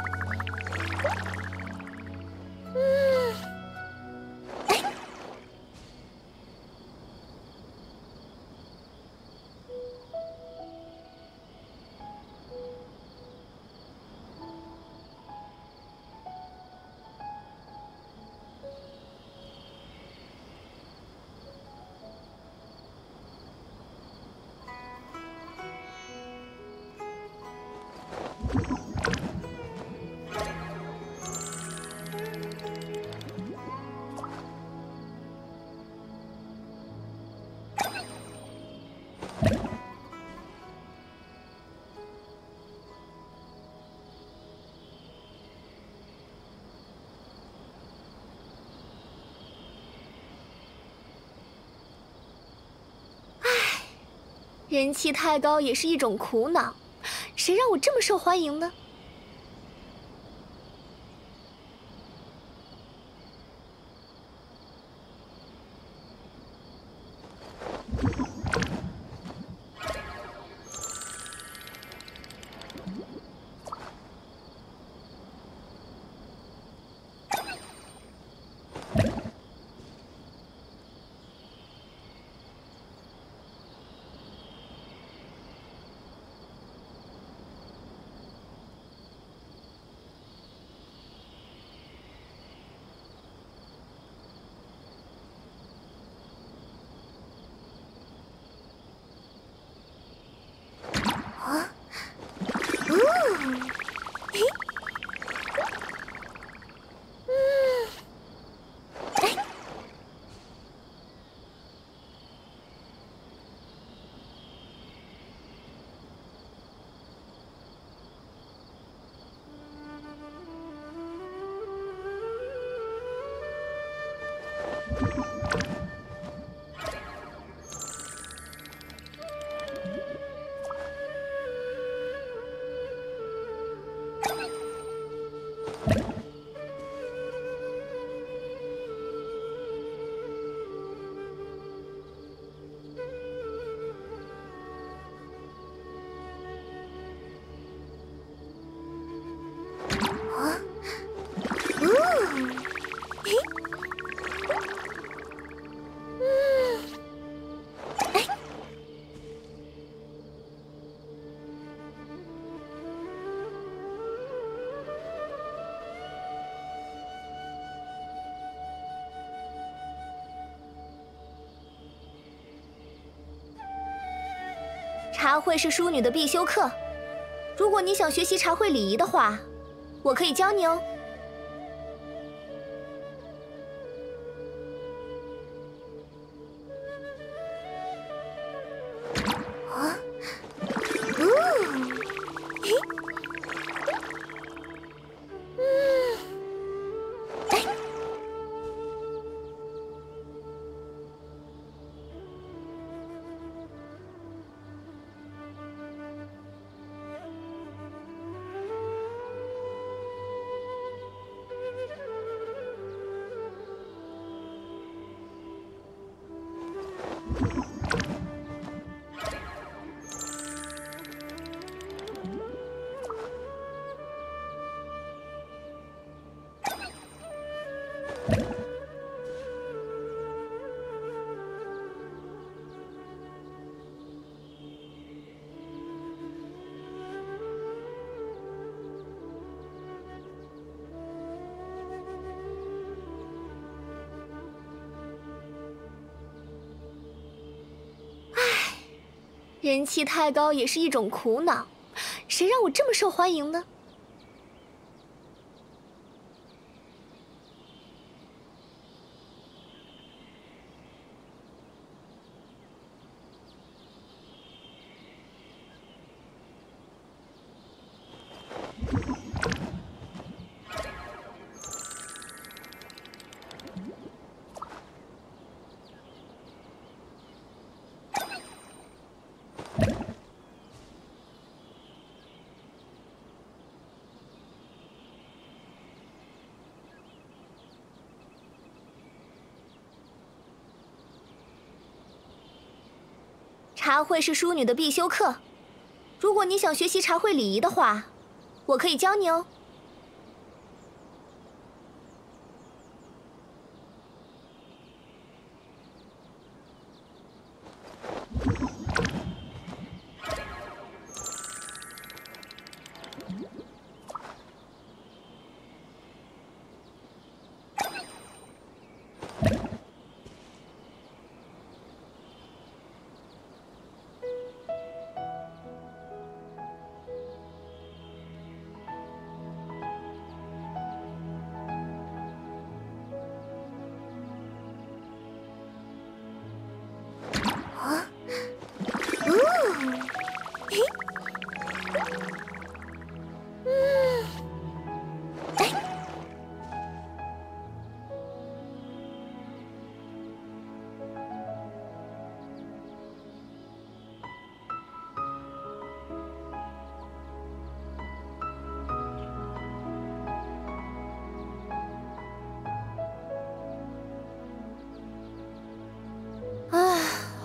人气太高也是一种苦恼，谁让我这么受欢迎呢？茶会是淑女的必修课，如果你想学习茶会礼仪的话，我可以教你哦。啊？嘿。哎。人气太高也是一种苦恼，谁让我这么受欢迎呢？茶会是淑女的必修课，如果你想学习茶会礼仪的话，我可以教你哦。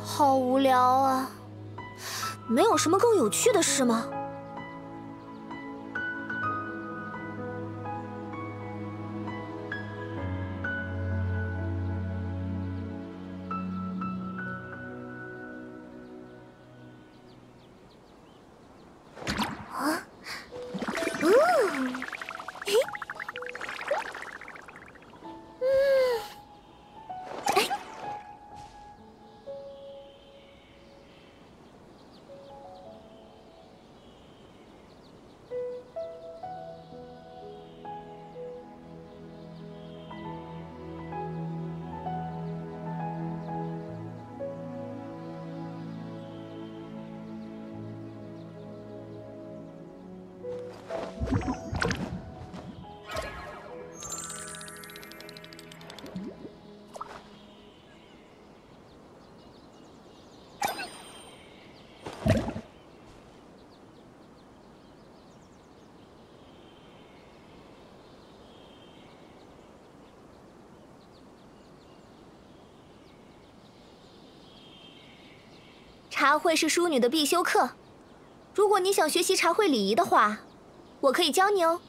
好无聊啊！没有什么更有趣的事吗？茶会是淑女的必修课，如果你想学习茶会礼仪的话，我可以教你哦。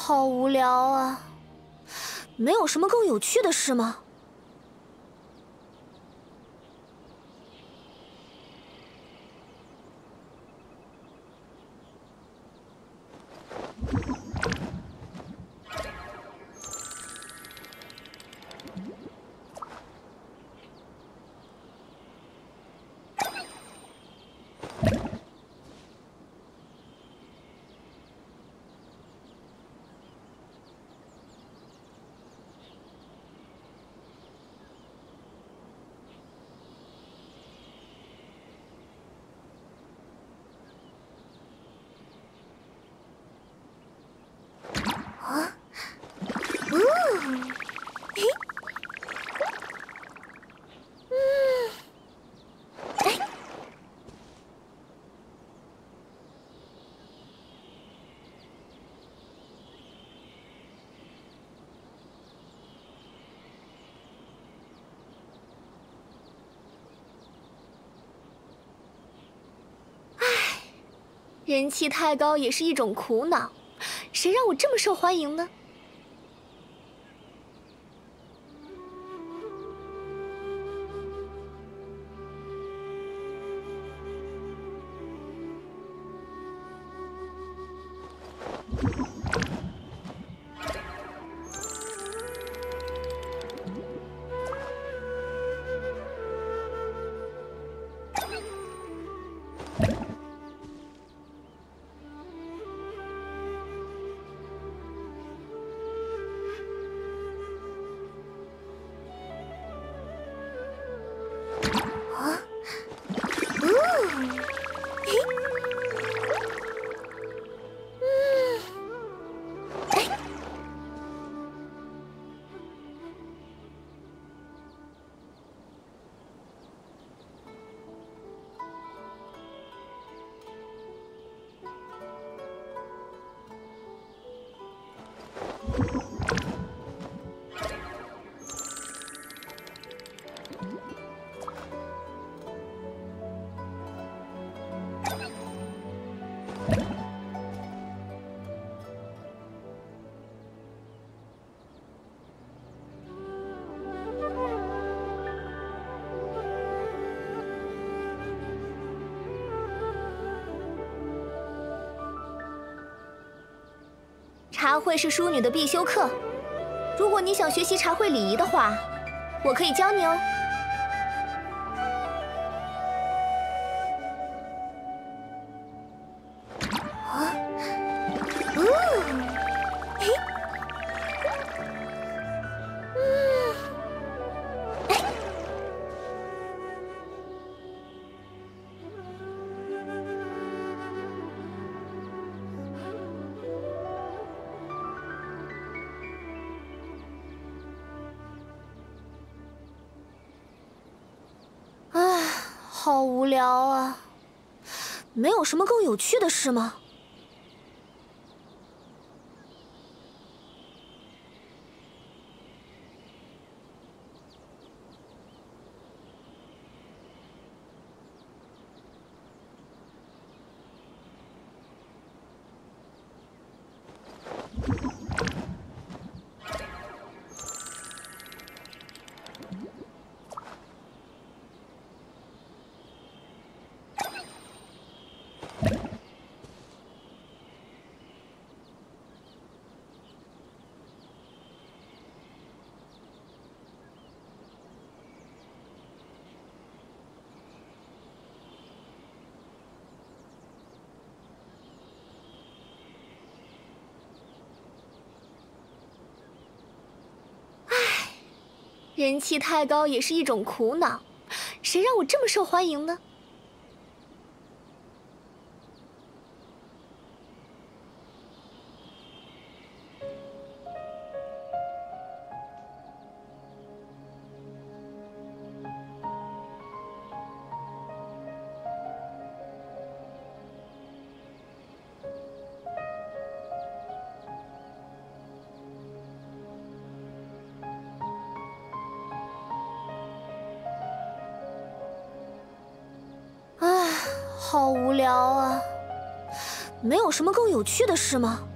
好无聊啊！没有什么更有趣的事吗？人气太高也是一种苦恼，谁让我这么受欢迎呢？茶会是淑女的必修课，如果你想学习茶会礼仪的话，我可以教你哦。好无聊啊！没有什么更有趣的事吗？人气太高也是一种苦恼，谁让我这么受欢迎呢？好无聊啊！没有什么更有趣的事吗？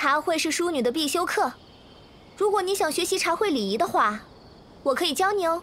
茶会是淑女的必修课，如果你想学习茶会礼仪的话，我可以教你哦。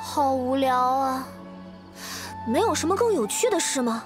好无聊啊！没有什么更有趣的事吗？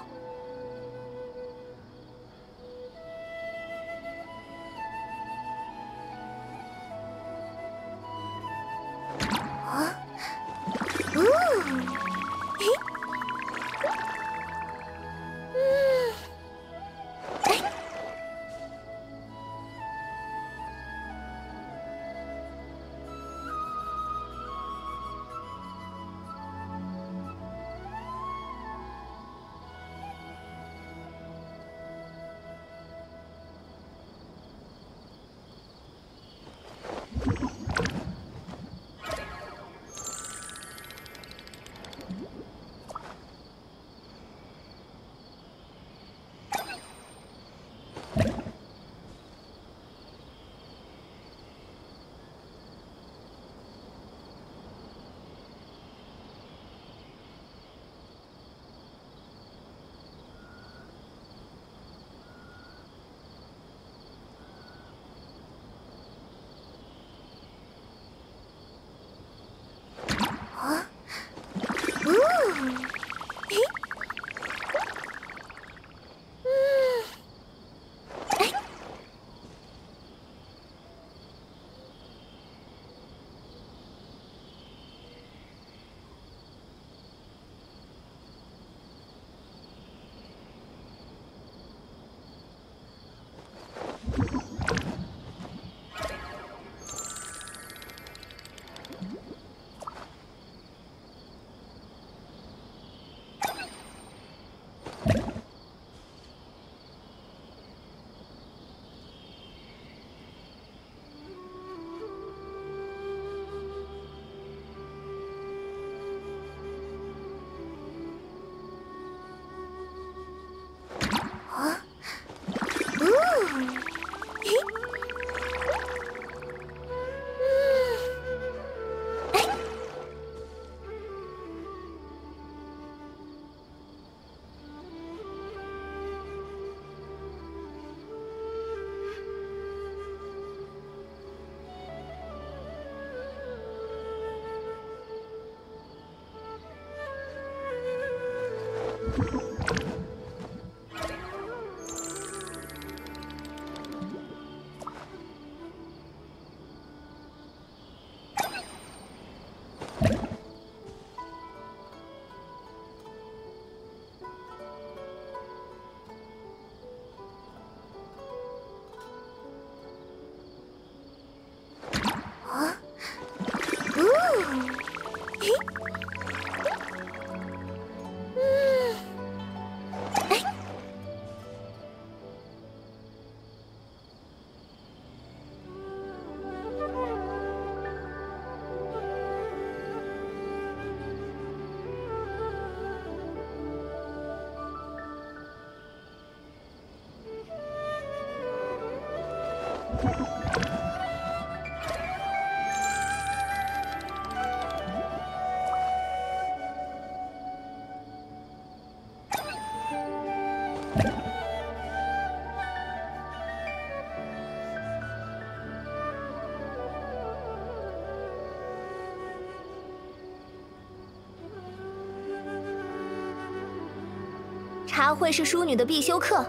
茶会是淑女的必修课，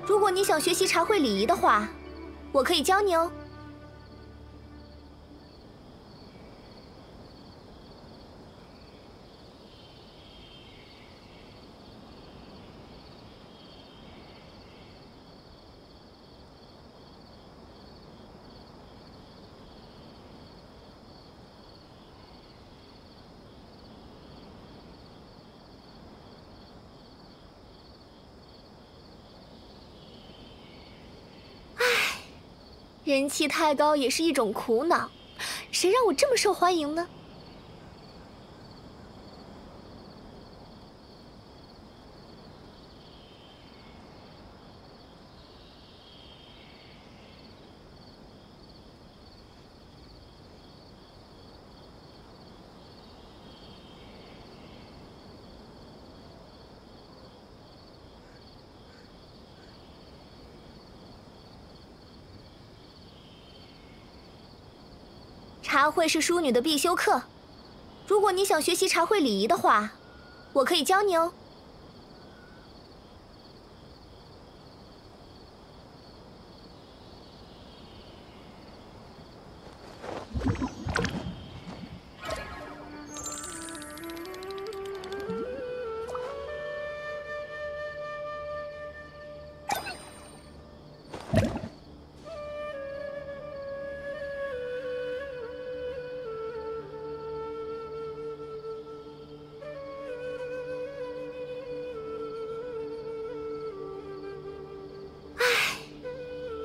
如果你想学习茶会礼仪的话，我可以教你哦。人气太高也是一种苦恼，谁让我这么受欢迎呢？茶会是淑女的必修课，如果你想学习茶会礼仪的话，我可以教你哦。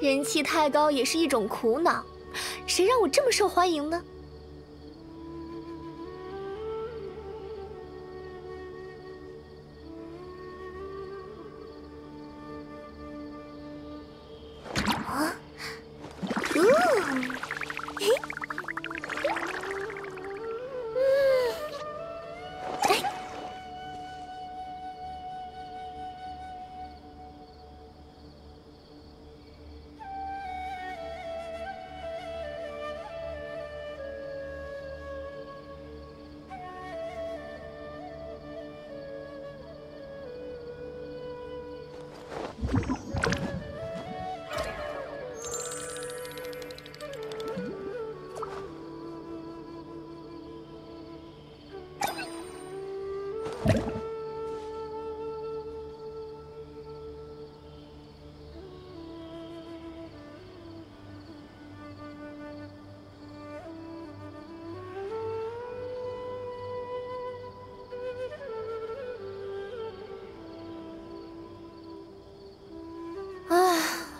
人气太高也是一种苦恼，谁让我这么受欢迎呢？啊，嘿，哎。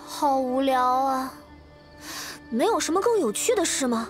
好无聊啊！没有什么更有趣的事吗？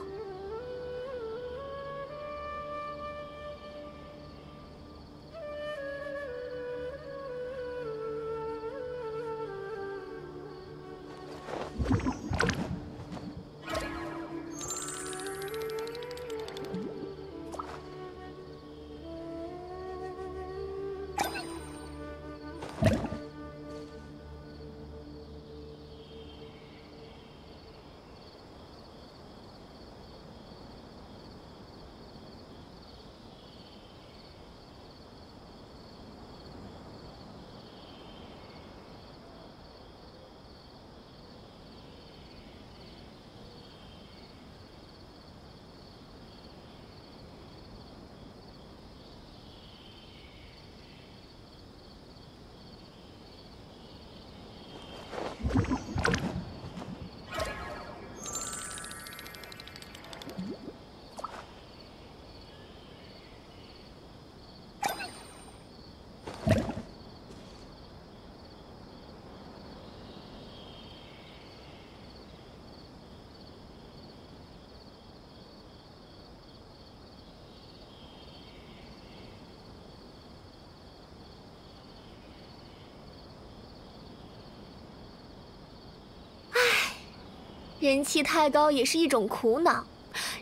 人气太高也是一种苦恼，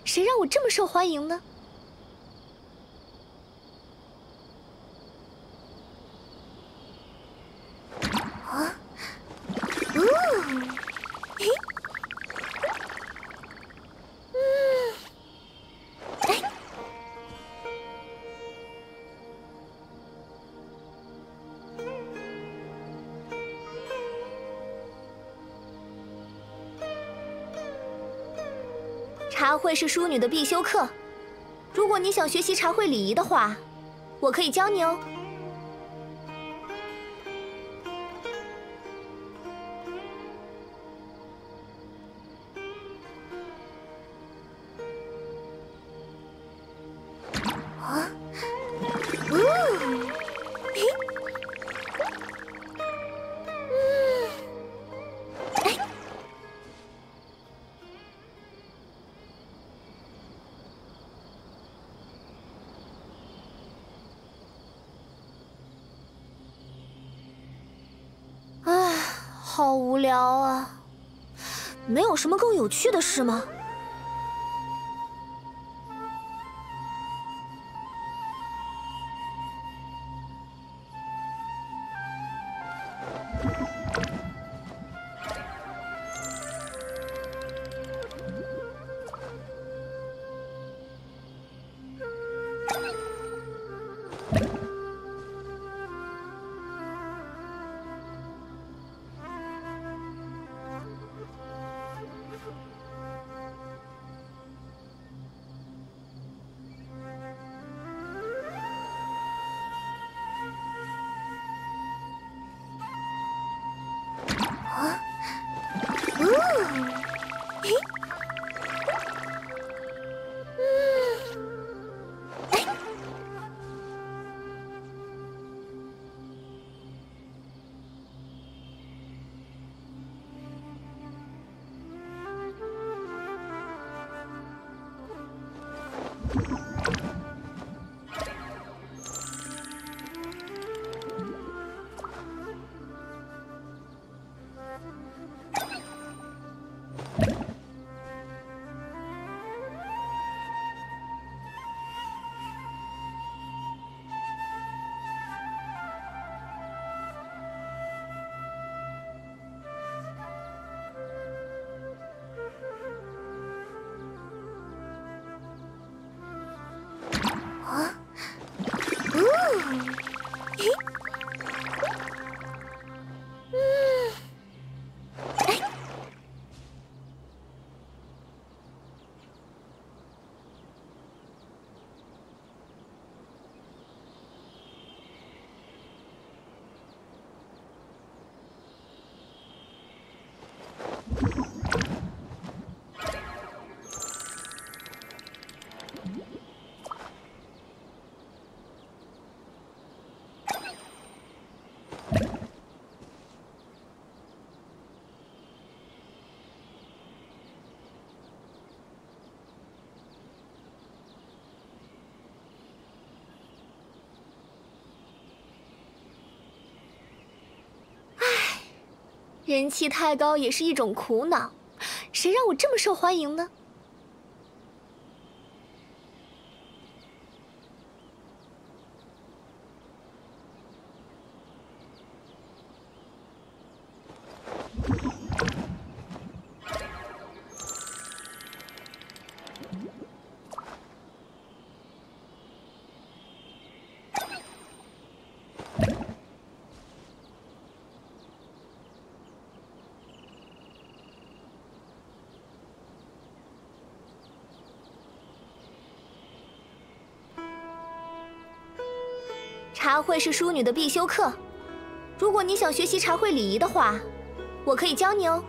谁让我这么受欢迎呢？啊，嘿，哎，茶会是淑女的必修课，如果你想学习茶会礼仪的话，我可以教你哦。好无聊啊！没有什么更有趣的事吗？人气太高也是一种苦恼，谁让我这么受欢迎呢？茶会是淑女的必修课，如果你想学习茶会礼仪的话，我可以教你哦。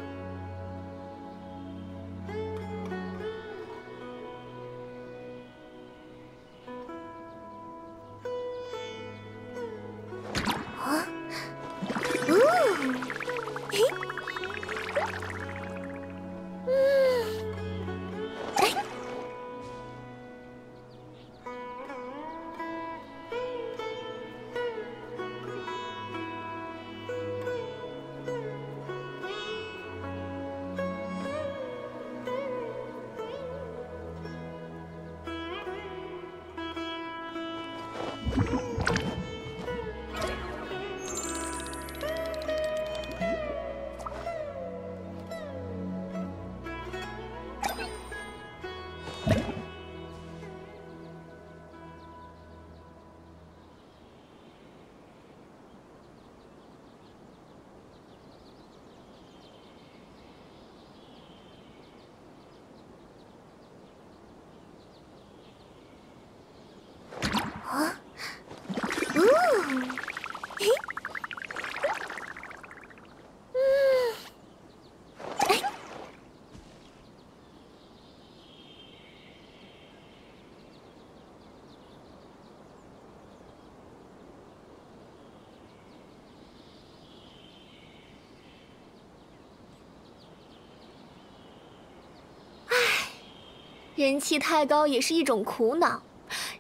人气太高也是一种苦恼，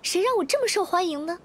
谁让我这么受欢迎呢？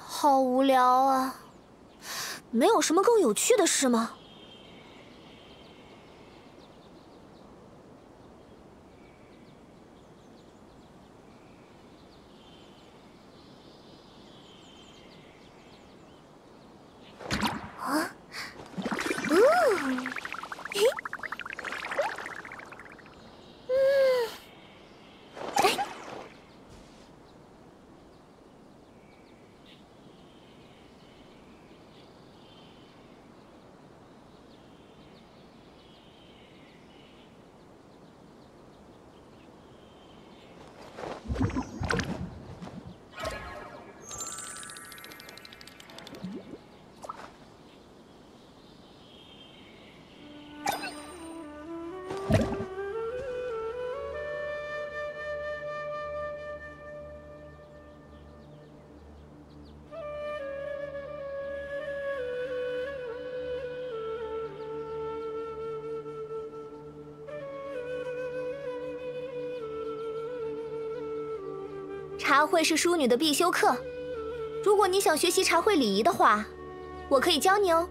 好无聊啊！没有什么更有趣的事吗？茶会是淑女的必修课，如果你想学习茶会礼仪的话，我可以教你哦。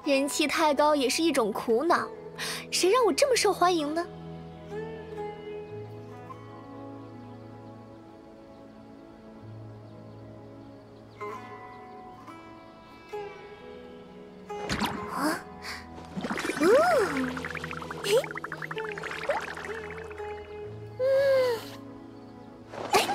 人气太高也是一种苦恼，谁让我这么受欢迎呢？啊，嘿，哎。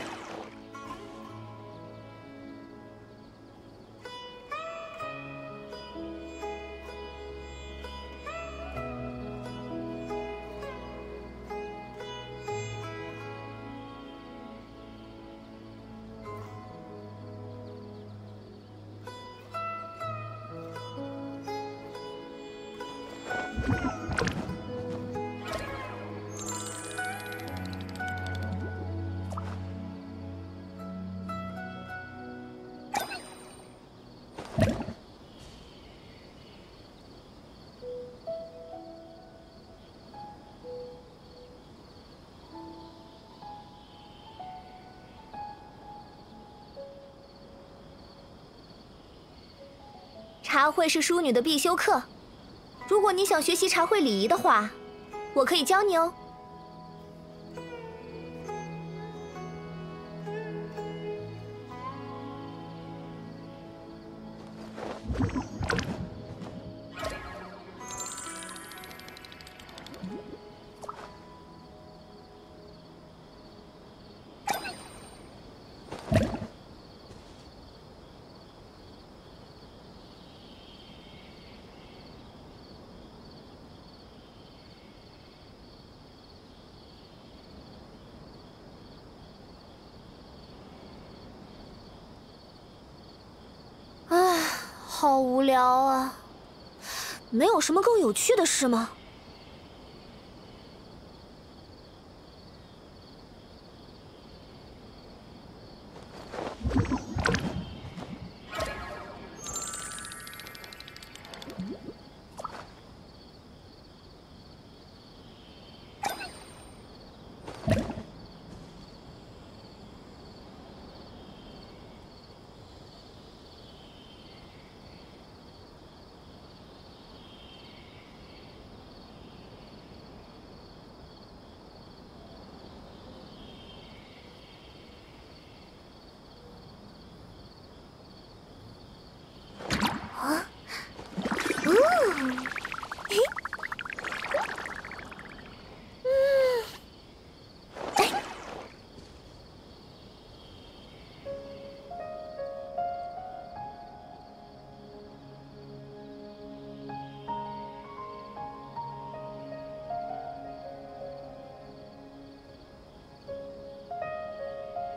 茶会是淑女的必修课，如果你想学习茶会礼仪的话，我可以教你哦。好无聊啊，没有什么更有趣的事吗？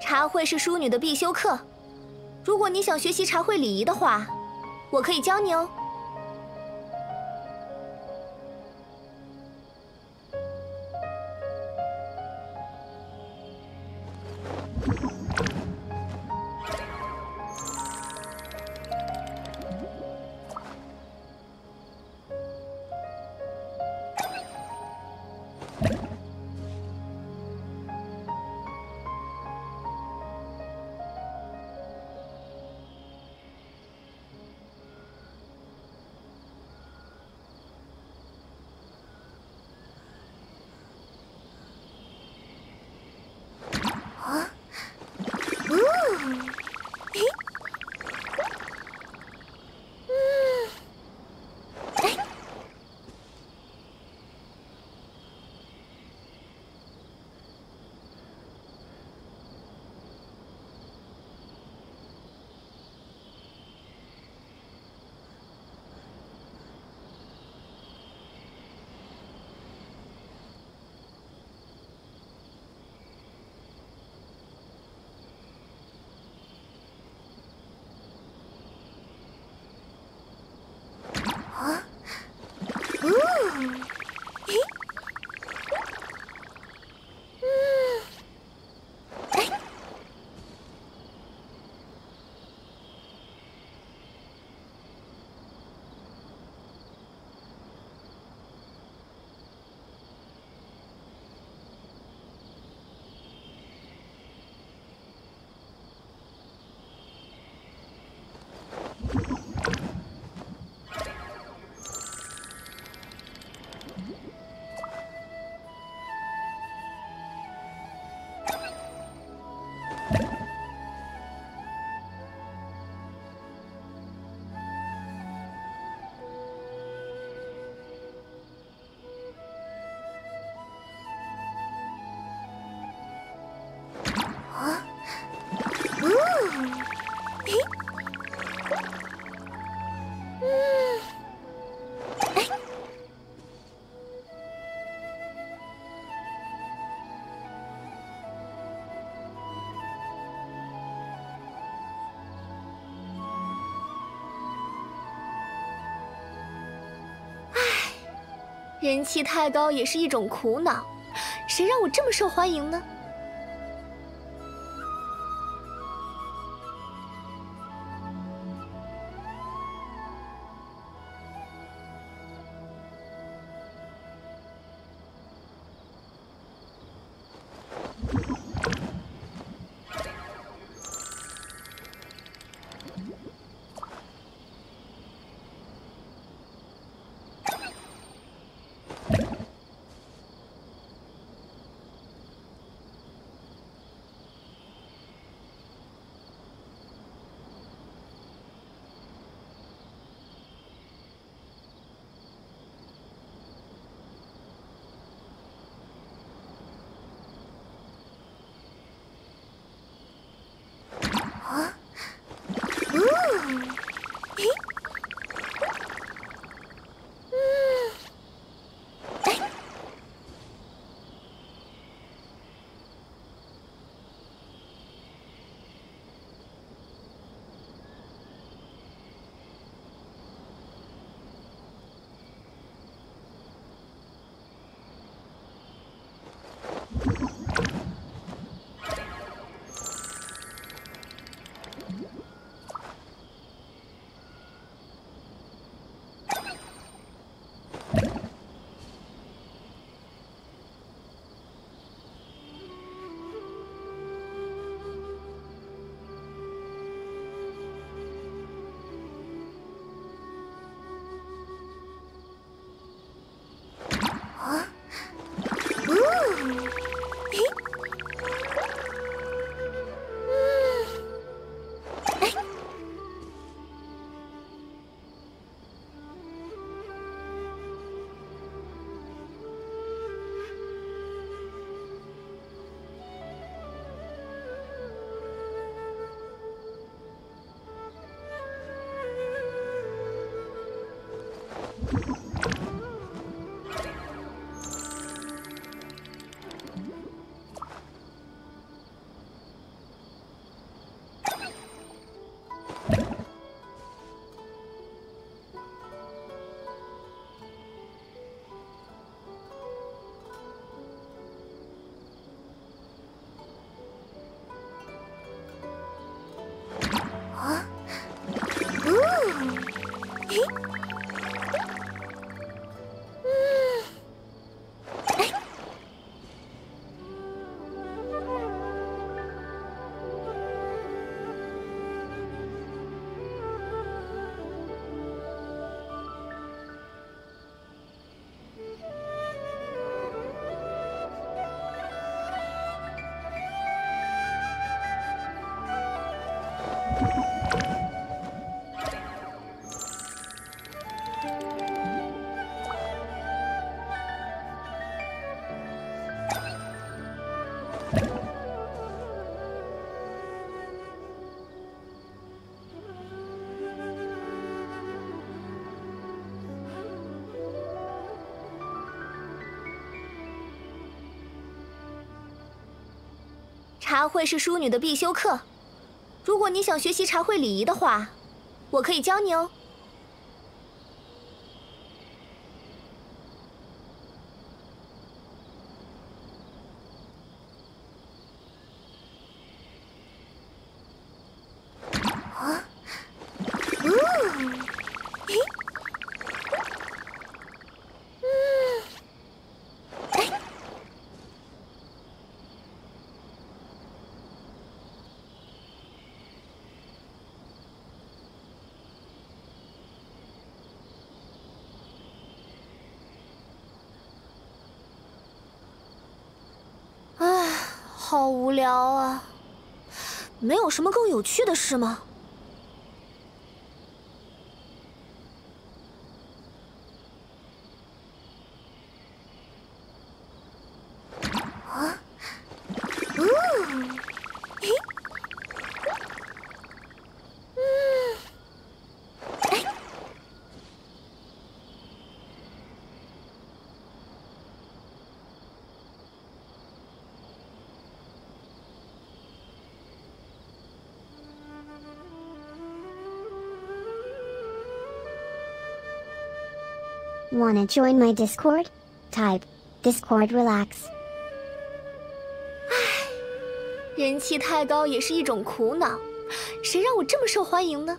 茶会是淑女的必修课，如果你想学习茶会礼仪的话，我可以教你哦。人气太高也是一种苦恼，谁让我这么受欢迎呢？茶会是淑女的必修课，如果你想学习茶会礼仪的话，我可以教你哦。好无聊啊！没有什么更有趣的事吗？ Wanna join my Discord? Type Discord relax. 人气太高也是一种苦恼，谁让我这么受欢迎呢？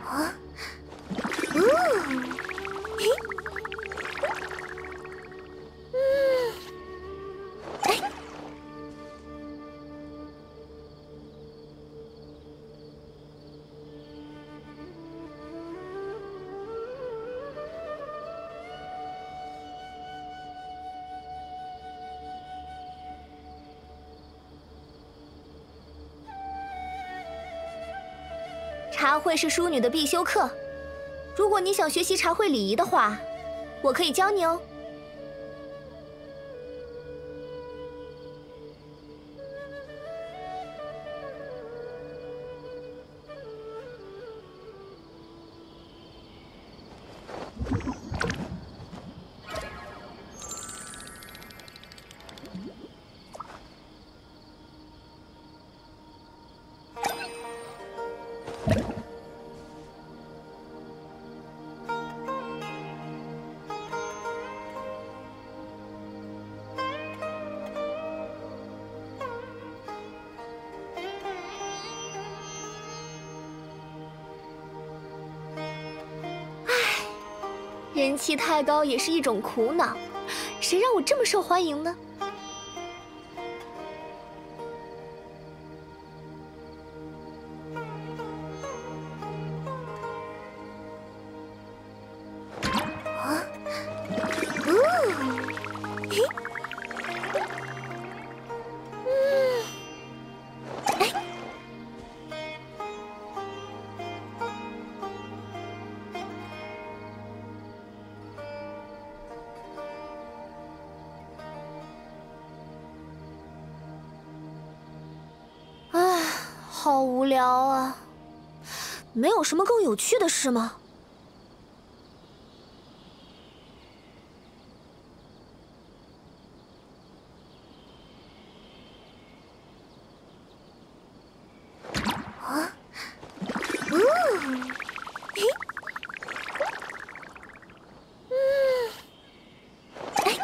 啊，嘿，哎。茶会是淑女的必修课，如果你想学习茶会礼仪的话，我可以教你哦。人气太高也是一种苦恼，谁让我这么受欢迎呢？啊，嘿，哎。好无聊啊，没有什么更有趣的事吗？啊，嘿，哎。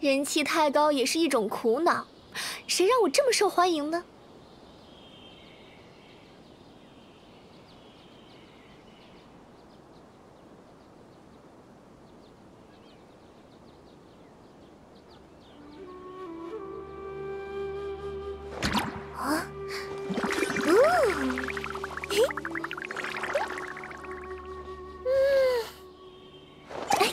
人气太高也是一种苦恼，谁让我这么受欢迎呢？啊，嘿，哎。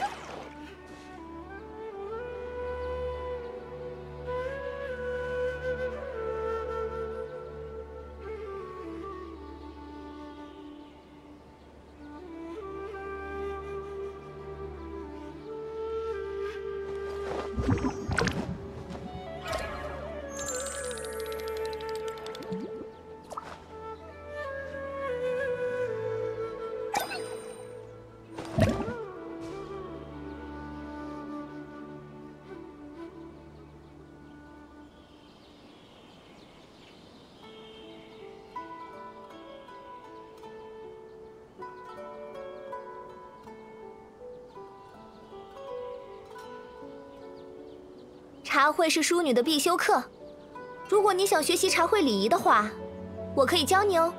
茶会是淑女的必修课，如果你想学习茶会礼仪的话，我可以教你哦。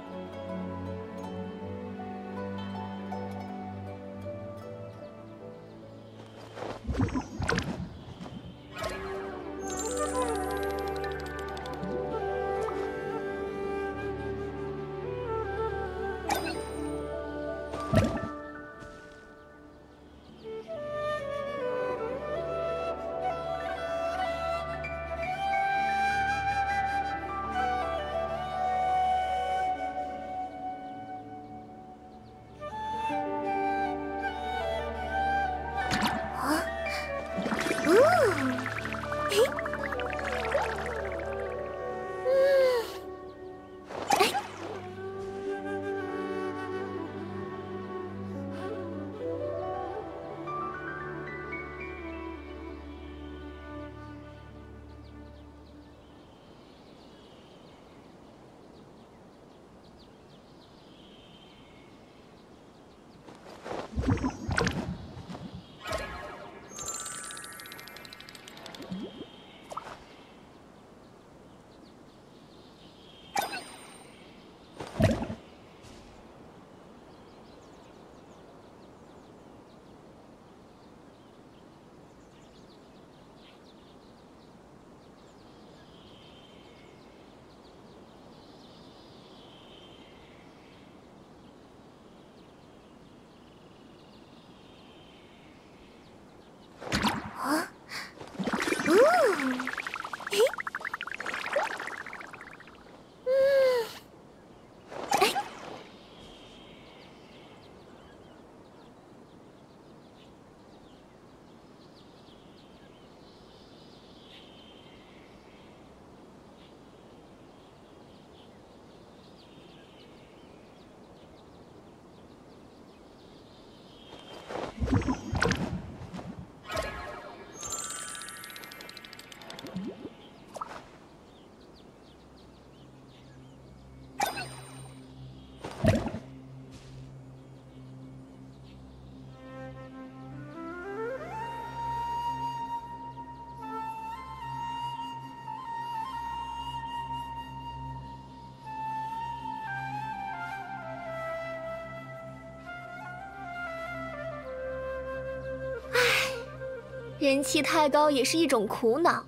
人气太高也是一种苦恼，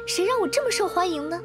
谁让我这么受欢迎呢？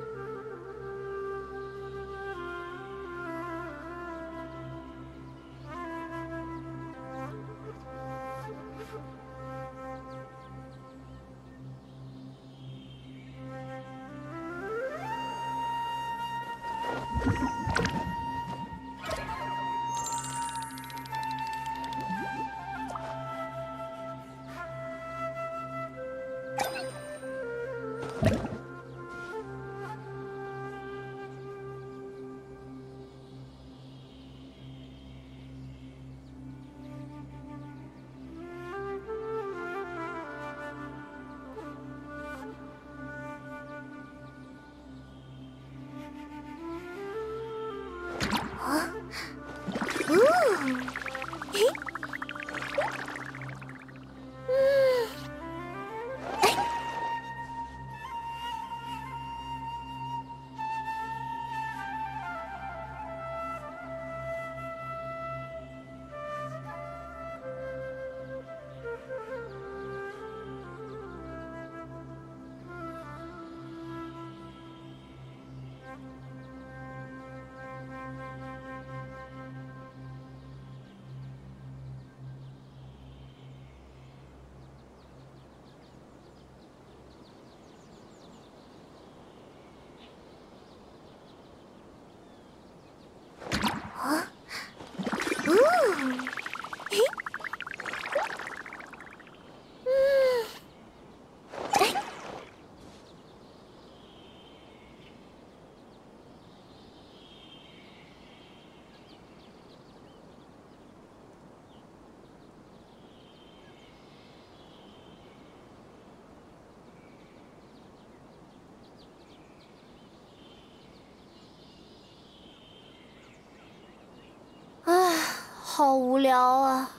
好无聊啊！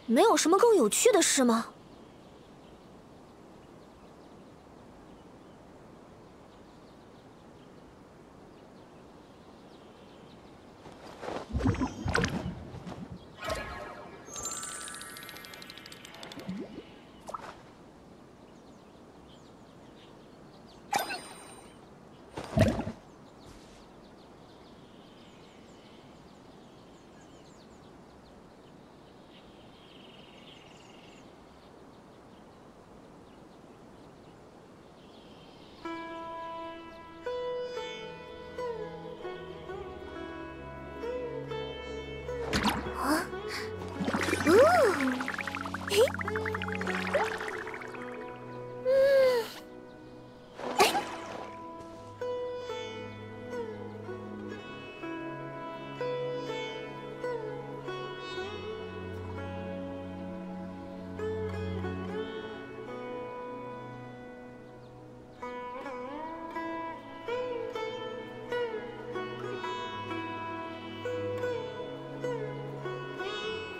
没有什么更有趣的事吗？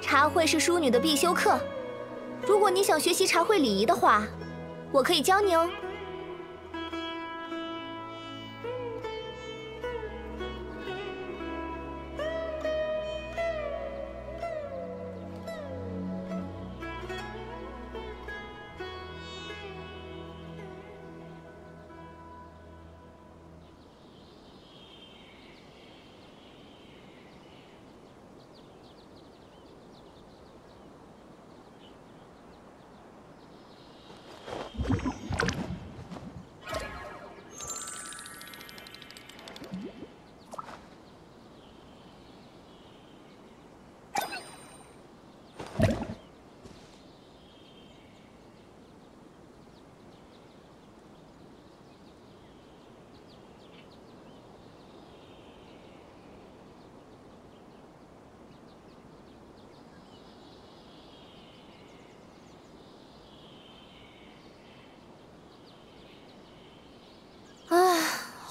茶会是淑女的必修课，如果你想学习茶会礼仪的话，我可以教你哦。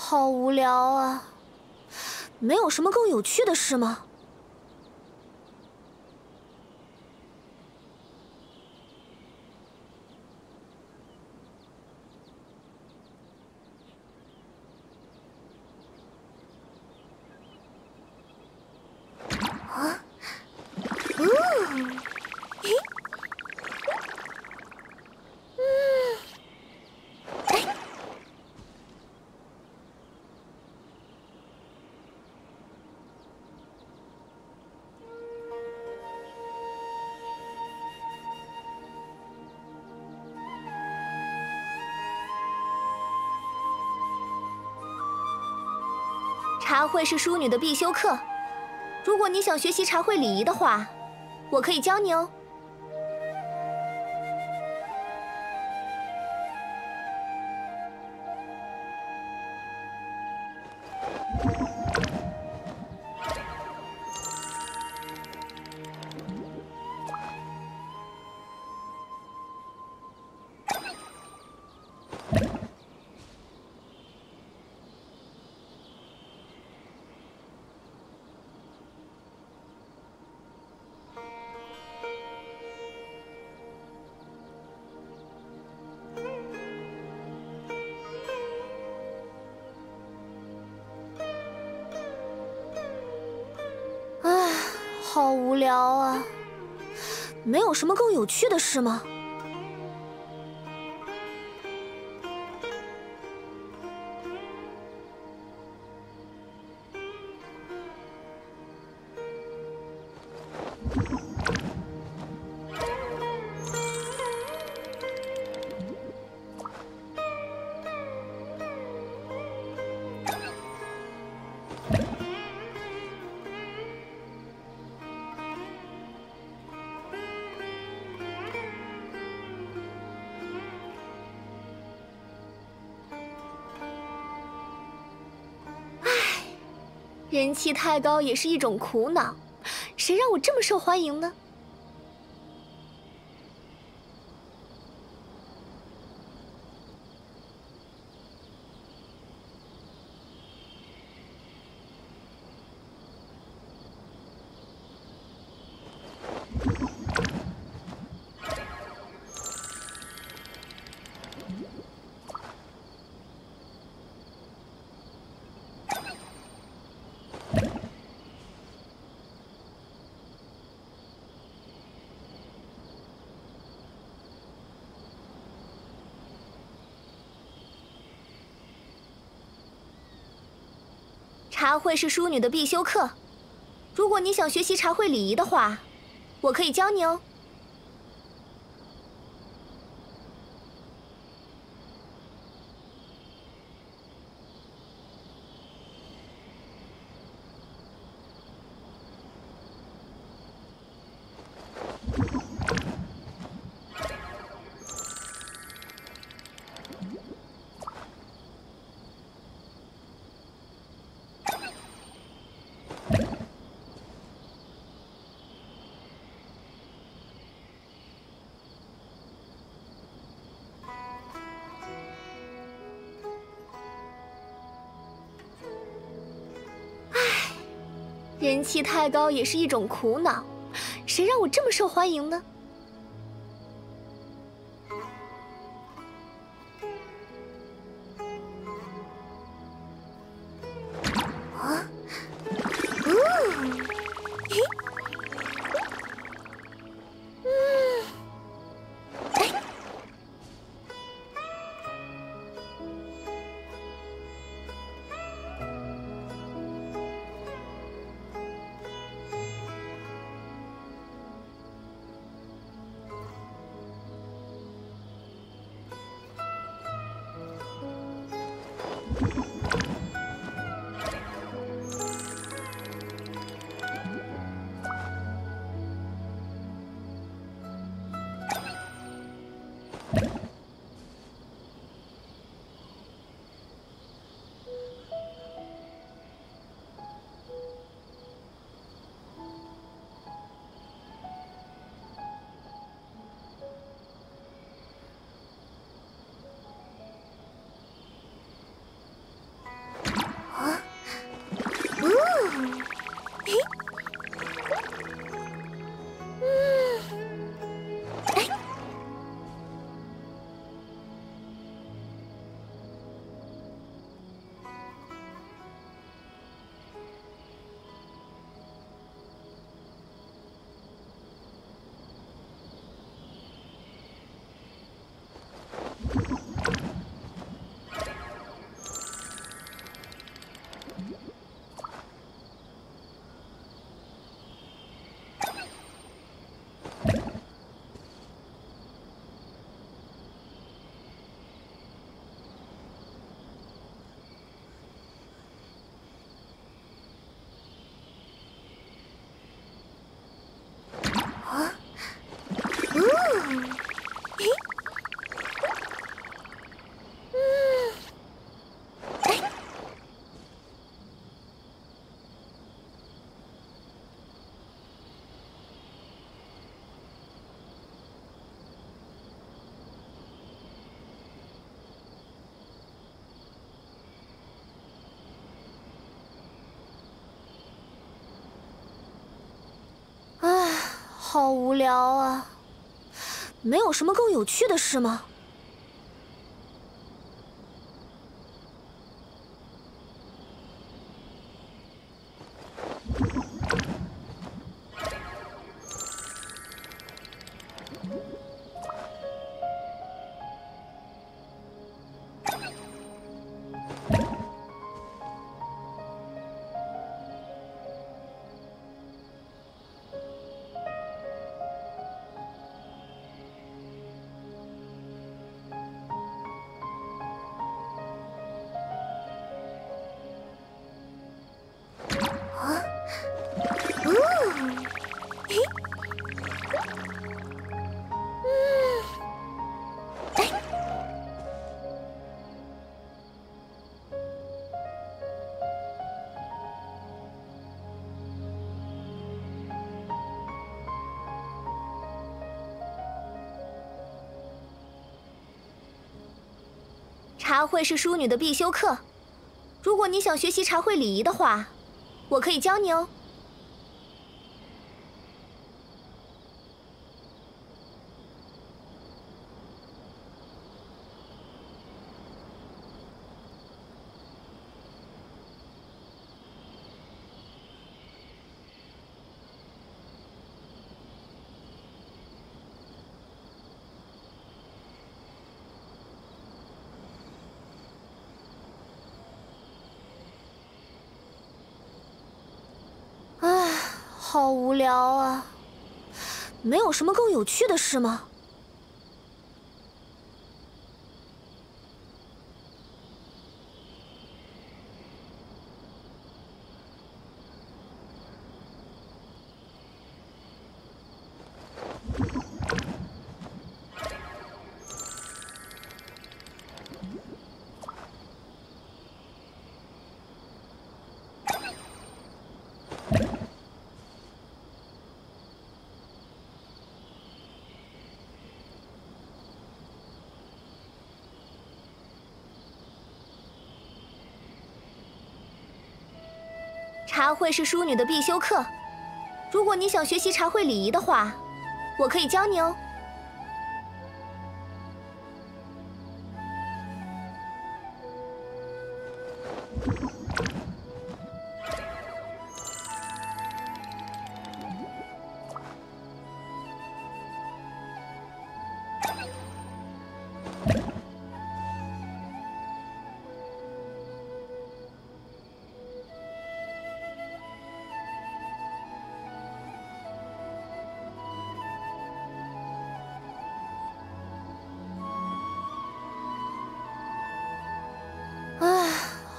好无聊啊！没有什么更有趣的事吗？茶会是淑女的必修课，如果你想学习茶会礼仪的话，我可以教你哦。好无聊啊，没有什么更有趣的事吗？人气太高也是一种苦恼，谁让我这么受欢迎呢？茶会是淑女的必修课，如果你想学习茶会礼仪的话，我可以教你哦。人气太高也是一种苦恼，谁让我这么受欢迎呢？好无聊啊！没有什么更有趣的事吗？茶会是淑女的必修课，如果你想学习茶会礼仪的话，我可以教你哦。好无聊啊！没有什么更有趣的事吗？茶会是淑女的必修课，如果你想学习茶会礼仪的话，我可以教你哦。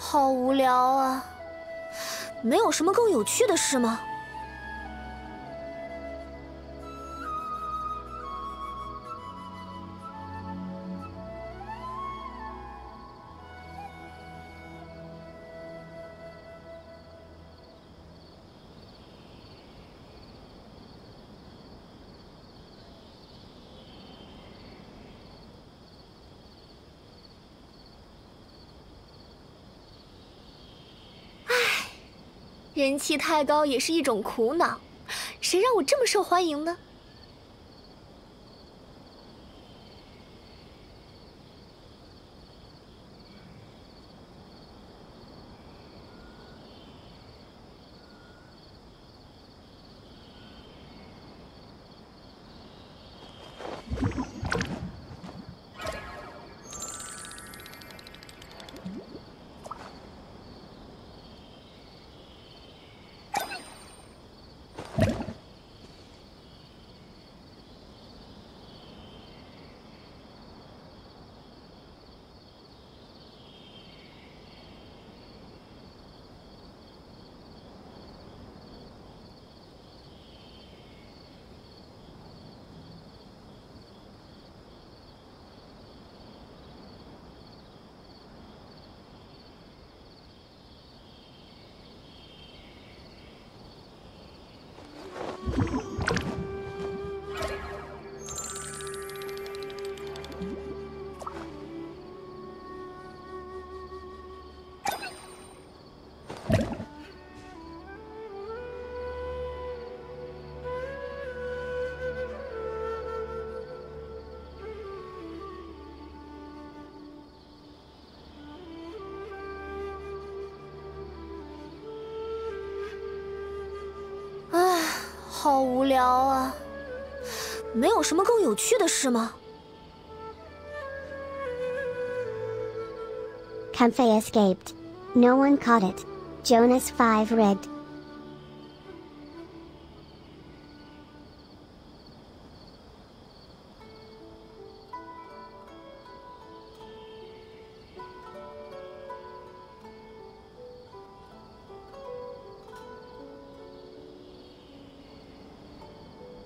好无聊啊！没有什么更有趣的事吗？人气太高也是一种苦恼，谁让我这么受欢迎呢？好无聊啊！没有什么更有趣的事吗？ Comfey escaped. No one caught it. Jonas 5 rigged. “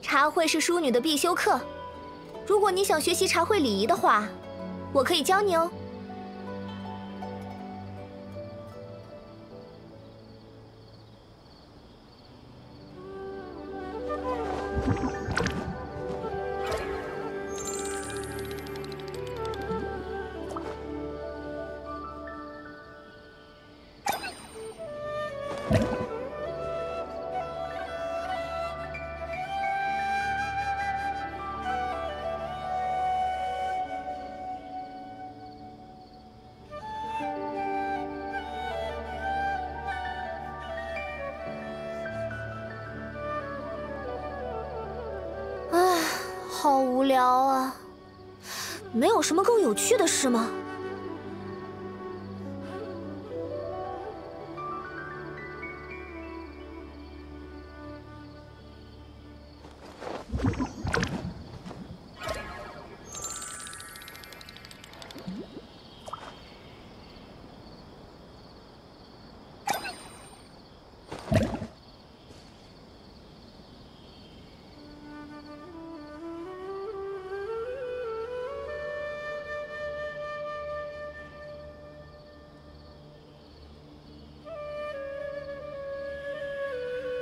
茶会是淑女的必修课，如果你想学习茶会礼仪的话，我可以教你哦。” 好无聊啊！没有什么更有趣的事吗？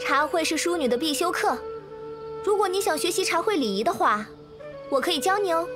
茶会是淑女的必修课，如果你想学习茶会礼仪的话，我可以教你哦。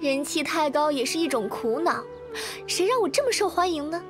人气太高也是一种苦恼，谁让我这么受欢迎呢？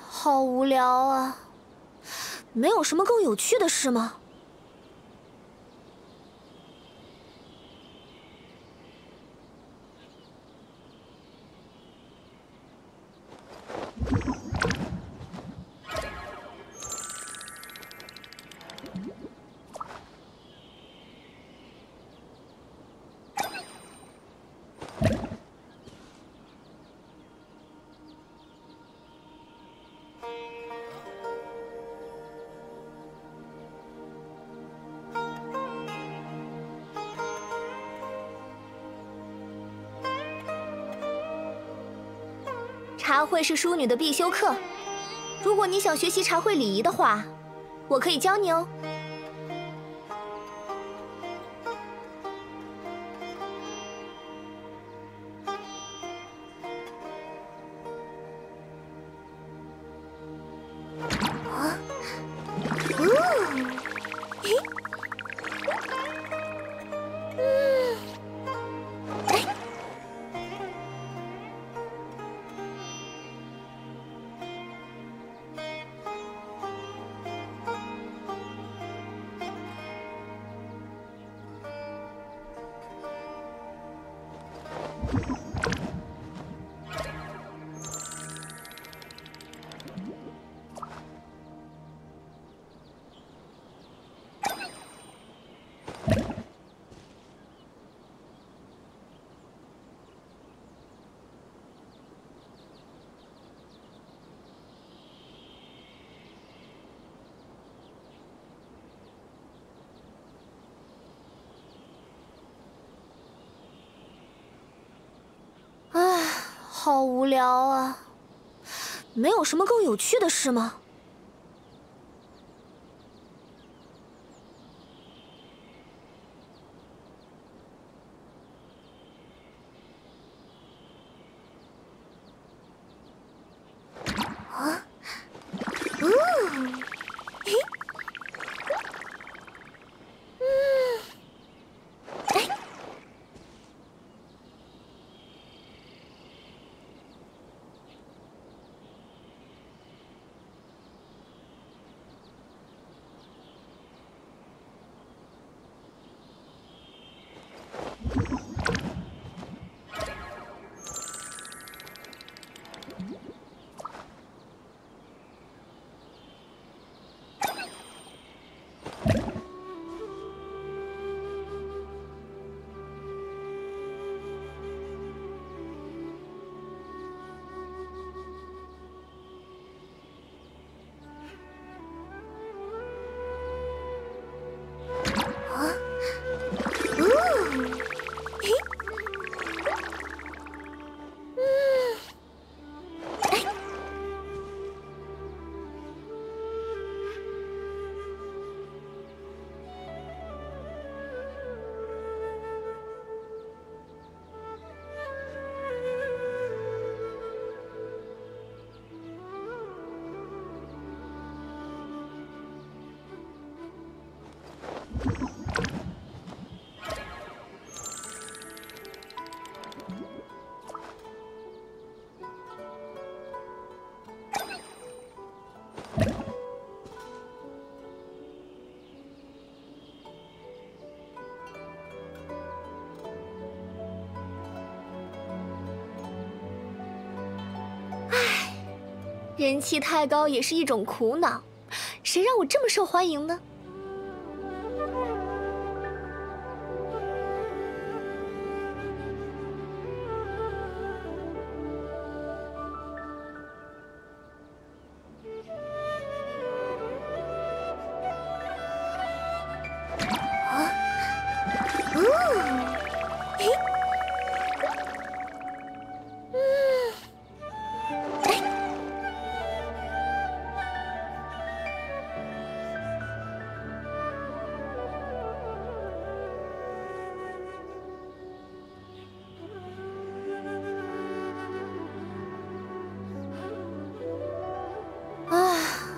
好无聊啊！没有什么更有趣的事吗？茶会是淑女的必修课，如果你想学习茶会礼仪的话，我可以教你哦。好无聊啊！没有什么更有趣的事吗？人气太高也是一种苦恼，谁让我这么受欢迎呢？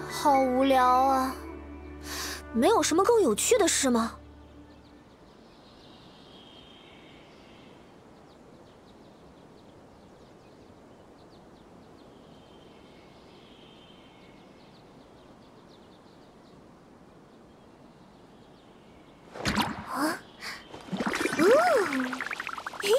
好无聊啊！没有什么更有趣的事吗？啊？嘿。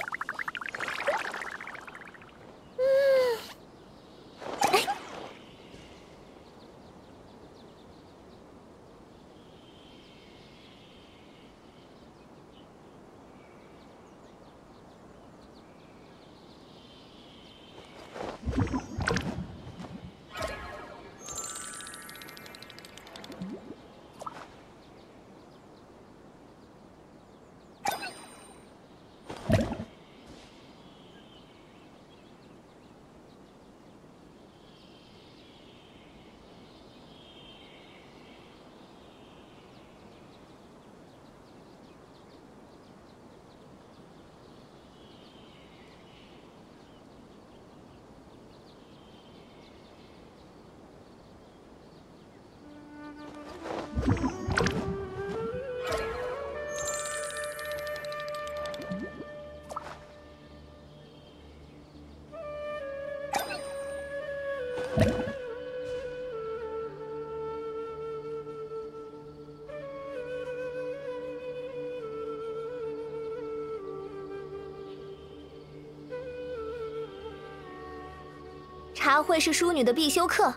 茶会是淑女的必修课，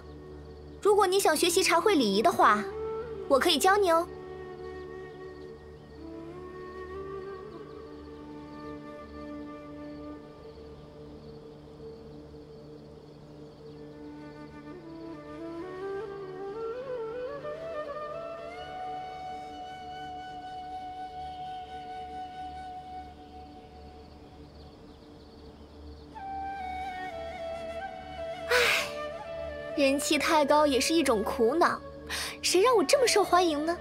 如果你想学习茶会礼仪的话，我可以教你哦。人气太高也是一种苦恼，谁让我这么受欢迎呢？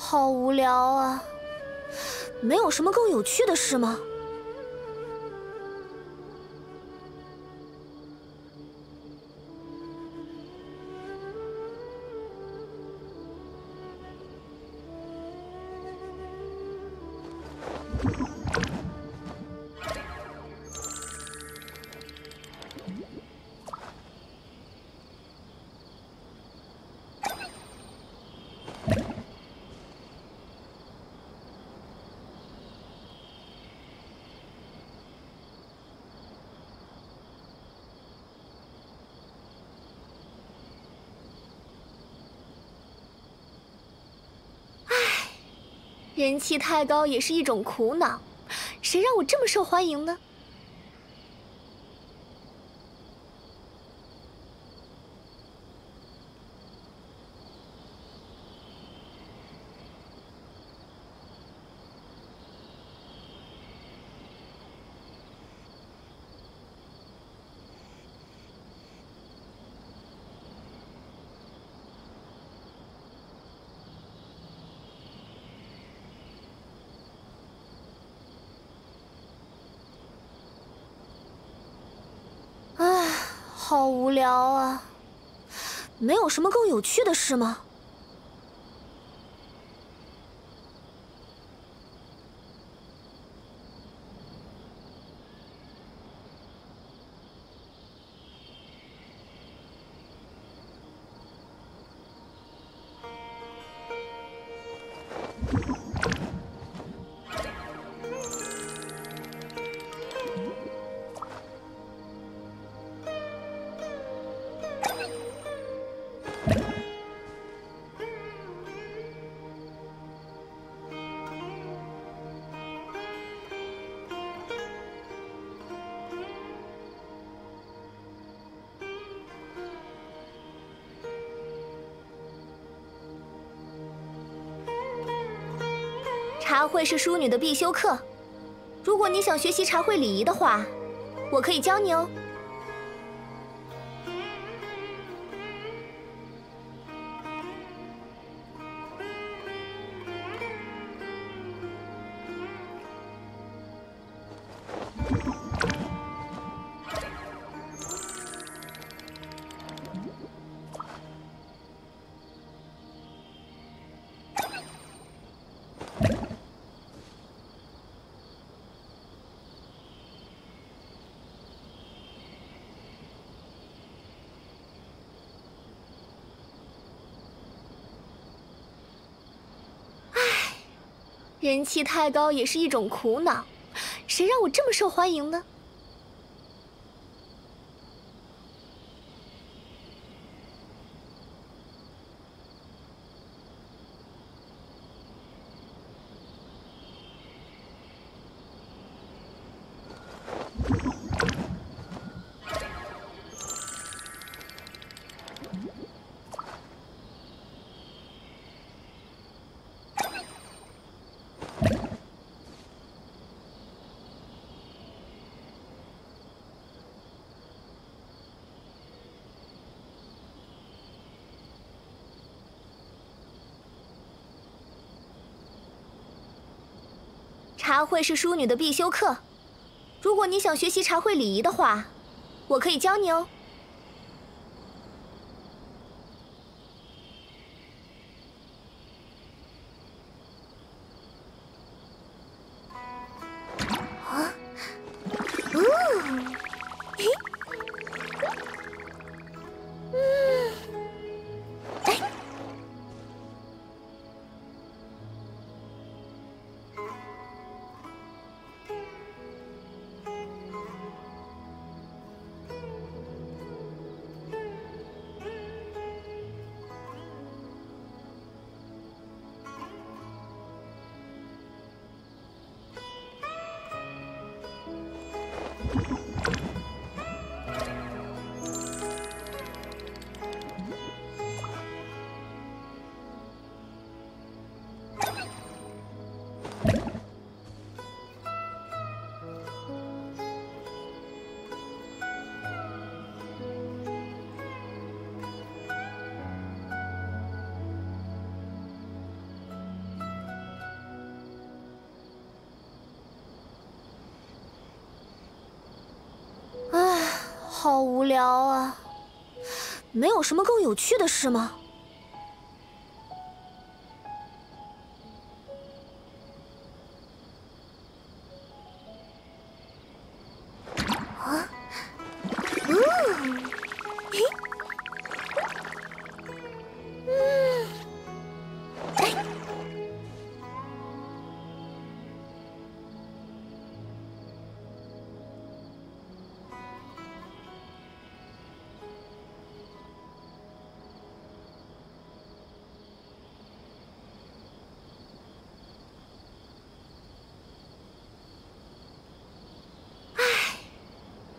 好无聊啊！没有什么更有趣的事吗？人气太高也是一种苦恼，谁让我这么受欢迎呢？好无聊啊！没有什么更有趣的事吗？茶会是淑女的必修课，如果你想学习茶会礼仪的话，我可以教你哦。人气太高也是一种苦恼，谁让我这么受欢迎呢？茶会是淑女的必修课，如果你想学习茶会礼仪的话，我可以教你哦。啊，嘿，哎。好无聊啊！没有什么更有趣的事吗？啊？嘿，哎。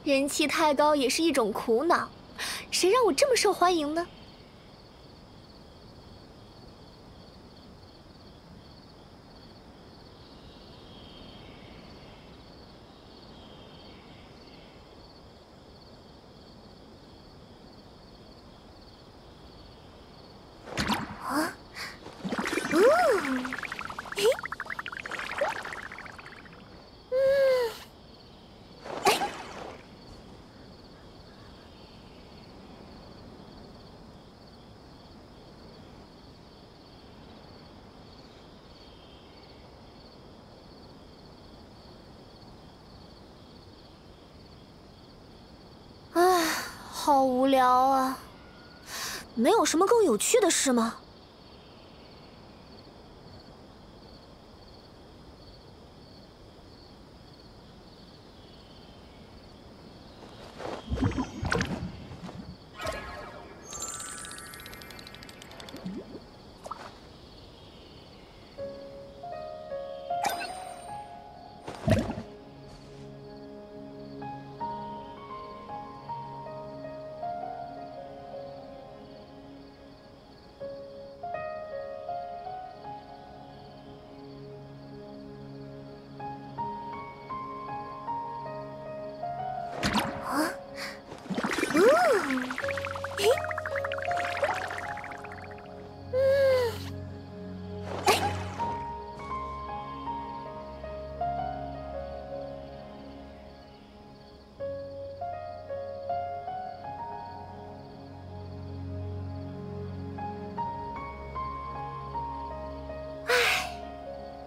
人气太高也是一种苦恼，谁让我这么受欢迎呢？啊，嘿。好无聊啊！没有什么更有趣的事吗？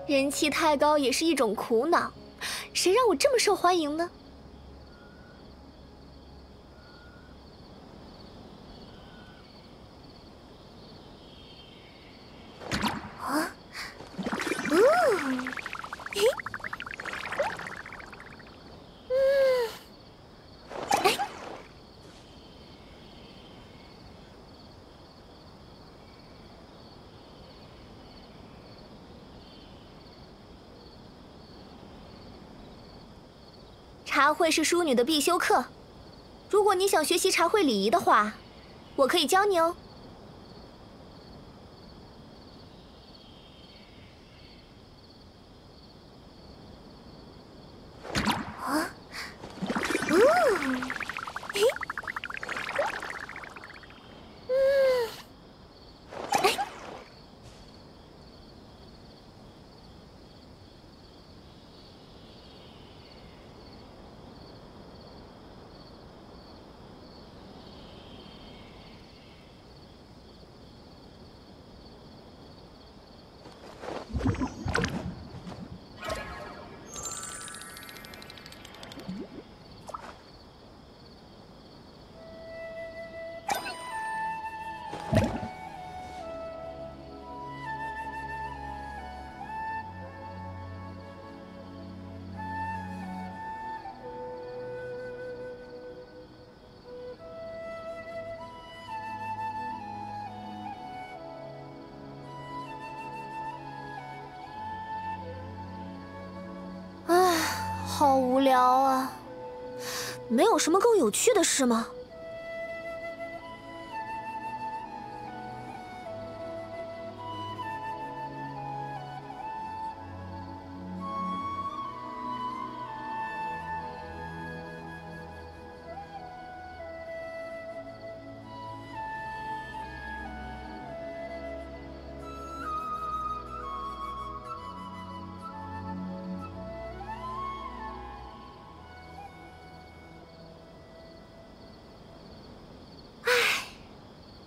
人气太高也是一种苦恼，谁让我这么受欢迎呢？茶会是淑女的必修课，如果你想学习茶会礼仪的话，我可以教你哦。好无聊啊！没有什么更有趣的事吗？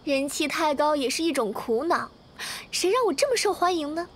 人气太高也是一种苦恼，谁让我这么受欢迎呢？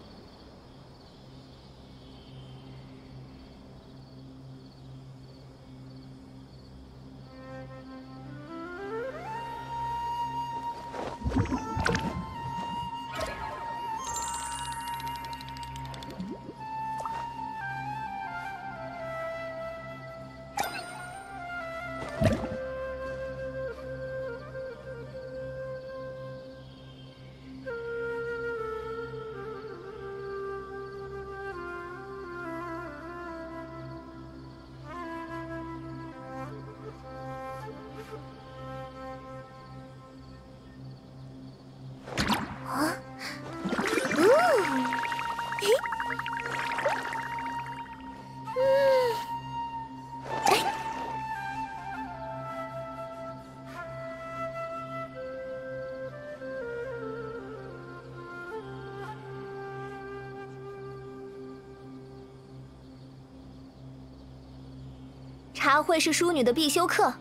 茶会是淑女的必修课，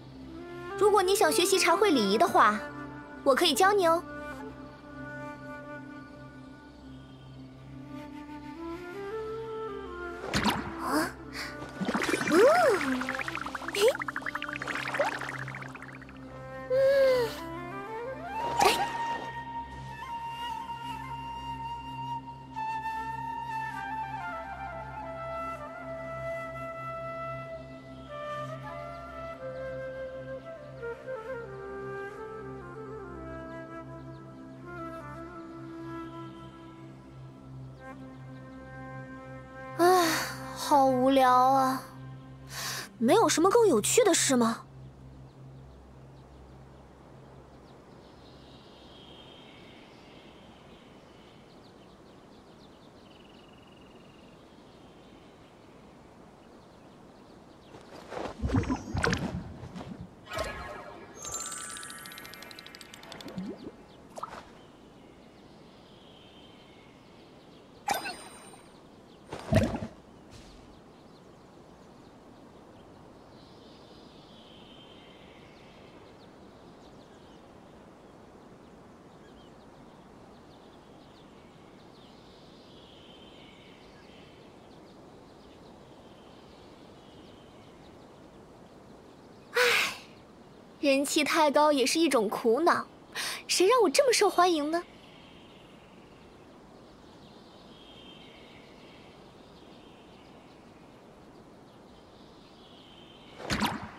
如果你想学习茶会礼仪的话，我可以教你哦。好无聊啊！没有什么更有趣的事吗？人气太高也是一种苦恼，谁让我这么受欢迎呢？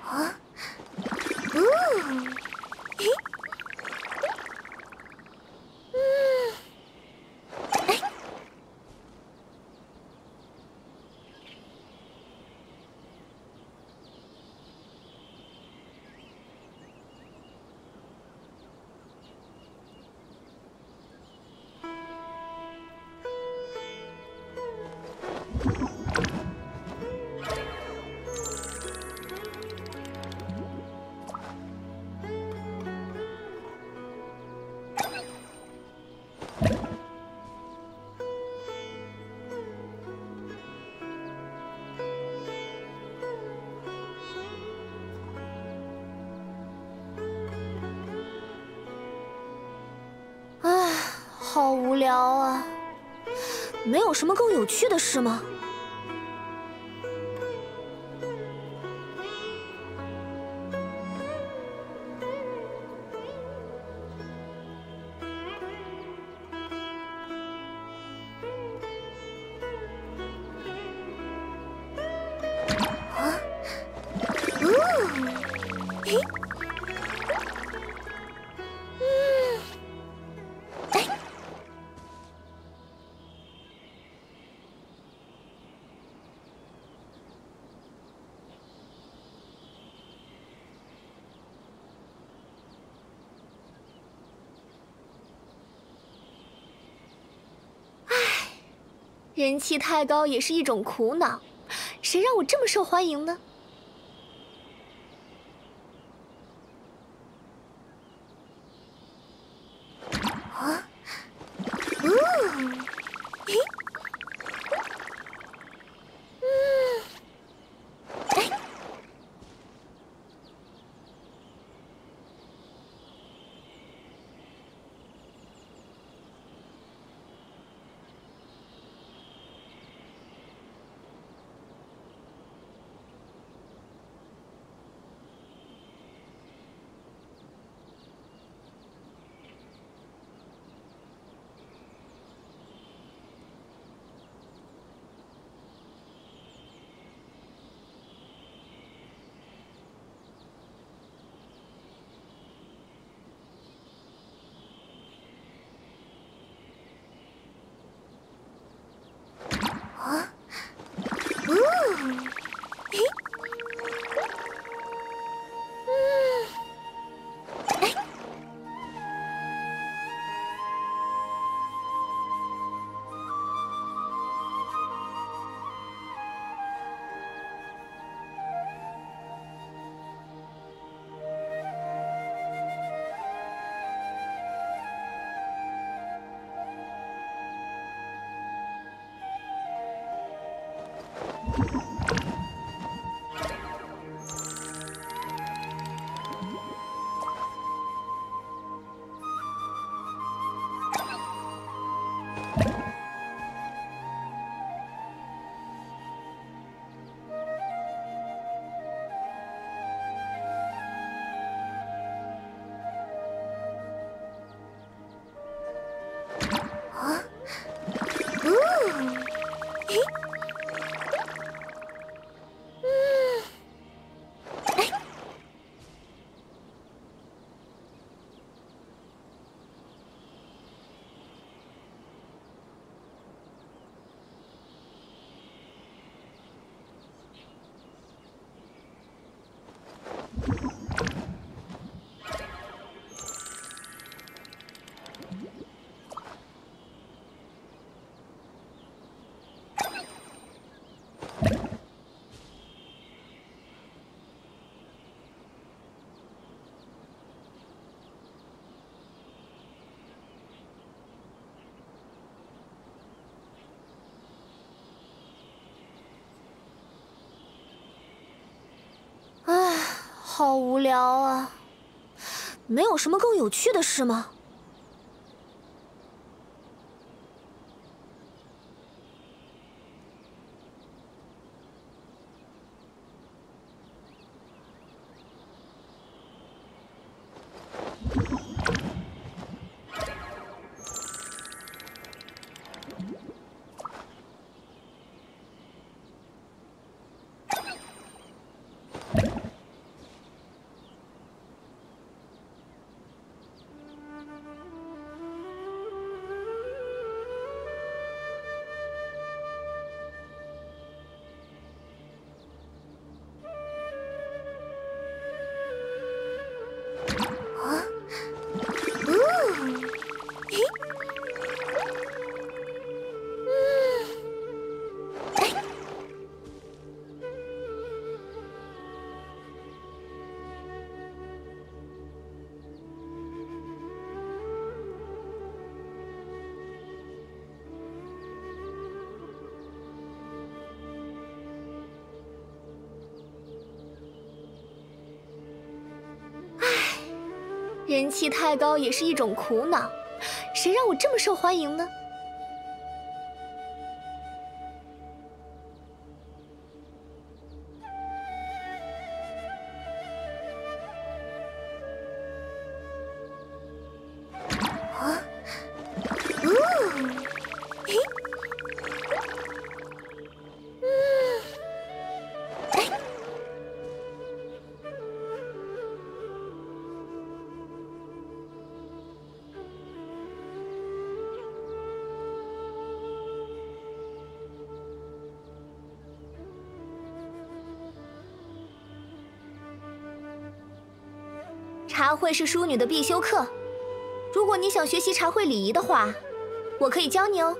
啊，嘿，哎，唉，好无聊啊！没有什么更有趣的事吗？啊，嘿，哎。人气太高也是一种苦恼，谁让我这么受欢迎呢？啊，嘿，哎，好无聊啊！没有什么更有趣的事吗？人气太高也是一种苦恼，谁让我这么受欢迎呢？茶会是淑女的必修课，如果你想学习茶会礼仪的话，我可以教你哦。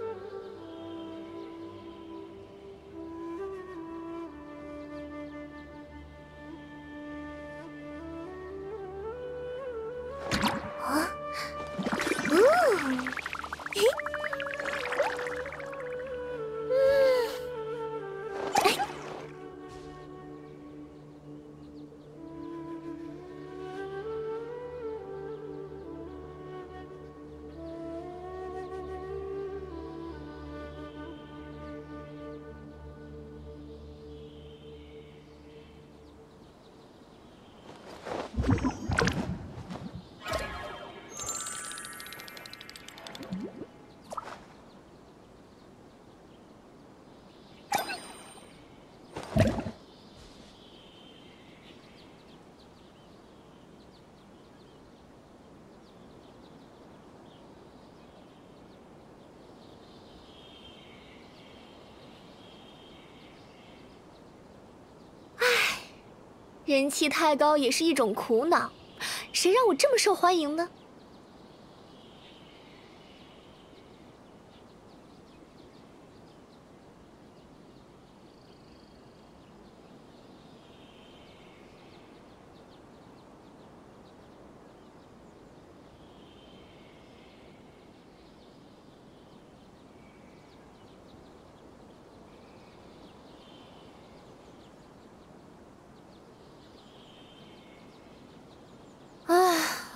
人气太高也是一种苦恼，谁让我这么受欢迎呢？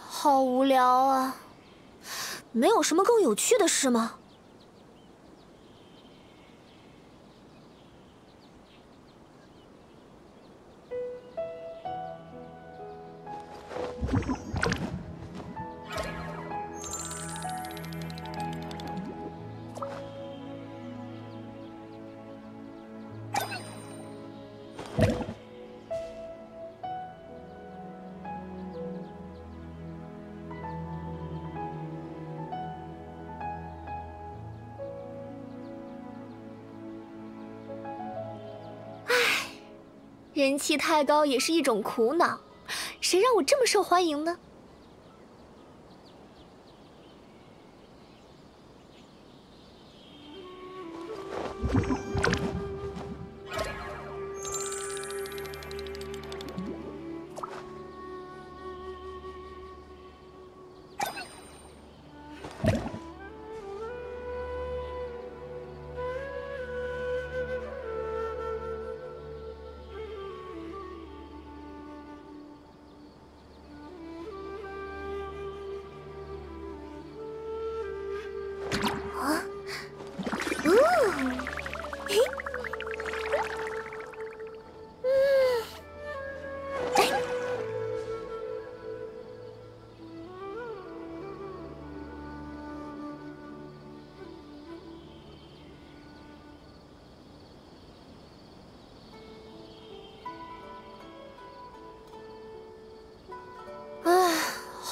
好无聊啊！没有什么更有趣的事吗？人气太高也是一种苦恼，谁让我这么受欢迎呢？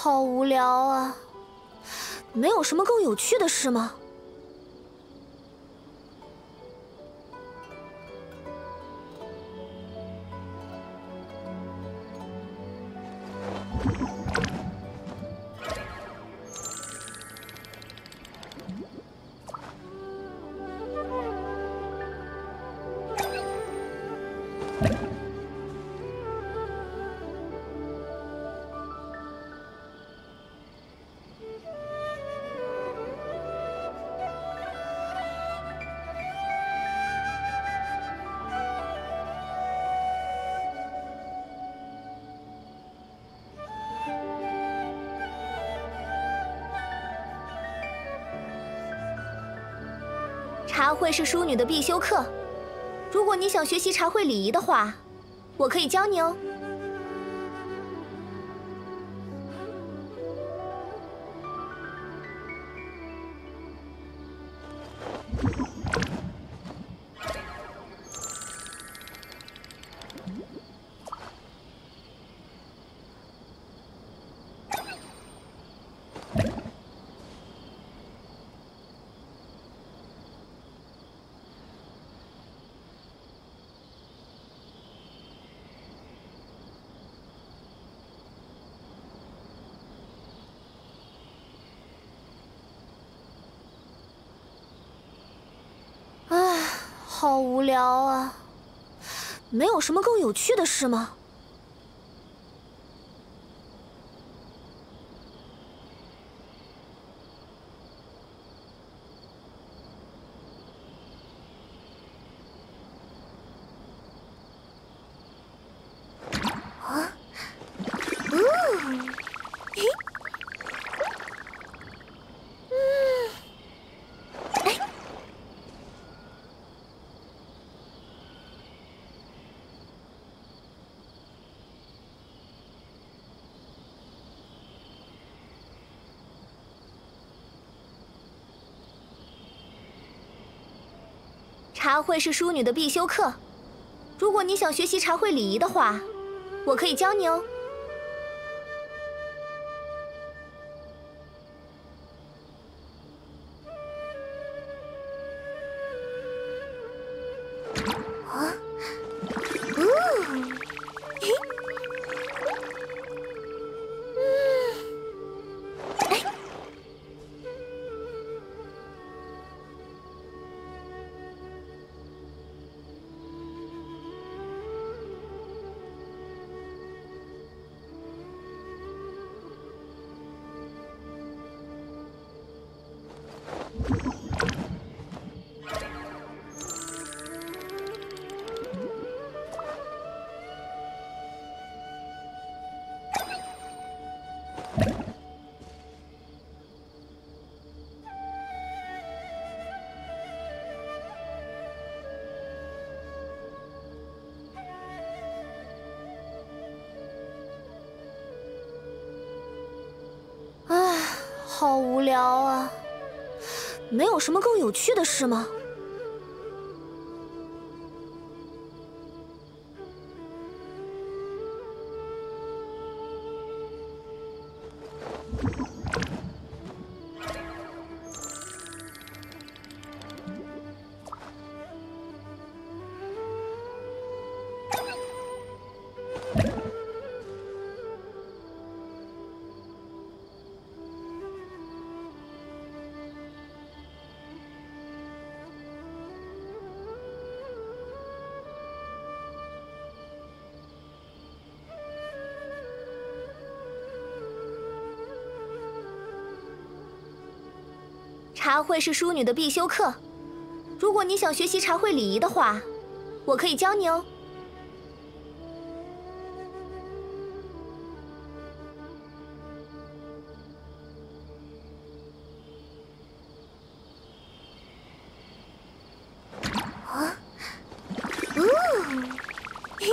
好无聊啊！没有什么更有趣的事吗？茶会是淑女的必修课，如果你想学习茶会礼仪的话，我可以教你哦。唉，好无聊啊！没有什么更有趣的事吗？啊？嘿。茶会是淑女的必修课，如果你想学习茶会礼仪的话，我可以教你哦。啊？嘿。唉，好无聊啊！没有什么更有趣的事吗？茶会是淑女的必修课，如果你想学习茶会礼仪的话，我可以教你哦。啊？嘿。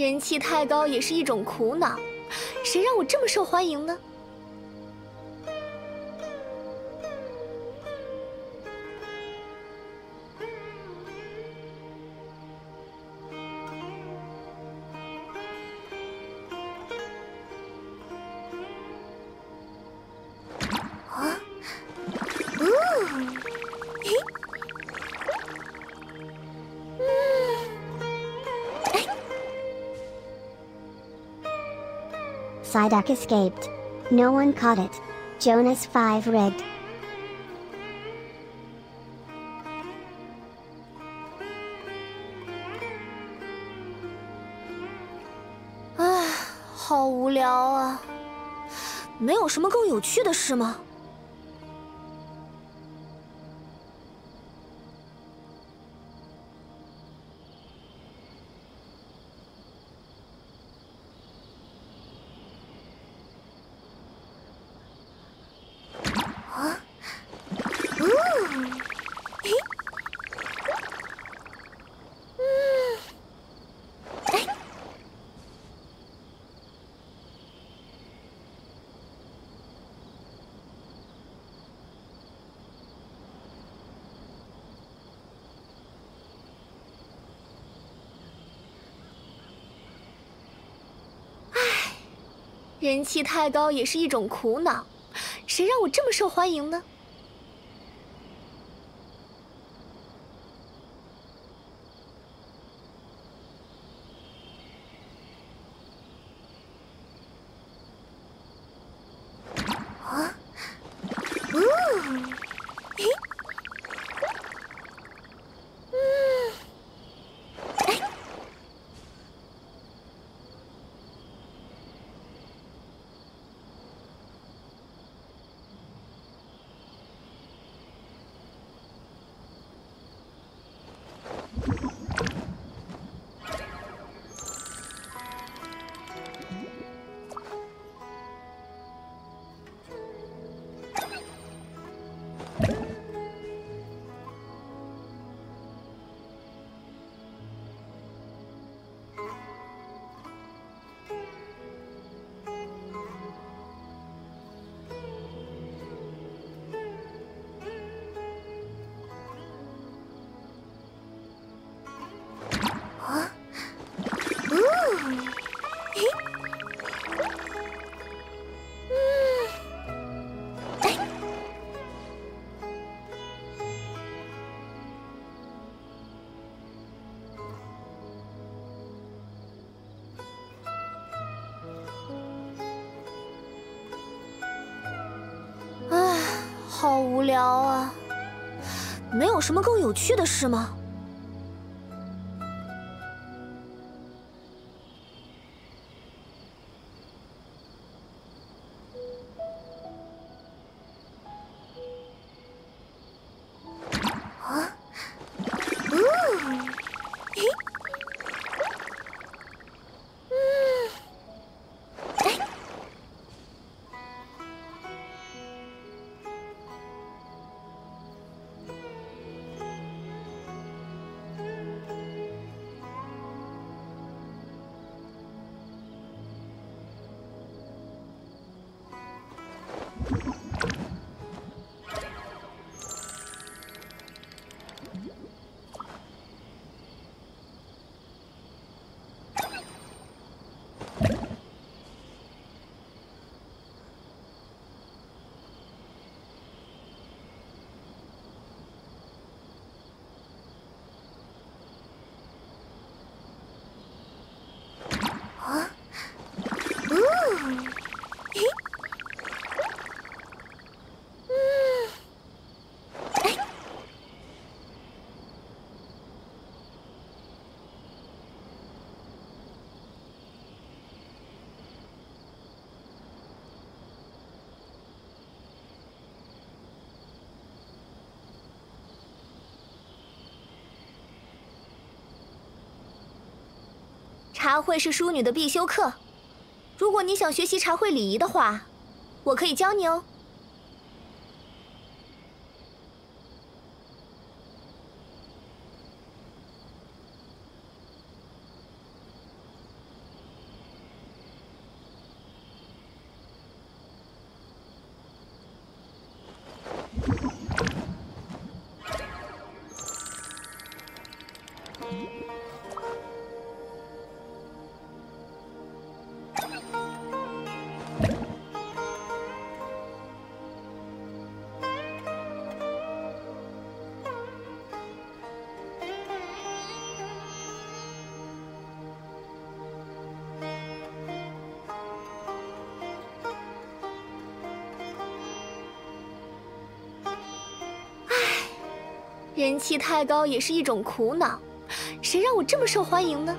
人气太高也是一种苦恼，谁让我这么受欢迎呢？Psyduck escaped. No one caught it. Jonas 5 rigged. 唉，好无聊啊！没有什么更有趣的事吗？人气太高也是一种苦恼，谁让我这么受欢迎呢？好无聊啊！没有什么更有趣的事吗？茶会是淑女的必修课，如果你想学习茶会礼仪的话，我可以教你哦。人气太高也是一种苦恼，谁让我这么受欢迎呢？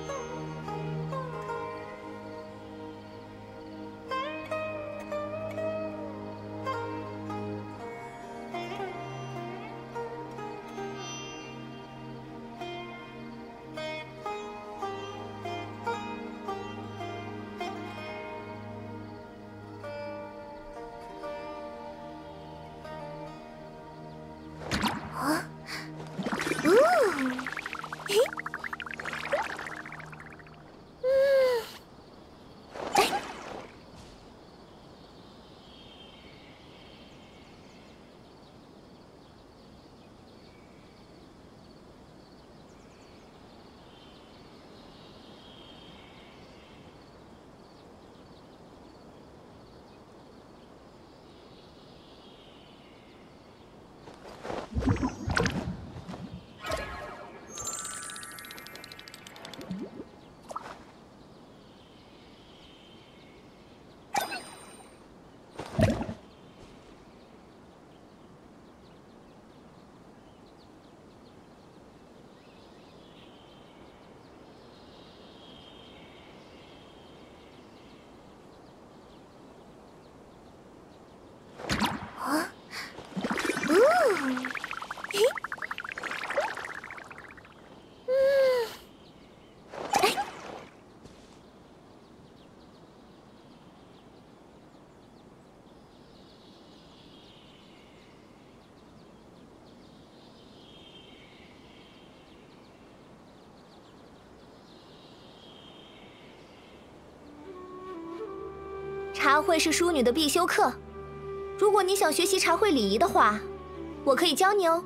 茶会是淑女的必修课，如果你想学习茶会礼仪的话，我可以教你哦。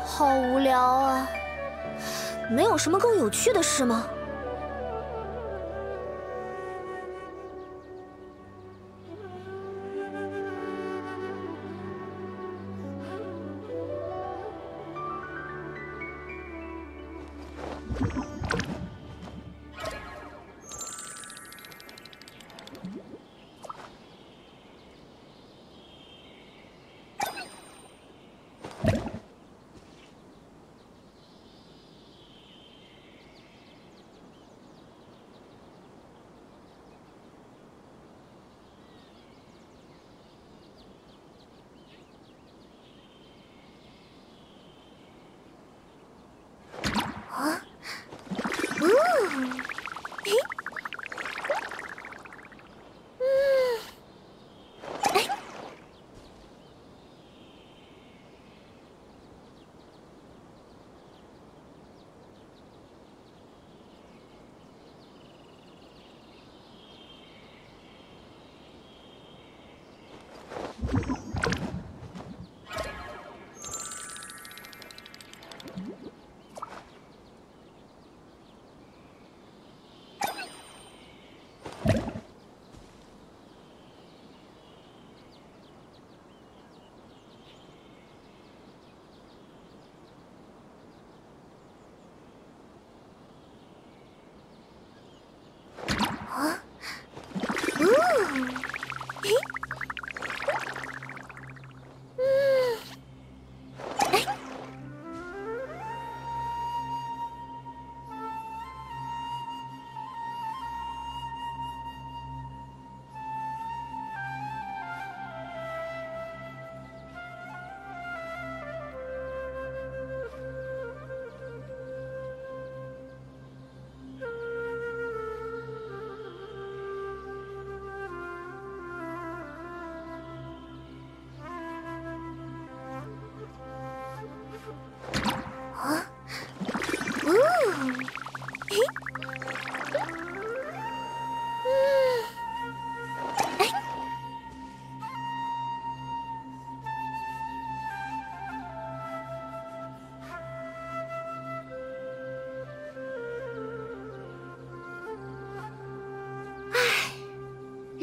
好无聊啊！没有什么更有趣的事吗？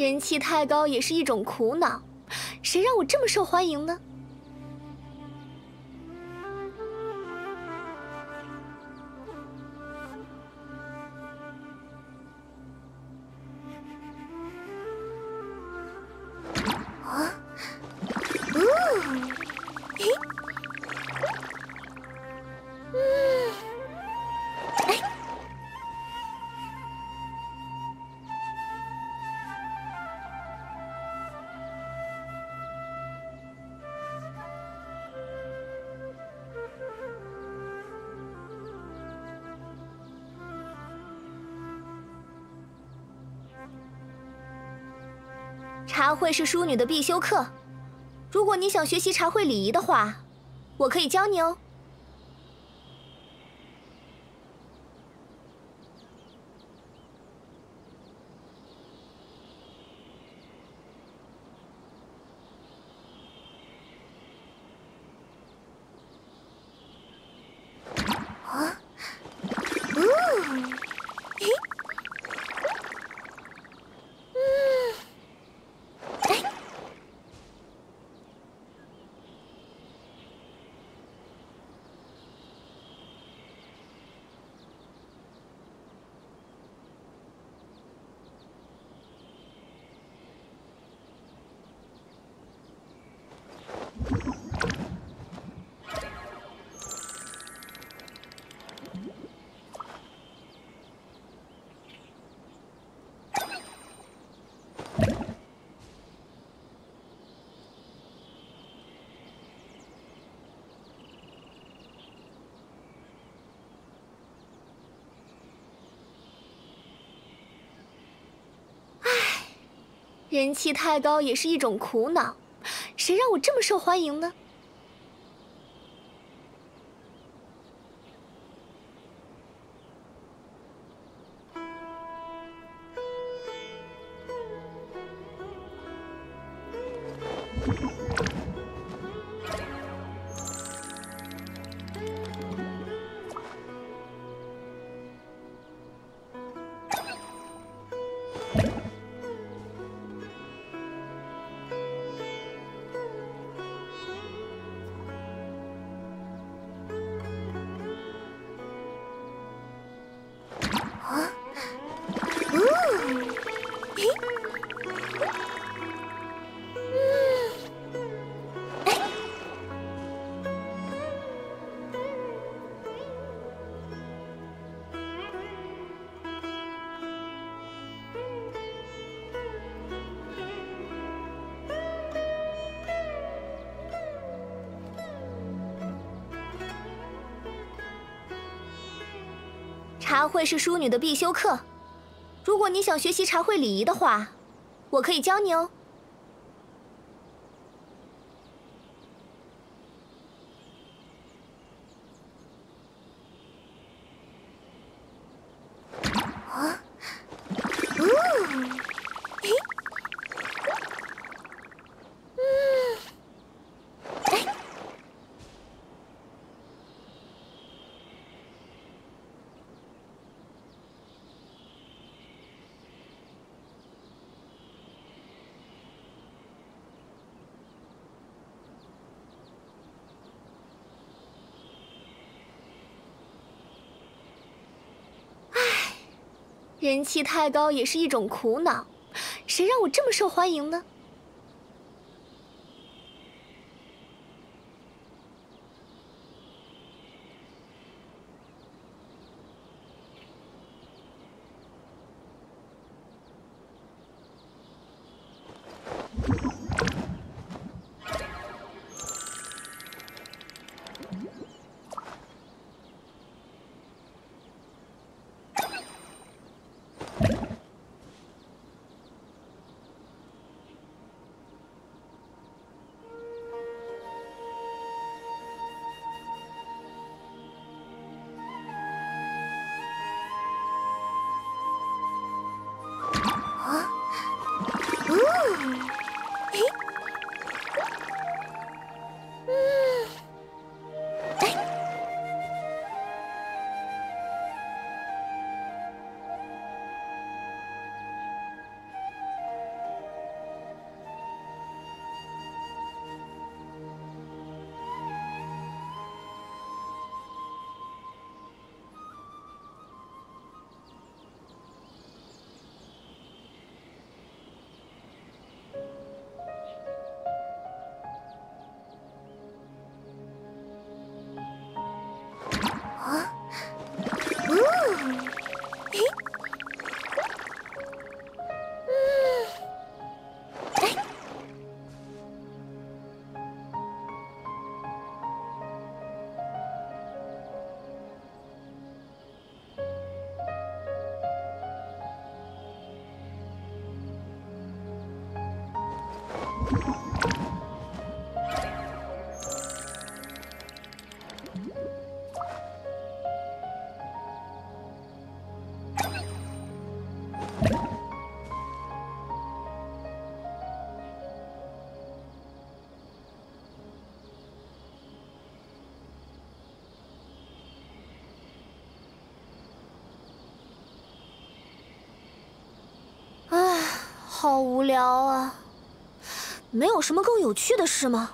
人气太高也是一种苦恼，谁让我这么受欢迎呢？茶会是淑女的必修课，如果你想学习茶会礼仪的话，我可以教你哦。人气太高也是一种苦恼，谁让我这么受欢迎呢？茶会是淑女的必修课，如果你想学习茶会礼仪的话，我可以教你哦。人气太高也是一种苦恼，谁让我这么受欢迎呢？好无聊啊！没有什么更有趣的事吗？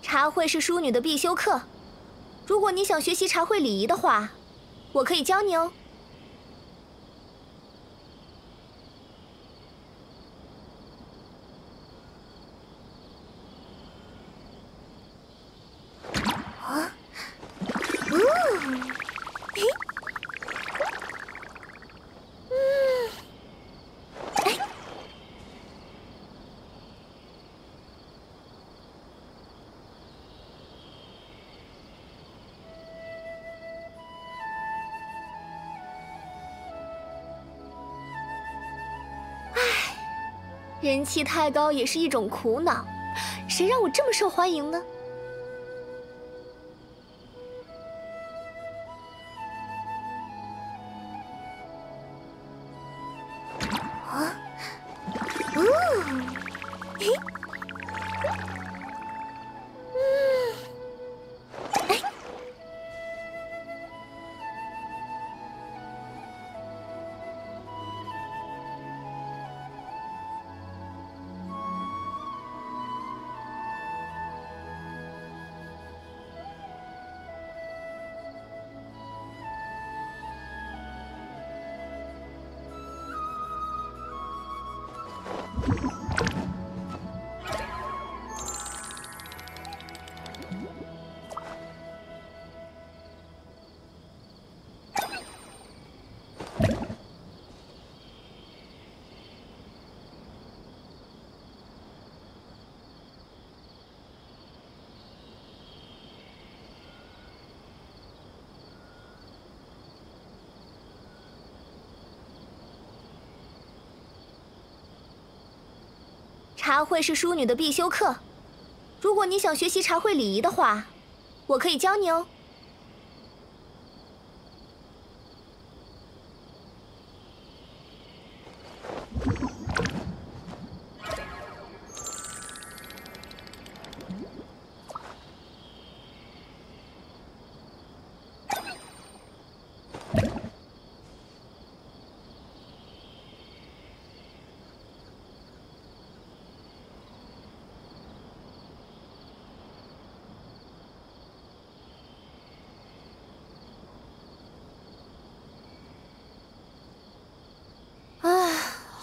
茶会是淑女的必修课，如果你想学习茶会礼仪的话，我可以教你哦。啊，嘿，哎。 人气太高也是一种苦恼，谁让我这么受欢迎呢？啊，嘿，哎。 茶会是淑女的必修课，如果你想学习茶会礼仪的话，我可以教你哦。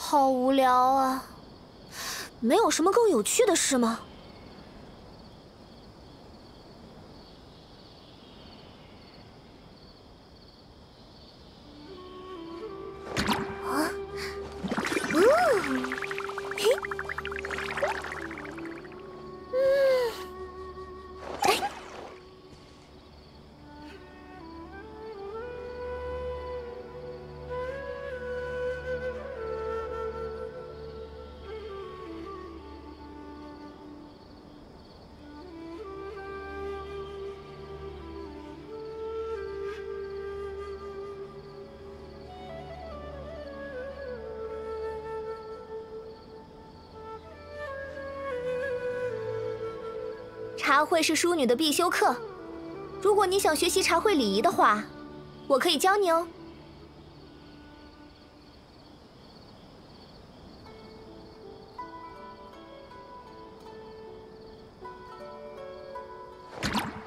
好无聊啊！没有什么更有趣的事吗？啊，嘿，哎。 茶会是淑女的必修课，如果你想学习茶会礼仪的话，我可以教你哦。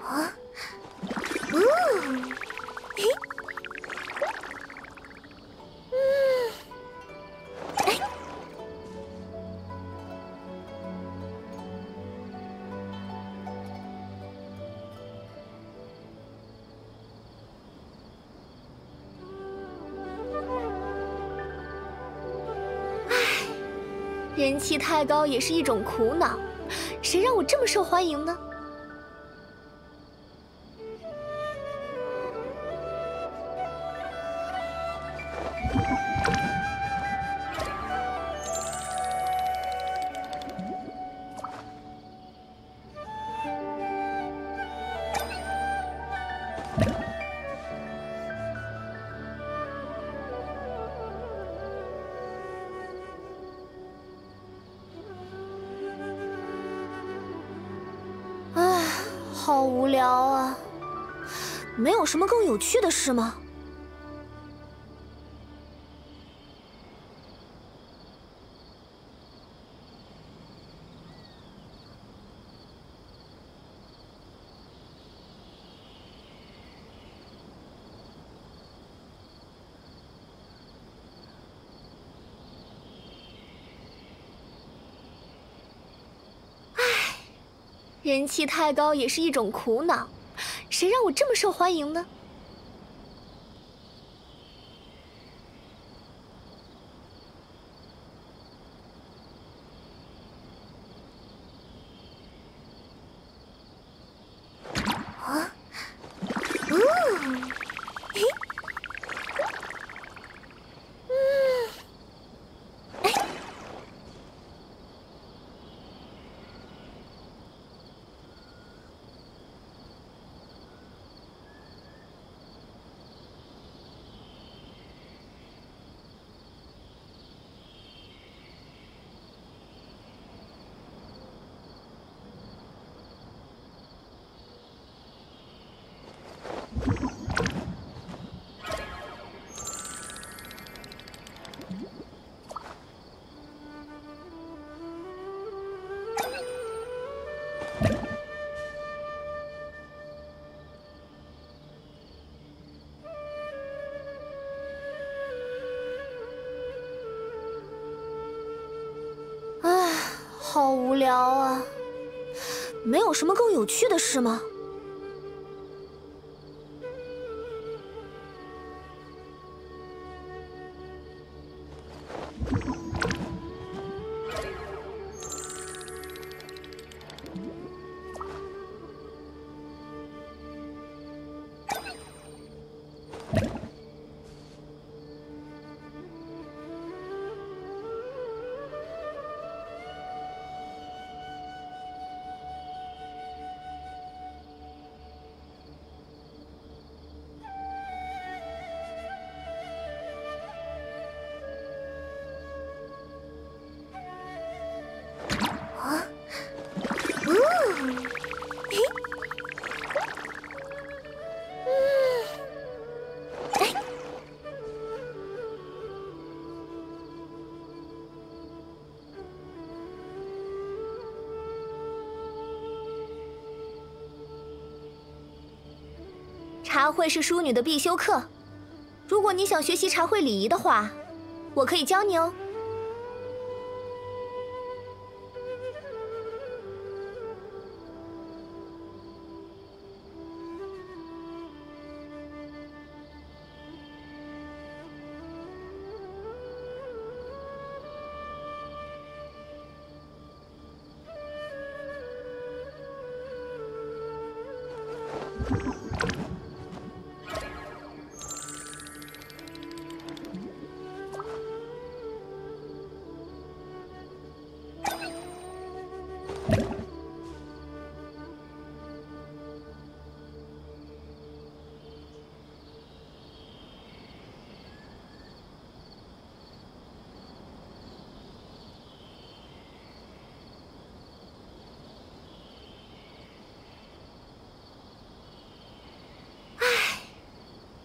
啊，嘿，哎。人气太高也是一种苦恼，谁让我这么受欢迎呢？好无聊啊！没有什么更有趣的事吗？人气太高也是一种苦恼，谁让我这么受欢迎呢？啊，嘿，好无聊啊！没有什么更有趣的事吗？茶会是淑女的必修课，如果你想学习茶会礼仪的话，我可以教你哦。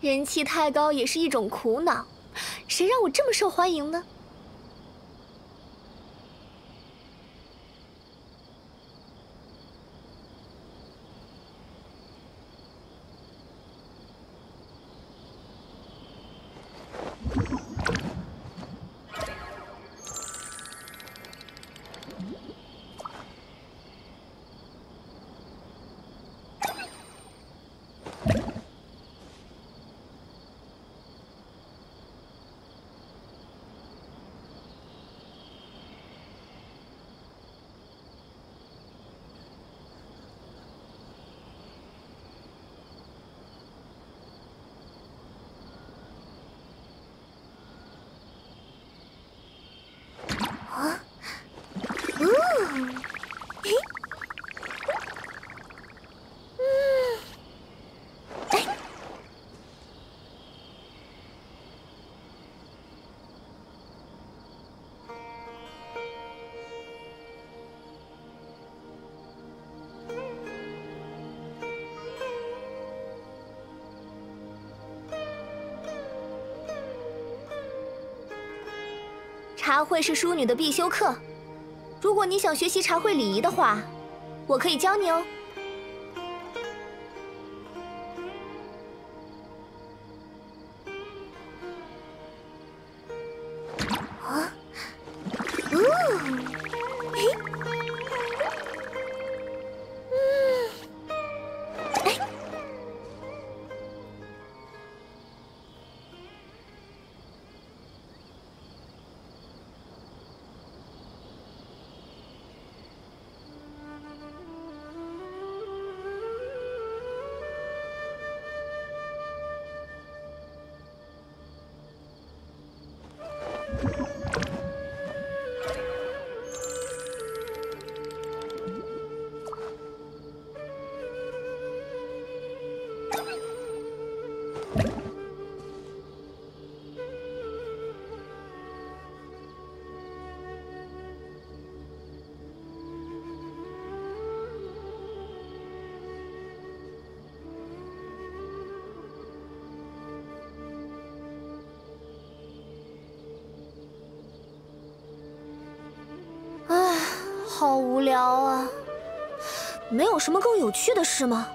人气太高也是一种苦恼，谁让我这么受欢迎呢？茶会是淑女的必修课，如果你想学习茶会礼仪的话，我可以教你哦。啊，嘿，哎。 唉，好无聊啊！没有什么更有趣的事吗？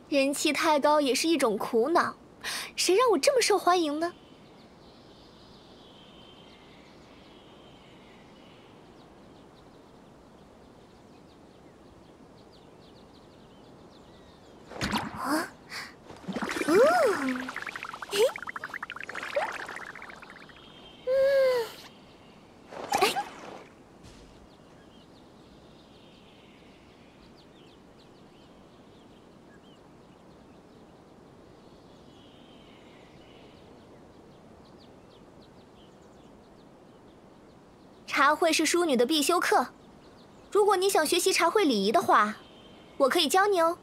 人气太高也是一种苦恼，谁让我这么受欢迎呢？啊，嘿，哎。 茶会是淑女的必修课，如果你想学习茶会礼仪的话，我可以教你哦。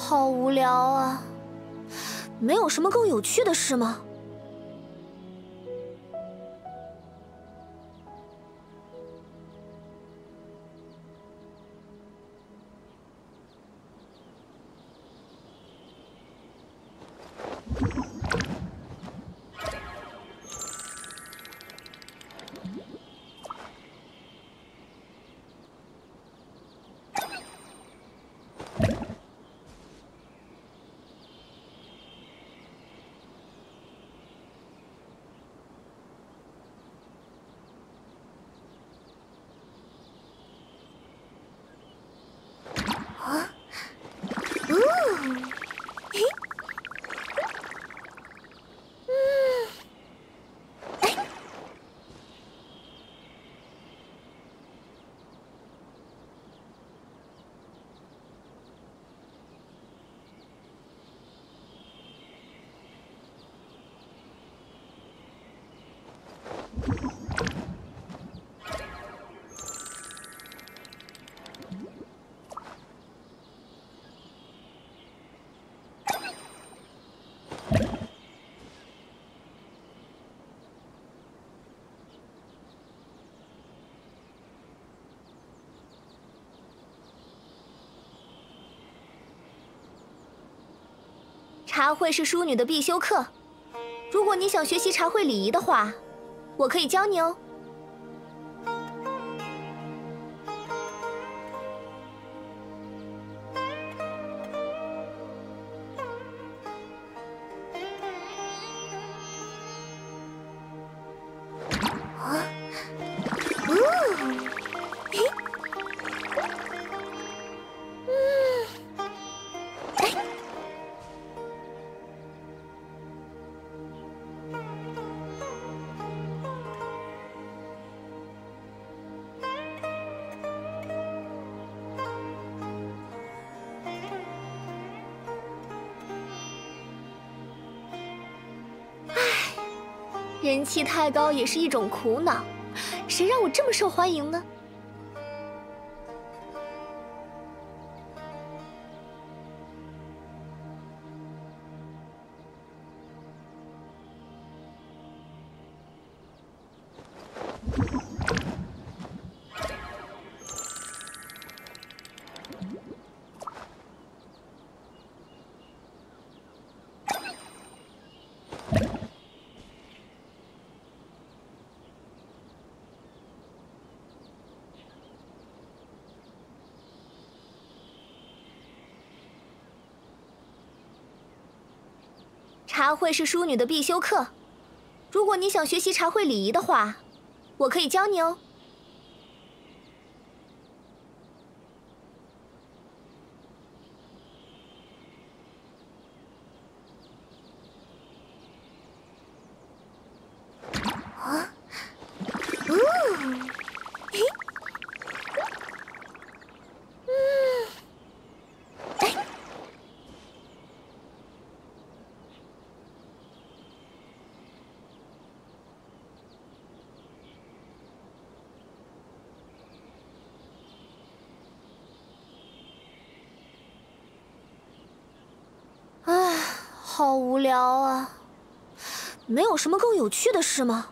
好无聊啊！没有什么更有趣的事吗？茶会是淑女的必修课，如果你想学习茶会礼仪的话，我可以教你哦。人气太高也是一种苦恼，谁让我这么受欢迎呢？茶会是淑女的必修课，如果你想学习茶会礼仪的话，我可以教你哦。好无聊啊！没有什么更有趣的事吗？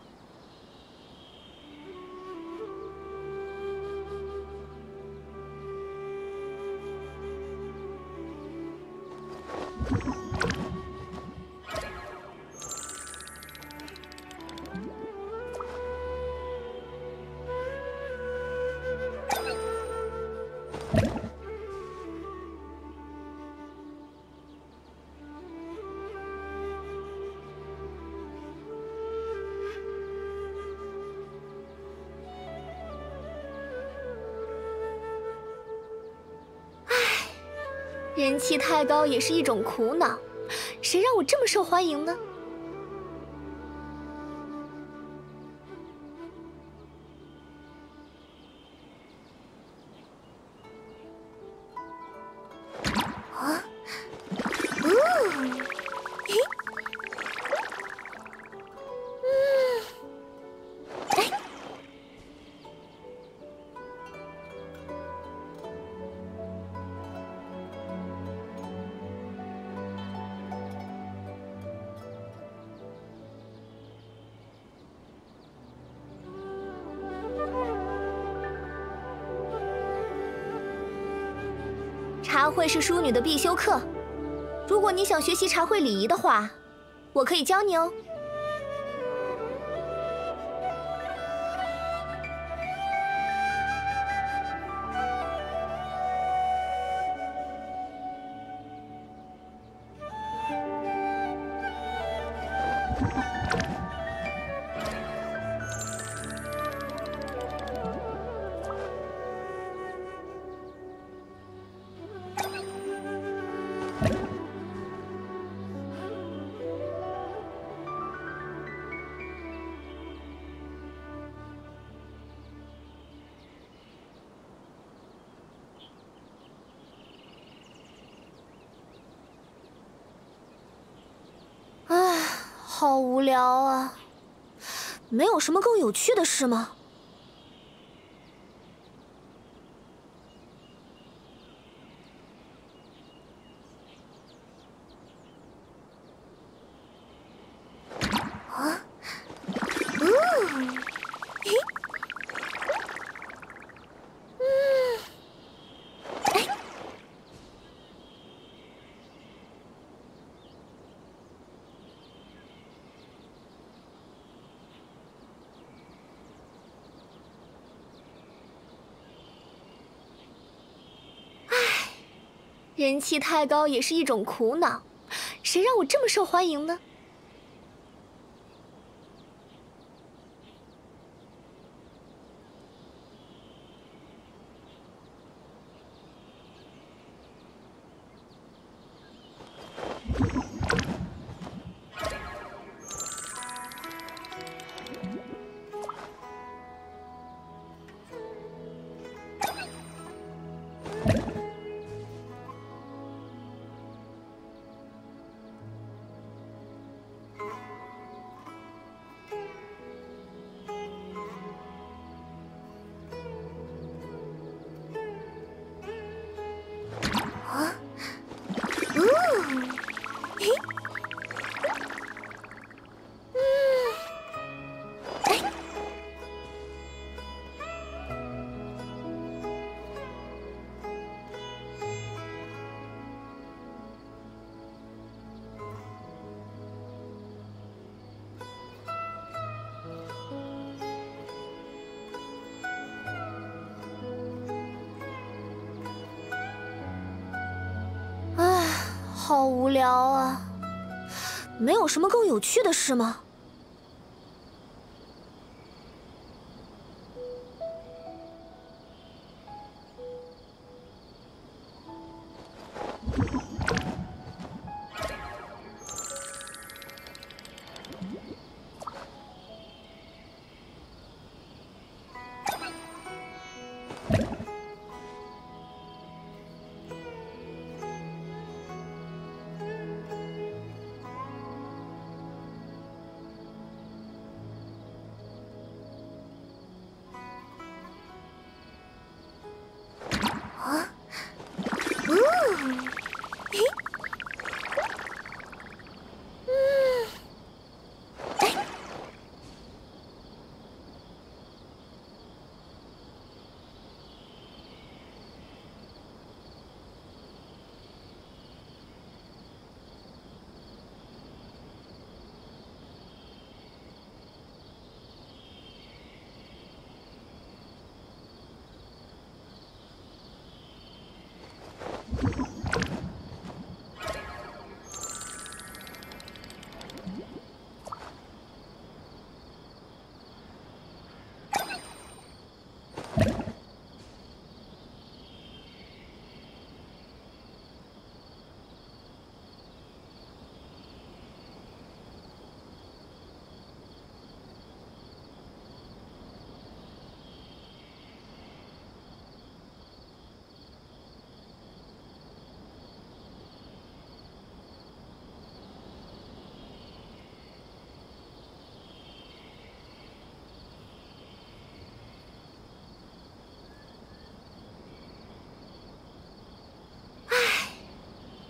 人气太高也是一种苦恼，谁让我这么受欢迎呢？茶会是淑女的必修课，如果你想学习茶会礼仪的话，我可以教你哦。好无聊啊！没有什么更有趣的事吗？啊？嘿，哎。人气太高也是一种苦恼，谁让我这么受欢迎呢？好无聊啊！没有什么更有趣的事吗？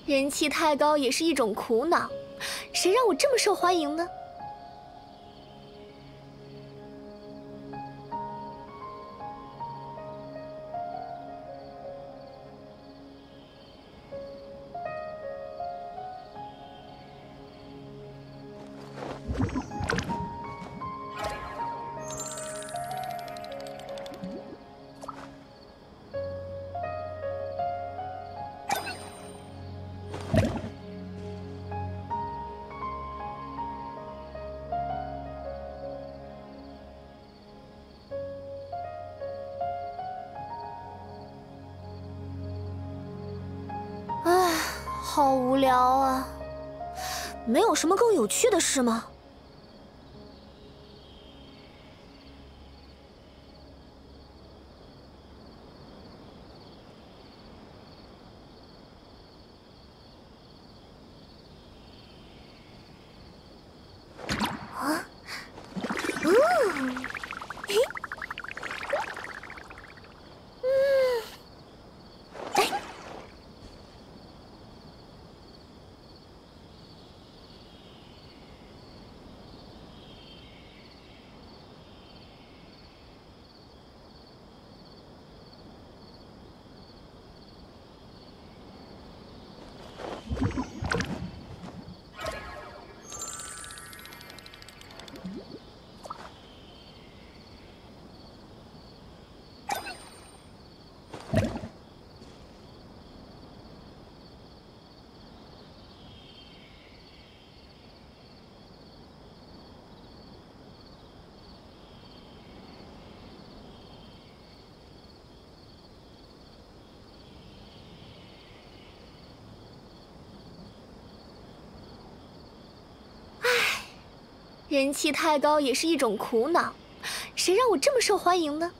人气太高也是一种苦恼，谁让我这么受欢迎呢？好无聊啊！没有什么更有趣的事吗？啊？嘿。 人气太高也是一种苦恼，谁让我这么受欢迎呢？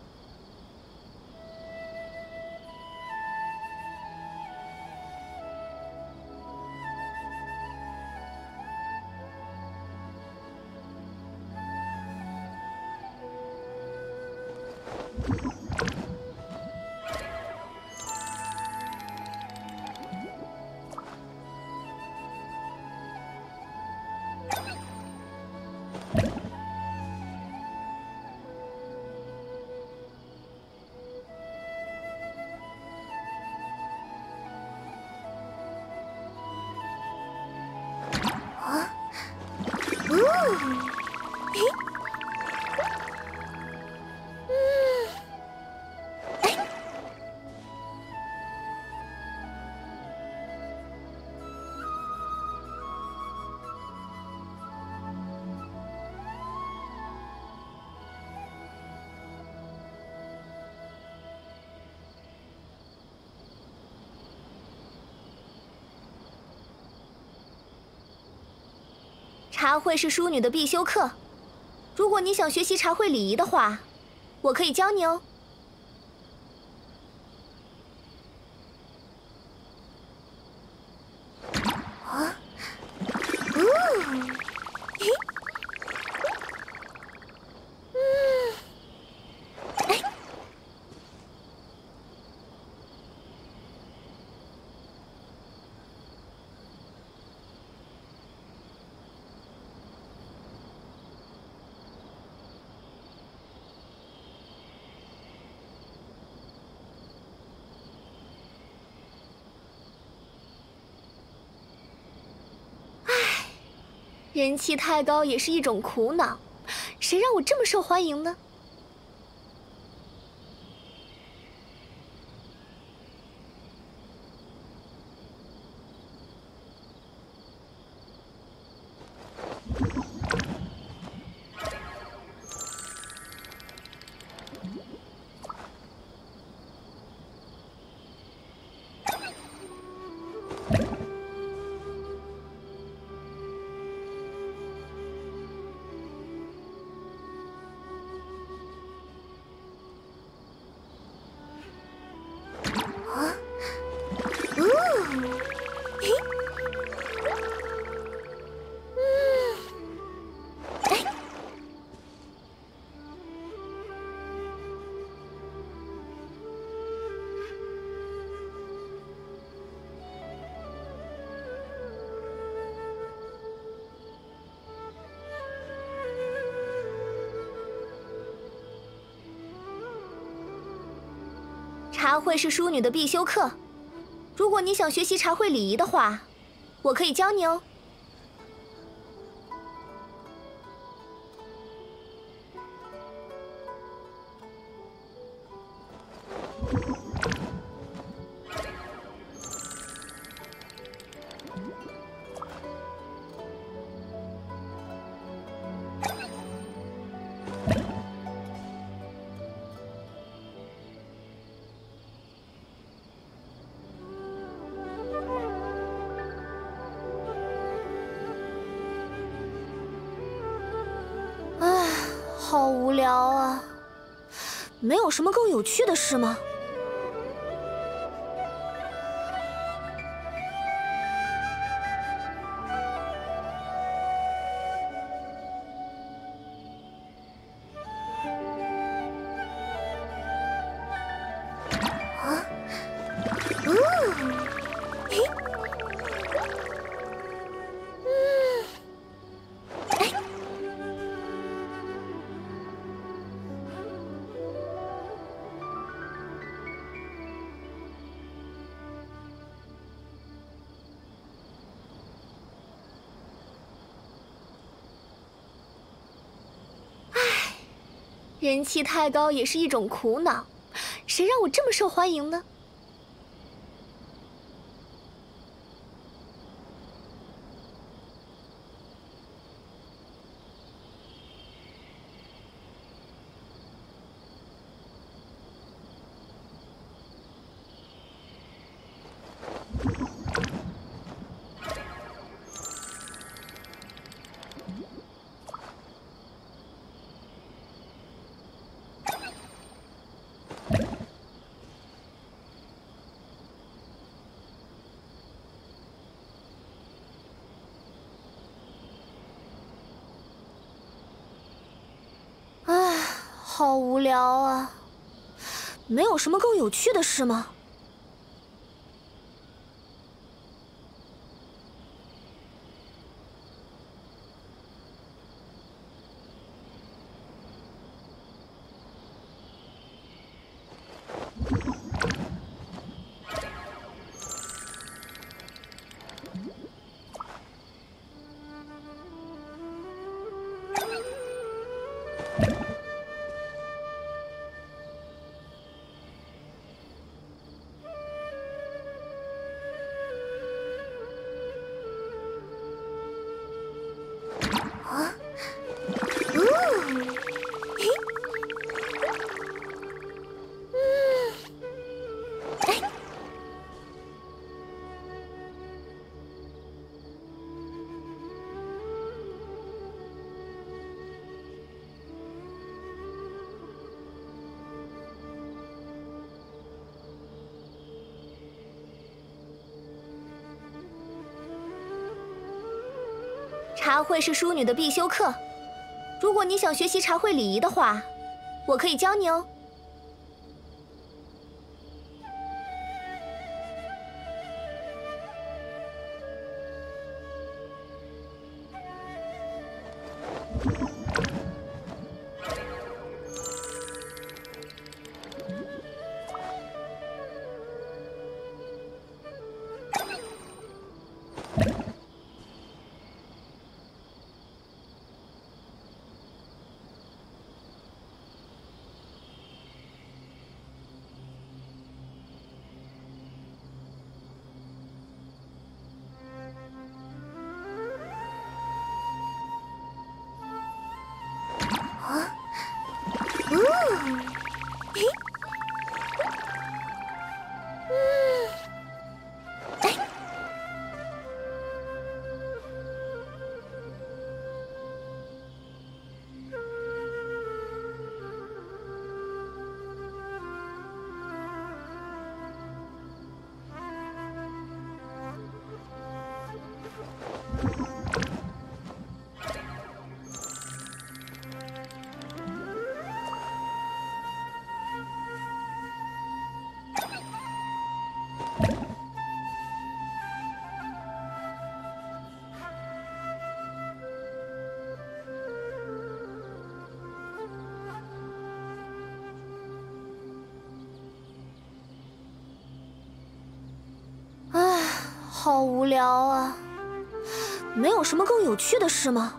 茶会是淑女的必修课，如果你想学习茶会礼仪的话，我可以教你哦。啊？嘿。人气太高也是一种苦恼，谁让我这么受欢迎呢？茶会是淑女的必修课，如果你想学习茶会礼仪的话，我可以教你哦。好无聊啊！没有什么更有趣的事吗？人气太高也是一种苦恼，谁让我这么受欢迎呢？好无聊啊！没有什么更有趣的事吗？茶会是淑女的必修课，如果你想学习茶会礼仪的话，我可以教你哦。好无聊啊！没有什么更有趣的事吗？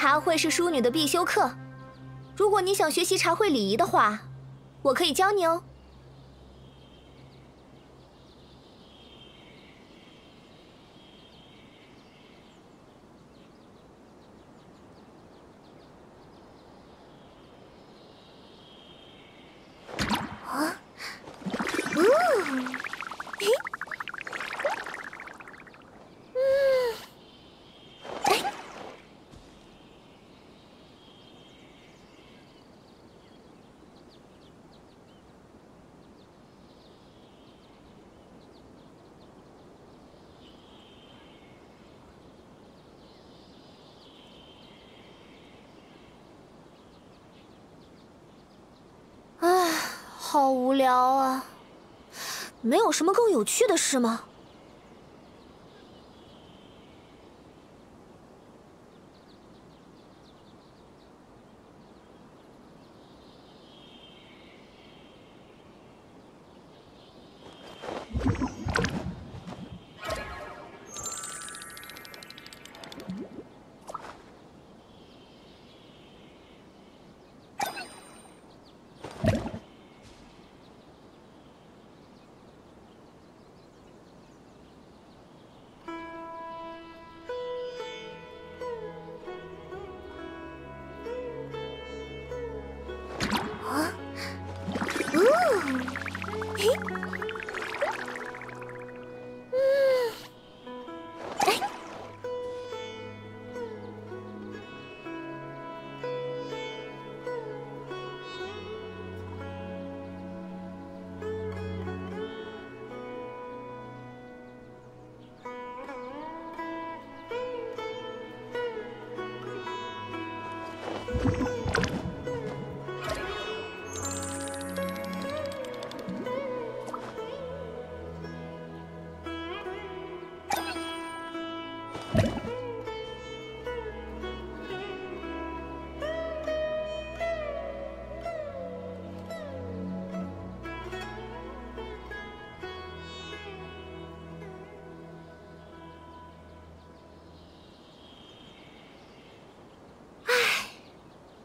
茶会是淑女的必修课，如果你想学习茶会礼仪的话，我可以教你哦。啊，嘿，哎。 唉，好无聊啊！没有什么更有趣的事吗？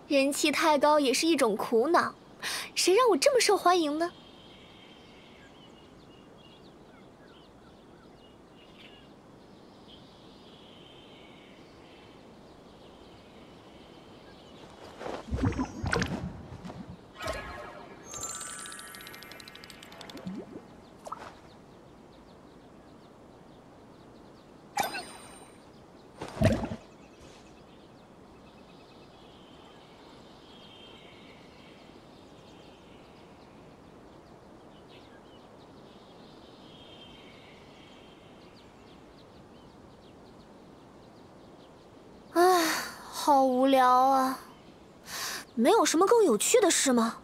人气太高也是一种苦恼，谁让我这么受欢迎呢？唉，好无聊啊！没有什么更有趣的事吗？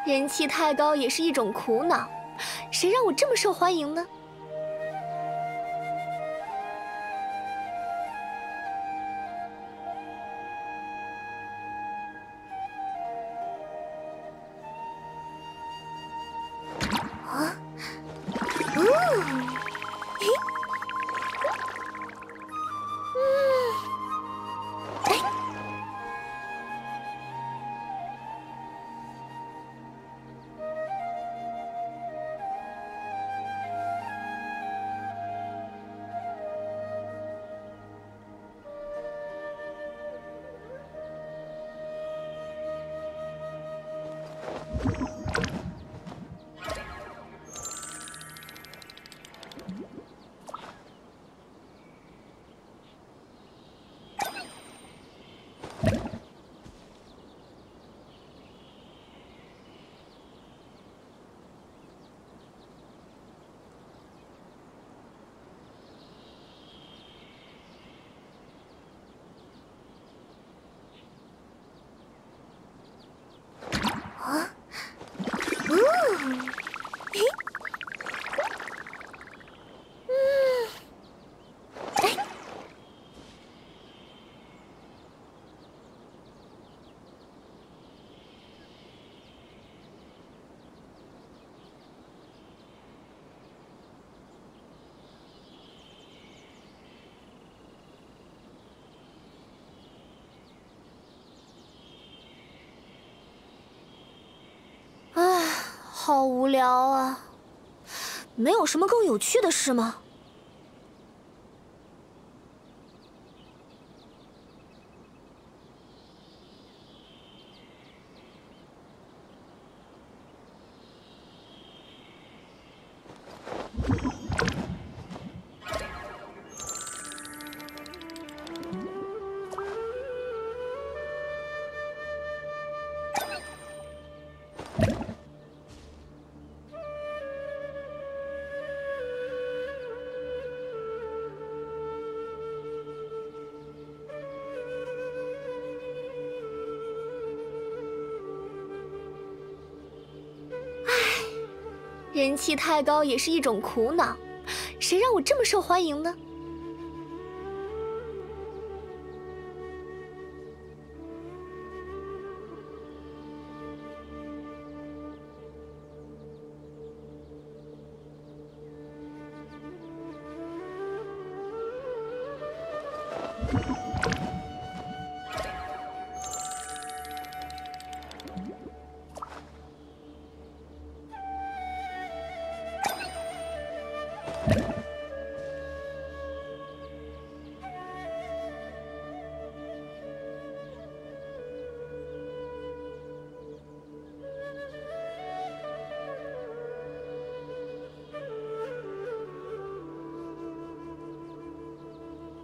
人气太高也是一种苦恼，谁让我这么受欢迎呢？啊，嘿，哎。好无聊啊！没有什么更有趣的事吗？人气太高也是一种苦恼，谁让我这么受欢迎呢？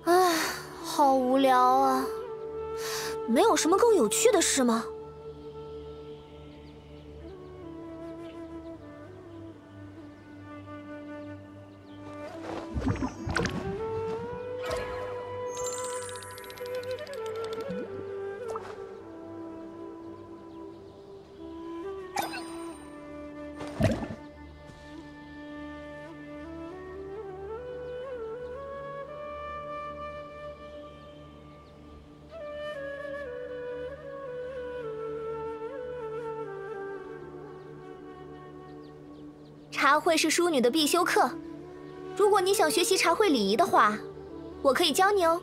唉，好无聊啊！没有什么更有趣的事吗？茶会是淑女的必修课，如果你想学习茶会礼仪的话，我可以教你哦。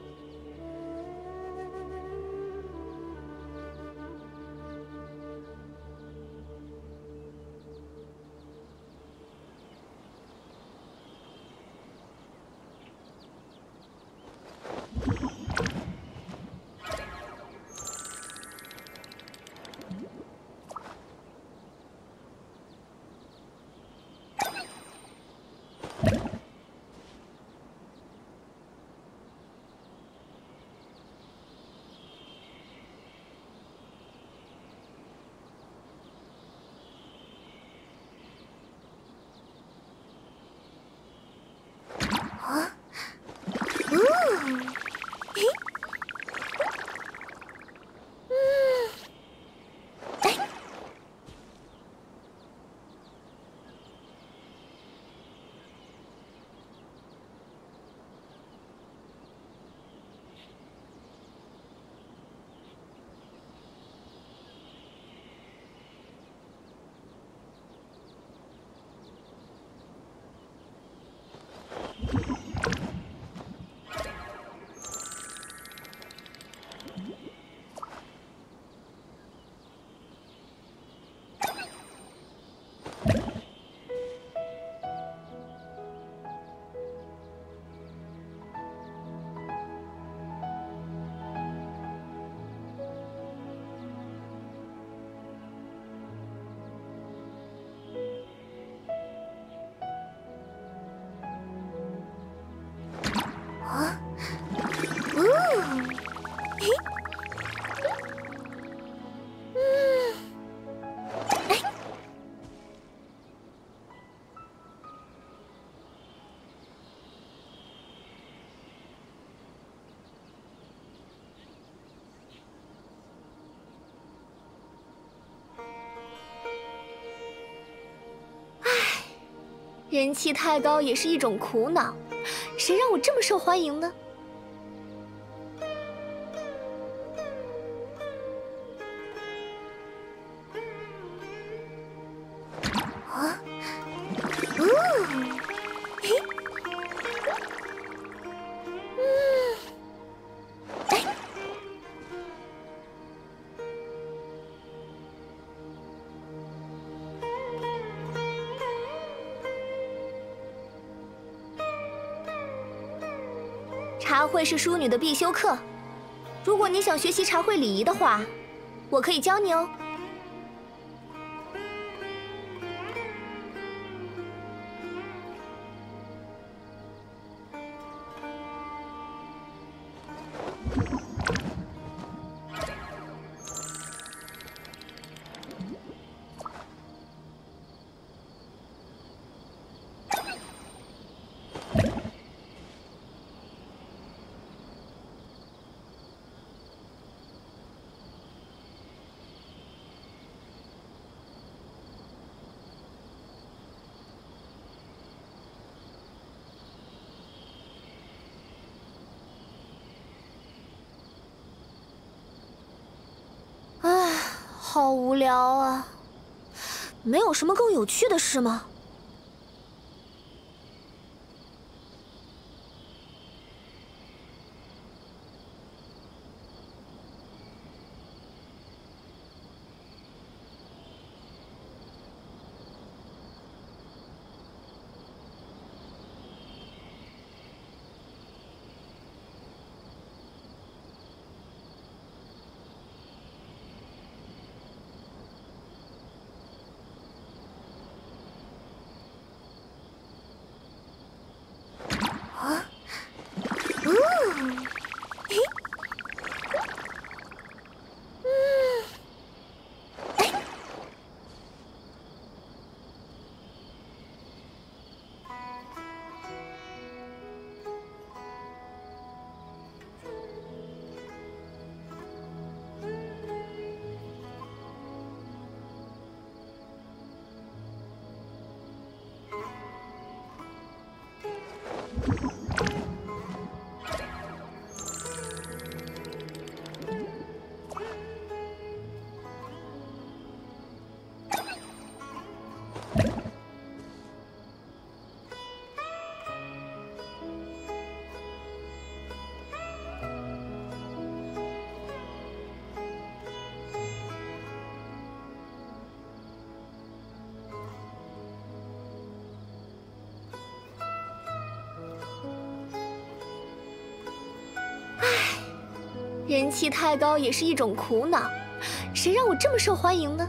人气太高也是一种苦恼，谁让我这么受欢迎呢？茶会是淑女的必修课，如果你想学习茶会礼仪的话，我可以教你哦。唉，好无聊啊！没有什么更有趣的事吗？人气太高也是一种苦恼，谁让我这么受欢迎呢？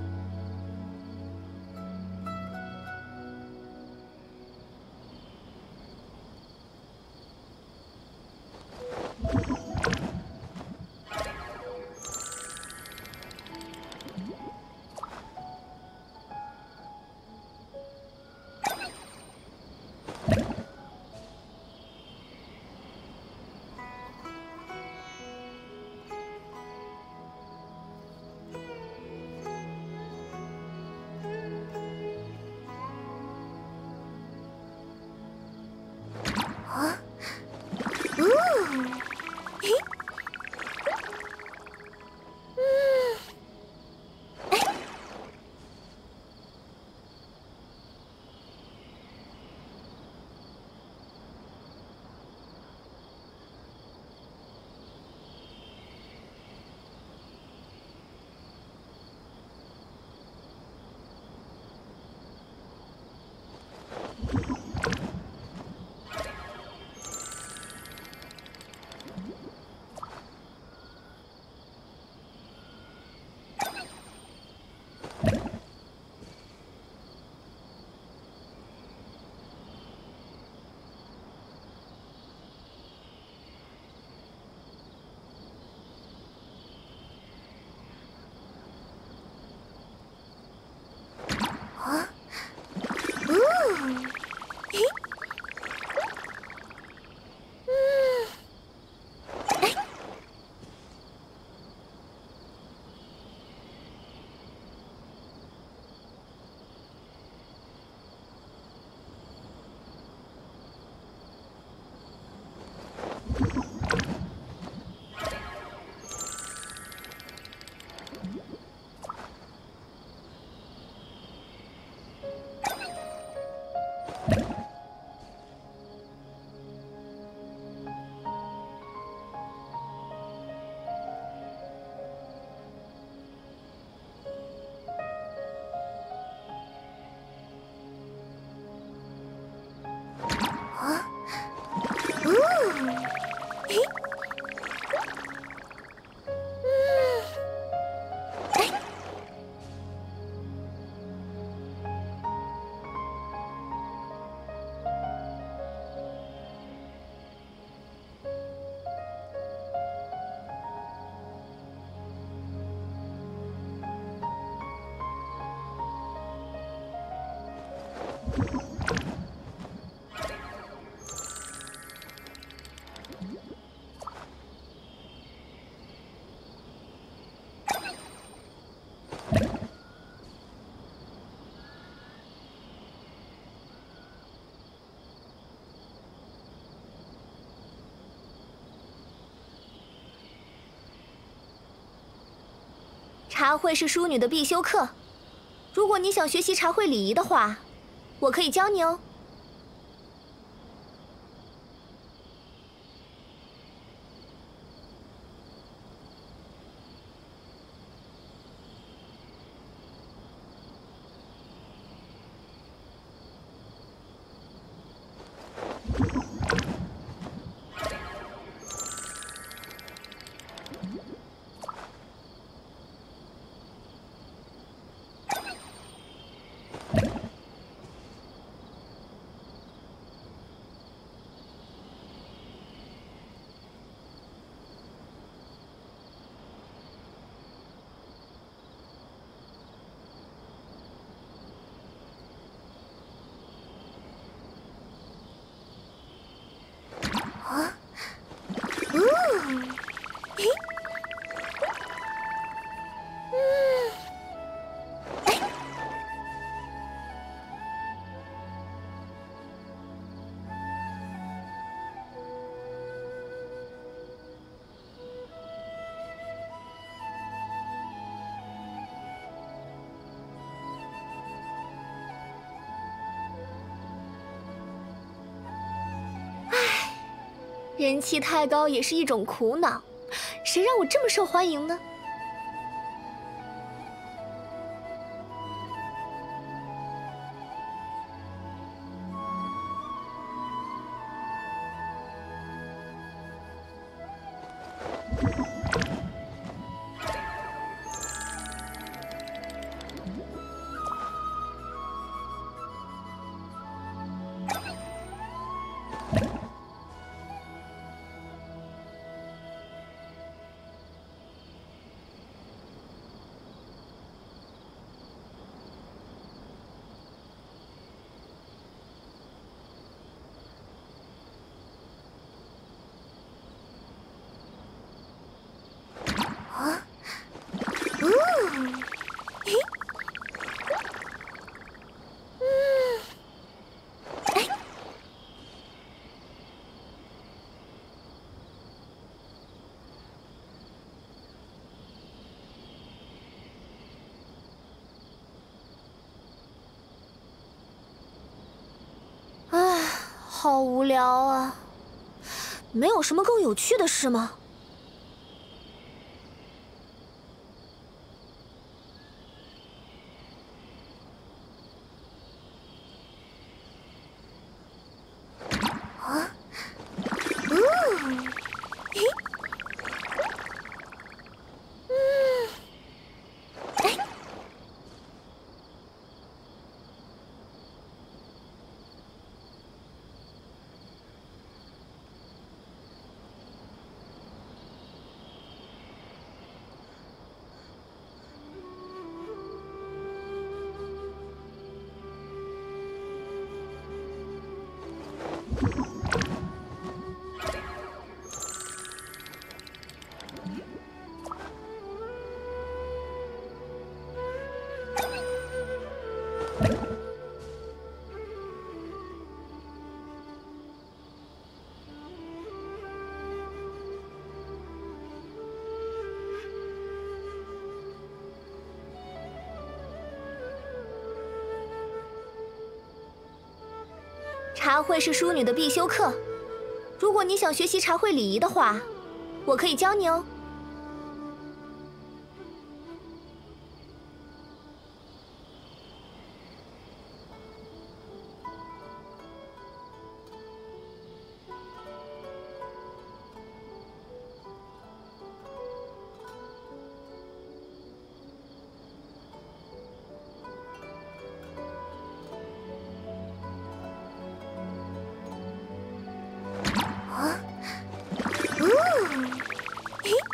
茶会是淑女的必修课，如果你想学习茶会礼仪的话，我可以教你哦。人气太高也是一种苦恼，谁让我这么受欢迎呢？好无聊啊！没有什么更有趣的事吗？茶会是淑女的必修课，如果你想学习茶会礼仪的话，我可以教你哦。嘿。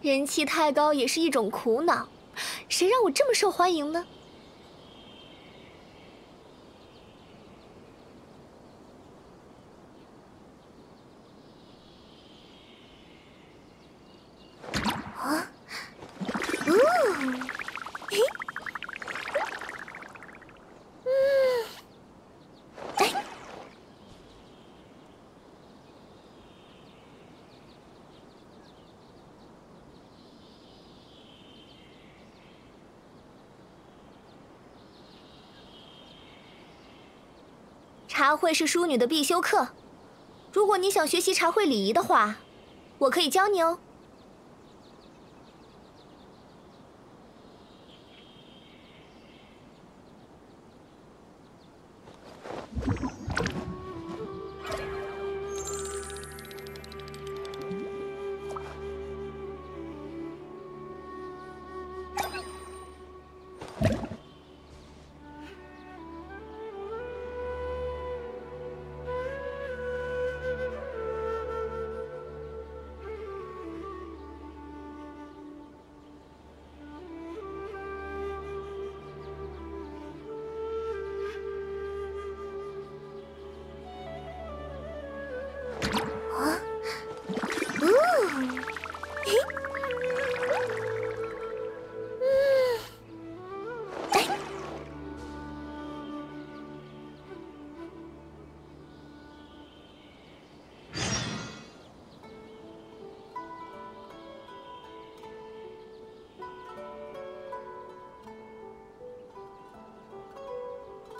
人气太高也是一种苦恼，谁让我这么受欢迎呢？啊，嘿，哎。 茶会是淑女的必修课，如果你想学习茶会礼仪的话，我可以教你哦。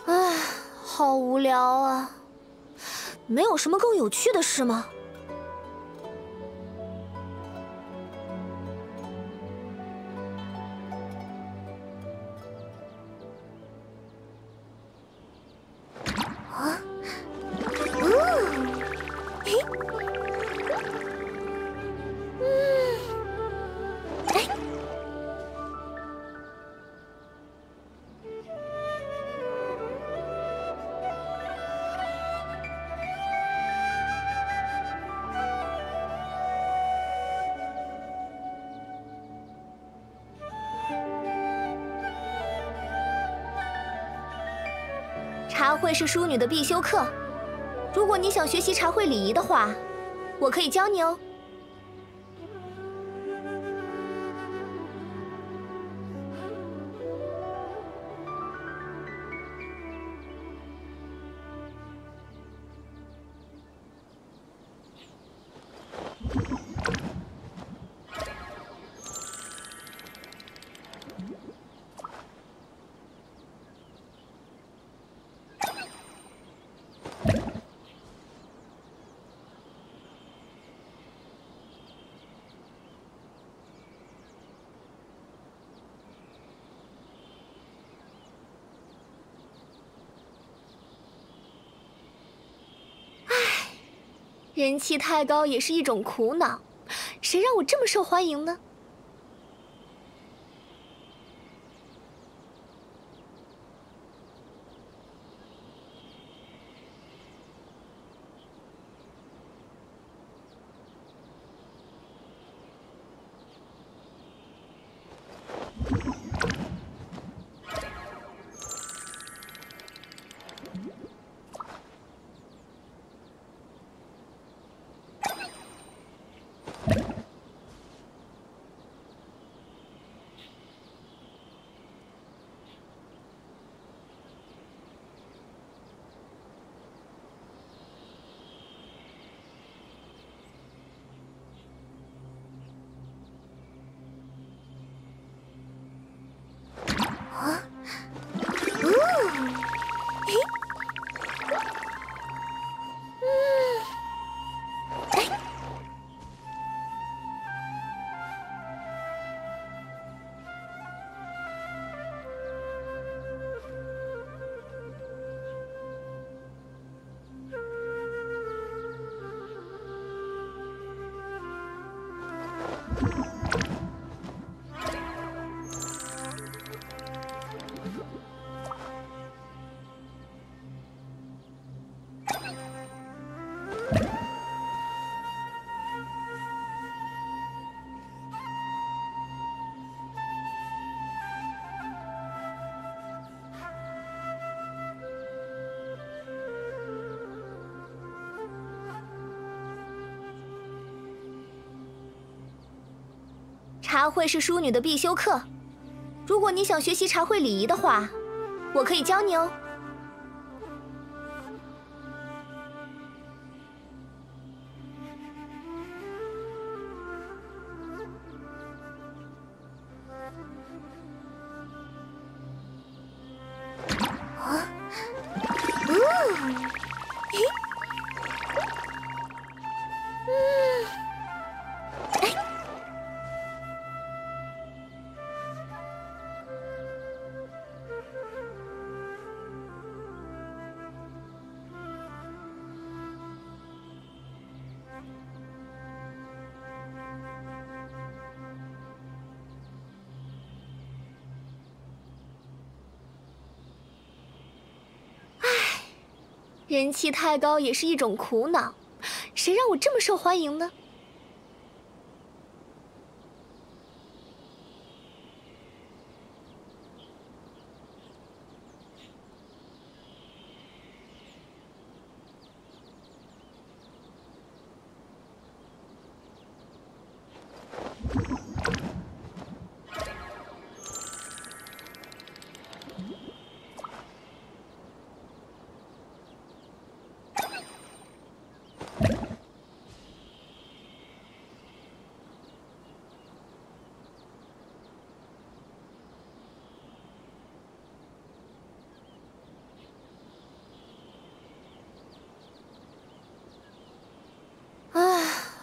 唉，好无聊啊！没有什么更有趣的事吗？啊？嘿，哎。 茶会是淑女的必修课，如果你想学习茶会礼仪的话，我可以教你哦。人气太高也是一种苦恼，谁让我这么受欢迎呢？茶会是淑女的必修课，如果你想学习茶会礼仪的话，我可以教你哦。人气太高也是一种苦恼，谁让我这么受欢迎呢？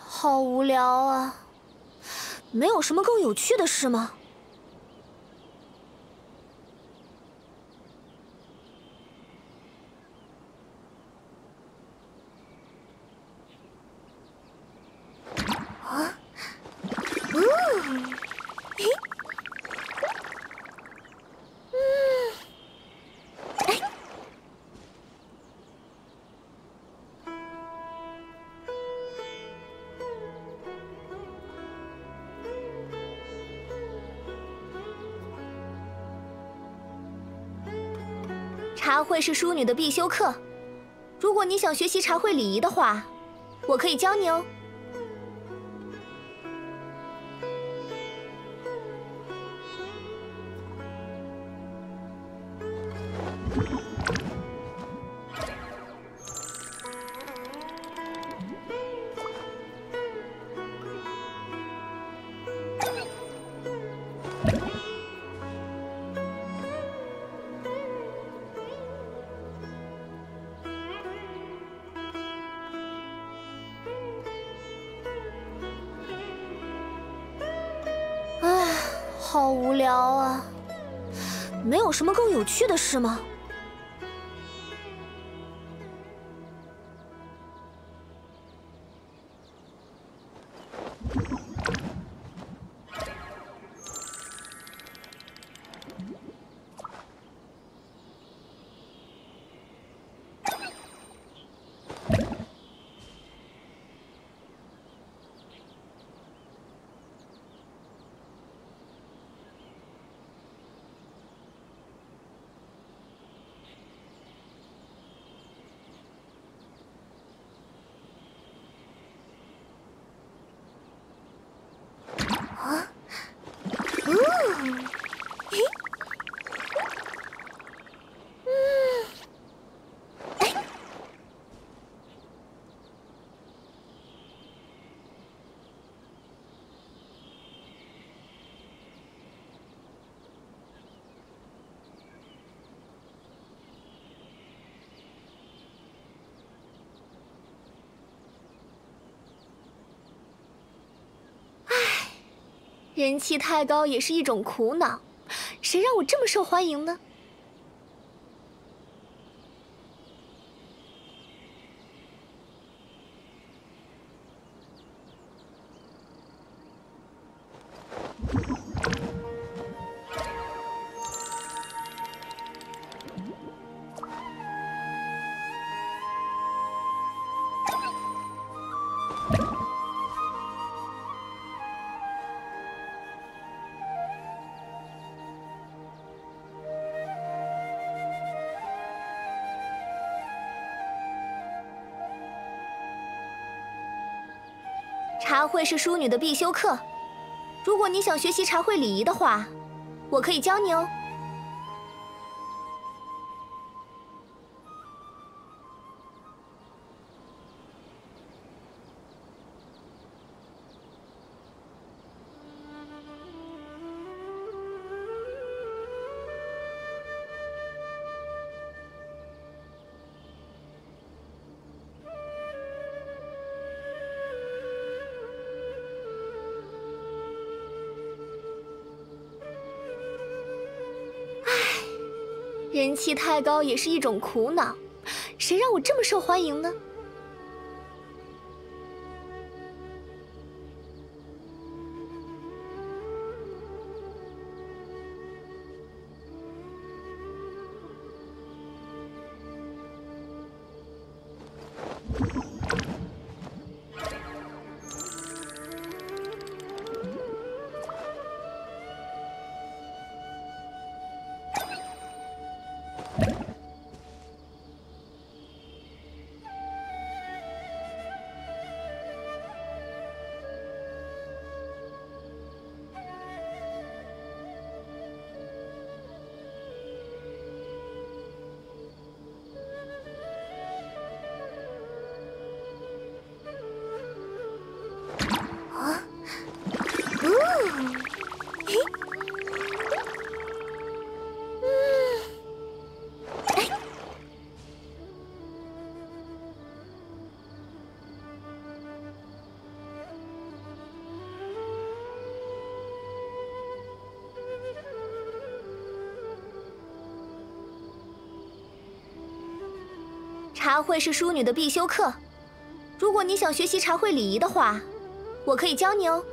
好无聊啊！没有什么更有趣的事吗？茶会是淑女的必修课，如果你想学习茶会礼仪的话，我可以教你哦。好无聊啊！没有什么更有趣的事吗？人气太高也是一种苦恼，谁让我这么受欢迎呢？茶会是淑女的必修课，如果你想学习茶会礼仪的话，我可以教你哦。人气太高也是一种苦恼，谁让我这么受欢迎呢？茶会是淑女的必修课，如果你想学习茶会礼仪的话，我可以教你哦。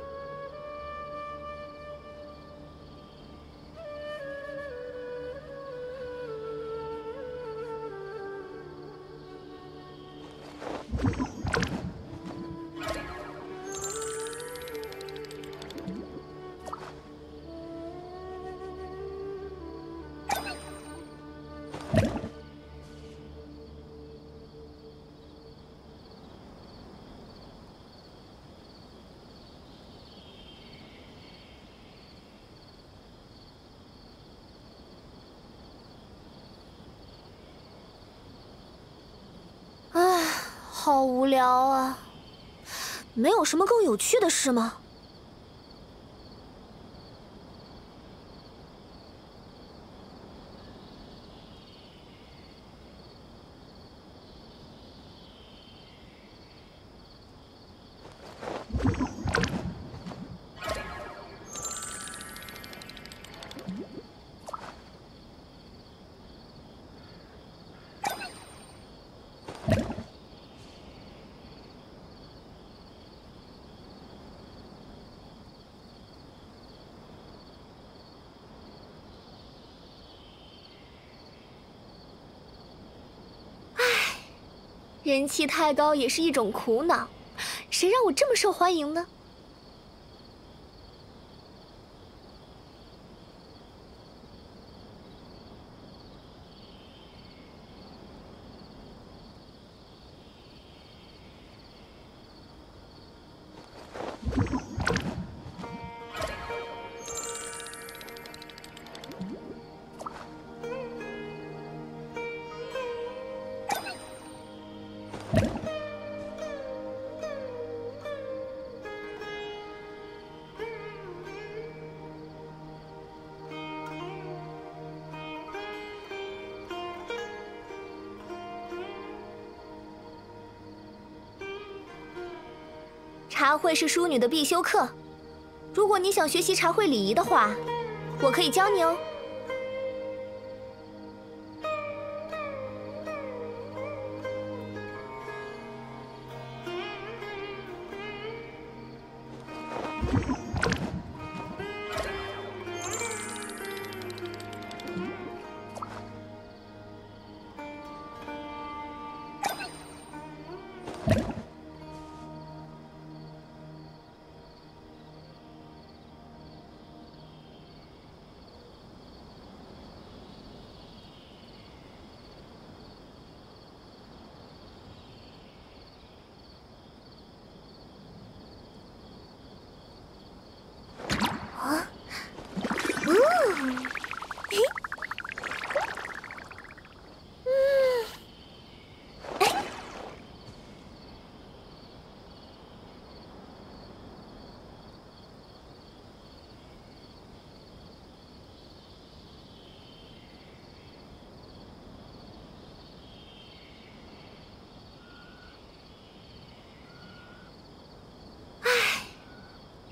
好无聊啊，没有什么更有趣的事吗？人气太高也是一种苦恼，谁让我这么受欢迎呢？茶会是淑女的必修课，如果你想学习茶会礼仪的话，我可以教你哦。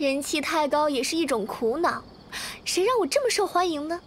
人气太高也是一种苦恼，谁让我这么受欢迎呢？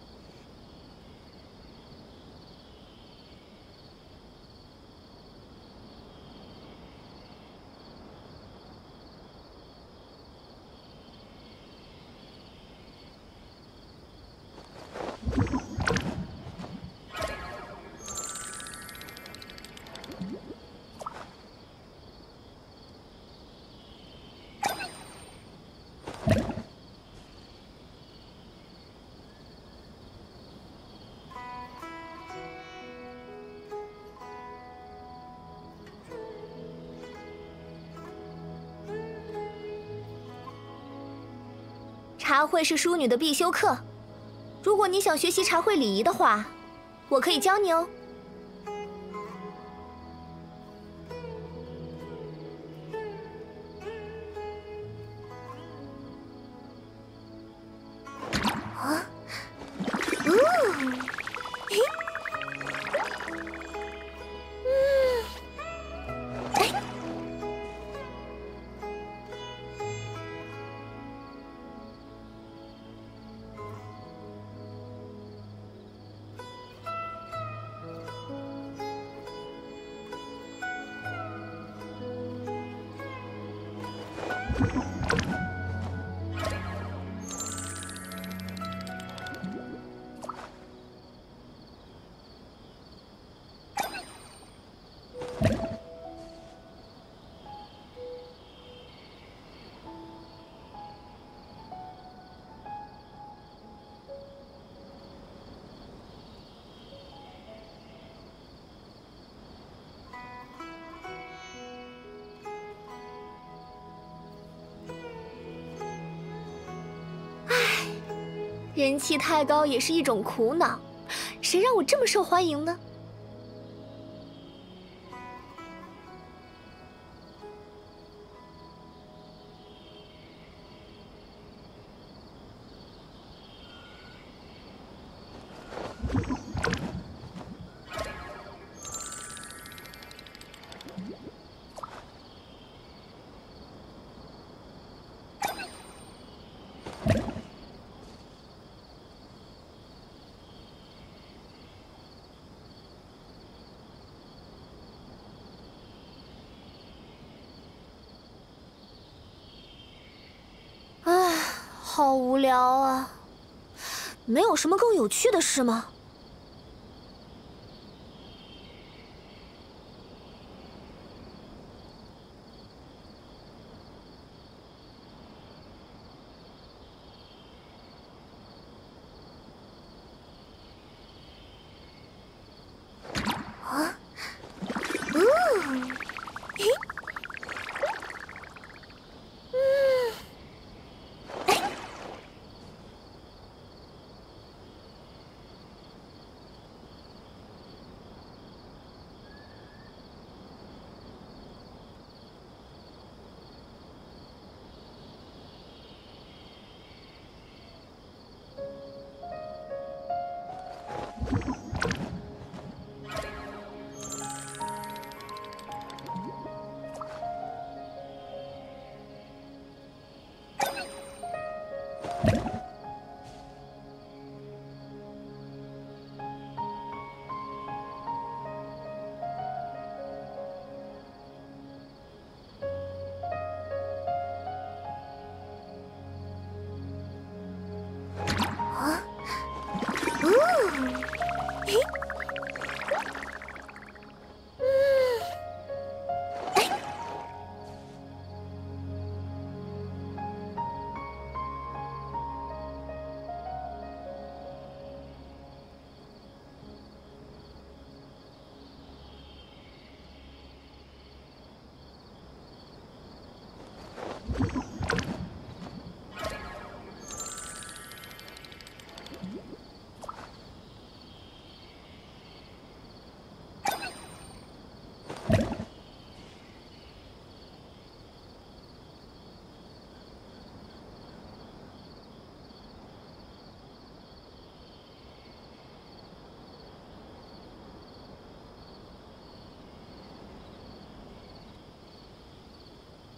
茶会是淑女的必修课，如果你想学习茶会礼仪的话，我可以教你哦。啊，嘿，哎。 人气太高也是一种苦恼，谁让我这么受欢迎呢？好无聊啊！没有什么更有趣的事吗？啊？嘿。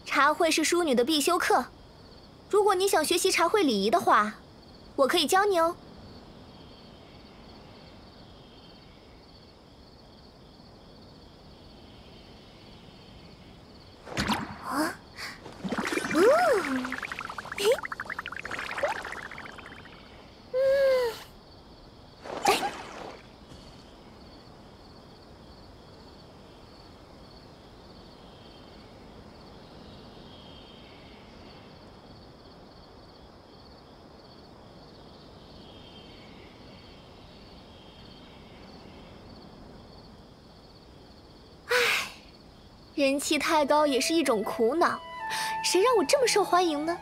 茶会是淑女的必修课，如果你想学习茶会礼仪的话，我可以教你哦。啊，嘿，哎。 人气太高也是一种苦恼，谁让我这么受欢迎呢？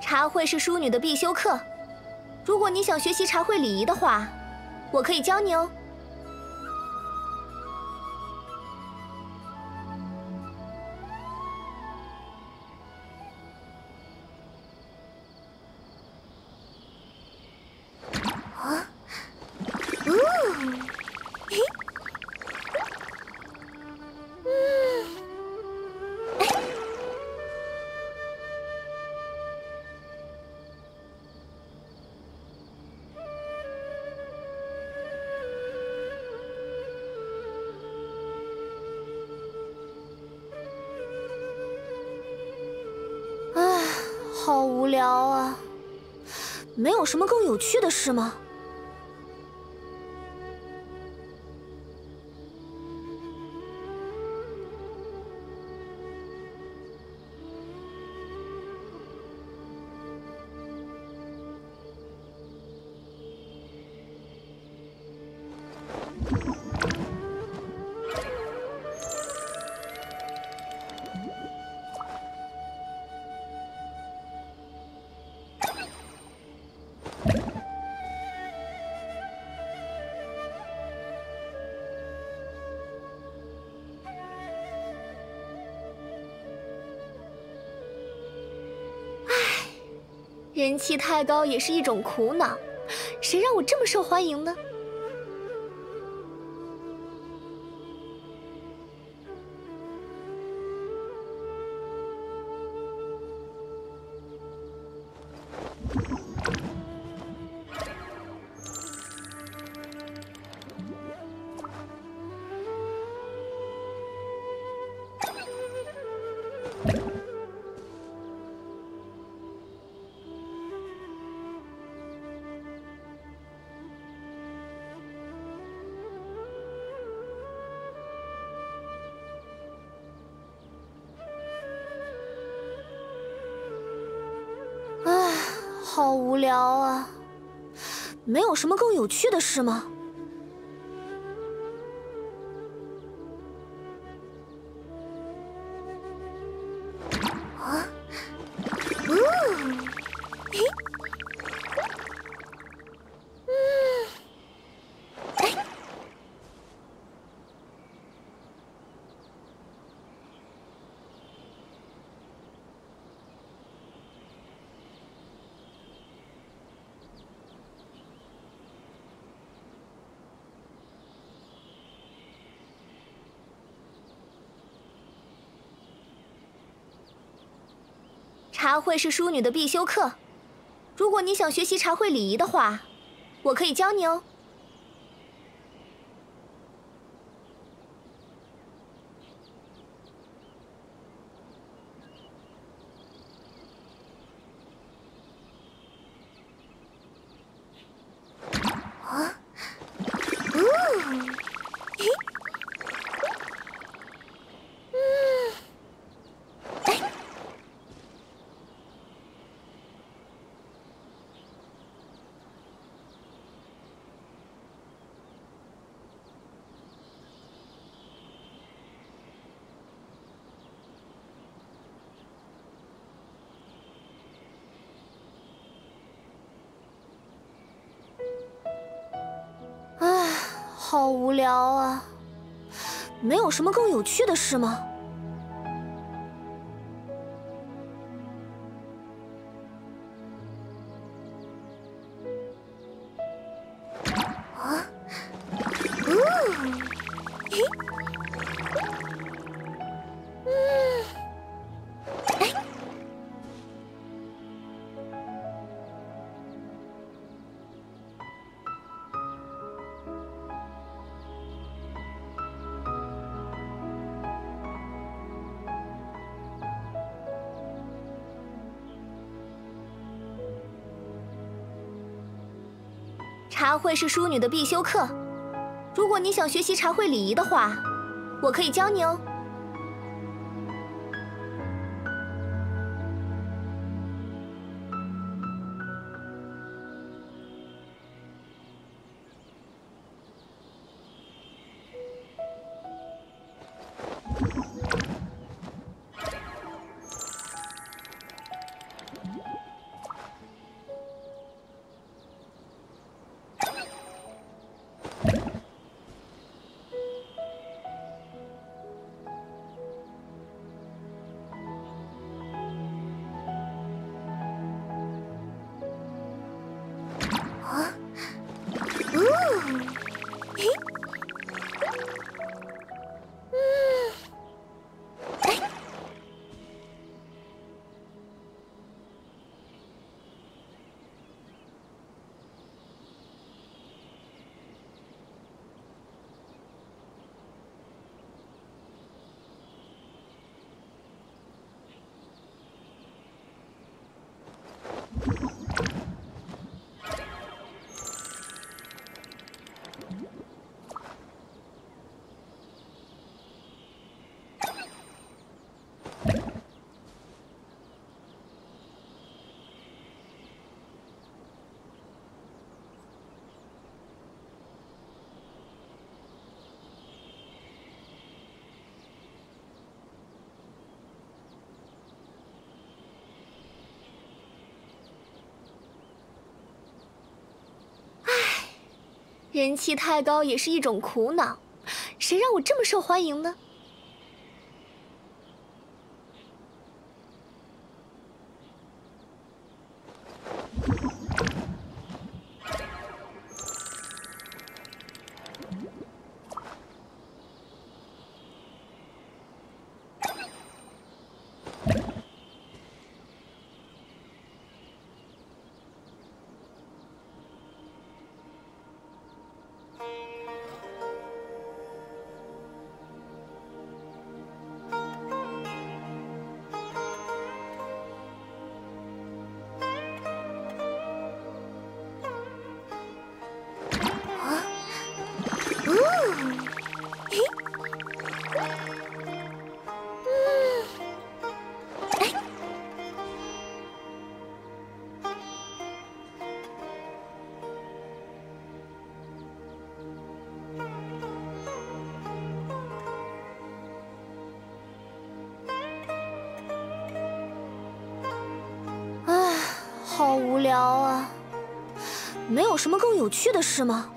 茶会是淑女的必修课，如果你想学习茶会礼仪的话，我可以教你哦。啊，嘿，好无聊啊！没有什么更有趣的事吗？人气太高也是一种苦恼，谁让我这么受欢迎呢？好无聊啊！没有什么更有趣的事吗？啊，嘿，哎。茶会是淑女的必修课，如果你想学习茶会礼仪的话，我可以教你哦。啊，嘿，哎。好无聊啊！没有什么更有趣的事吗？啊？嘿，哎。 茶会是淑女的必修课，如果你想学习茶会礼仪的话，我可以教你哦。人气太高也是一种苦恼，谁让我这么受欢迎呢？好无聊啊！没有什么更有趣的事吗？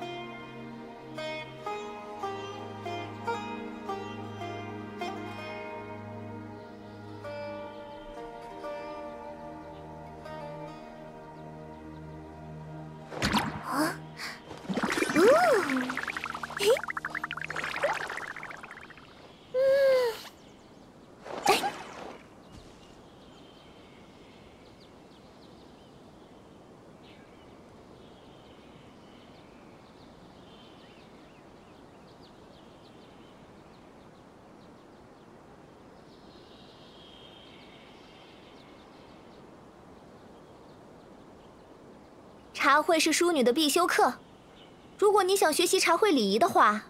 啊？嘿。 茶会是淑女的必修课，如果你想学习茶会礼仪的话，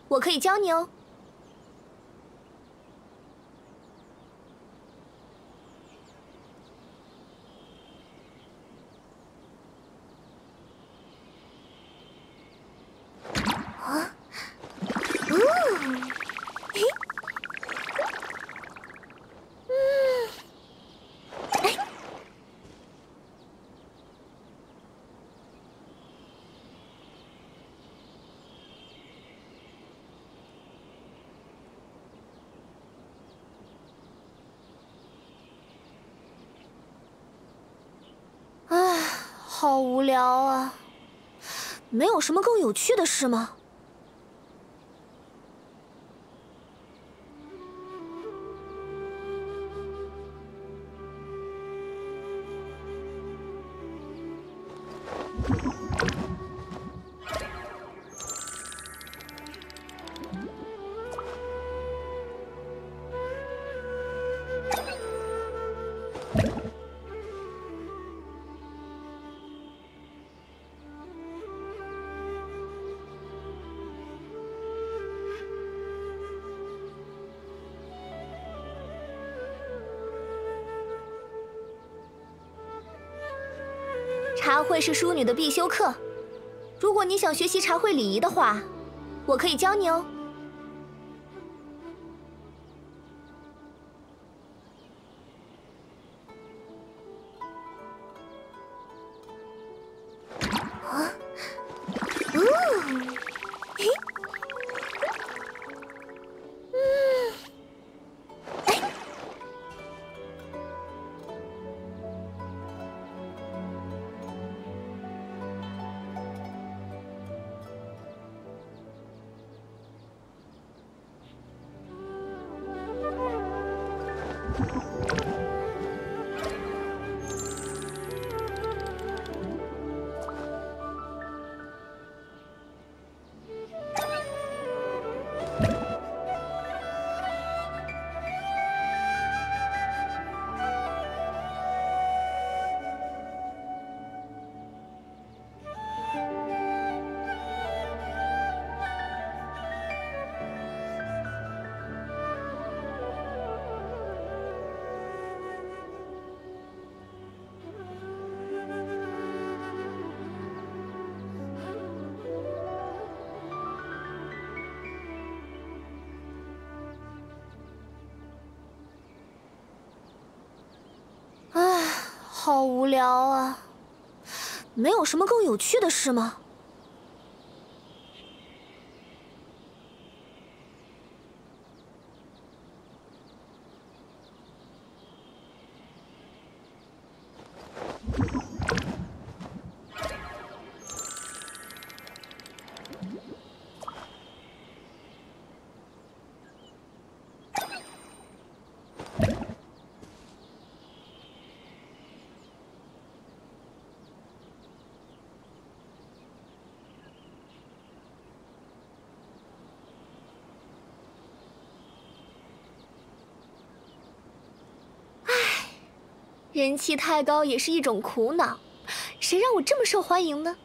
我可以教你哦。啊？嘿。好无聊啊！没有什么更有趣的事吗？茶会是淑女的必修课，如果你想学习茶会礼仪的话，我可以教你哦。啊，嘿，好无聊啊！没有什么更有趣的事吗？人气太高也是一种苦恼，谁让我这么受欢迎呢？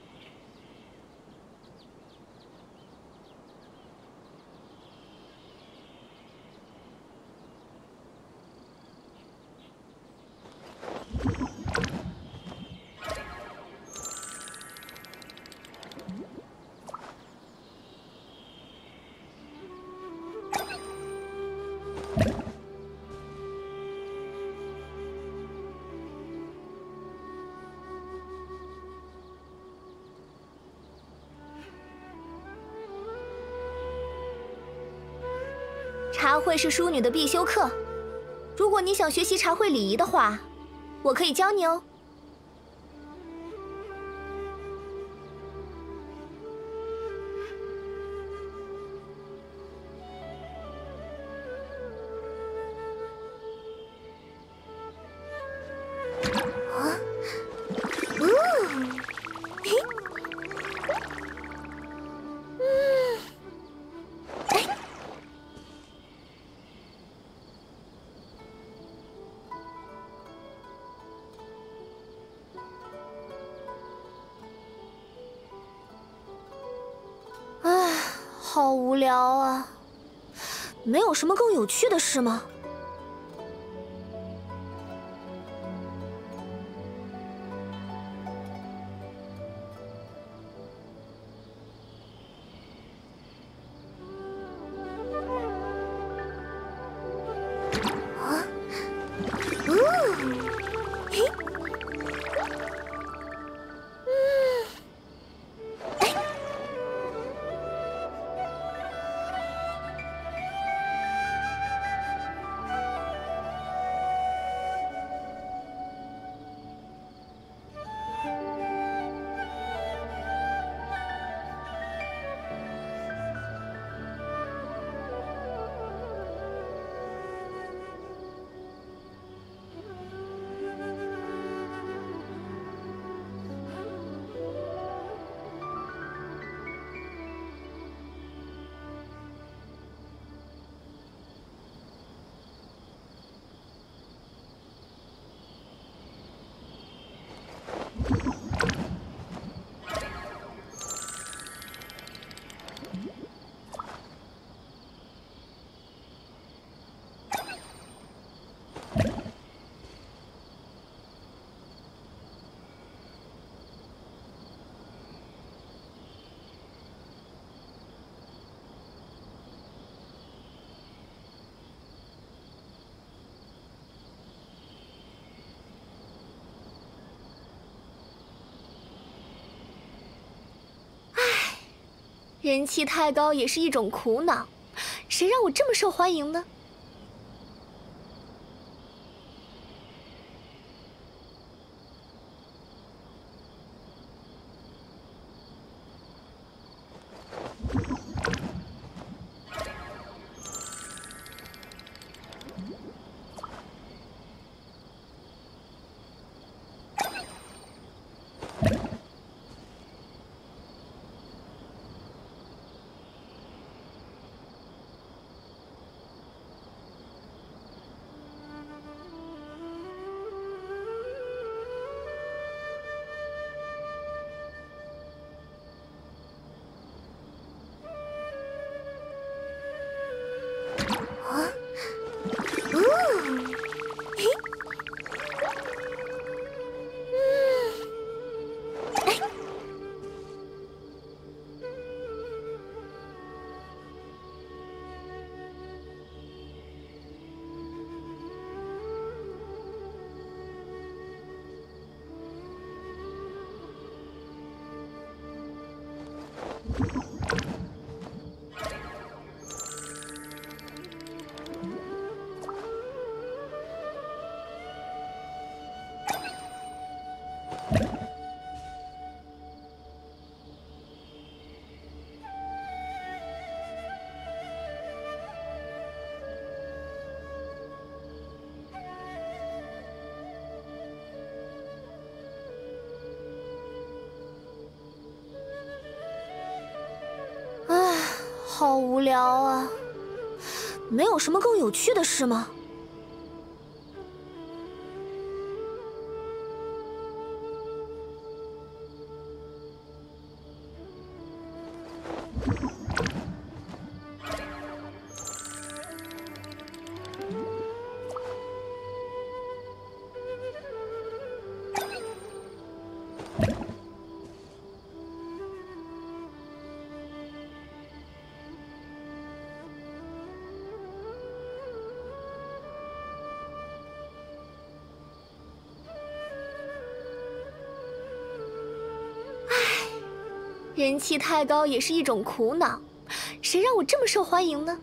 茶会是淑女的必修课，如果你想学习茶会礼仪的话，我可以教你哦。好无聊啊！没有什么更有趣的事吗？人气太高也是一种苦恼，谁让我这么受欢迎呢？好无聊啊！没有什么更有趣的事吗？人气太高也是一种苦恼，谁让我这么受欢迎呢？